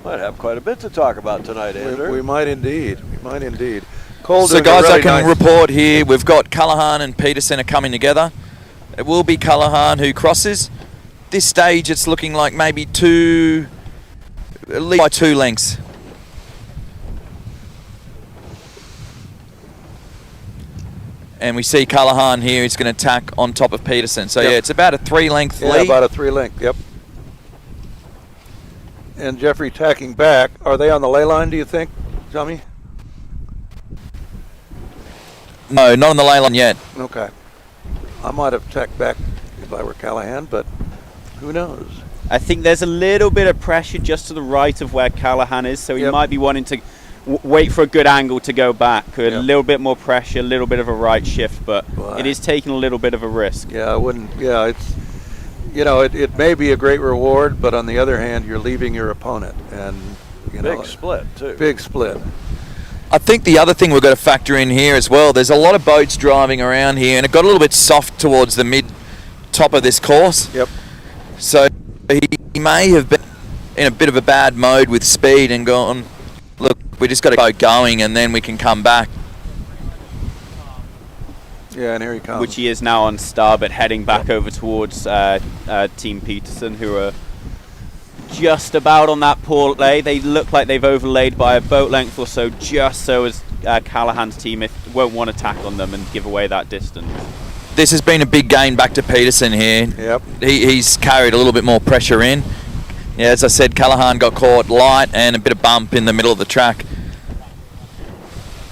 Might have quite a bit to talk about tonight, Andrew. We might indeed. We might indeed. Cole So doing a guys, really I can nice- report here, we've got Callahan and Peterson are coming together. It will be Callahan who crosses. This stage it's looking like maybe at least by 2 lengths. And we see Callahan here, he's going to tack on top of Peterson. So Yep. yeah, it's about a 3-length Yeah, lead. about a 3-length, yep. And Jeffrey tacking back. Are they on the ley line, do you think, Tommy? No, not on the ley line yet. Okay. I might have tacked back if I were Callahan, but who knows? I think there's a little bit of pressure just to the right of where Callahan is, so he Yep. might be wanting to wait for a good angle to go back. A Yep. little bit more pressure, a little bit of a right shift, but Well, it is taking a little bit of a risk. Yeah, I wouldn't. Yeah, it's, it may be a great reward, but on the other hand, you're leaving your opponent, and Big split, too. Big split. I think the other thing we've got to factor in here as well, there's a lot of boats driving around here, and it got a little bit soft towards the mid-top of this course. Yep. So he may have been in a bit of a bad mode with speed and gone, look, we just got to go going and then we can come back. Yeah, and here he comes. Which he is now on starboard, heading back over towards Team Peterson, who are just about on that port lay. They look like they've overlaid by a boat length or so, just so as Callahan's team won't want to tack on them and give away that distance. This has been a big gain back to Peterson here. Yep. He's carried a little bit more pressure in. Yeah, as I said, Callahan got caught light and a bit of bump in the middle of the track.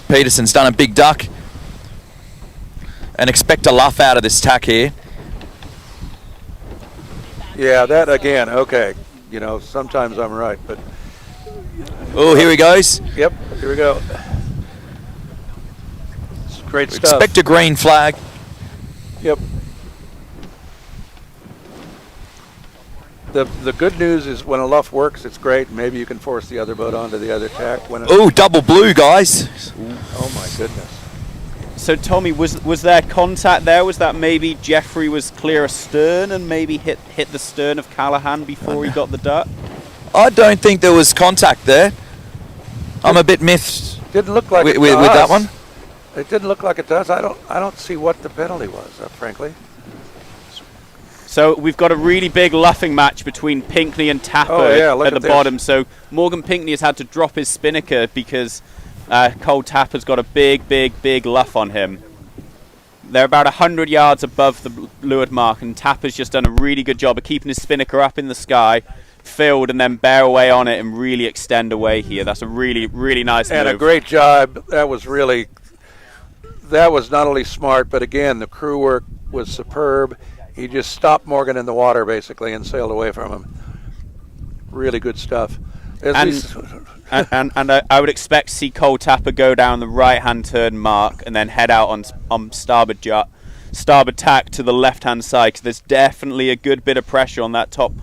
Peterson's done a big duck. And expect a luff out of this tack here. Yeah, that again. Okay. Sometimes I'm right, but Oh, here he goes. yep. Here we go. It's great stuff. Expect a green flag. Yep. The good news is when a luff works, it's great. Maybe you can force the other boat onto the other tack. When Oh, double blue, guys. Oh my goodness. So Tommy, was there contact there? Was that maybe Jeffrey was clear astern and maybe hit the stern of Callahan before he got the duck? I don't think there was contact there. I'm a bit miffed Didn't look like with, it with to that us. one. It didn't look like it does. I don't see what the penalty was, frankly. So we've got a really big luffing match between Pinckney and Tapper Oh, yeah, look at the at this. bottom. So Morgan Pinckney has had to drop his spinnaker because Cole Tapper's got a big luff on him. They're about 100 yards above the leeward mark, and Tapper's just done a really good job of keeping his spinnaker up in the sky, filled, and then bear away on it and really extend away here. That's a really nice And move. a great job. That was not only smart, but again, the crew work was superb. He just stopped Morgan in the water, basically, and sailed away from him. Really good stuff. And I would expect to see Cole Tapper go down the right-hand turn mark and then head out on starboard tack to the left-hand side, because there's definitely a good bit of pressure on that top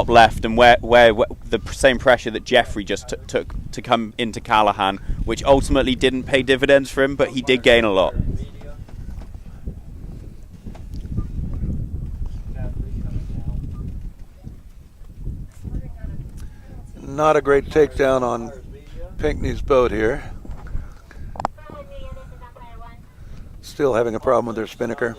left, and where the same pressure that Jeffrey just took to come into Callahan, which ultimately didn't pay dividends for him, but he did gain a lot. Not a great takedown on Pinckney's boat here. Still having a problem with their spinnaker.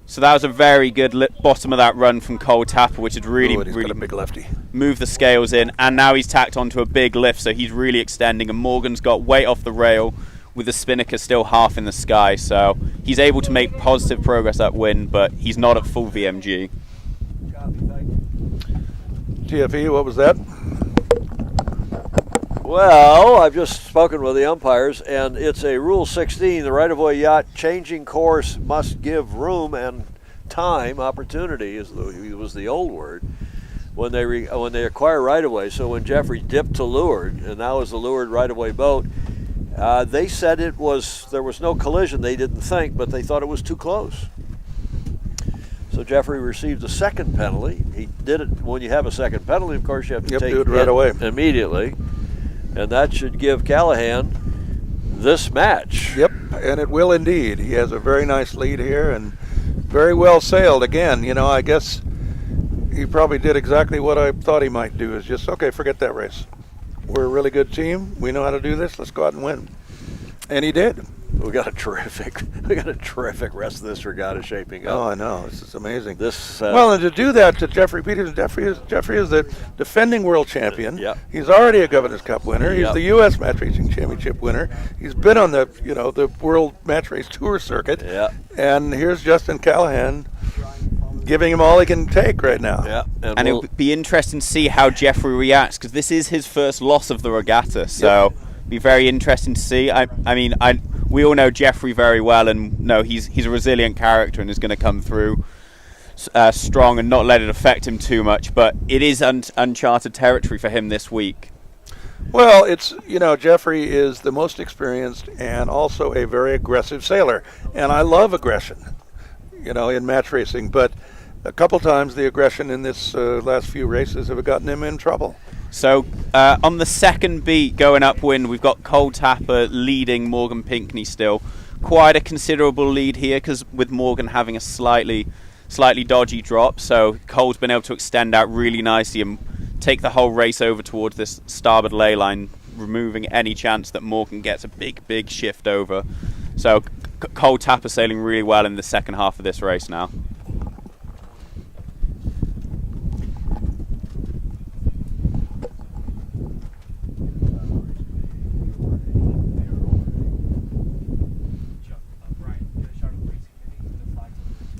So that was a very good bottom of that run from Cole Tapper, which had really He's got a big lefty. moved the scales in, and now he's tacked onto a big lift, so he's really extending, and Morgan's got weight off the rail with the spinnaker still half in the sky, so he's able to make positive progress upwind, but he's not at full VMG. TFE, what was that? Well, I've just spoken with the umpires, and it's a Rule 16. The right-of-way yacht changing course must give room, and time opportunity was the old word when they acquire right of way. So when Jeffrey dipped to leeward, and that was the leeward right of way boat, they said there was no collision. They didn't think, but they thought it was too close. So Jeffrey received a second penalty. He did it. When you have a second penalty, of course, you have to take do it right away immediately, and that should give Callahan this match. Yep, and it will indeed. He has a very nice lead here and very well sailed. Again, I guess he probably did exactly what I thought he might do, is just, okay, forget that race. We're a really good team. We know how to do this. Let's go out and win. And he did. We got a terrific rest of this regatta shaping up. Oh, I know. This is amazing. Well, and to do that to Jeffrey Peterson, Jeffrey is the defending world champion. Yep. He's already a Governor's Cup winner. He's Yep. the U.S. Match Racing Championship winner. He's been on the the World Match Race Tour circuit. Yeah. And here's Justin Callahan giving him all he can take right now. Yeah. And it'll be interesting to see how Jeffrey reacts, because this is his first loss of the regatta. So be very interesting to see. We all know Jeffrey very well, and know he's a resilient character and is going to come through strong and not let it affect him too much. But it is uncharted territory for him this week. Well, it's, Jeffrey is the most experienced and also a very aggressive sailor. And I love aggression, in match racing. But a couple times the aggression in this last few races have gotten him in trouble. So on the second beat going upwind, we've got Cole Tapper leading Morgan Pinkney still. Quite a considerable lead here, because with Morgan having a slightly dodgy drop, so Cole's been able to extend out really nicely and take the whole race over towards this starboard ley line, removing any chance that Morgan gets a big shift over. So Cole Tapper sailing really well in the second half of this race now.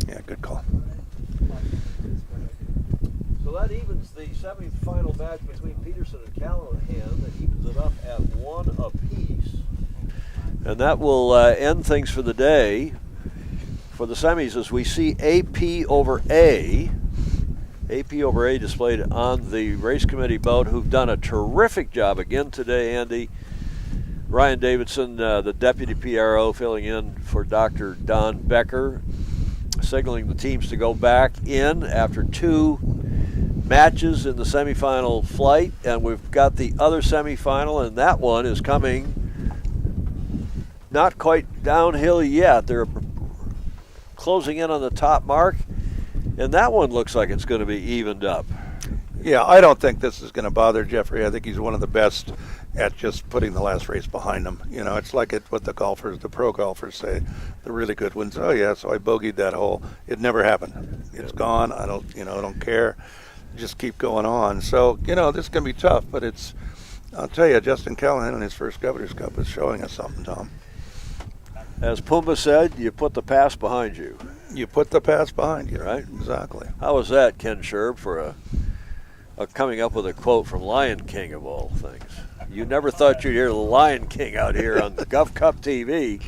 Yeah, good call. So that evens the semi-final match between Peterson and Callahan. That evens it up at 1 apiece. And that will end things for the day. For the semis, as we see AP over A displayed on the race committee boat, who've done a terrific job again today, Andy. Ryan Davidson, the deputy PRO, filling in for Dr. Don Becker, signaling the teams to go back in after 2 matches in the semifinal flight, and we've got the other semifinal, and that one is coming not quite downhill yet. They're closing in on the top mark, and that one looks like it's going to be evened up. Yeah, I don't think this is going to bother Jeffrey. I think he's one of the best at just putting the last race behind him. It's like what the pro golfers say, the really good ones. Oh yeah, so I bogeyed that hole. It never happened. It's gone. I don't care. Just keep going on. So, this is going to be tough, but I'll tell you, Justin Callahan in his first Governor's Cup is showing us something, Tom. As Pumba said, you put the past behind you. You put the past behind you. Right? Exactly. How was that, Ken Sherb, for a coming up with a quote from Lion King of all things? You never thought you'd hear the Lion King out here on the Gulf Cup TV.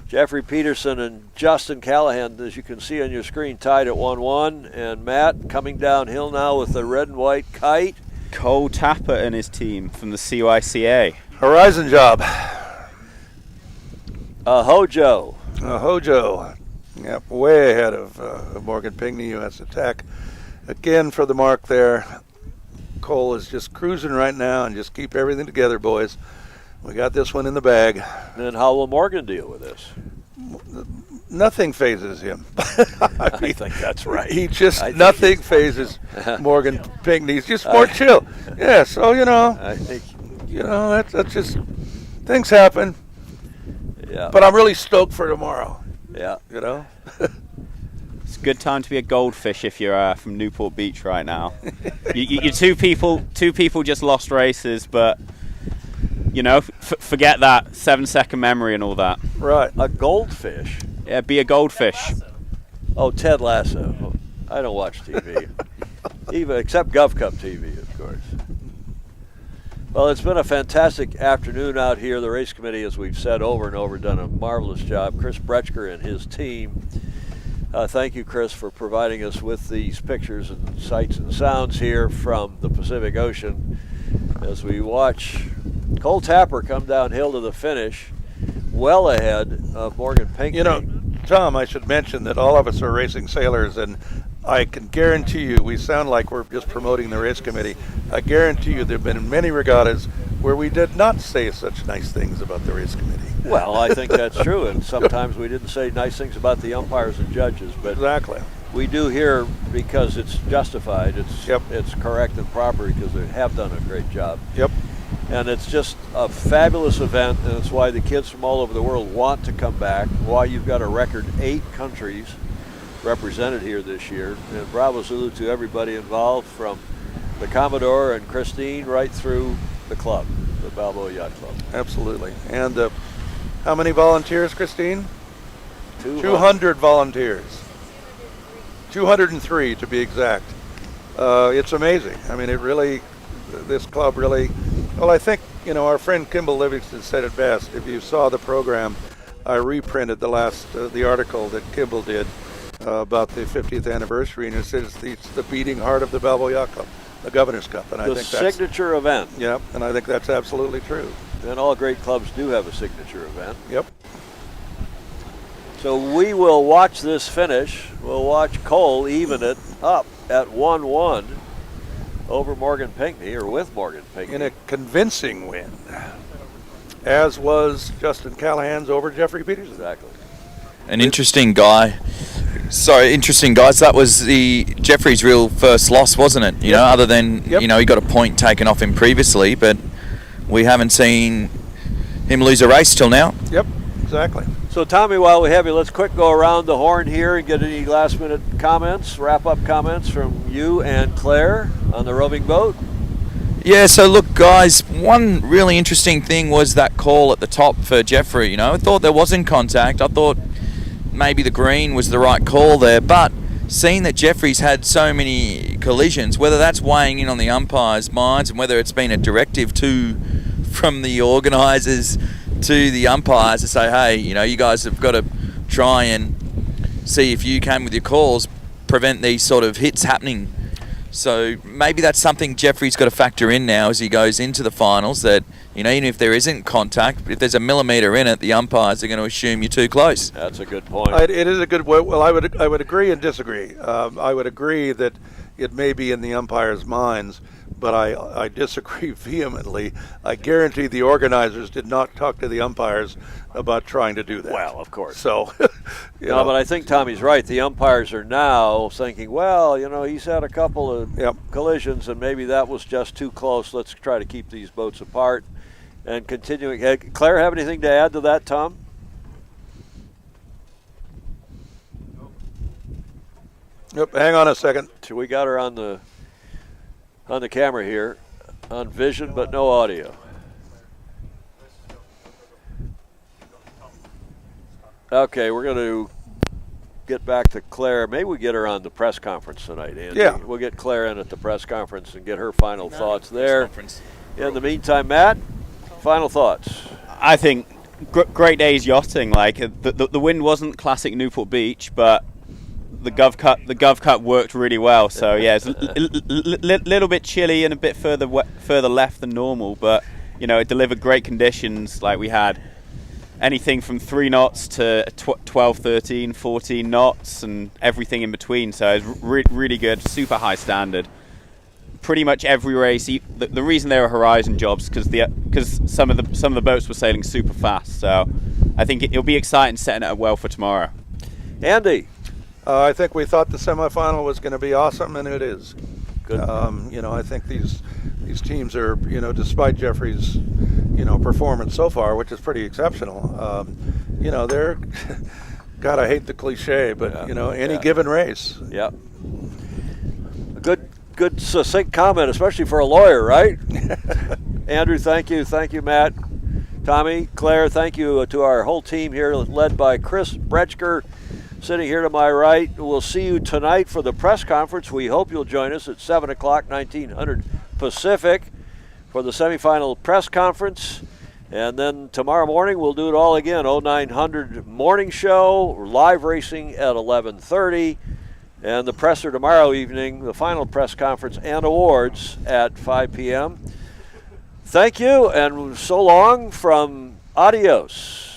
Jeffrey Peterson and Justin Callahan, as you can see on your screen, tied at 1-1. And Matt coming downhill now with the red and white kite. Cole Tapper and his team from the CYCA. Horizon job. Hojo. Hojo. Yep, way ahead of Morgan Pinkney, U.S. attack. Again for the mark there. Cole is just cruising right now, and just keep everything together, boys. We got this one in the bag. And how will Morgan deal with this? Nothing phases him. I think that's right. Nothing phases Morgan Pinkney. He's just more chill. Yeah, so, I think, that's just, things happen. yeah. But I'm really stoked for tomorrow. Yeah. It's a good time to be a goldfish if you're from Newport Beach right now. you two people just lost races, but forget that 7-second memory and all that. Right. A goldfish. Yeah, be a goldfish. Oh, Ted Lasso. I don't watch TV, even except Gulf Cup TV, of course. Well, it's been a fantastic afternoon out here. The race committee, as we've said over and over, done a marvelous job. Chris Bretschker and his team Thank you, Chris, for providing us with these pictures and sights and sounds here from the Pacific Ocean as we watch Cole Tapper come downhill to the finish, well ahead of Morgan Pinckney. You know, Tom, I should mention that all of us are racing sailors, and I can guarantee you, we sound like we're just promoting the race committee. I guarantee you there have been many regattas where we did not say such nice things about the race committee. Well, I think that's true, and sometimes we didn't say nice things about the umpires and judges, but Exactly. we do here because it's justified. It's Yep. it's correct and proper because they have done a great job. Yep. And it's just a fabulous event, and it's why the kids from all over the world want to come back, why you've got a record 8 countries represented here this year. And bravo Zulu to everybody involved, from the Commodore and Christine right through the club, the Balboa Yacht Club. Absolutely. And how many volunteers, Christine? 200. volunteers. 203 to be exact. It's amazing. I mean, this club really, well, I think, our friend Kimball Livingston said it best. If you saw the program, I reprinted the article that Kimball did about the 50th anniversary, and it says it's the beating heart of the Balboa Yacht Club, the Governor's Cup. And I The think that's, signature event. yeah, and I think that's absolutely true. And all great clubs do have a signature event. Yep. So we will watch this finish. We'll watch Cole even it up at 1-1 over Morgan Pinckney, or with Morgan Pinckney. In a convincing win, as was Justin Callahan's over Jeffrey Peterson. Exactly. An interesting guy. Sorry, interesting guys. That was Jeffrey's real first loss, wasn't it? You know, other than Yep. he got a point taken off him previously, but we haven't seen him lose a race till now. Yep, exactly. So Tommy, while we have you, let's quick go around the horn here and get any last minute comments, wrap up comments from you and Claire on the roving boat. Yeah, so look, guys, one really interesting thing was that call at the top for Jeffrey. I thought there wasn't contact. I thought maybe the green was the right call there, but seeing that Jeffrey's had so many collisions, whether that's weighing in on the umpires' minds and whether it's been a directive from the organisers to the umpires to say, hey, you guys have got to try and see if you can, with your calls, prevent these sort of hits happening. So maybe that's something Jeffrey's got to factor in now as he goes into the finals, that even if there isn't contact, if there's a millimetre in it, the umpires are going to assume you're too close. That's a good point. It is a good. Well, I would agree and disagree. I would agree that it may be in the umpires' minds, but I disagree vehemently. I guarantee the organizers did not talk to the umpires about trying to do that. Well, of course. So, No, but I think Tommy's right. The umpires are now thinking, well, he's had a couple of collisions, and maybe that was just too close. Let's try to keep these boats apart. And continuing, Claire, have anything to add to that, Tom? Yep. Hang on a second. So we got her on the camera here, on vision but no audio. Okay, we're going to get back to Claire. Maybe we get her on the press conference tonight, Andy. Yeah. We'll get Claire in at the press conference and get her final thoughts there. In the meantime, Matt, final thoughts. I think great days yachting. Like the wind wasn't classic Newport Beach, but the Gov Cup worked really well. So yeah, it's a little bit chilly and a bit further left than normal, but it delivered great conditions. Like we had anything from 3 knots to 12, 13, 14 knots and everything in between. So it was really good, super high standard. Pretty much every race. The reason they were horizon jobs because some of the boats were sailing super fast. So I think it'll be exciting setting it up well for tomorrow. Andy. I think we thought the semifinal was going to be awesome, and it is. Good. I think these teams are, despite Jeffrey's, performance so far, which is pretty exceptional. They're, God, I hate the cliche, but any given race. Yep. A good succinct comment, especially for a lawyer, right? Andrew, thank you, Matt. Tommy, Claire, thank you to our whole team here, led by Chris Bretschker, sitting here to my right. We'll see you tonight for the press conference. We hope you'll join us at 7 o'clock, 1900 Pacific, for the semifinal press conference. And then tomorrow morning we'll do it all again. 0900 morning show, live racing at 11:30, and the presser tomorrow evening, the final press conference and awards at 5 p.m. Thank you, and so long from Adios.